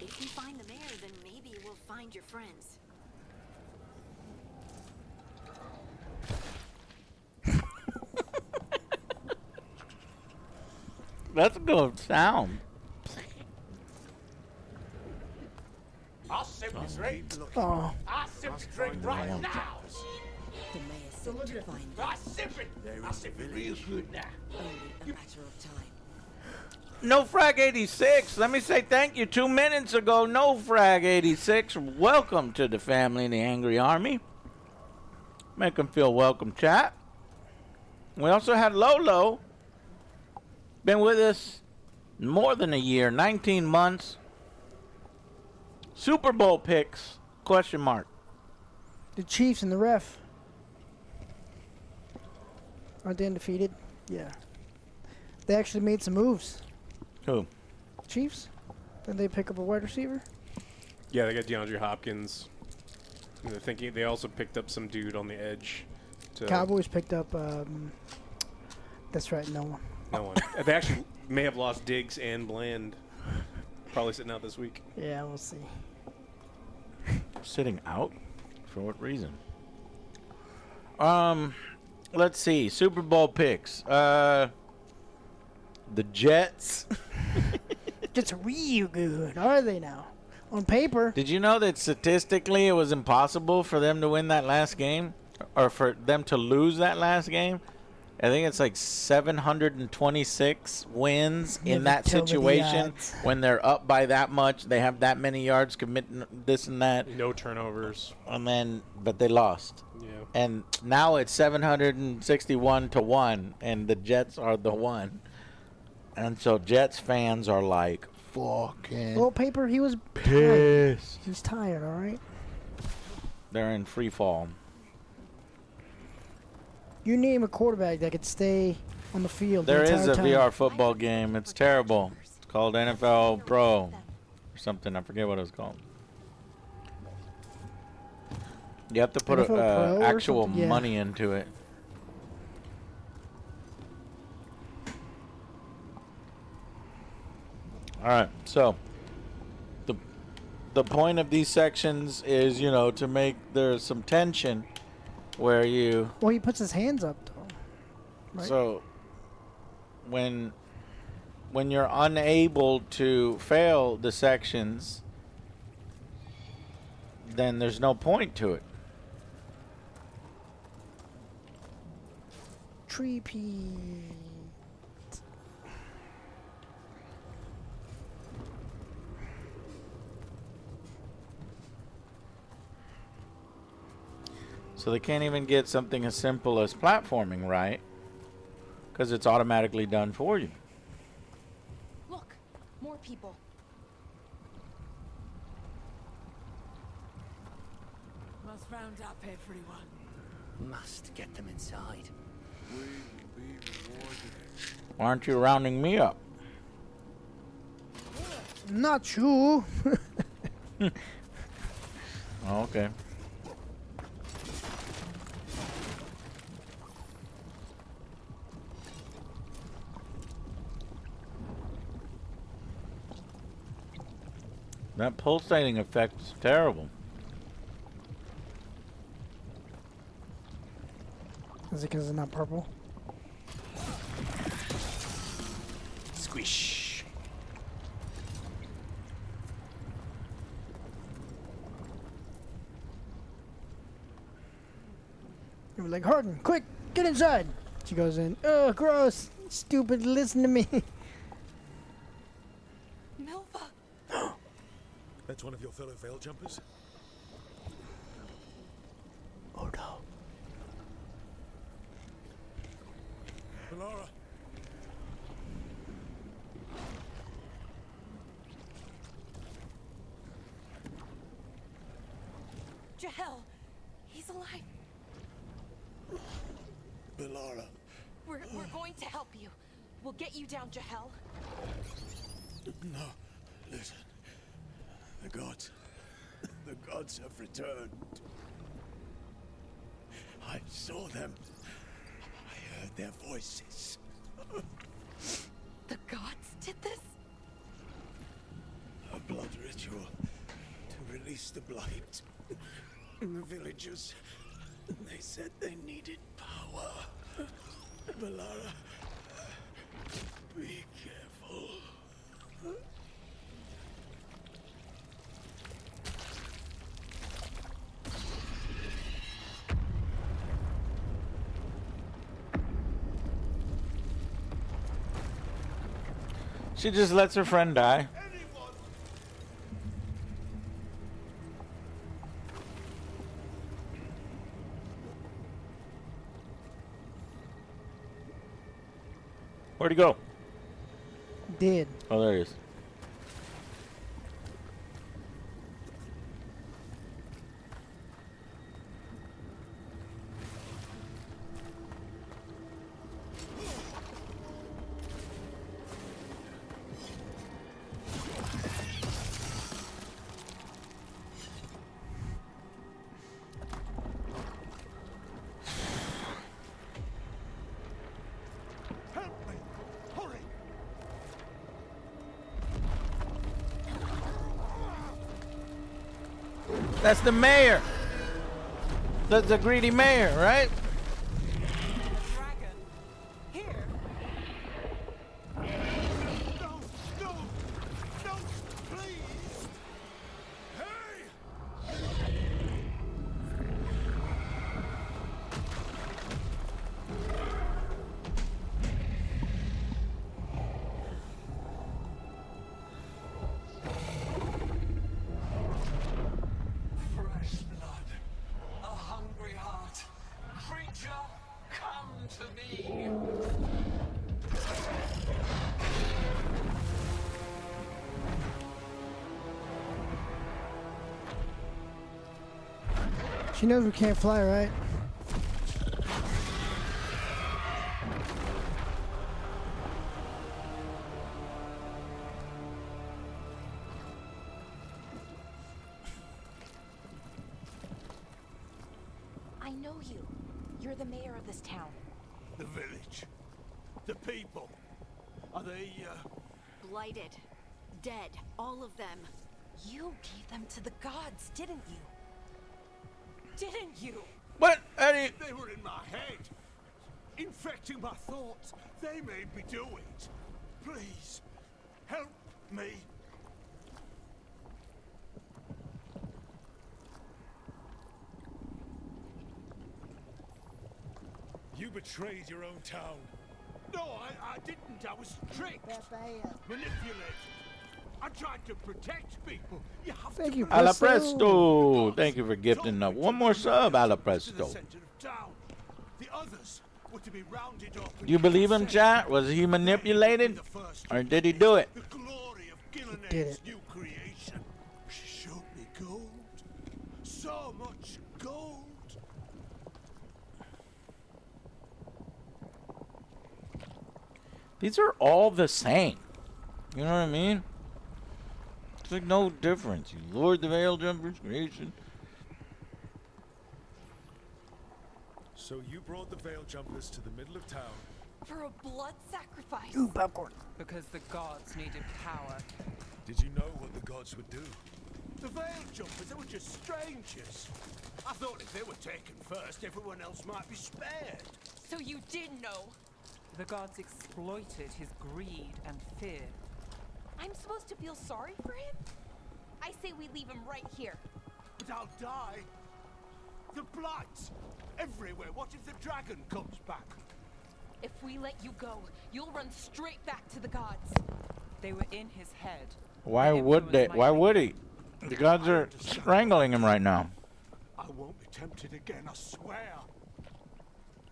If you find the mayor, then maybe we'll find your friends. That's a good sound. I'll sip this drink. Oh. I'll sip the drink right now. The mayor said to find them. I'll sip it. I'll sip it real good now. Only a matter of time. No Frag 86. Let me say thank you. 2 minutes ago, No Frag 86. Welcome to the family in the Angry Army. Make them feel welcome, chat. We also had Lolo. Been with us more than a year, 19 months. Super Bowl picks, question mark. The Chiefs and the ref. Aren't they undefeated? Yeah. They actually made some moves. Who? Chiefs? Didn't they pick up a wide receiver? Yeah, they got DeAndre Hopkins. And they're thinking they also picked up some dude on the edge. Cowboys picked up, that's right, no one. No one. They actually may have lost Diggs and Bland. Probably sitting out this week. Yeah, we'll see. Sitting out? For what reason? Let's see. Super Bowl picks. The Jets. Jets are real good, are they now? On paper. Did you know that statistically it was impossible for them to win that last game? Or for them to lose that last game? I think it's like 726 wins in that situation when they're up by that much. They have that many yards, committing this and that. No turnovers. And then, but they lost. Yeah. And now it's 761-1, and the Jets are the one. And so Jets fans are like, fucking Well, paper, he was pissed. Tired. He's tired, all right? They're in free fall. You name a quarterback that could stay on the field. There the is entire a time. VR football game. It's terrible. It's called NFL Pro or something. I forget what it was called. You have to put NFL Pro or actual something? Yeah. money into it. All right, so the point of these sections is, you know, to make there's some tension where you. Well, he puts his hands up, though. Right? So when you're unable to fail the sections, then there's no point to it. Tree-pea. So they can't even get something as simple as platforming right, because it's automatically done for you. Look, more people. Must round up everyone. Must get them inside. We will be rewarded. Why aren't you rounding me up? Not you. Oh, okay. That pulsating effect is terrible. Is it because it's not purple? Squish. You were like, Harden, quick, get inside. She goes in. Oh, gross. Stupid. Listen to me. Milva. That's one of your fellow veil jumpers? Oh no. Melara. Jahel. He's alive. Melara. We're going to help you. We'll get you down, Jahel. No. Listen. The gods have returned. I saw them. I heard their voices. The gods did this? A blood ritual to release the blight. The villagers, they said they needed power. Melara, be careful. She just lets her friend die. Where'd he go? Did. Oh, there he is. That's the mayor. That's the greedy mayor, right? She knows we can't fly, right? I know you. You're the mayor of this town. The village. The people. Are they, Blighted. Dead. All of them. You gave them to the gods, didn't you? Didn't you? What? Eddie? They were in my head. Infecting my thoughts. They made me do it. Please, help me. You betrayed your own town. No, I didn't. I was tricked. Manipulated. I tried to protect people. You have Thank to you, Alla Presto. presto. Thank you for gifting up one more sub, Alla presto. The others were to be rounded up. Do you believe him, chat? Was he manipulated? Or did he do it? The glory of Did Gillen's it. new creation. She showed me gold. So much gold. These are all the same. You know what I mean? It's like no difference. You lured the veil jumpers creation. So you brought the veil jumpers to the middle of town. For a blood sacrifice. Ooh, popcorn. Because the gods needed power. Did you know what the gods would do? The veil jumpers, they were just strangers. I thought if they were taken first, everyone else might be spared. So you did know. The gods exploited his greed and fear. I'm supposed to feel sorry for him? I say we leave him right here. But I'll die. The blight! Everywhere. What if the dragon comes back? If we let you go, you'll run straight back to the gods. They were in his head. Why would they? Why would he? The gods are strangling him right now. I won't be tempted again, I swear.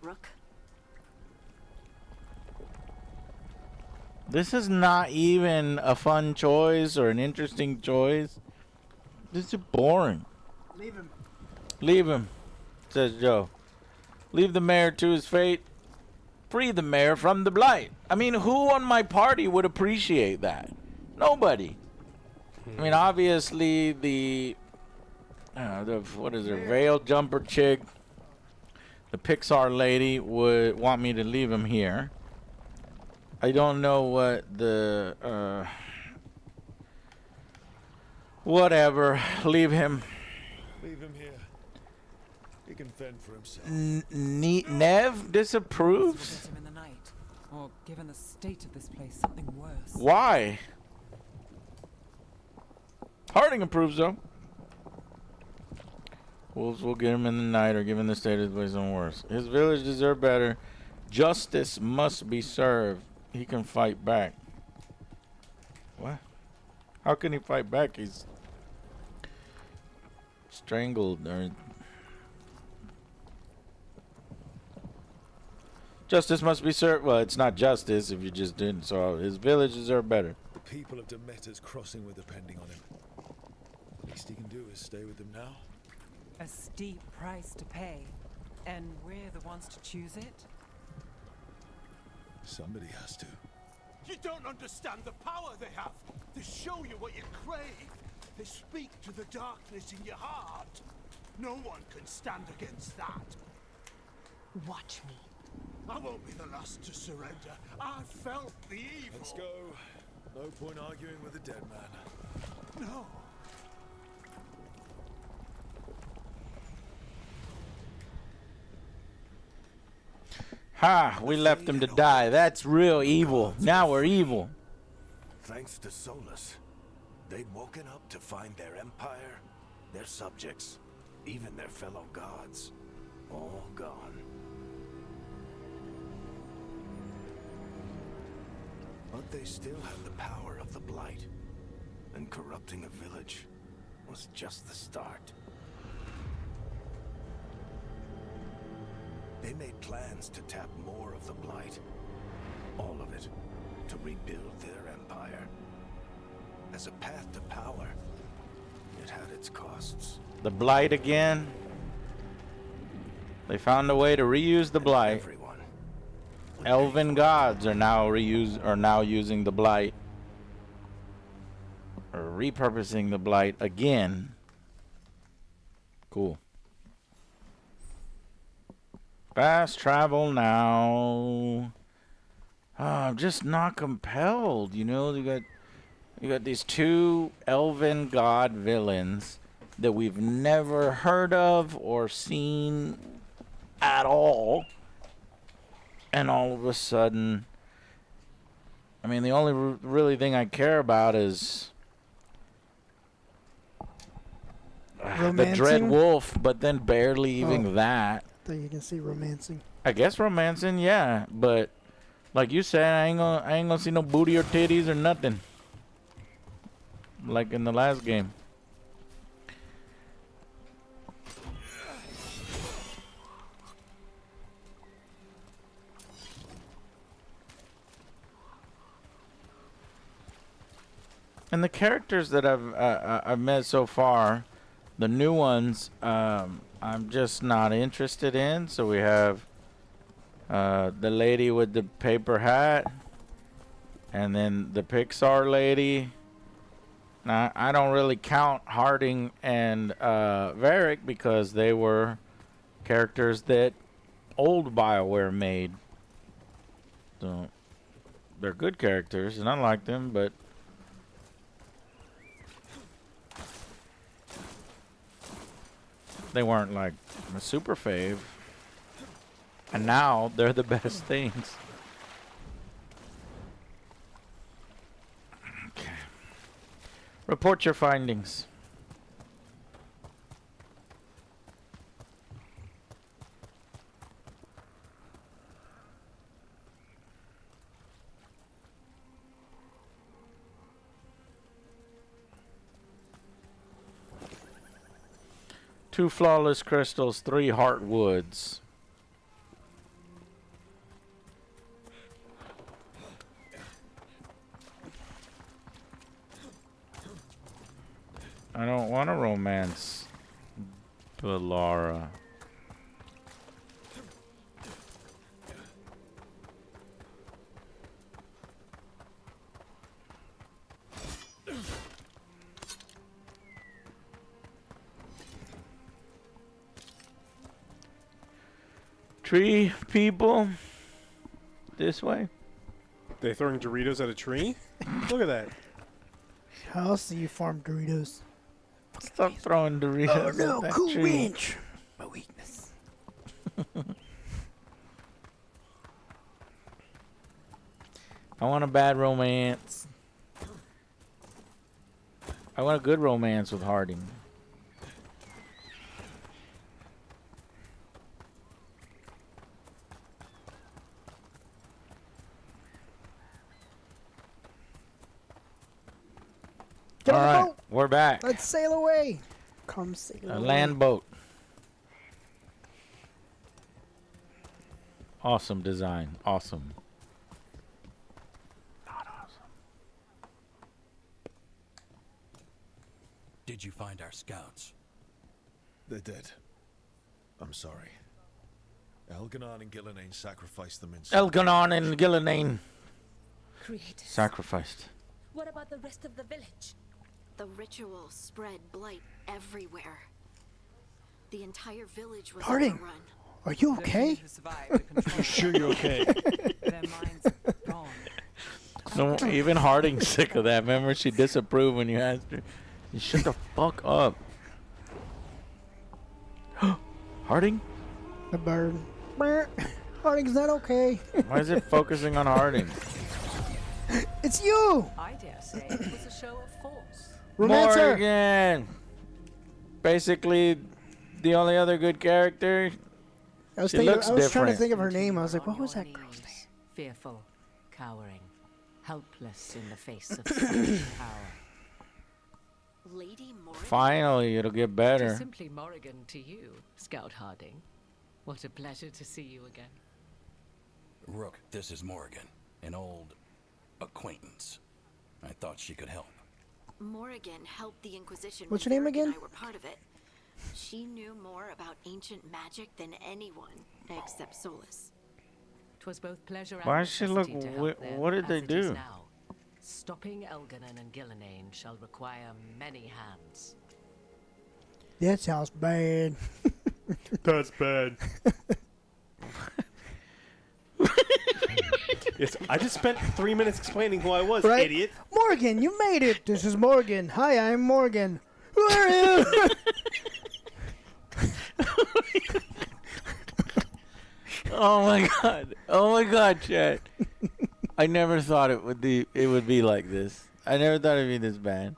Rook? This is not even a fun choice or an interesting choice. This is boring. Leave him. Leave him, says Joe. Leave the mayor to his fate. Free the mayor from the blight. I mean, who on my party would appreciate that? Nobody. I mean, obviously the what is her veil jumper chick, the Pixar lady would want me to leave him here. I don't know what the whatever. Leave him. Leave him here. He can fend for himself. Nev disapproves. Get him in the night, or given the state of this place, something worse. Why? Harding approves though. Wolves will get him in the night, or given the state of the place, something worse. His village deserve better. Justice must be served. He can fight back. What? How can he fight back? He's strangled or justice must be served. Well, it's not justice if you just didn't. So his village deserve better. The people of Demeter's Crossing were depending on him. The least he can do is stay with them now. A steep price to pay, and we're the ones to choose it? Somebody has to. You don't understand the power they have. They show you what you crave. They speak to the darkness in your heart. No one can stand against that. Watch me. I won't be the last to surrender. I felt the evil. Let's go. No point arguing with a dead man. No. Ha! We left him to die. That's real evil. Now we're evil. Thanks to Solus, they'd woken up to find their empire, their subjects, even their fellow gods, all gone. But they still had the power of the Blight, and corrupting a village was just the start. They made plans to tap more of the Blight, all of it, to rebuild their empire. As a path to power, it had its costs. The Blight again. They found a way to reuse the Blight. Elven gods are now using the Blight, or repurposing the Blight again. Cool. Fast travel now. Oh, I'm just not compelled. You know, you got these two elven god villains that we've never heard of or seen at all. And all of a sudden, I mean, the only really thing I care about is the Dread Wolf, but then barely even that. So you can see romancing. I guess romancing, yeah, but like you said, I ain't gonna see no booty or titties or nothing. Like in the last game. And the characters that I've met so far, the new ones, I'm just not interested in. So we have the lady with the paper hat, and then the Pixar lady. Now, I don't really count Harding and Varric because they were characters that old BioWare made. So they're good characters, and I like them, but they weren't like a super fave. And now they're the best things. Okay. Report your findings. 2 flawless crystals, 3 heartwoods. I don't want to romance Bellara. Tree people, this way. They throwing Doritos at a tree? Look at that. How else do you farm Doritos? Stop throwing Doritos Oh no, at that cool tree. ranch. My weakness. I want a bad romance. I want a good romance with Harding. Get All on the right, boat. we're back. Let's sail away. Come sail A away. land boat. Awesome design. Awesome. Did you find our scouts? They're dead. I'm sorry. Elganon and Gillenane sacrificed them in. Elganon and Gillenane Creators. sacrificed. What about the rest of the village? The ritual spread blight everywhere. The entire village was Harding, overrun. are you okay? I'm sure you're okay. Their minds gone. No, even Harding's sick of that. Remember, she disapproved when you asked her. You shut the fuck up. Harding? The bird. Brr. Harding's not okay. Why is it focusing on Harding? It's you! I dare say it was a show of force. Romancer! Morgan! Basically, the only other good character. I was, She thinking, looks I was trying to different. think of her name. I was like, On what was your that girl's name? knees, fearful, cowering, helpless in the face of such power. Lady Morgan? Finally, it'll get better. To simply Morrigan to you, Scout Harding. What a pleasure to see you again. Rook, this is Morgan, an old acquaintance. I thought she could help. Morrigan helped the Inquisition. What's when your name Varric and again? I were part of it. She knew more about ancient magic than anyone except Solus. 'Twas both pleasure and Why does she look necessity to wi- help them, what did as they it is do? now. Stopping Elganon and Gillenane shall require many hands. That sounds bad. That's bad. Yes, I just spent 3 minutes explaining who I was, Right? idiot. Morgan, you made it. This is Morgan. Hi, I'm Morgan. Who are you? Oh my god! Oh my god, chat! I never thought it would be like this. I never thought it'd be this bad.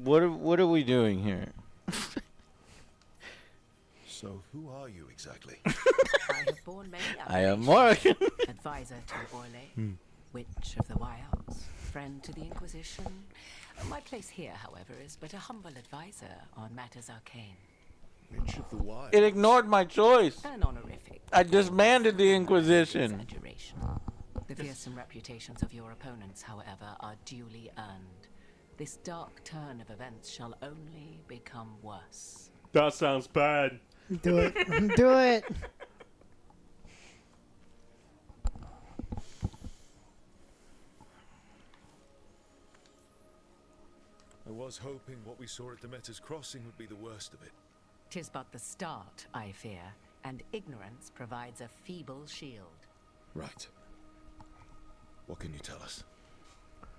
What are we doing here? So who are you exactly? I have borne many I am appellations. Morgan. Advisor to Orlais, Witch of the Wilds, friend to the Inquisition. My place here, however, is but a humble advisor on matters arcane. Witch of the Wild. It ignored my choice. An honorific. I disbanded the Inquisition. Exaggeration. The fearsome reputations of your opponents, however, are duly earned. This dark turn of events shall only become worse. That sounds bad. Do it. Do it. I was hoping what we saw at Demeter's Crossing would be the worst of it. 'Tis but the start, I fear, and ignorance provides a feeble shield. Right. What can you tell us?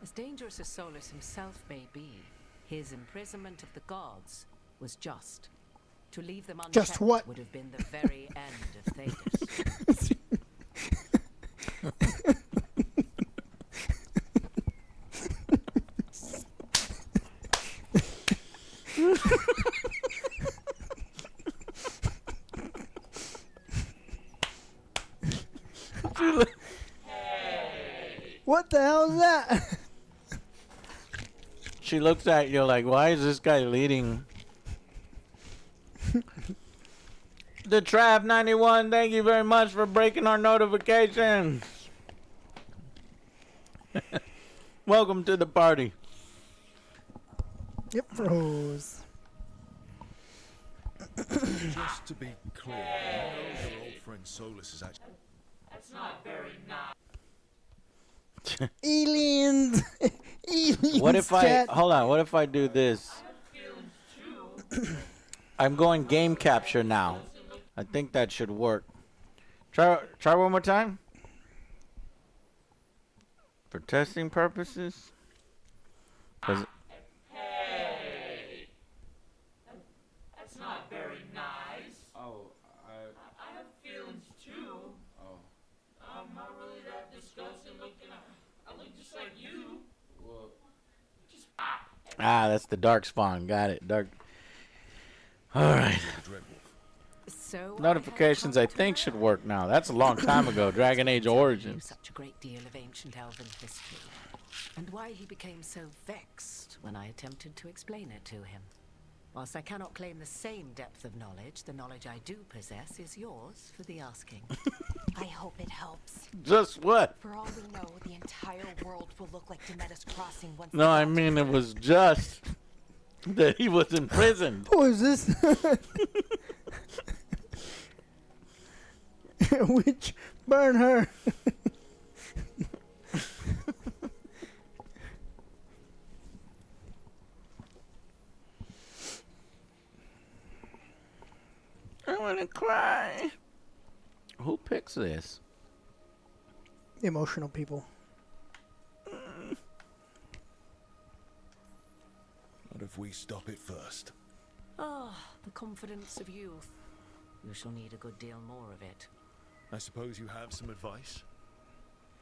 As dangerous as Solus himself may be, his imprisonment of the gods was just. To leave them unchecked Just what? would have been the very end of Thetis. What the hell is that? She looks at you like, why is this guy leading? The Trav 91, thank you very much for breaking our notifications. Welcome to the party. Yep, froze. Just to be clear, you know your old friend Solus is actually... That's not very nice. Aliens. Aliens. What if I chat. hold on? What if I do this? I'm going game capture now. I think that should work. Try one more time. For testing purposes. Hey, that's not very nice. Oh, I have feelings too. Oh. I'm not really that disgusting looking. I look just like you. Well. Just That's the dark spawn. Got it. Dark. All right. So Notifications, I think, should work now. That's a long time ago. Dragon Age Origins. Such a great deal of ancient elven history, and why he became so vexed when I attempted to explain it to him. Whilst I cannot claim the same depth of knowledge, the knowledge I do possess is yours for the asking. I hope it helps. Just what? For all we know, the entire world will look like Demetus Crossing once. No, I mean it was just that he was imprisoned. Who is this? Witch, burn her. I want to cry. Who picks this? Emotional people. What if we stop it first? Ah, the confidence of youth. You shall need a good deal more of it. I suppose you have some advice?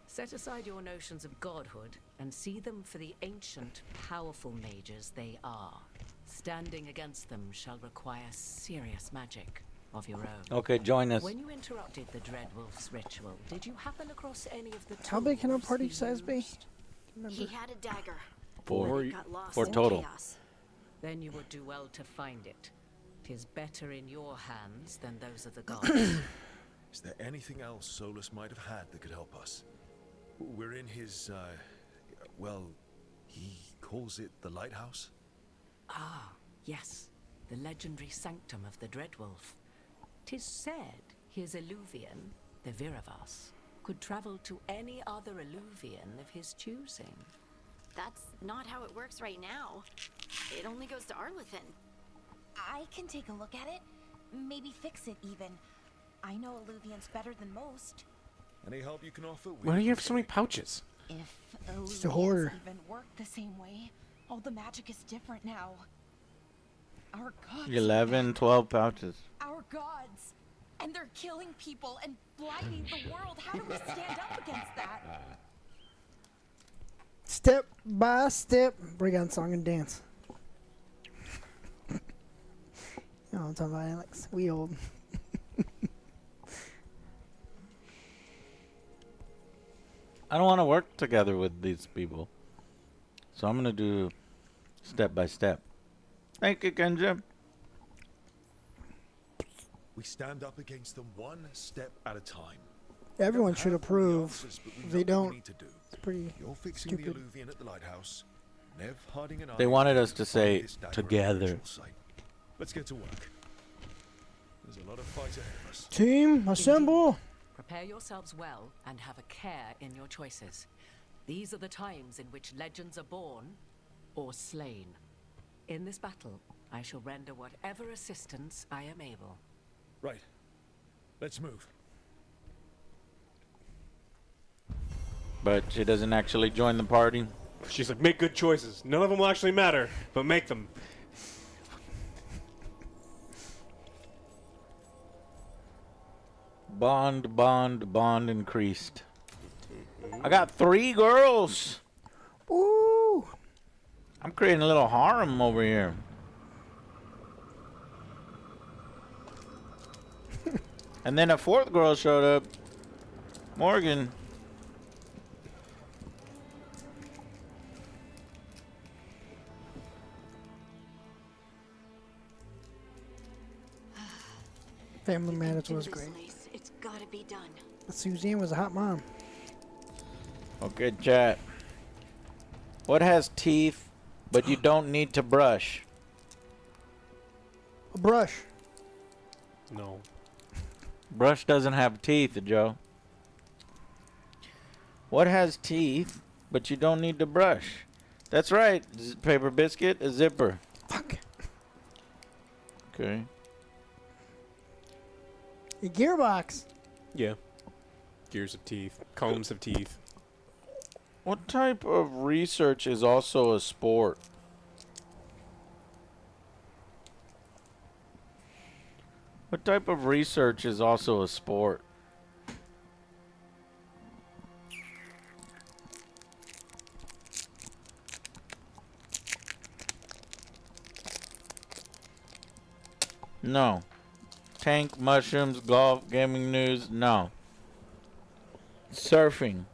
Set aside your notions of godhood and see them for the ancient, powerful mages they are. Standing against them shall require serious magic of your own. Okay, join us. When you interrupted the Dreadwolf's ritual, did you happen across any of the How big can our tools party he size be? used? He had a dagger. Four. He got lost Four in total. chaos. Then you would do well to find it. 'Tis better in your hands than those of the gods. Is there anything else Solus might have had that could help us? We're in his, well, he calls it the lighthouse? Ah, yes. The legendary sanctum of the Dreadwolf. 'Tis said his Illuvian, the Viravas, could travel to any other Illuvian of his choosing. That's not how it works right now. It only goes to Arlethan. I can take a look at it. Maybe fix it even. I know Illuvians better than most. Any help you can offer? Why do you have so many pouches? If It's a hoarder. Illuvians even work the same way, all the magic is different now. Our gods. 11, 12 pouches. Our gods. And they're killing people and blighting the world. How do we stand up against that? Step by step, bring on song and dance. You know what I'm talking about, Alex? We old. I don't want to work together with these people. So I'm going to do step by step. Thank you, Kenja. We stand up against them one step at a time. Everyone should approve. Answers, but we If know they what we don't, need to do. it's pretty You're fixing stupid. the Illuvian at the lighthouse. Nev, Harding, and I They wanted us to find say this dagger at the together. ritual site. Let's get to work. There's a lot of fight ahead of us. Team, assemble. Prepare yourselves well and have a care in your choices. These are the times in which legends are born or slain. In this battle, I shall render whatever assistance I am able. Right. Let's move. But she doesn't actually join the party. She's like, make good choices. None of them will actually matter, but make them. Bond increased. I got 3 girls. Ooh. I'm creating a little harem over here. And then a 4th girl showed up. Morgan. Family You can Matters do was this, great. Lace. It's gotta be done. Suzanne was a hot mom. Okay, chat. What has teeth, but you don't need to brush? A brush. No. Brush doesn't have teeth, Joe. What has teeth, but you don't need to brush? That's right. Paper biscuit, a zipper. Fuck. Okay. A gearbox. Yeah. Gears of teeth. Combs of teeth. What type of research is also a sport? What type of research is also a sport? No. Tank, mushrooms, golf, gaming news, no. Surfing.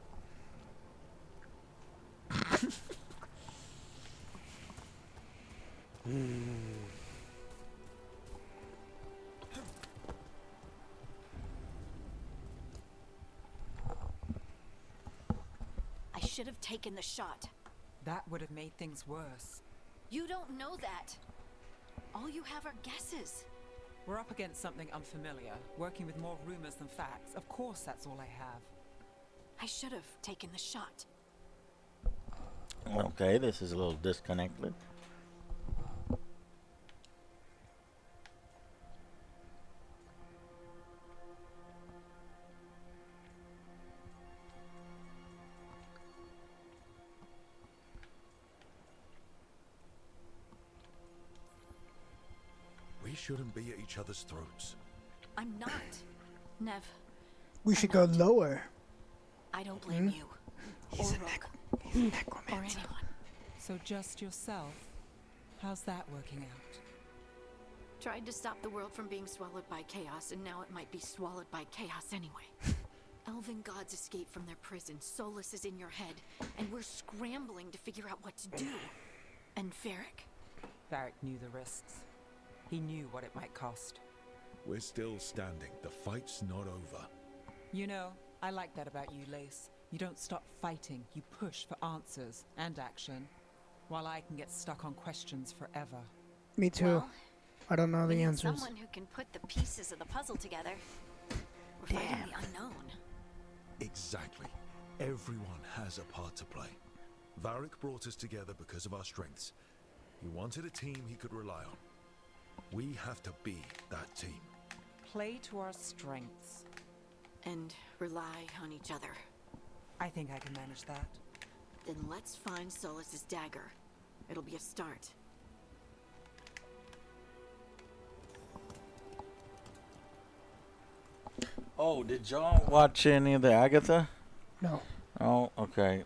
I should have taken the shot. That would have made things worse. You don't know that. All you have are guesses. We're up against something unfamiliar, working with more rumors than facts. Of course, that's all I have. I should have taken the shot. Okay, this is a little disconnected. We shouldn't be at each other's throats. I'm not. Nev, We should go lower. I don't blame you. He's or a Rogue. Or anyone. So just yourself? How's that working out? Tried to stop the world from being swallowed by chaos, and now it might be swallowed by chaos anyway. Elven gods escape from their prison, Solus is in your head, and we're scrambling to figure out what to do. And Varric. Varric knew the risks. He knew what it might cost. We're still standing. The fight's not over. You know, I like that about you, Lace. You don't stop fighting. You push for answers and action, while I can get stuck on questions forever. Me too. Well, I don't know we the need answers. someone who can put the pieces of the puzzle together. We're fighting the unknown. Exactly. Everyone has a part to play. Varric brought us together because of our strengths. He wanted a team he could rely on. We have to be that team. Play to our strengths. And rely on each other. I think I can manage that. Then let's find Solus's dagger. It'll be a start. Oh, did y'all watch any of the Agatha? No. Oh, okay.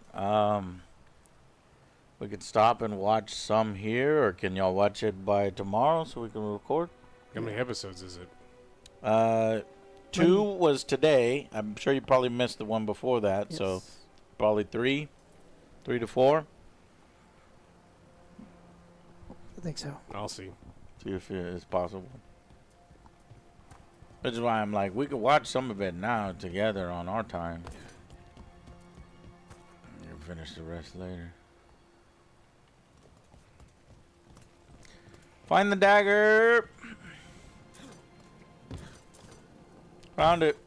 We could stop and watch some here, or can y'all watch it by tomorrow so we can record? How many episodes is it? 2 was today. I'm sure you probably missed the one before that, so probably 3 to 4. I think so. I'll see. See if it's possible. Which is why I'm like, we could watch some of it now together on our time. You'll finish the rest later. Find the dagger. Found it.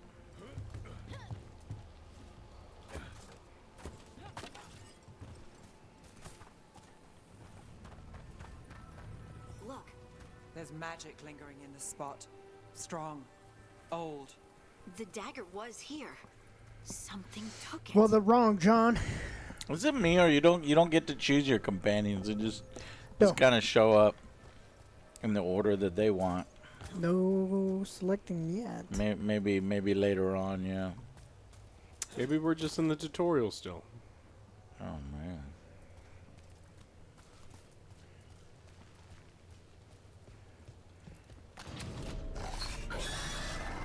Look. There's magic lingering in this spot. Strong. Old. The dagger was here. Something took it. Well, they're wrong, John. Is it me, or you don't get to choose your companions? It just No. kind of show up in the order that they want. No selecting yet. Maybe later on, yeah. Maybe we're just in the tutorial still. Oh man.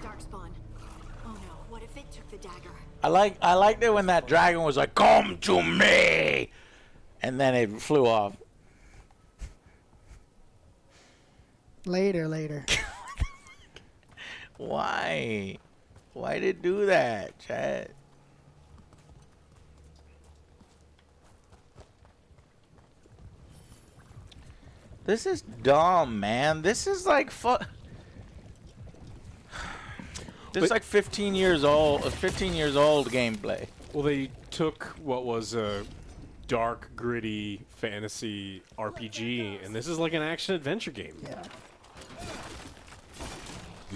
Darkspawn. Oh no, what if it took the dagger? I liked it when that dragon was like, "Come to me," and then it flew off. Later. Why? Why did it do that, chat? This is dumb, man. This is like This is like 15 years old. 15 years old gameplay. Well, they took what was a dark, gritty fantasy RPG, and this is like an action adventure game. Yeah.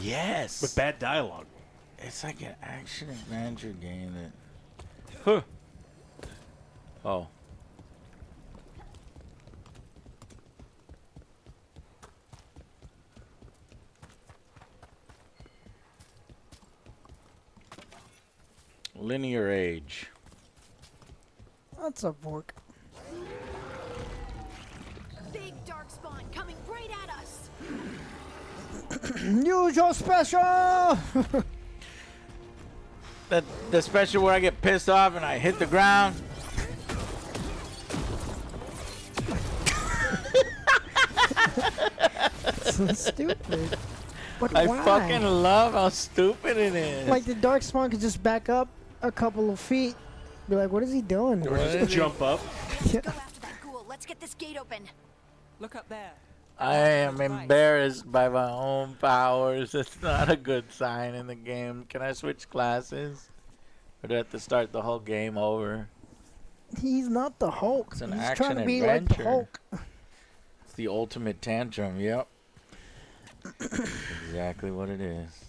Yes. With bad dialogue. It's like an action adventure game that. Huh. Oh. Linear age. That's a fork. Big dark spawn coming right at us. Use your special. The special where I get pissed off and I hit the ground. So stupid. But I why? fucking love how stupid it is. Like the dark spawn could just back up a couple of feet. Be like, what is he doing? Or just jump up. Yeah. Go after that ghoul. Let's get this gate open. Look up there. I am embarrassed by my own powers. It's not a good sign in the game. Can I switch classes? Or do I have to start the whole game over? He's not the Hulk. It's an He's action trying to be adventure. like the Hulk. It's the ultimate tantrum, yep. Exactly what it is.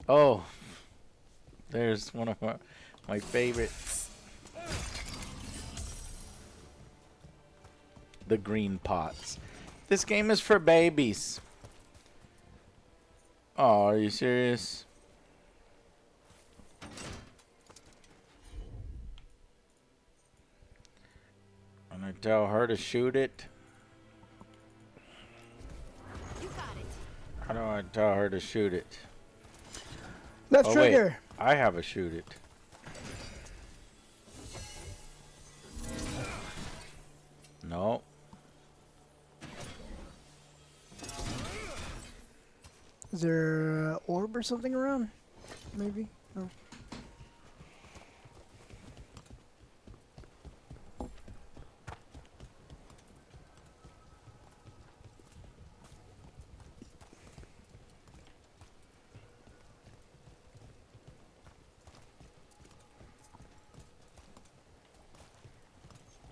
Oh, there's one of my favorites. The green pots. This game is for babies. Oh, are you serious? And I tell her to shoot it. How do I tell her to shoot it? Left trigger. Wait, I have a shoot it. No. Is there an orb or something around? Maybe? No.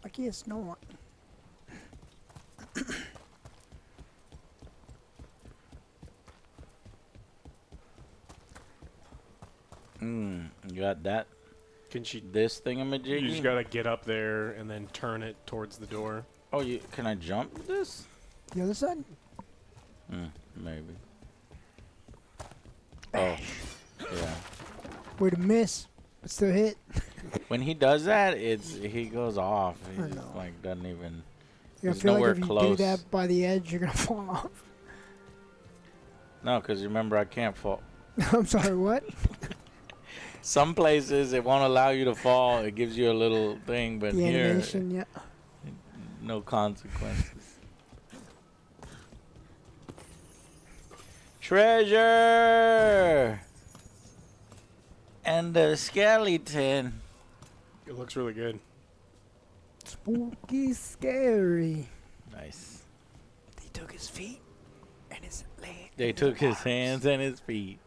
I guess not. You got that? Can she? This thingamajiggy? You just gotta get up there and then turn it towards the door. Oh, can I jump this? The other side? Maybe. Oh, yeah. Way to miss, but still hit. When he does that, he goes off. He I just, know. like doesn't even. I He's feel nowhere like if close. you do that by the edge, you're gonna fall off. No, because remember I can't fall. I'm sorry, what? Some places it won't allow you to fall. It gives you a little thing, but The here, animation, yeah. no consequences. Treasure and the skeleton. It looks really good. Spooky, scary. Nice. They took his feet and his legs. They took his hands and his feet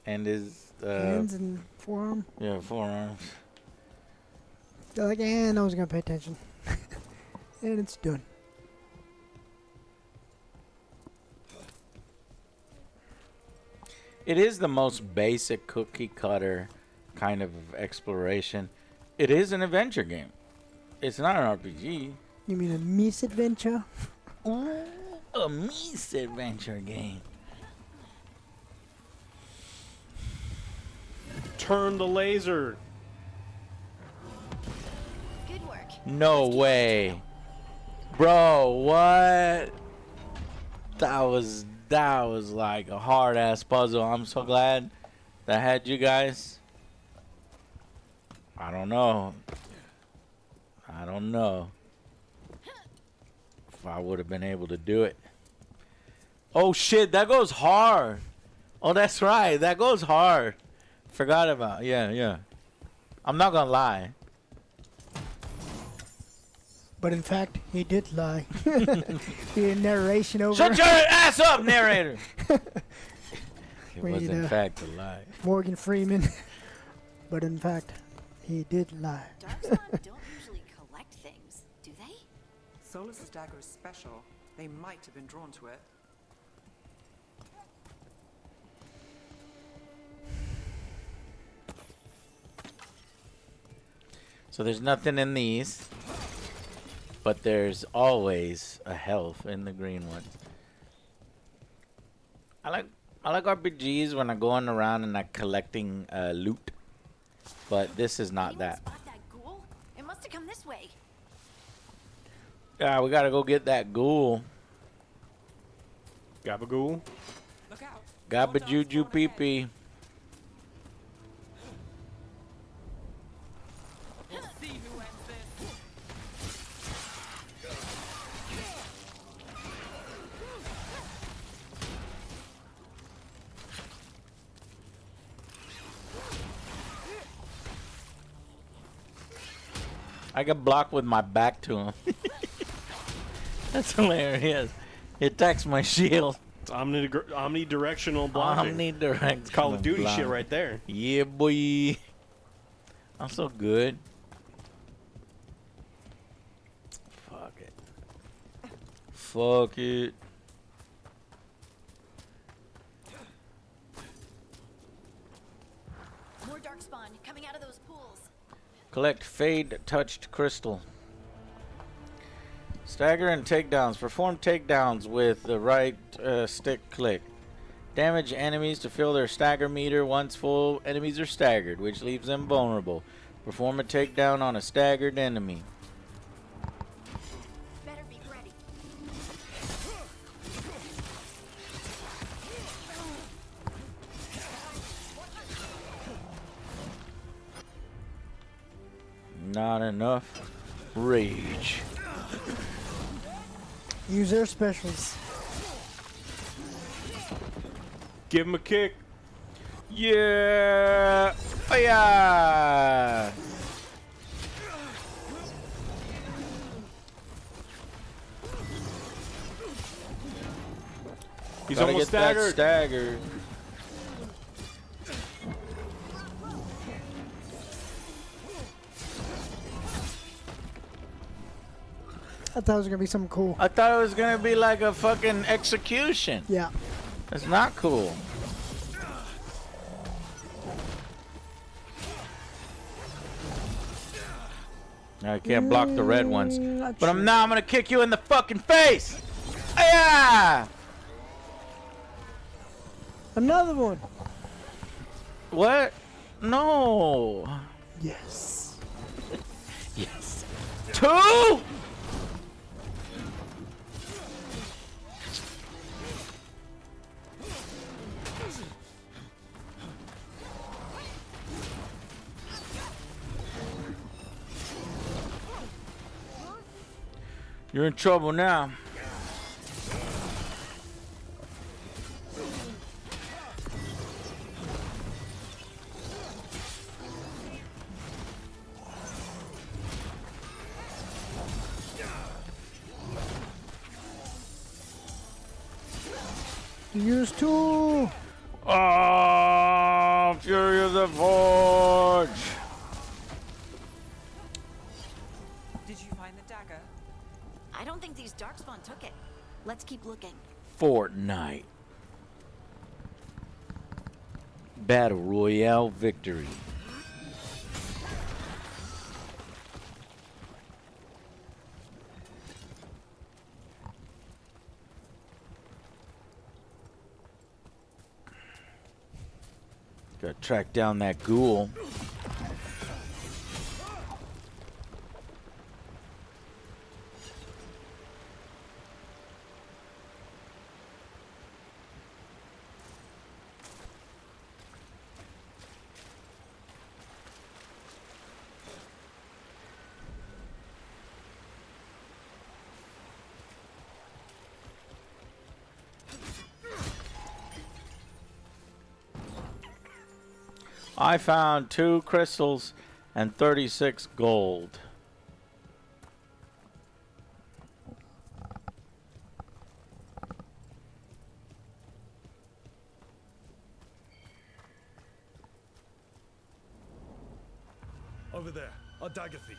and his hands and forearm. Yeah, forearms. They're like, and I was gonna pay attention. And it's done. It is the most basic cookie cutter kind of exploration. It is an adventure game. It's not an RPG. You mean a misadventure? Ooh, a misadventure game. Turn the laser. Good work. No way. Bro, what? That was like a hard ass puzzle. I'm so glad that I had you guys. I don't know if I would have been able to do it. Oh shit, that goes hard. Oh, that's right. That goes hard. Forgot about. Yeah. I'm not gonna lie. But in fact, he did lie. The narration over. Shut your ass up, narrator. It was in Read, fact a lie. Morgan Freeman. But in fact, he did lie. Darkspawn don't usually collect things, do they? Solus's dagger is special. They might have been drawn to it. So there's nothing in these, but there's always a health in the green ones. I like RPGs when I'm going around and I'm collecting loot, but this is not that. Spot that ghoul? It must have come this way. Yeah, we gotta go get that ghoul. Gabagool. Look out. Gabajuju pee-pee. We'll see who ends this. I get blocked with my back to him. That's hilarious. It attacks my shield. It's omnidirectional blocking. Omnidirectional. It's Call of Duty shit blocking. right there. Yeah, boy. I'm so good. Fuck it. Fuck it. More darkspawn coming out of those pools. Collect Fade Touched Crystal. Stagger and takedowns. Perform takedowns with the right stick click. Damage enemies to fill their stagger meter. Once full, enemies are staggered, which leaves them vulnerable. Perform a takedown on a staggered enemy. Better be ready. Not enough rage. Use their specials. Give him a kick. Yeah. Oh, yeah. He's Gotta almost get that staggered. staggered. I thought it was gonna be something cool. I thought it was gonna be like a fucking execution. Yeah. That's not cool. I can't block the red ones. But I'm gonna kick you in the fucking face. Yeah. Another one. What? No. Yes. Yes. Two. You're in trouble now. Use two. Oh, Fury of the Forge. Did you find the dagger? I don't think these darkspawn took it. Let's keep looking. Fortnite. Battle Royale victory. Gotta track down that ghoul. I found 2 crystals and 36 gold. Over there, a dagger thief.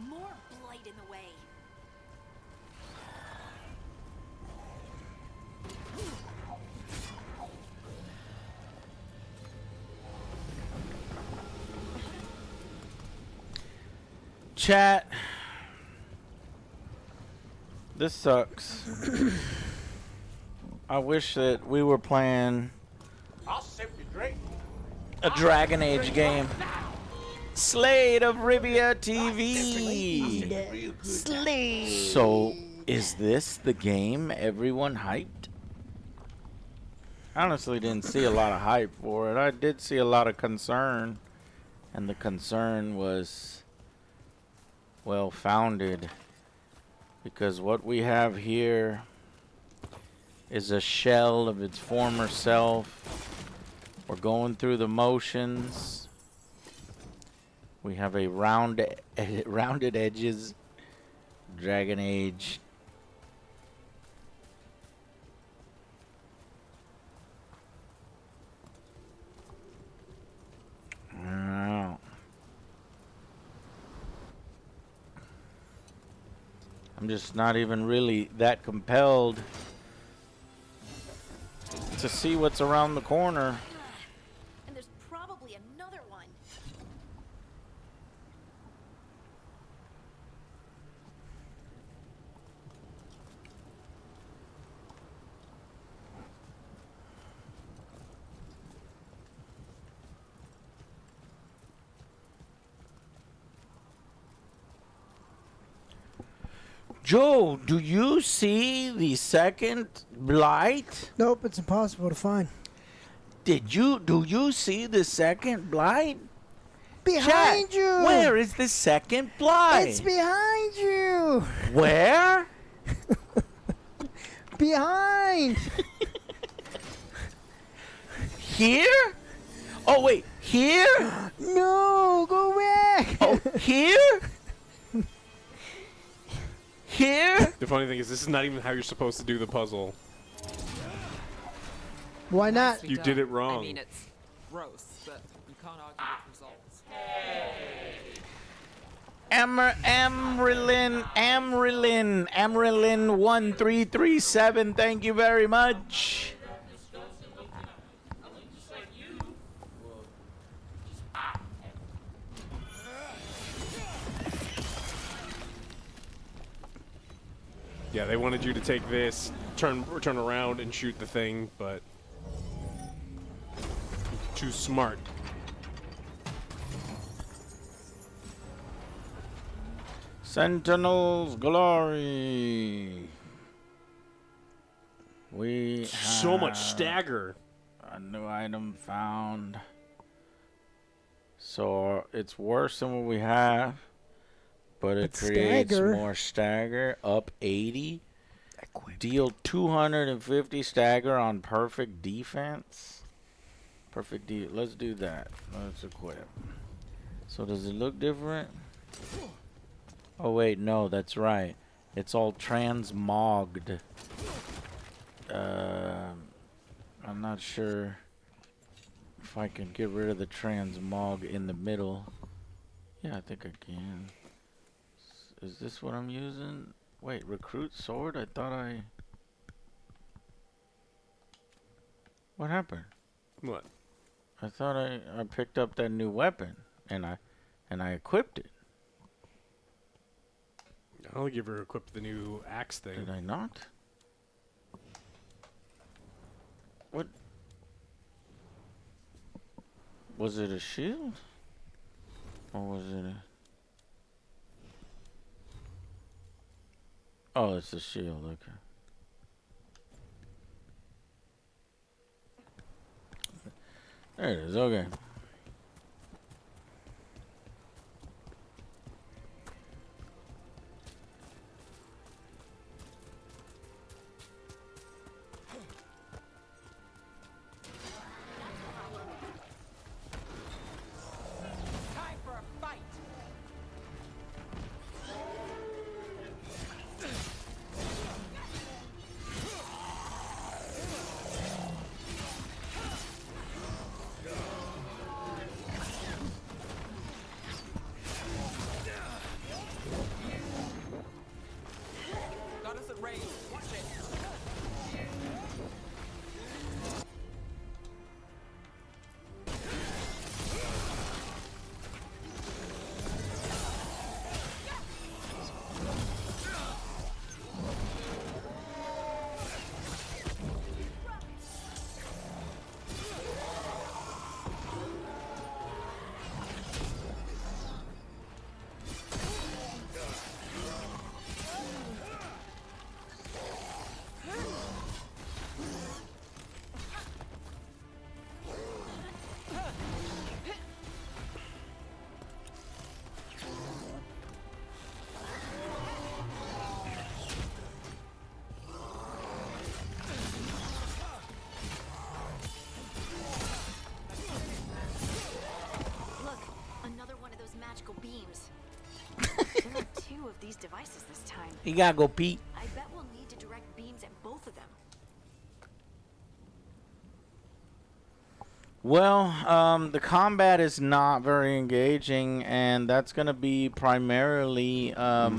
More blight in the way. Chat. This sucks. I wish that we were playing I'll sip your drink. a Dragon Age game. Slade of Rivia TV. Slade. So, is this the game everyone hyped? I honestly didn't see a lot of hype for it. I did see a lot of concern. And the concern was well founded. Because what we have here is a shell of its former self. We're going through the motions. We have a rounded edges Dragon Age. I don't know. I'm just not even really that compelled to see what's around the corner. And there's probably another one. Joe, do you see the second blight? Nope, it's impossible to find. Do you see the second blight? Behind Chat, you! Where is the second blight? It's behind you! Where? Behind! Here? Oh wait, here? No, go back! Oh, here? Here? The funny thing is, this is not even how you're supposed to do the puzzle. Why not? You did it wrong. I mean, it's gross, but you can't argue with results. Amrylin 1337, thank you very much. Yeah, they wanted you to take this, turn around and shoot the thing, but too smart. Sentinel's Glory. We So much have stagger. A new item found. So it's worse than what we have, but it creates more stagger. Up 80. Deal 250 stagger on perfect defense. Let's do that. Let's equip. So does it look different? Oh wait, no, that's right. It's all transmogged. I'm not sure if I can get rid of the transmog in the middle. Yeah, I think I can. Is this what I'm using? Wait, recruit sword? I thought I... What happened? What? I thought I picked up that new weapon and I equipped it. I don't think you ever equipped the new axe thing. Did I not? What? Was it a shield? Or was it a... Oh, it's a shield, okay. There it is, okay. at range. Watch it. Look, another one of those magical beams. There are 2 of these devices this time. You gotta go, Pete. I bet we'll need to direct beams at both of them. Well, the combat is not very engaging, and that's gonna be primarily a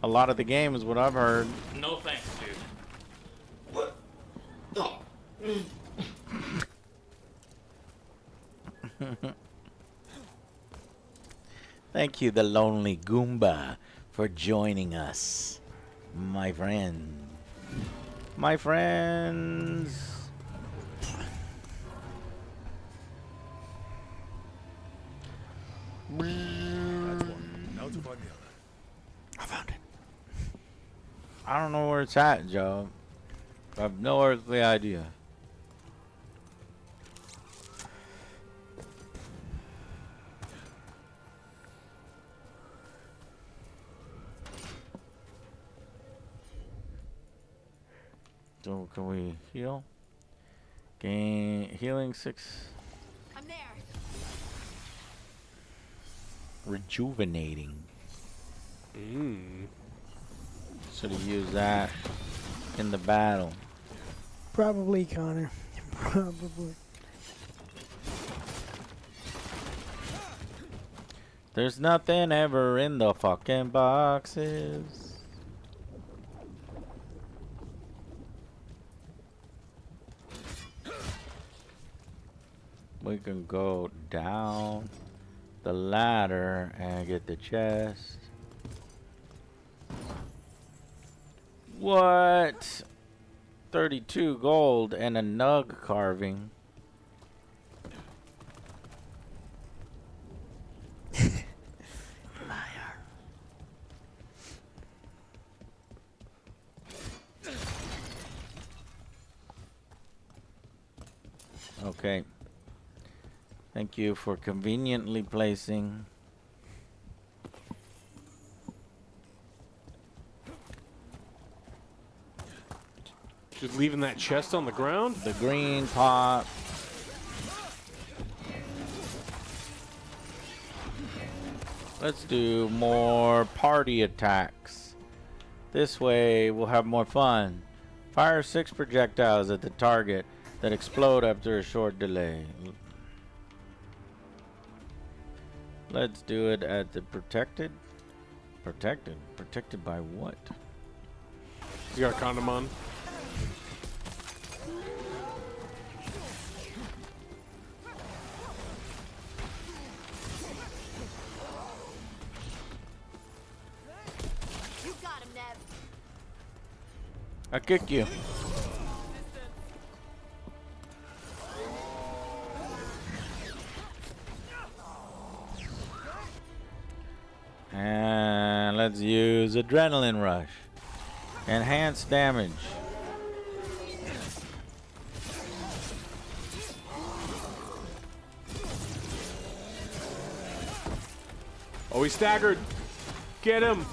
lot of the game, is what I've heard. No thanks, dude. What? Oh. Thank you, the Lonely Goomba, for joining us, my friend. My friends. That's one. Now to find the other. I found it. I don't know where it's at, Joe. I have no earthly idea. So can we heal? Gain healing 6. I'm there. Rejuvenating. Should have used that in the battle. Probably, Connor. Probably. There's nothing ever in the fucking boxes. We can go down the ladder and get the chest. What? 32 gold and a nug carving. Okay. Thank you for conveniently placing. Just leaving that chest on the ground? The green pot. Let's do more party attacks. This way we'll have more fun. Fire 6 projectiles at the target that explode after a short delay. Let's do it at the protected. Protected? Protected by what? You got a condom on? You got him, Nev. I kick you. And let's use adrenaline rush. Enhanced damage. Oh, he staggered. Get him.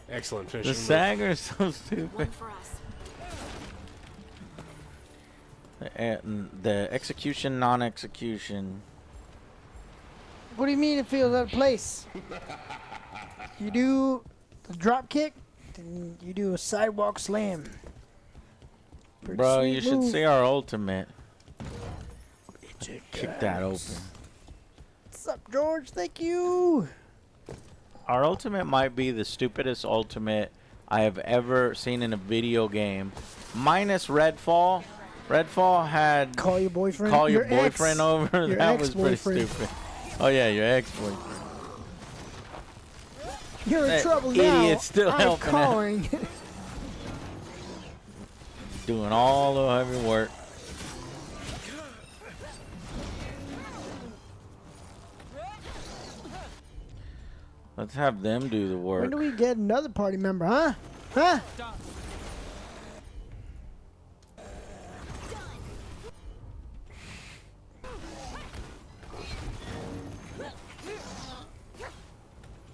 Excellent finish. The stagger is so stupid. The execution, non-execution. What do you mean it feels out of place? You do the drop kick, then you do a sidewalk slam. Pretty Bro, sweet you should move. see our ultimate. Kick that open. What's up, George? Thank you. Our ultimate might be the stupidest ultimate I have ever seen in a video game. Minus Redfall. Redfall had Call your boyfriend. Call your Your ex. boyfriend over. Your That was pretty ex-boyfriend. stupid. Oh yeah, your ex-boyfriend. You're in That trouble now. idiot's still I'm helping out. calling. Doing all the heavy work. Let's have them do the work. When do we get another party member, huh? Huh?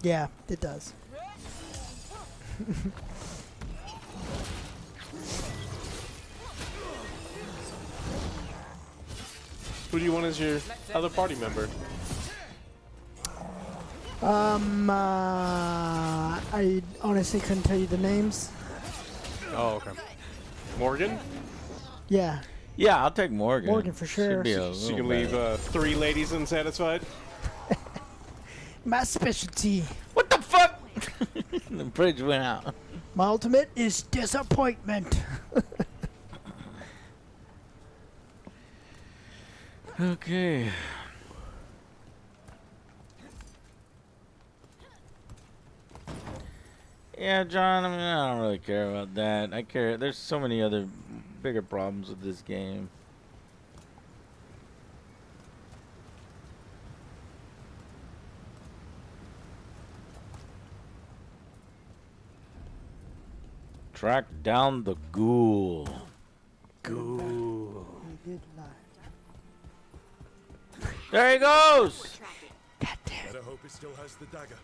Yeah, it does. Who do you want as your other party member? I honestly couldn't tell you the names. Oh, okay. Morgan? Yeah. Yeah, I'll take Morgan. Morgan for sure. Should be a So you little can leave better. 3 ladies unsatisfied? My specialty. What the fuck? The bridge went out. My ultimate is disappointment. Okay. Yeah, John, I mean, I don't really care about that. I care. There's so many other bigger problems with this game. Track down the ghoul. Ghoul. There he goes! Better hope it still has the dagger.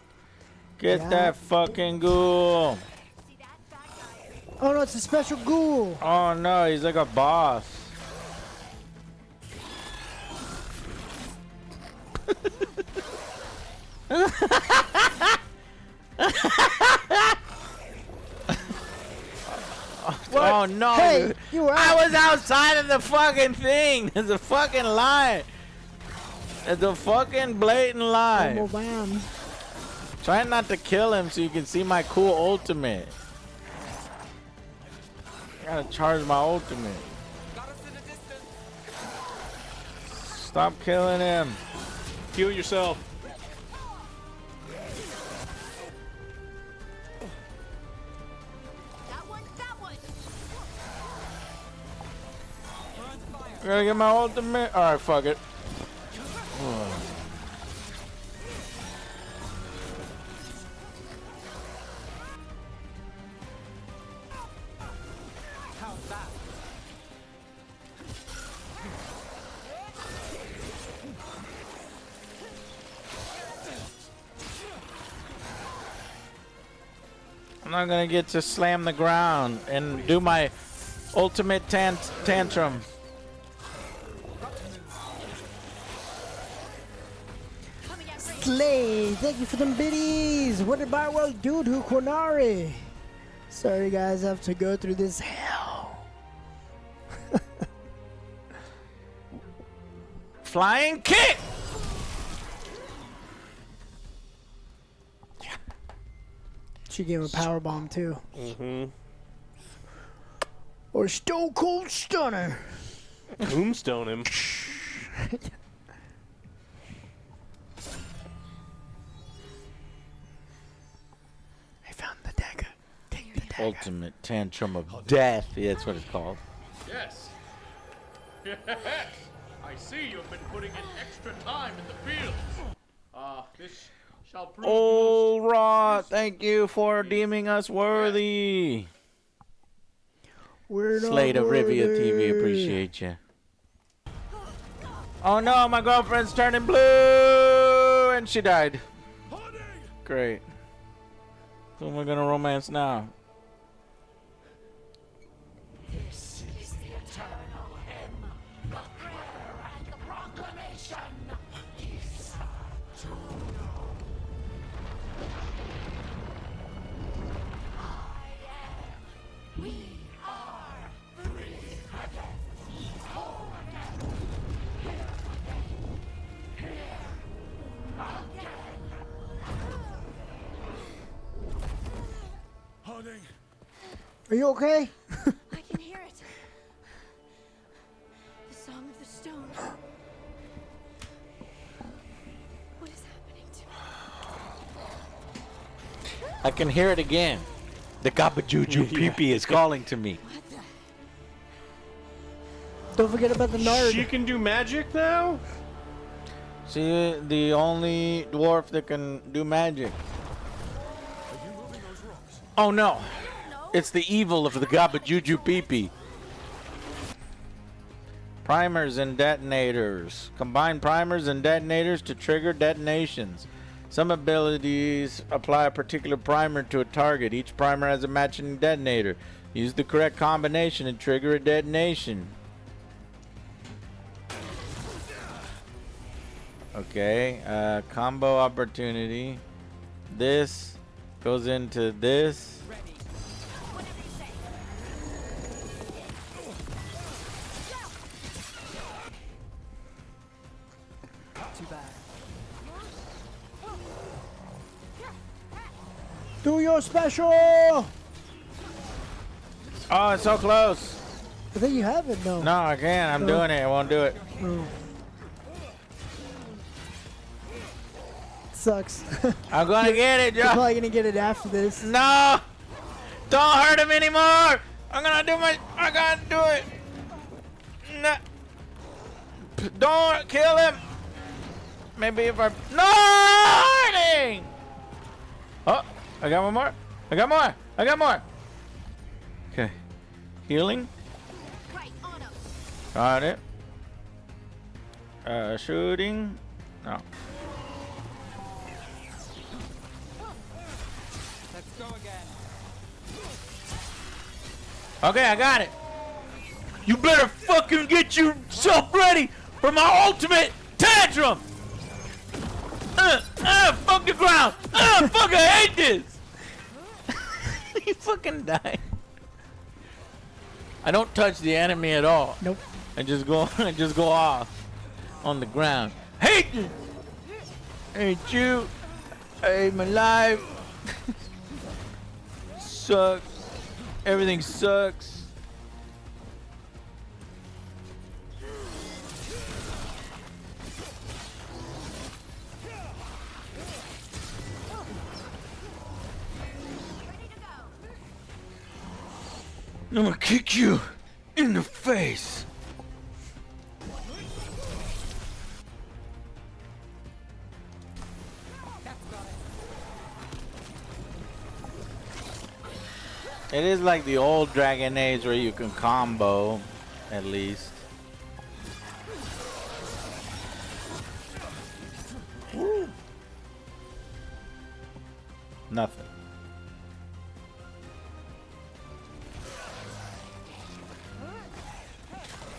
Get that fucking ghoul. Oh no, it's a special ghoul. Oh no, he's like a boss. Oh no! Hey, dude. you were I out. was outside of the fucking thing. There's a fucking lie. It's a fucking blatant lie. Elmo bam. Try not to kill him so you can see my cool ultimate. I gotta charge my ultimate. Stop killing him. Heal yourself. I gotta get my ultimate. Alright, fuck it. I'm not gonna get to slam the ground and do my ultimate tantrum. Slay, thank you for them biddies. What did Barwell do to Quinari? Sorry guys, I have to go through this hell. Flying kick! She gave him a power bomb too. Mm-hmm. Or Stone Cold Stunner. Tombstone him. I found the dagger. Take the dagger. Ultimate tantrum of death. Yeah, that's what it's called. Yes. Yes. I see you've been putting in extra time in the fields. This shall prove Oh, Raw, thank you for deeming us worthy. We're not Slate of Rivia worthy. TV, appreciate you. Oh no, my girlfriend's turning blue, and she died. Great. Who am I gonna romance now? This is the eternal hymn, the prayer and the proclamation. We are free again. Whole again. Here again. Harding. Are you okay? I can hear it. The song of the stone. What is happening to me? I can hear it again. The Gabajuju Pee-Pee is calling to me. Don't forget about the nard. She can do magic now? See, the only dwarf that can do magic. Oh no. It's the evil of the Gabajuju Pee-Pee. Primers and detonators. Combine primers and detonators to trigger detonations. Some abilities apply a particular primer to a target. Each primer has a matching detonator. Use the correct combination and trigger a detonation. Okay, combo opportunity. This goes into this. Too bad. Do your special! Oh, it's so close. I think you have it, though. No, I can't. I'm doing it. I won't do it. Oh. Sucks. I'm gonna get it, You're Joe. probably gonna get it after this. No! Don't hurt him anymore! I'm gonna do my... I gotta do it! No! Don't kill him! Maybe if I... No! Hurting! Oh! I got one more! I got more! I got more! Okay. Healing. Got it. Shooting. No. Let's go again. Okay, I got it. You better fucking get yourself ready for my ultimate tantrum. Fuck the ground. Fuck, I hate this. You fucking die. I don't touch the enemy at all. Nope. I just go off on the ground. Hate you. Hate you. I hate my life. Sucks. Everything sucks. I'm gonna kick you in the face. It is like the old Dragon Age where you can combo, at least. Woo. Nothing.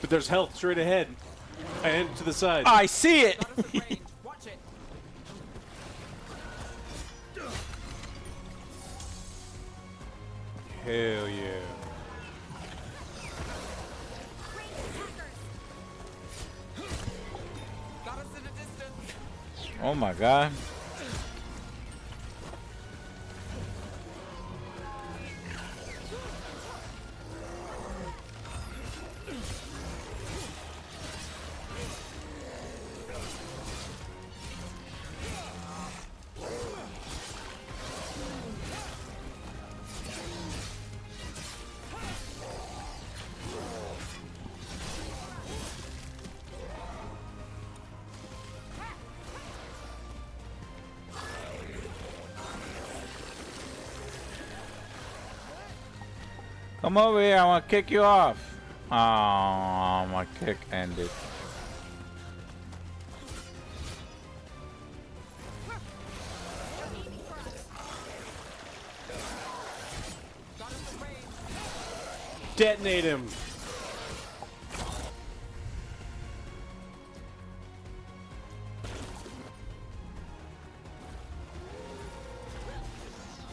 But there's health straight ahead and to the side. I see it. Hell yeah. Oh my god. Come over here, I want to kick you off. Oh, my kick ended. Detonate him.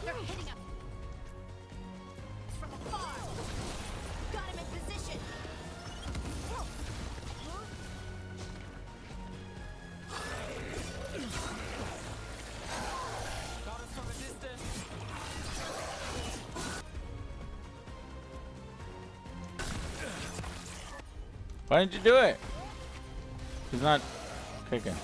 They're hitting him. From afar. Got him in position. Got us from a distance. Why didn't you do it? He's not kicking.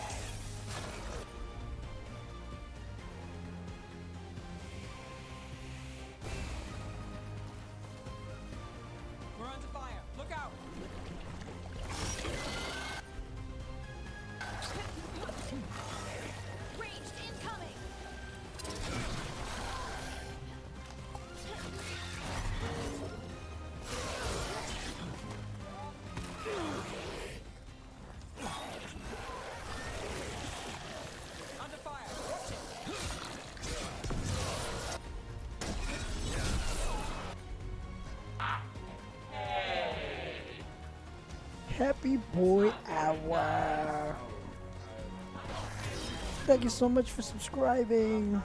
We're under fire. Look out! Ranged incoming. Under fire. Watch it. Happy Boy Hour. Thank you so much for subscribing.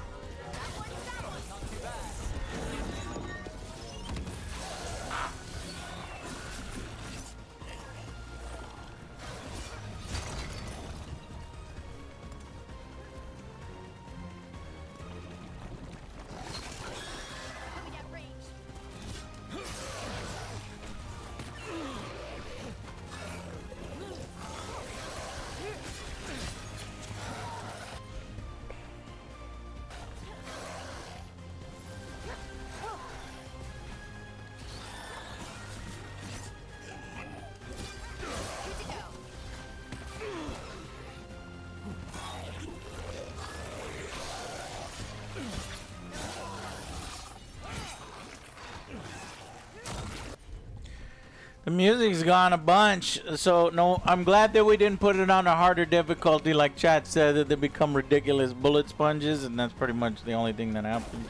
The music's gone a bunch, so no, I'm glad that we didn't put it on a harder difficulty like chat said, that they become ridiculous bullet sponges, and that's pretty much the only thing that happens.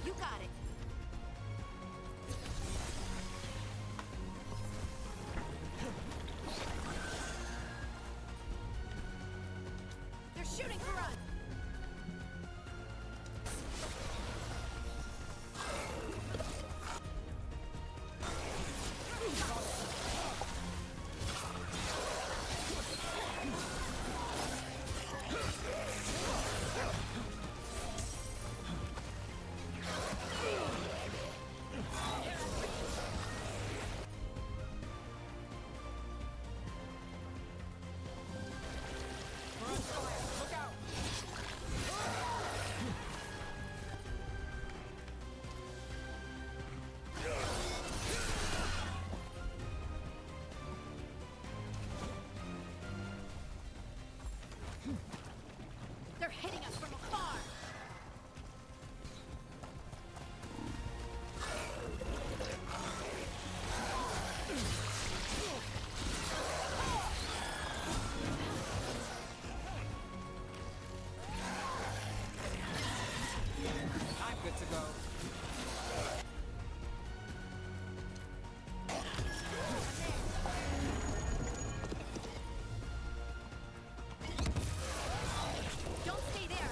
You got it. They're shooting for us. They're hitting us from afar. I'm good to go. Don't stay there.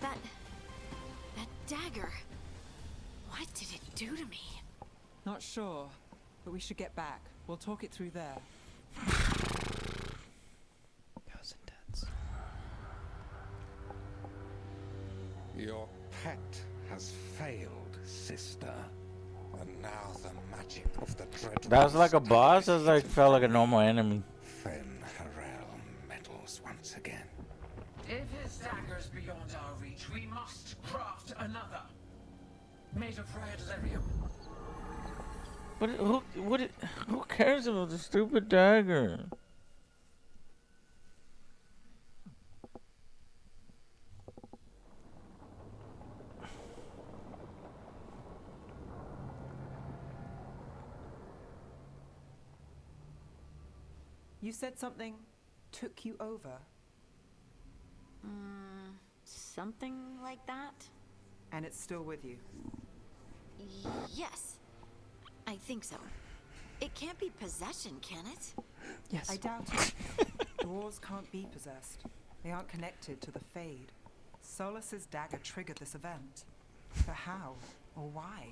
That dagger. What did it do to me? Not sure, but we should get back. We'll talk it through there. That was intense. Your pet has failed, sister. And now the magic of the dread. That was like a boss, or like felt like a normal enemy? Fen Harel meddles once again. If his dagger's beyond our reach, we must craft another. Made of rare delirium. Who cares about the stupid dagger? You said something took you over, Something like that? and it's still with you. Yes. I think so. It can't be possession, can it? Yes. I doubt it. Dwarves can't be possessed. They aren't connected to the Fade. Solus's dagger triggered this event. But how or why?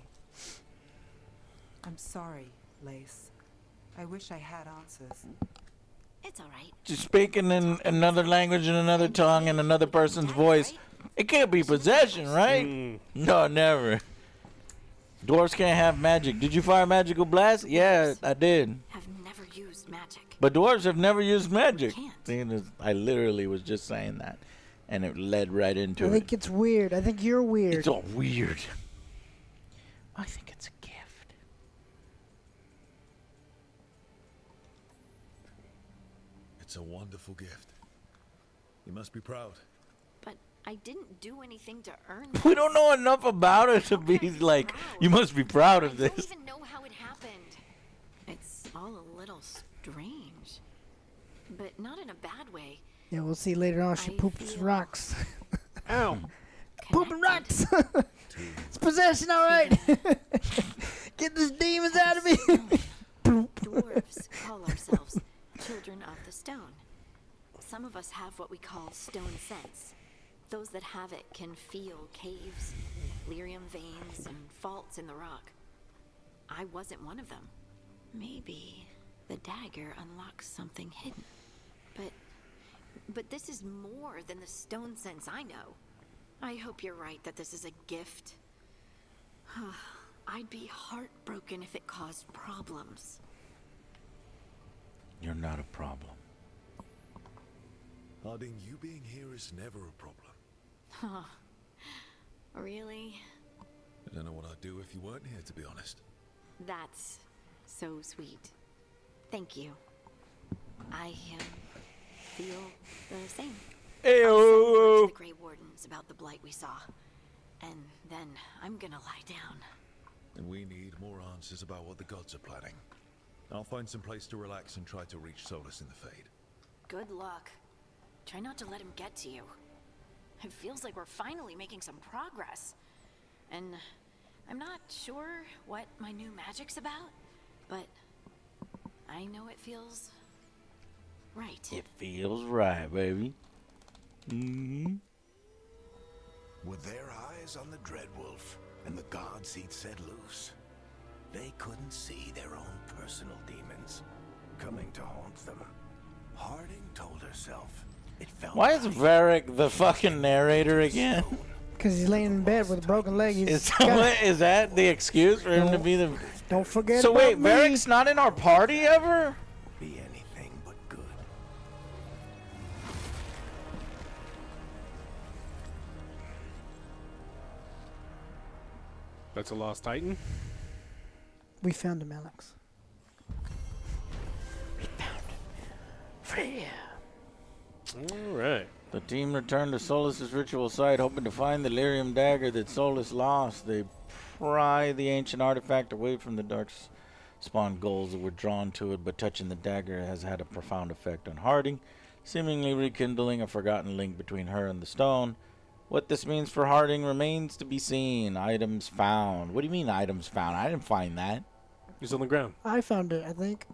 I'm sorry, Lace. I wish I had answers. It's alright. Just speaking in another language, in another tongue, in another person's voice. It can't be possession, right? No, never. Dwarves can't have magic. Did you fire magical blast? Yeah, I did. Have never used magic. But dwarves have never used magic. Can't. I literally was just saying that, and it led right into I it. think it's weird. I think you're weird. It's all weird. I think it's a gift. It's a wonderful gift. You must be proud. But I didn't do anything to earn We don't know enough about it to be like, you must be proud of I this. don't even know how it happened. It's all a little strange. But not in a bad way. Yeah, we'll see later on. She poops rocks. Ow. Pooping rocks. It's possession, all right. Get these demons out of me. Dwarves call ourselves children of the stone. Some of us have what we call stone sense. Those that have it can feel caves, lyrium veins, and faults in the rock. I wasn't one of them. Maybe the dagger unlocks something hidden. But this is more than the stone sense I know. I hope you're right that this is a gift. I'd be heartbroken if it caused problems. You're not a problem. Harding, you being here is never a problem. Huh. Really? I don't know what I'd do if you weren't here, to be honest. That's so sweet. Thank you. I feel the same. Ayo. I'll send word to the Grey Wardens about the blight we saw. And then I'm gonna lie down. And we need more answers about what the gods are planning. I'll find some place to relax and try to reach Solus in the Fade. Good luck. Try not to let him get to you. It feels like we're finally making some progress. And I'm not sure what my new magic's about, but I know it feels right. It feels right, baby. Mm-hmm. With their eyes on the Dreadwolf and the gods he'd set loose, they couldn't see their own personal demons coming to haunt them. Harding told herself it felt Why is Varric the fucking narrator again? Because he's laying in bed with a broken leg. Is that the excuse for him to be the... Don't forget So about wait, me. Varric's not in our party ever? be anything but good. That's a lost titan? We found him, Alex. Freya. Alright. The team returned to Solus's ritual site, hoping to find the lyrium dagger that Solus lost. They pry the ancient artifact away from the dark-spawn ghouls that were drawn to it, but touching the dagger has had a profound effect on Harding, seemingly rekindling a forgotten link between her and the stone. What this means for Harding remains to be seen. Items found. What do you mean items found? I didn't find that. It's on the ground. I found it, I think.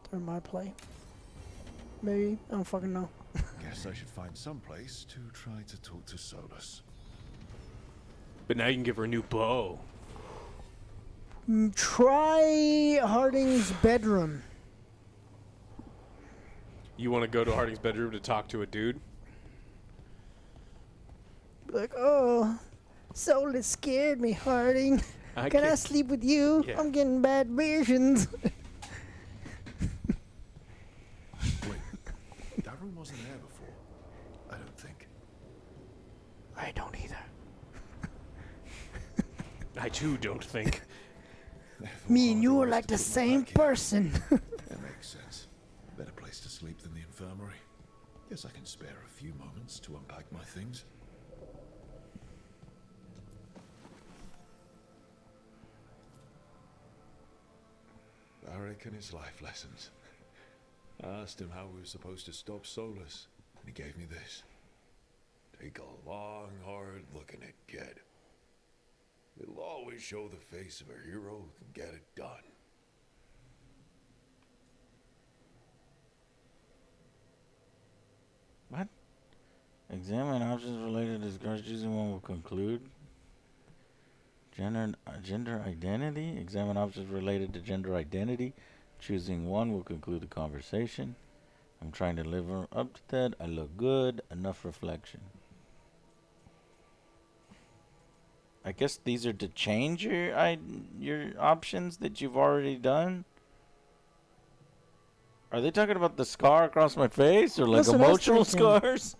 During my play. Maybe. I don't fucking know. Guess I should find some place to try to talk to Solus. But now you can give her a new bow. Try Harding's bedroom. You want to go to Harding's bedroom to talk to a dude? Like, oh, Solus scared me, Harding. Can I sleep with you? Yeah. I'm getting bad visions. That room wasn't there before. I don't think. I don't either. I too don't think. Me and you are like the same person. That makes sense. Better place to sleep than the infirmary. Guess I can spare a few moments to unpack my things. Varric and his life lessons. I asked him how we were supposed to stop Solus, and he gave me this. Take a long, hard look and get. It'll always show the face of a hero who can get it done. What? Examine options related to discard. Choosing one will conclude. Gender identity. Examine options related to gender identity. Choosing one will conclude the conversation. I'm trying to live up to that. I look good. Enough reflection. I guess these are to change your options that you've already done. Are they talking about the scar across my face or like That's what I was emotional thinking. scars?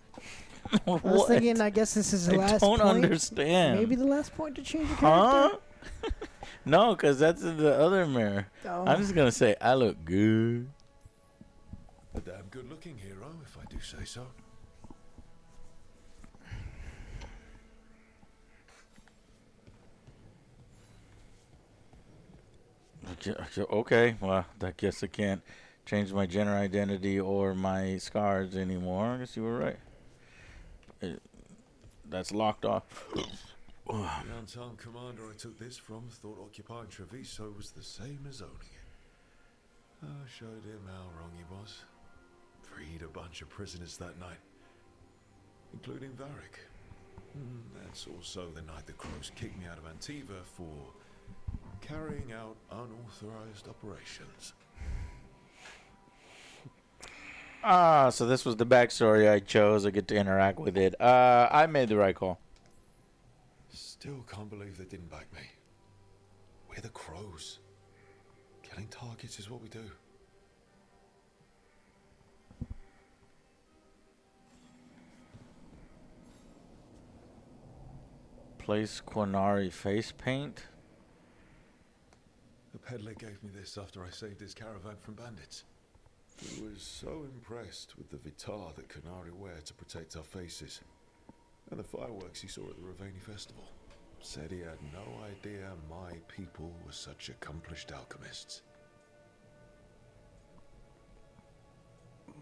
I was thinking, I guess this is the last don't point. understand. Maybe the last point to change your Huh? character. No, because that's in the other mirror. Oh. I'm just gonna say I look good. A damn good-looking hero, if I do say so. Okay, well, I guess I can't change my gender identity or my scars anymore. I guess you were right. That's locked off. The unarmed commander I took this from thought occupying Treviso was the same as owning it. I showed him how wrong he was. Freed a bunch of prisoners that night, including Varric. That's also the night the Crows kicked me out of Antiva for carrying out unauthorized operations. So this was the backstory I chose. I get to interact with it. I made the right call. Still can't believe they didn't back me. We're the Crows. Killing targets is what we do. Place Quinari face paint. The peddler gave me this after I saved his caravan from bandits. He was so impressed with the vitar that Qunari wear to protect our faces, and the fireworks he saw at the Ravani festival. Said he had no idea my people were such accomplished alchemists.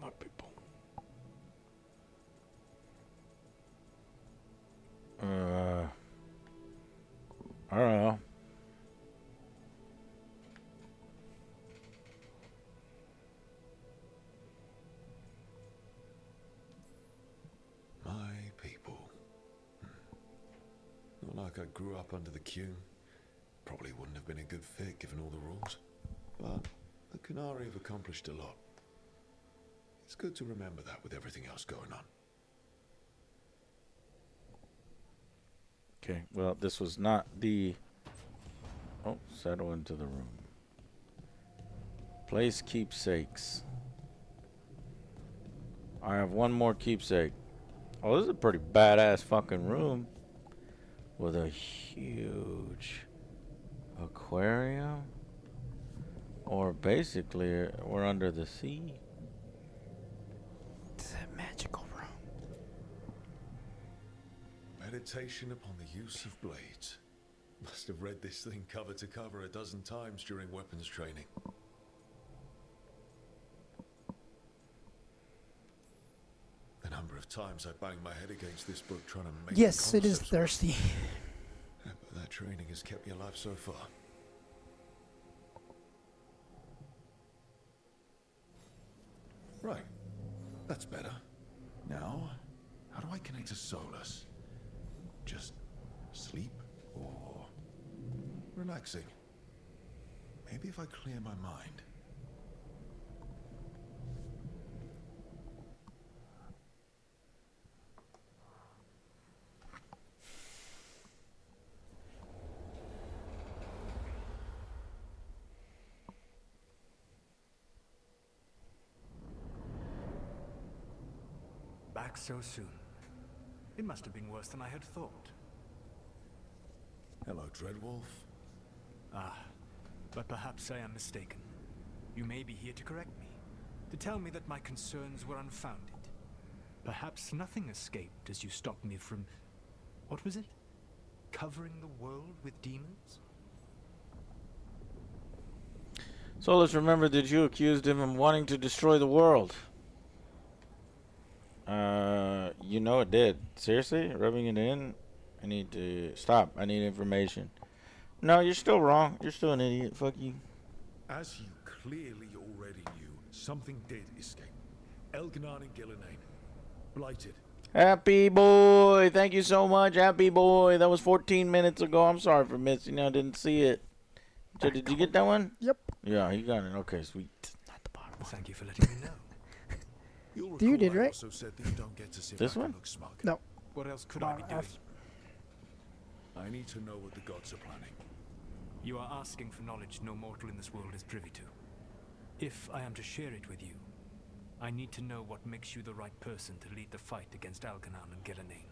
My people. I don't know. My people. Not like I grew up under the Qun. Probably wouldn't have been a good fit given all the rules. But the Qunari have accomplished a lot. It's good to remember that with everything else going on. Okay, well, this was not the... Oh, settle into the room. Place keepsakes. I have one more keepsake. Oh, this is a pretty badass fucking room. With a huge aquarium. Or basically, we're under the sea. It's a magical room. Meditation upon the use of blades. Must have read this thing cover to cover a dozen times during weapons training. The number of times I banged my head against this book trying to make Yes, the it is concepts thirsty. work. But that training has kept me alive so far. Right. That's better. Now, how do I connect to Solus? Just sleep or relaxing? Maybe if I clear my mind. Back so soon. It must have been worse than I had thought. Hello, Dreadwolf. Ah, but perhaps I am mistaken. You may be here to correct me, to tell me that my concerns were unfounded. Perhaps nothing escaped as you stopped me from... what was it? Covering the world with demons? So let's remember that you accused him of wanting to destroy the world. You know it did. Seriously? Rubbing it in? I need to... Stop. I need information. No, you're still wrong. You're still an idiot. Fuck you. As you clearly already knew, something did escape. Elganon and Gillenane. Blighted. Happy boy. Thank you so much. Happy boy. That was 14 minutes ago. I'm sorry for missing. I didn't see it. So did you get that one? Yep. Yeah, you got it. Okay, sweet. Thank you for letting me know. You did, right? Also said that you don't get to sit This back and one? look smug. No. What else could I be doing? I need to know what the gods are planning. You are asking for knowledge no mortal in this world is privy to. If I am to share it with you, I need to know what makes you the right person to lead the fight against Algernon and Gillenane.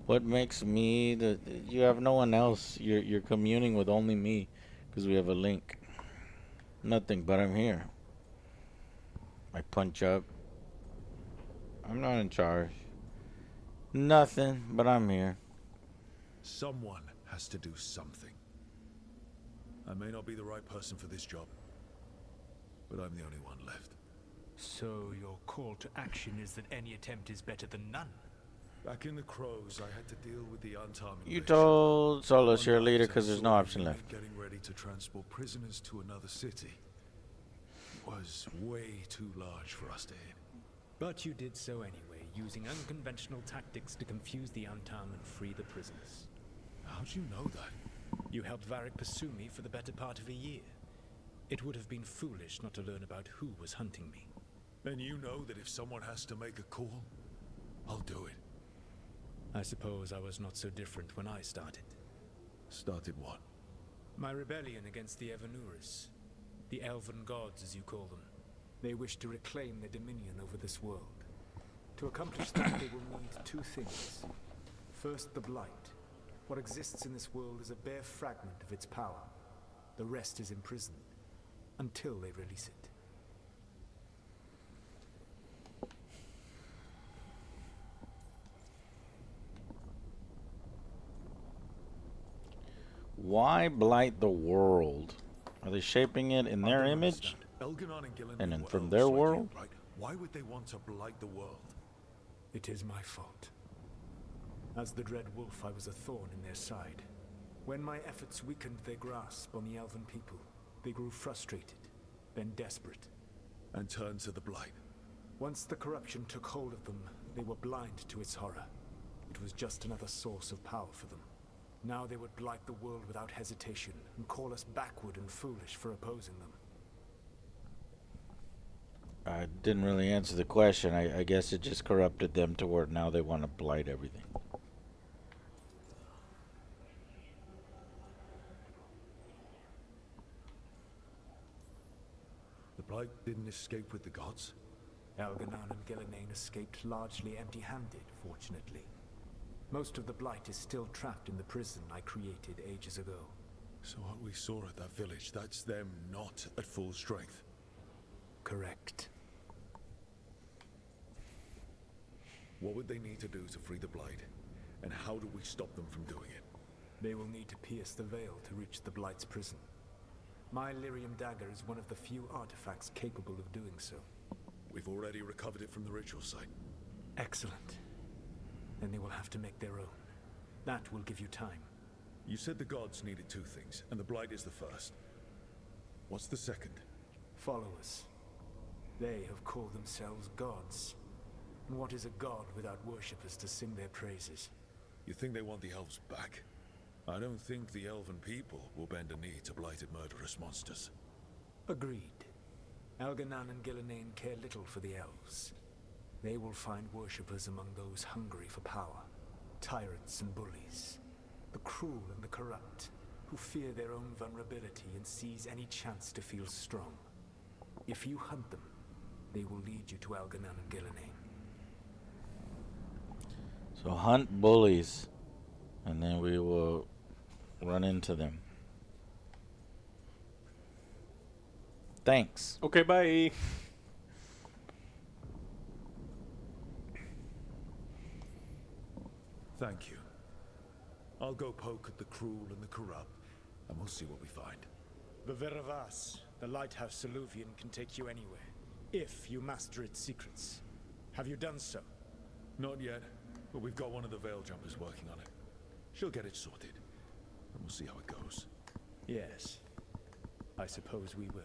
What makes me the? You have no one else. You're communing with only me, because we have a link. Nothing, but I'm here. I punch up. I'm not in charge. Nothing, but I'm here. Someone has to do something. I may not be the right person for this job, but I'm the only one left. So your call to action is that any attempt is better than none? Back in the Crows, I had to deal with the Untarm You invasion. told Solos you're a leader One night, I because there's saw no a option unit left. Getting ready to transport prisoners to another city. It was way too large for us to hit. But you did so anyway, using unconventional tactics to confuse the Untarm and free the prisoners. How'd you know that? You helped Varric pursue me for the better part of a year. It would have been foolish not to learn about who was hunting me. Then you know that if someone has to make a call, I'll do it. I suppose I was not so different when I started. Started what? My rebellion against the Evanuris. The Elven Gods, as you call them. They wish to reclaim their dominion over this world. To accomplish that, they will need two things. First, the Blight. What exists in this world is a bare fragment of its power. The rest is imprisoned, until they release it. Why blight the world? Are they shaping it in their image? Elganon and Gillenane And then were from elves their like you, world? right? Why would they want to blight the world? It is my fault. As the Dread Wolf, I was a thorn in their side. When my efforts weakened their grasp on the Elven people, they grew frustrated, then desperate. And turned to the Blight. Once the corruption took hold of them, they were blind to its horror. It was just another source of power for them. Now they would blight the world without hesitation, and call us backward and foolish for opposing them. I didn't really answer the question. I guess it just corrupted them to where now they want to blight everything. The Blight didn't escape with the gods? Elganon and Gillenane escaped largely empty-handed, fortunately. Most of the Blight is still trapped in the prison I created ages ago. So what we saw at that village, that's them not at full strength? Correct. What would they need to do to free the Blight? And how do we stop them from doing it? They will need to pierce the veil to reach the Blight's prison. My Lyrium dagger is one of the few artifacts capable of doing so. We've already recovered it from the ritual site. Excellent. Then they will have to make their own. That will give you time. You said the gods needed two things, and the Blight is the first. What's the second? Followers. They have called themselves gods. And what is a god without worshippers to sing their praises? You think they want the elves back? I don't think the elven people will bend a knee to blighted murderous monsters. Agreed. Elganon and Gillenane care little for the elves. They will find worshippers among those hungry for power. Tyrants and bullies. The cruel and the corrupt, who fear their own vulnerability and seize any chance to feel strong. If you hunt them, they will lead you to Elganon and Gillenane. So hunt bullies, and then we will run into them. Thanks. Okay, bye. Thank you. I'll go poke at the cruel and the corrupt, and we'll see what we find. The Veravas, the lighthouse Soluvian, can take you anywhere, if you master its secrets. Have you done so? Not yet, but we've got one of the Veil Jumpers working on it. She'll get it sorted, and we'll see how it goes. Yes, I suppose we will.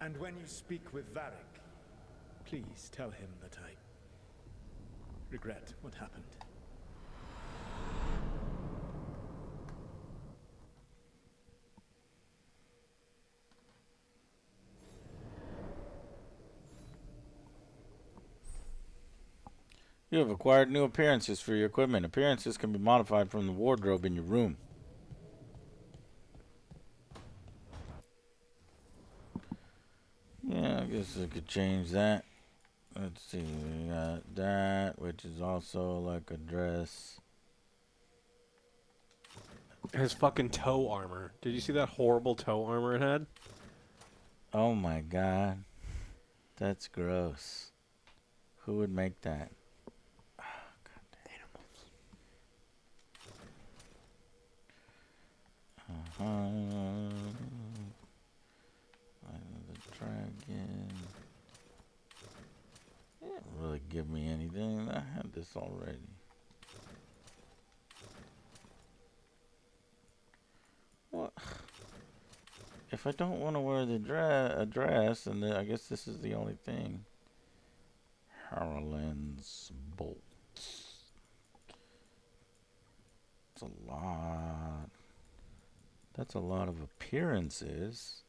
And when you speak with Varric, please tell him that I regret what happened. You have acquired new appearances for your equipment. Appearances can be modified from the wardrobe in your room. Yeah, I guess I could change that. Let's see, we got that, which is also like a dress. His fucking toe armor. Did you see that horrible toe armor it had? Oh my god. That's gross. Who would make that? Oh, god. The dragon. It didn't really give me anything. I had this already. What? If I don't want to wear the dress, and I guess this is the only thing. Harlan's bolts. That's a lot. That's a lot of appearances.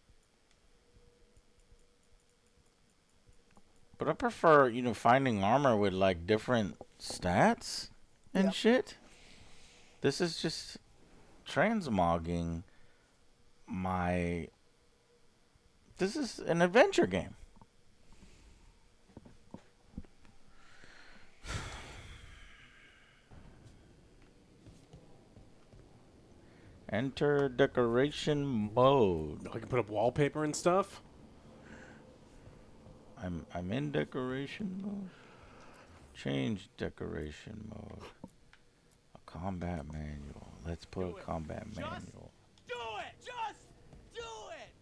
But I prefer, you know, finding armor with like different stats and shit. This is just transmogging my. This is an adventure game. Enter decoration mode. I can put up wallpaper and stuff. I'm in decoration mode. Change decoration mode. A combat manual. Let's put a combat manual. Do it! Just do it!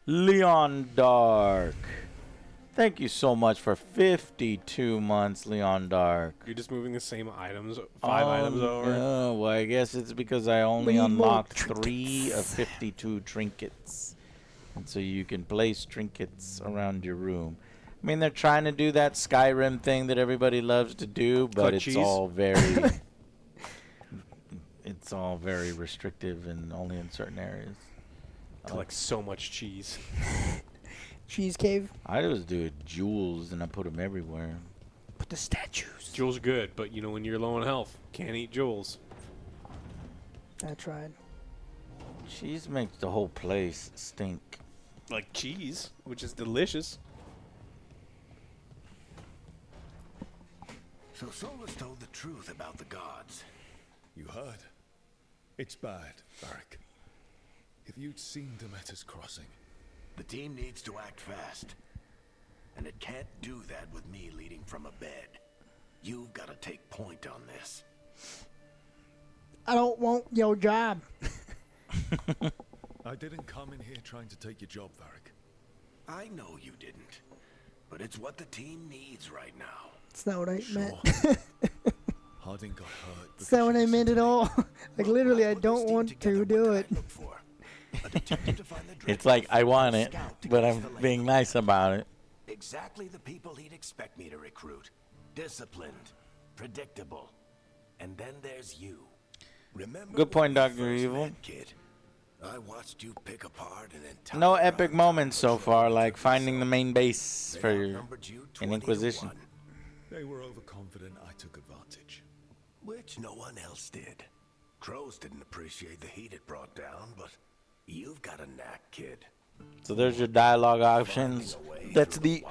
Leon Dark. Thank you so much for 52 months, Leon Dark. You're just moving the same items, 5 items over. No, well, I guess it's because I only unlocked 3 of 52 trinkets. And so you can place trinkets around your room. I mean, they're trying to do that Skyrim thing that everybody loves to do, but it's all very... it's all very restrictive and only in certain areas. Collect so much cheese. Cheese cave. I just do jewels and I put them everywhere. Put the statues. Jewels good, but you know when you're low on health, can't eat jewels. I tried. Cheese makes the whole place stink. Like cheese, which is delicious. So Solus told the truth about the gods. You heard? It's bad, Varric. If you'd seen Demeter's crossing... The team needs to act fast. And it can't do that with me leading from a bed. You've got to take point on this. I don't want your job. I didn't come in here trying to take your job, Varric. I know you didn't. But it's what the team needs right now. It's not what I meant. Harding got hurt. It's not what I meant at all. Like, literally, I don't want to do it. It's like, I want it, but I'm being nice about it. Exactly the people he'd expect me to recruit. Disciplined, predictable. And then there's you. Remember Good point, when we Dr. first Evil. met, kid? I watched you pick apart an entire No epic moments so far, like finding the main base for an Inquisition. They were overconfident. I took advantage. Which no one else did. Crows didn't appreciate the heat it brought down, but you've got a knack, kid. So there's your dialogue options. That's the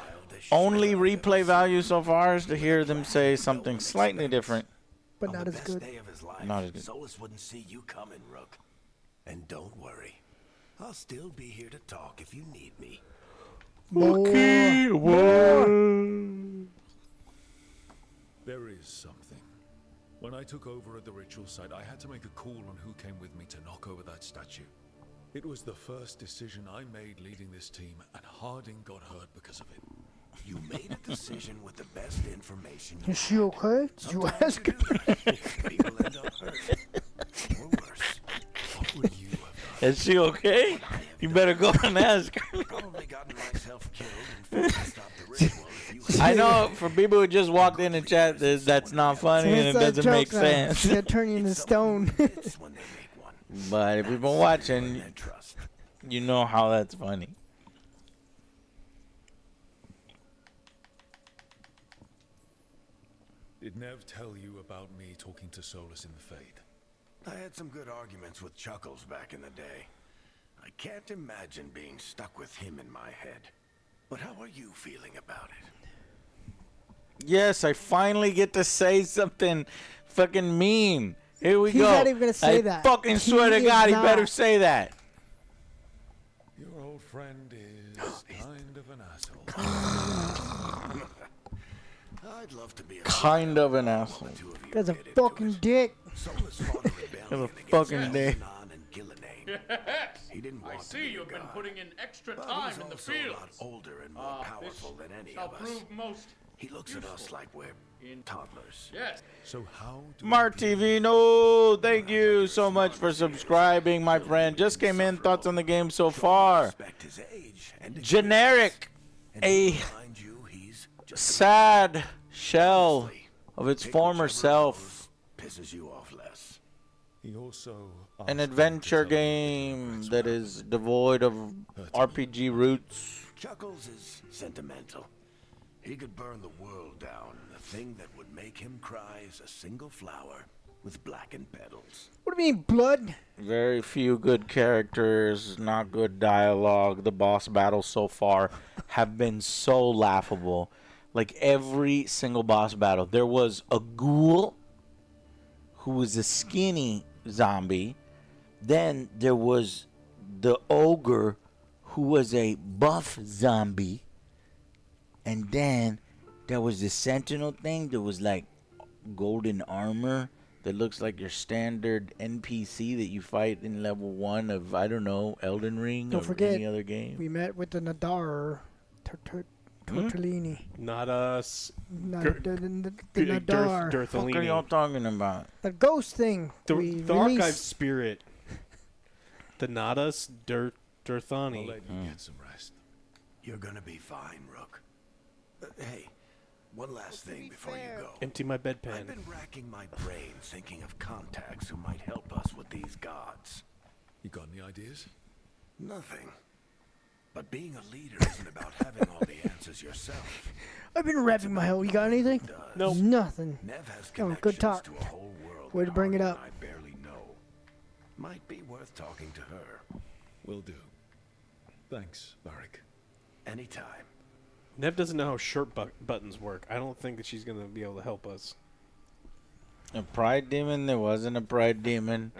only replay value so far, is to hear them say something slightly different. But not as good. Day of his life, Not as good. Solus wouldn't see you coming, Rook. And don't worry. I'll still be here to talk if you need me. Okay, There is something. When I took over at the ritual site, I had to make a call on who came with me to knock over that statue. It was the first decision I made leading this team, and Harding got hurt because of it. You made a decision with the best information you Is she okay? Did you ask her? People end up hurt. Or worse. What would you have done? Is she okay? You better go and ask her. Probably gotten myself killed and forced to stop the ritual if you I know for people who just walked in and chat, that's not funny and it doesn't make sense. They're turning into stone. But if you've been watching, you know how that's funny. Did Nev tell you about me talking to Solus in the Fade? I had some good arguments with Chuckles back in the day. I can't imagine being stuck with him in my head. But how are you feeling about it? Yes, I finally get to say something fucking mean. Here we He's go. not even gonna say I that. fucking swear to He God, is he better not. say that. Your old friend is kind of an asshole. I'd love to be a Kind of an asshole. That's a fucking dick. That's a fucking dick. He didn't want I see you've been putting in extra But time he's in the also field. a lot older and more powerful than any shall of us. prove most He looks at us like we're toddlers. Yes. So how do Martivino, thank you so much for subscribing, my friend. Just came in, thoughts on the game so far. Generic, a sad shell of its former self. Pisses you off less. He also An adventure game that is devoid of RPG roots. Chuckles is sentimental. He could burn the world down. The thing that would make him cry is a single flower with blackened petals. What do you mean, blood? Very few good characters, not good dialogue. The boss battles so far have been so laughable. Like every single boss battle, there was a ghoul who was a skinny zombie. Then there was the ogre who was a buff zombie. And then there was the sentinel thing that was like golden armor that looks like your standard NPC that you fight in level 1 of, I don't know, Elden Ring Don't or forget, any other game. we met with the Nadar. Tortellini. Not us. Not Gur- the Nadar. What are y'all talking about? The ghost thing. The we archive released. spirit. The not us Dirthani. I'll let you get some rest. You're gonna be fine, Rook. Hey, one last thing before you go. Empty my I've bedpan. been racking my brain thinking of contacts who might help us with these gods. You got any ideas? Nothing. But being a leader isn't about having all the answers yourself. I've been wrapping my hell. You got anything? No. Nothing. Nev has Oh, good talk. to a whole world Way to that bring it Hardy up. and I barely know. Might be worth talking to her. Will do. Thanks, Varric. Anytime. Nev doesn't know how shirt buttons work. I don't think that she's going to be able to help us. A pride demon? There wasn't a pride demon.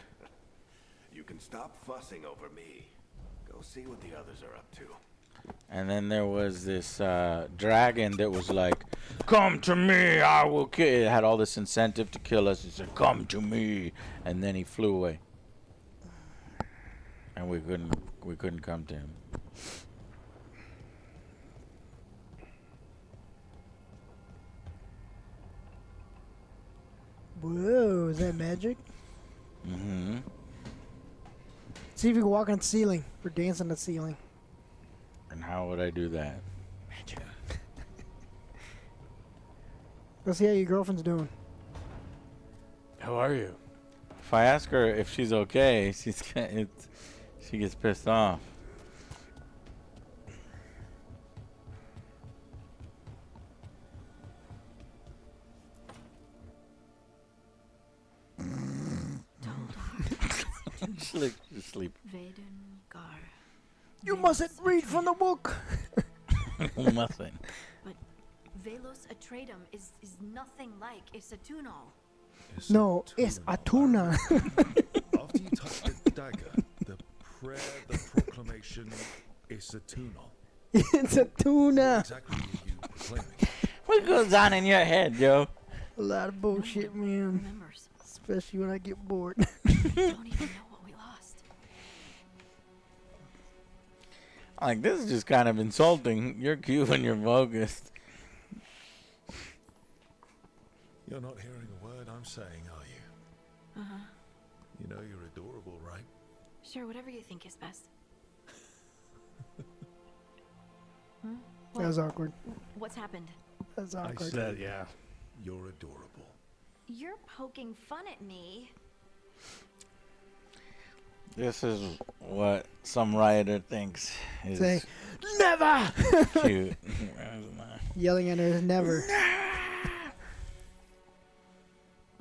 You can stop fussing over me. Go see what the others are up to. And then there was this dragon that was like, "Come to me, I will kill." It had all this incentive to kill us. It said, "Come to me," and then he flew away, and we couldn't come to him. Whoa, is that magic? Mm-hmm. See if you can walk on the ceiling or dance on the ceiling. And how would I do that? Let's see how your girlfriend's doing. How are you? If I ask her if she's okay, she gets pissed off. She's asleep. Veilguard. You mustn't read from the book. You mustn't. But Velos Atreitum is nothing like Isatunal. No, it's a tuna. After you touch the dagger, the prayer, the proclamation is a tunal. It's a tuna. Exactly what you proclaiming. What goes on in your head, Joe? A lot of bullshit, man. Especially when I get bored. Don't even know what we lost. Like, this is just kind of insulting. You're cute and you're focused. You're not hearing a word I'm saying, are you? Uh-huh. You know you're adorable, right? Sure, whatever you think is best. That was awkward. What's happened? That's I awkward. said, yeah. You're adorable. You're poking fun at me. This is what some writer thinks is Say, never! cute. Yelling at her is never.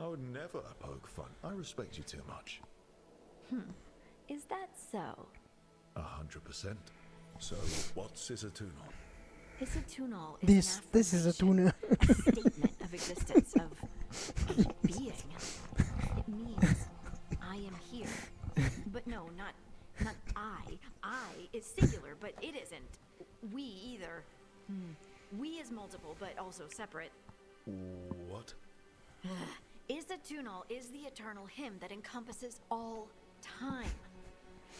I would never poke fun. I respect you too much. Is that so? 100%. So, what's Isatunal? Isatunal is This is a tuna. a statement of existence, of being. It means I am here. But no, not I. I is singular, but it isn't. We either. We is multiple, but also separate. What? Isatunal is the eternal hymn that encompasses all time.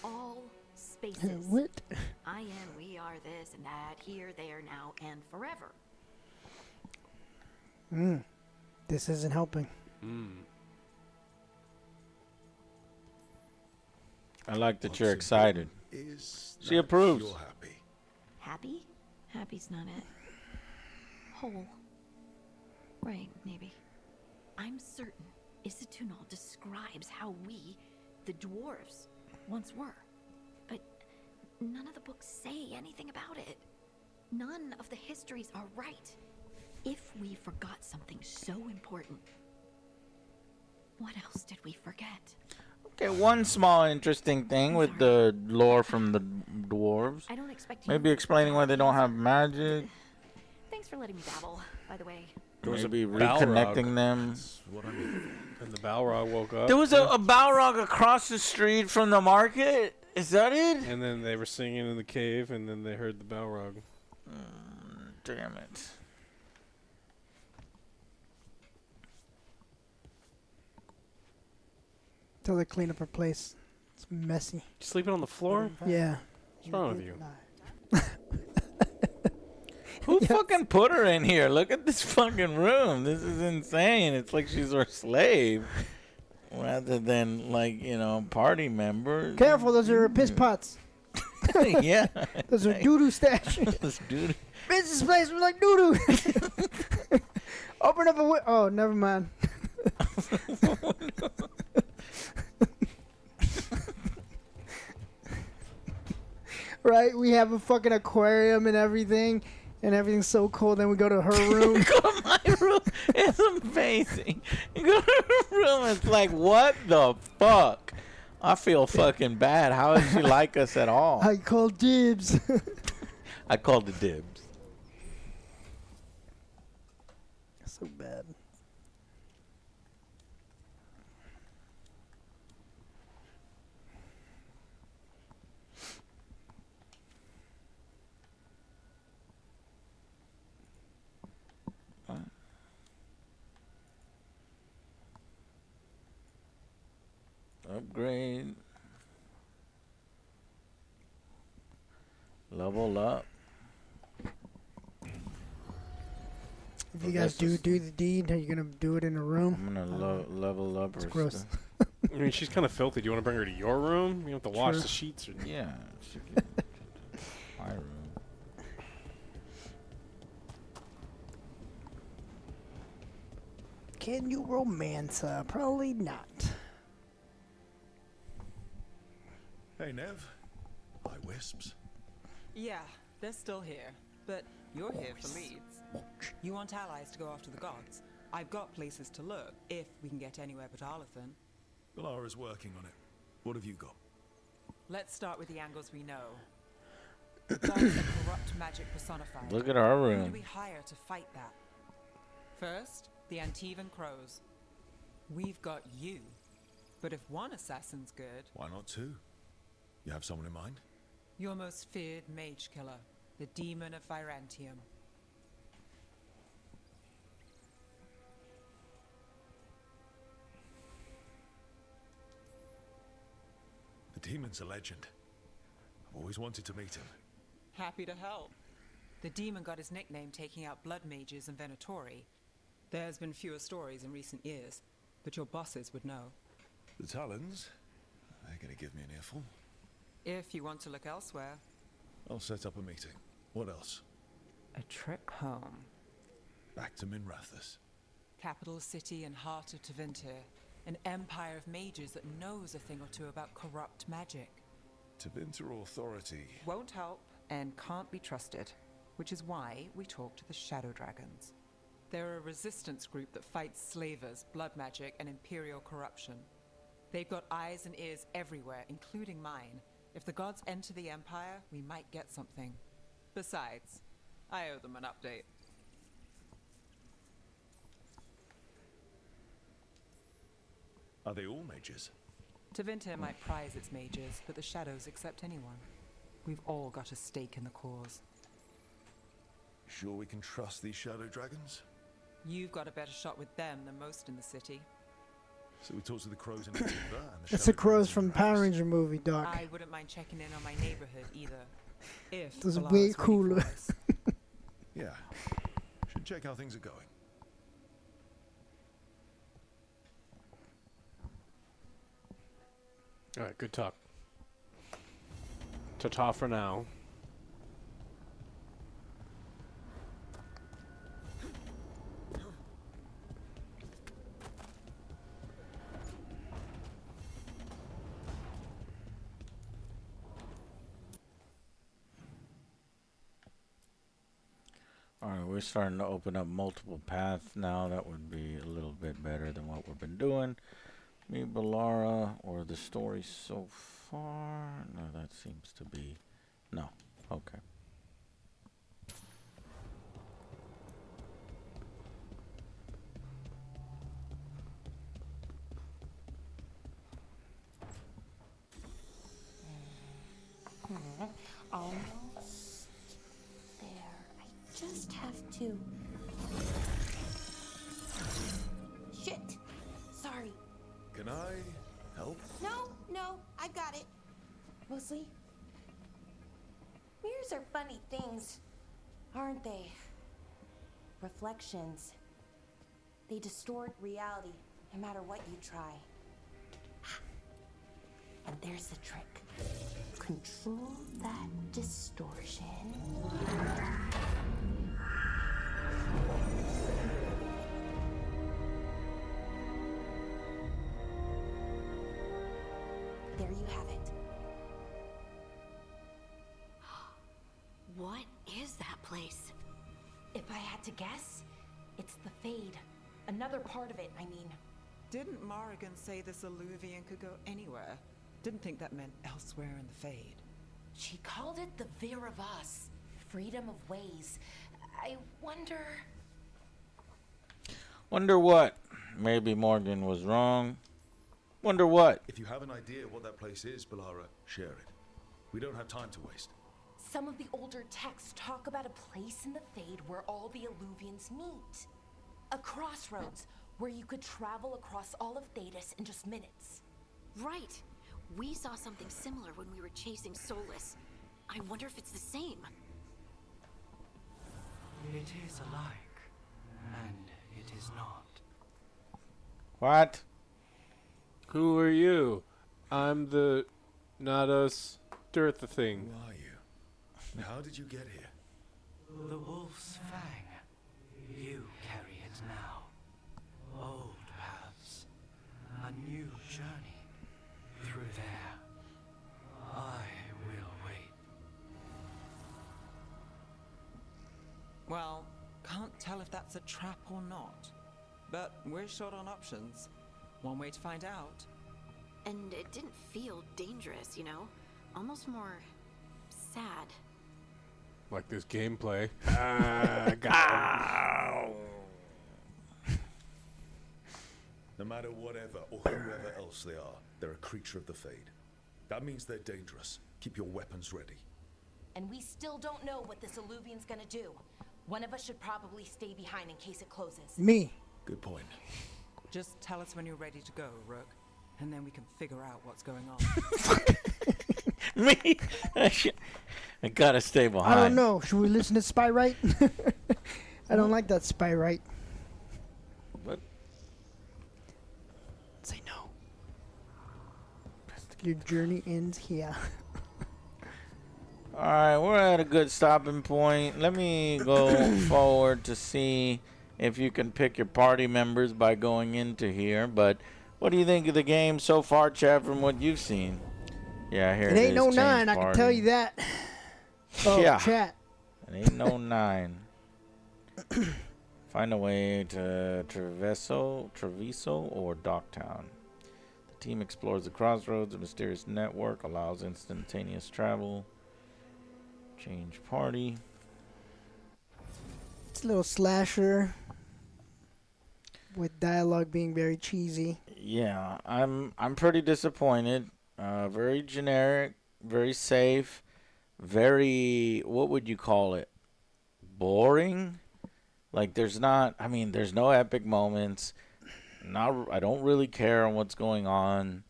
All spaces. What? I am, we are, this and that, here, there, now, and forever. This isn't helping. I like that you're excited. She approves. You're happy. Happy? Happy's not it. Whole. Right, maybe. I'm certain Isatunal describes how we, the dwarves, once were. But none of the books say anything about it. None of the histories are right. If we forgot something so important, what else did we forget? Okay, one small interesting thing with the lore from the dwarves. I don't expect you Maybe explaining why they don't have magic. Thanks for letting me babble, by the way. Maybe reconnecting them. What I mean. And the Balrog woke up. There was a Balrog across the street from the market. Is that it? And then they were singing in the cave, and then they heard the Balrog. Damn it. Till they clean up her place. It's messy. You sleeping on the floor? Yeah. What's wrong with you? Who fucking put her in here? Look at this fucking room. This is insane. It's like she's our slave. Rather than, like, you know, party member. Careful, those are piss pots. Yeah. Those are doo-doo stash. Those doo-doo. Business place was like doo-doo. Open up a window. Oh, never mind. Right? We have a fucking aquarium and everything. And everything's so cool. Then we go to her room. Go to my room. It's amazing. You go to her room. It's like, what the fuck? I feel fucking bad. How does she like us at all? I call dibs. I called the dibs. So bad. Upgrade. Level up. If you guys do the deed, are you gonna do it in a room? I'm gonna level up It's her gross. stuff. I mean, she's kind of filthy. Do you want to bring her to your room? You have to wash True. the sheets. Or... Yeah. She can, my room. Can you romance her? Probably not. Hey, Nev. Hi, Wisps. Yeah, they're still here, but you're here for leads. You want allies to go after the gods. I've got places to look, if we can get anywhere but Arlathan. Valara's working on it. What have you got? Let's start with the angles we know. The gods are corrupt magic personified. Look at our Who room. do we hire to fight that? First, the Antivan Crows. We've got you. But if one assassin's good, Why not two? You have someone in mind? your most feared mage killer, the Demon of Virantium. The demon's a legend. I've always wanted to meet him. Happy to help. The demon got his nickname taking out blood mages and Venatori. There's been fewer stories in recent years, but your bosses would know. The Talons? They're gonna give me an earful. If you want to look elsewhere, I'll set up a meeting. What else? a trip home. Back to Minrathous. Capital city and heart of Tevinter. An empire of mages that knows a thing or two about corrupt magic. Tevinter Authority. Won't help and can't be trusted, which is why we talk to the Shadow Dragons. They're a resistance group that fights slavers, blood magic, and imperial corruption. They've got eyes and ears everywhere, including mine. If the gods enter the Empire, we might get something. Besides, I owe them an update. Are they all mages? Tevinter might prize its mages, but the Shadows accept anyone. We've all got a stake in the cause. Sure we can trust these shadow dragons? You've got a better shot with them than most in the city. So we talked to the crows in the timber and the It's the shadow crows dragons in from the Power grass. Ranger movie, Doc. I wouldn't mind checking in on my neighborhood either. If It was Valara's way ready for cooler. us. Yeah. Should check how things are going. All right, good talk. Ta-ta for now. Alright, we're starting to open up multiple paths now. That would be a little bit better than what we've been doing. Me, Balara, or the story so far? No, that seems to be... No. Okay. Almost there. I just have to. Shit! Sorry. Can I help? No, I've got it. Mostly, mirrors are funny things, aren't they? Reflections. They distort reality, no matter what you try. And there's the trick. Control that distortion. There you have it. What is that place? If I had to guess, it's the Fade. Another part of it, I mean. Didn't Morrigan say this Illuvian could go anywhere? Didn't think that meant elsewhere in the Fade. She called it the Veer of Us. Freedom of ways. I wonder... Wonder what? Maybe Morgan was wrong. Wonder what? If you have an idea what that place is, Balara, share it. We don't have time to waste. Some of the older texts talk about a place in the Fade where all the Illuvians meet. A crossroads where you could travel across all of Thedas in just minutes. Right. We saw something similar when we were chasing Solus. I wonder if it's the same. It is alike, and it is not. What? Who are you? I'm the... not us... Dirtha thing. Who are you? And how did you get here? The wolf's fang. You carry it now. Old paths. A new journey. Through there. I will wait. Well, can't tell if that's a trap or not. But we're short on options. One way to find out. And it didn't feel dangerous, you know? Almost more... sad. Like this gameplay. Got No matter whatever or whoever else they are, they're a creature of the Fade. That means they're dangerous. Keep your weapons ready. And we still don't know what this Illuvian's gonna do. One of us should probably stay behind in case it closes. Me. Good point. Just tell us when you're ready to go, Rook. And then we can figure out what's going on. Me? I gotta stay behind. I don't know. Should we listen to Spy Right? I don't like that Spy Right. What? Say no. Your journey ends here. Alright, we're at a good stopping point. Let me go forward to see if you can pick your party members by going into here. But what do you think of the game so far, Chad, from what you've seen? Yeah, here It ain't no change 9, I can tell party. you that. Oh, Yeah. chat. It ain't no 9. Find a way to Treviso or Docktown. The team explores the crossroads. A mysterious network allows instantaneous travel. Change party. It's a little slasher with dialogue being very cheesy. Yeah, I'm pretty disappointed. Very generic, very safe, very, what would you call it? Boring? Like there's no epic moments. I don't really care on what's going on.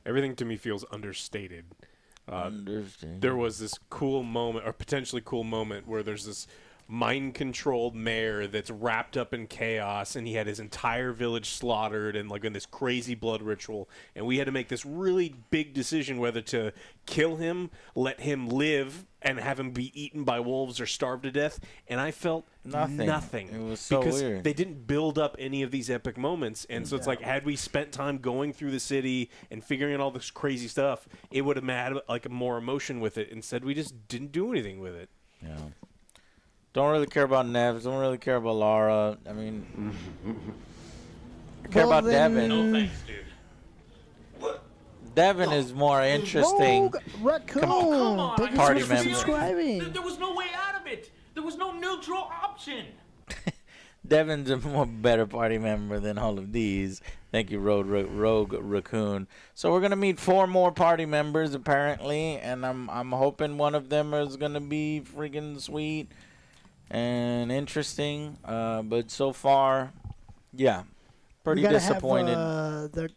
Everything to me feels understated. There was this cool moment, or potentially cool moment, where there's this mind-controlled mayor that's wrapped up in chaos, and he had his entire village slaughtered and like in this crazy blood ritual, and we had to make this really big decision whether to kill him, let him live, and have him be eaten by wolves or starve to death. And I felt nothing. It was so because weird. they didn't build up any of these epic moments, and so it's like, had we spent time going through the city and figuring out all this crazy stuff, it would have had like more emotion with it. Instead, we just didn't do anything with it. Yeah. Don't really care about Neves. Don't really care about Lara. I mean, I care about Devin. No thanks, dude. Devin is more interesting. Rogue Raccoon. Come on. Thank you Party so much for member. subscribing. There was no way out of it. There was no neutral option. Devin's a more better party member than all of these. Thank you, Rogue Raccoon. So we're gonna meet 4 more party members apparently, and I'm hoping one of them is gonna be freaking sweet and interesting. But so far, yeah, pretty disappointed. Have, the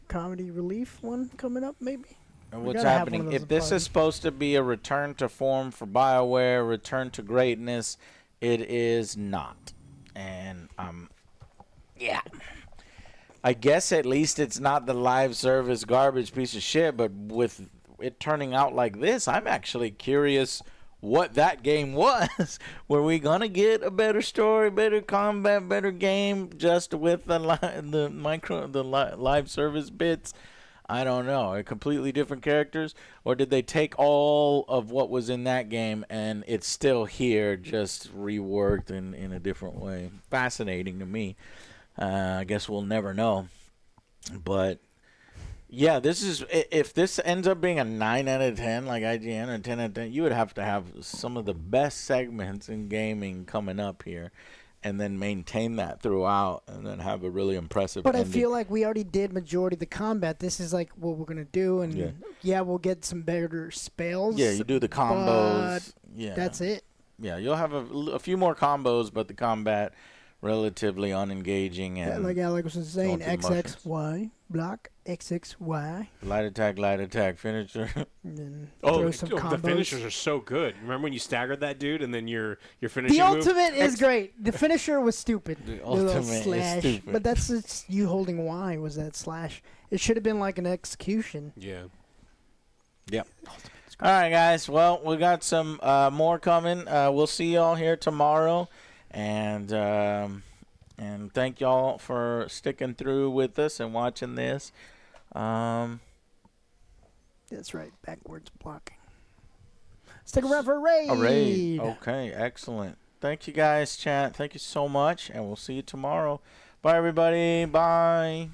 comedy relief one coming up, maybe. What's happening? If this is supposed to be a return to form for BioWare, return to greatness, it is not. And yeah, I guess at least it's not the live service garbage piece of shit. But with it turning out like this, I'm actually curious what that game was. Were we gonna get a better story, better combat, better game just with the live service bits? I don't know. Completely different characters, or did they take all of what was in that game and it's still here, just reworked in a different way? Fascinating to me. I guess we'll never know. But yeah, this is, if this ends up being a 9 out of 10 like IGN, or 10 out of 10, you would have to have some of the best segments in gaming coming up here, and then maintain that throughout, and then have a really impressive But ending. I feel like we already did majority of the combat. This is like what we're gonna do, and yeah, we'll get some better spells. Yeah, you do the combos. But Yeah, that's it. Yeah, you'll have a few more combos, but the combat relatively unengaging and Like Alex was saying, going through the motions. XXY block, XXY. Light attack, finisher. And then Oh, throw some the combos. finishers are so good. Remember when you staggered that dude and then your finishing The move? ultimate is great. The finisher was stupid. The little ultimate is slash. stupid. But that's just you holding Y was that slash. It should have been like an execution. Yeah. Yep. All right, guys. Well, we got some more coming. We'll see y'all here tomorrow, and thank y'all for sticking through with us and watching this. That's right. Backwards blocking. Stick around for a raid. A raid. Okay, excellent. Thank you guys, chat. Thank you so much, and we'll see you tomorrow. Bye, everybody. Bye.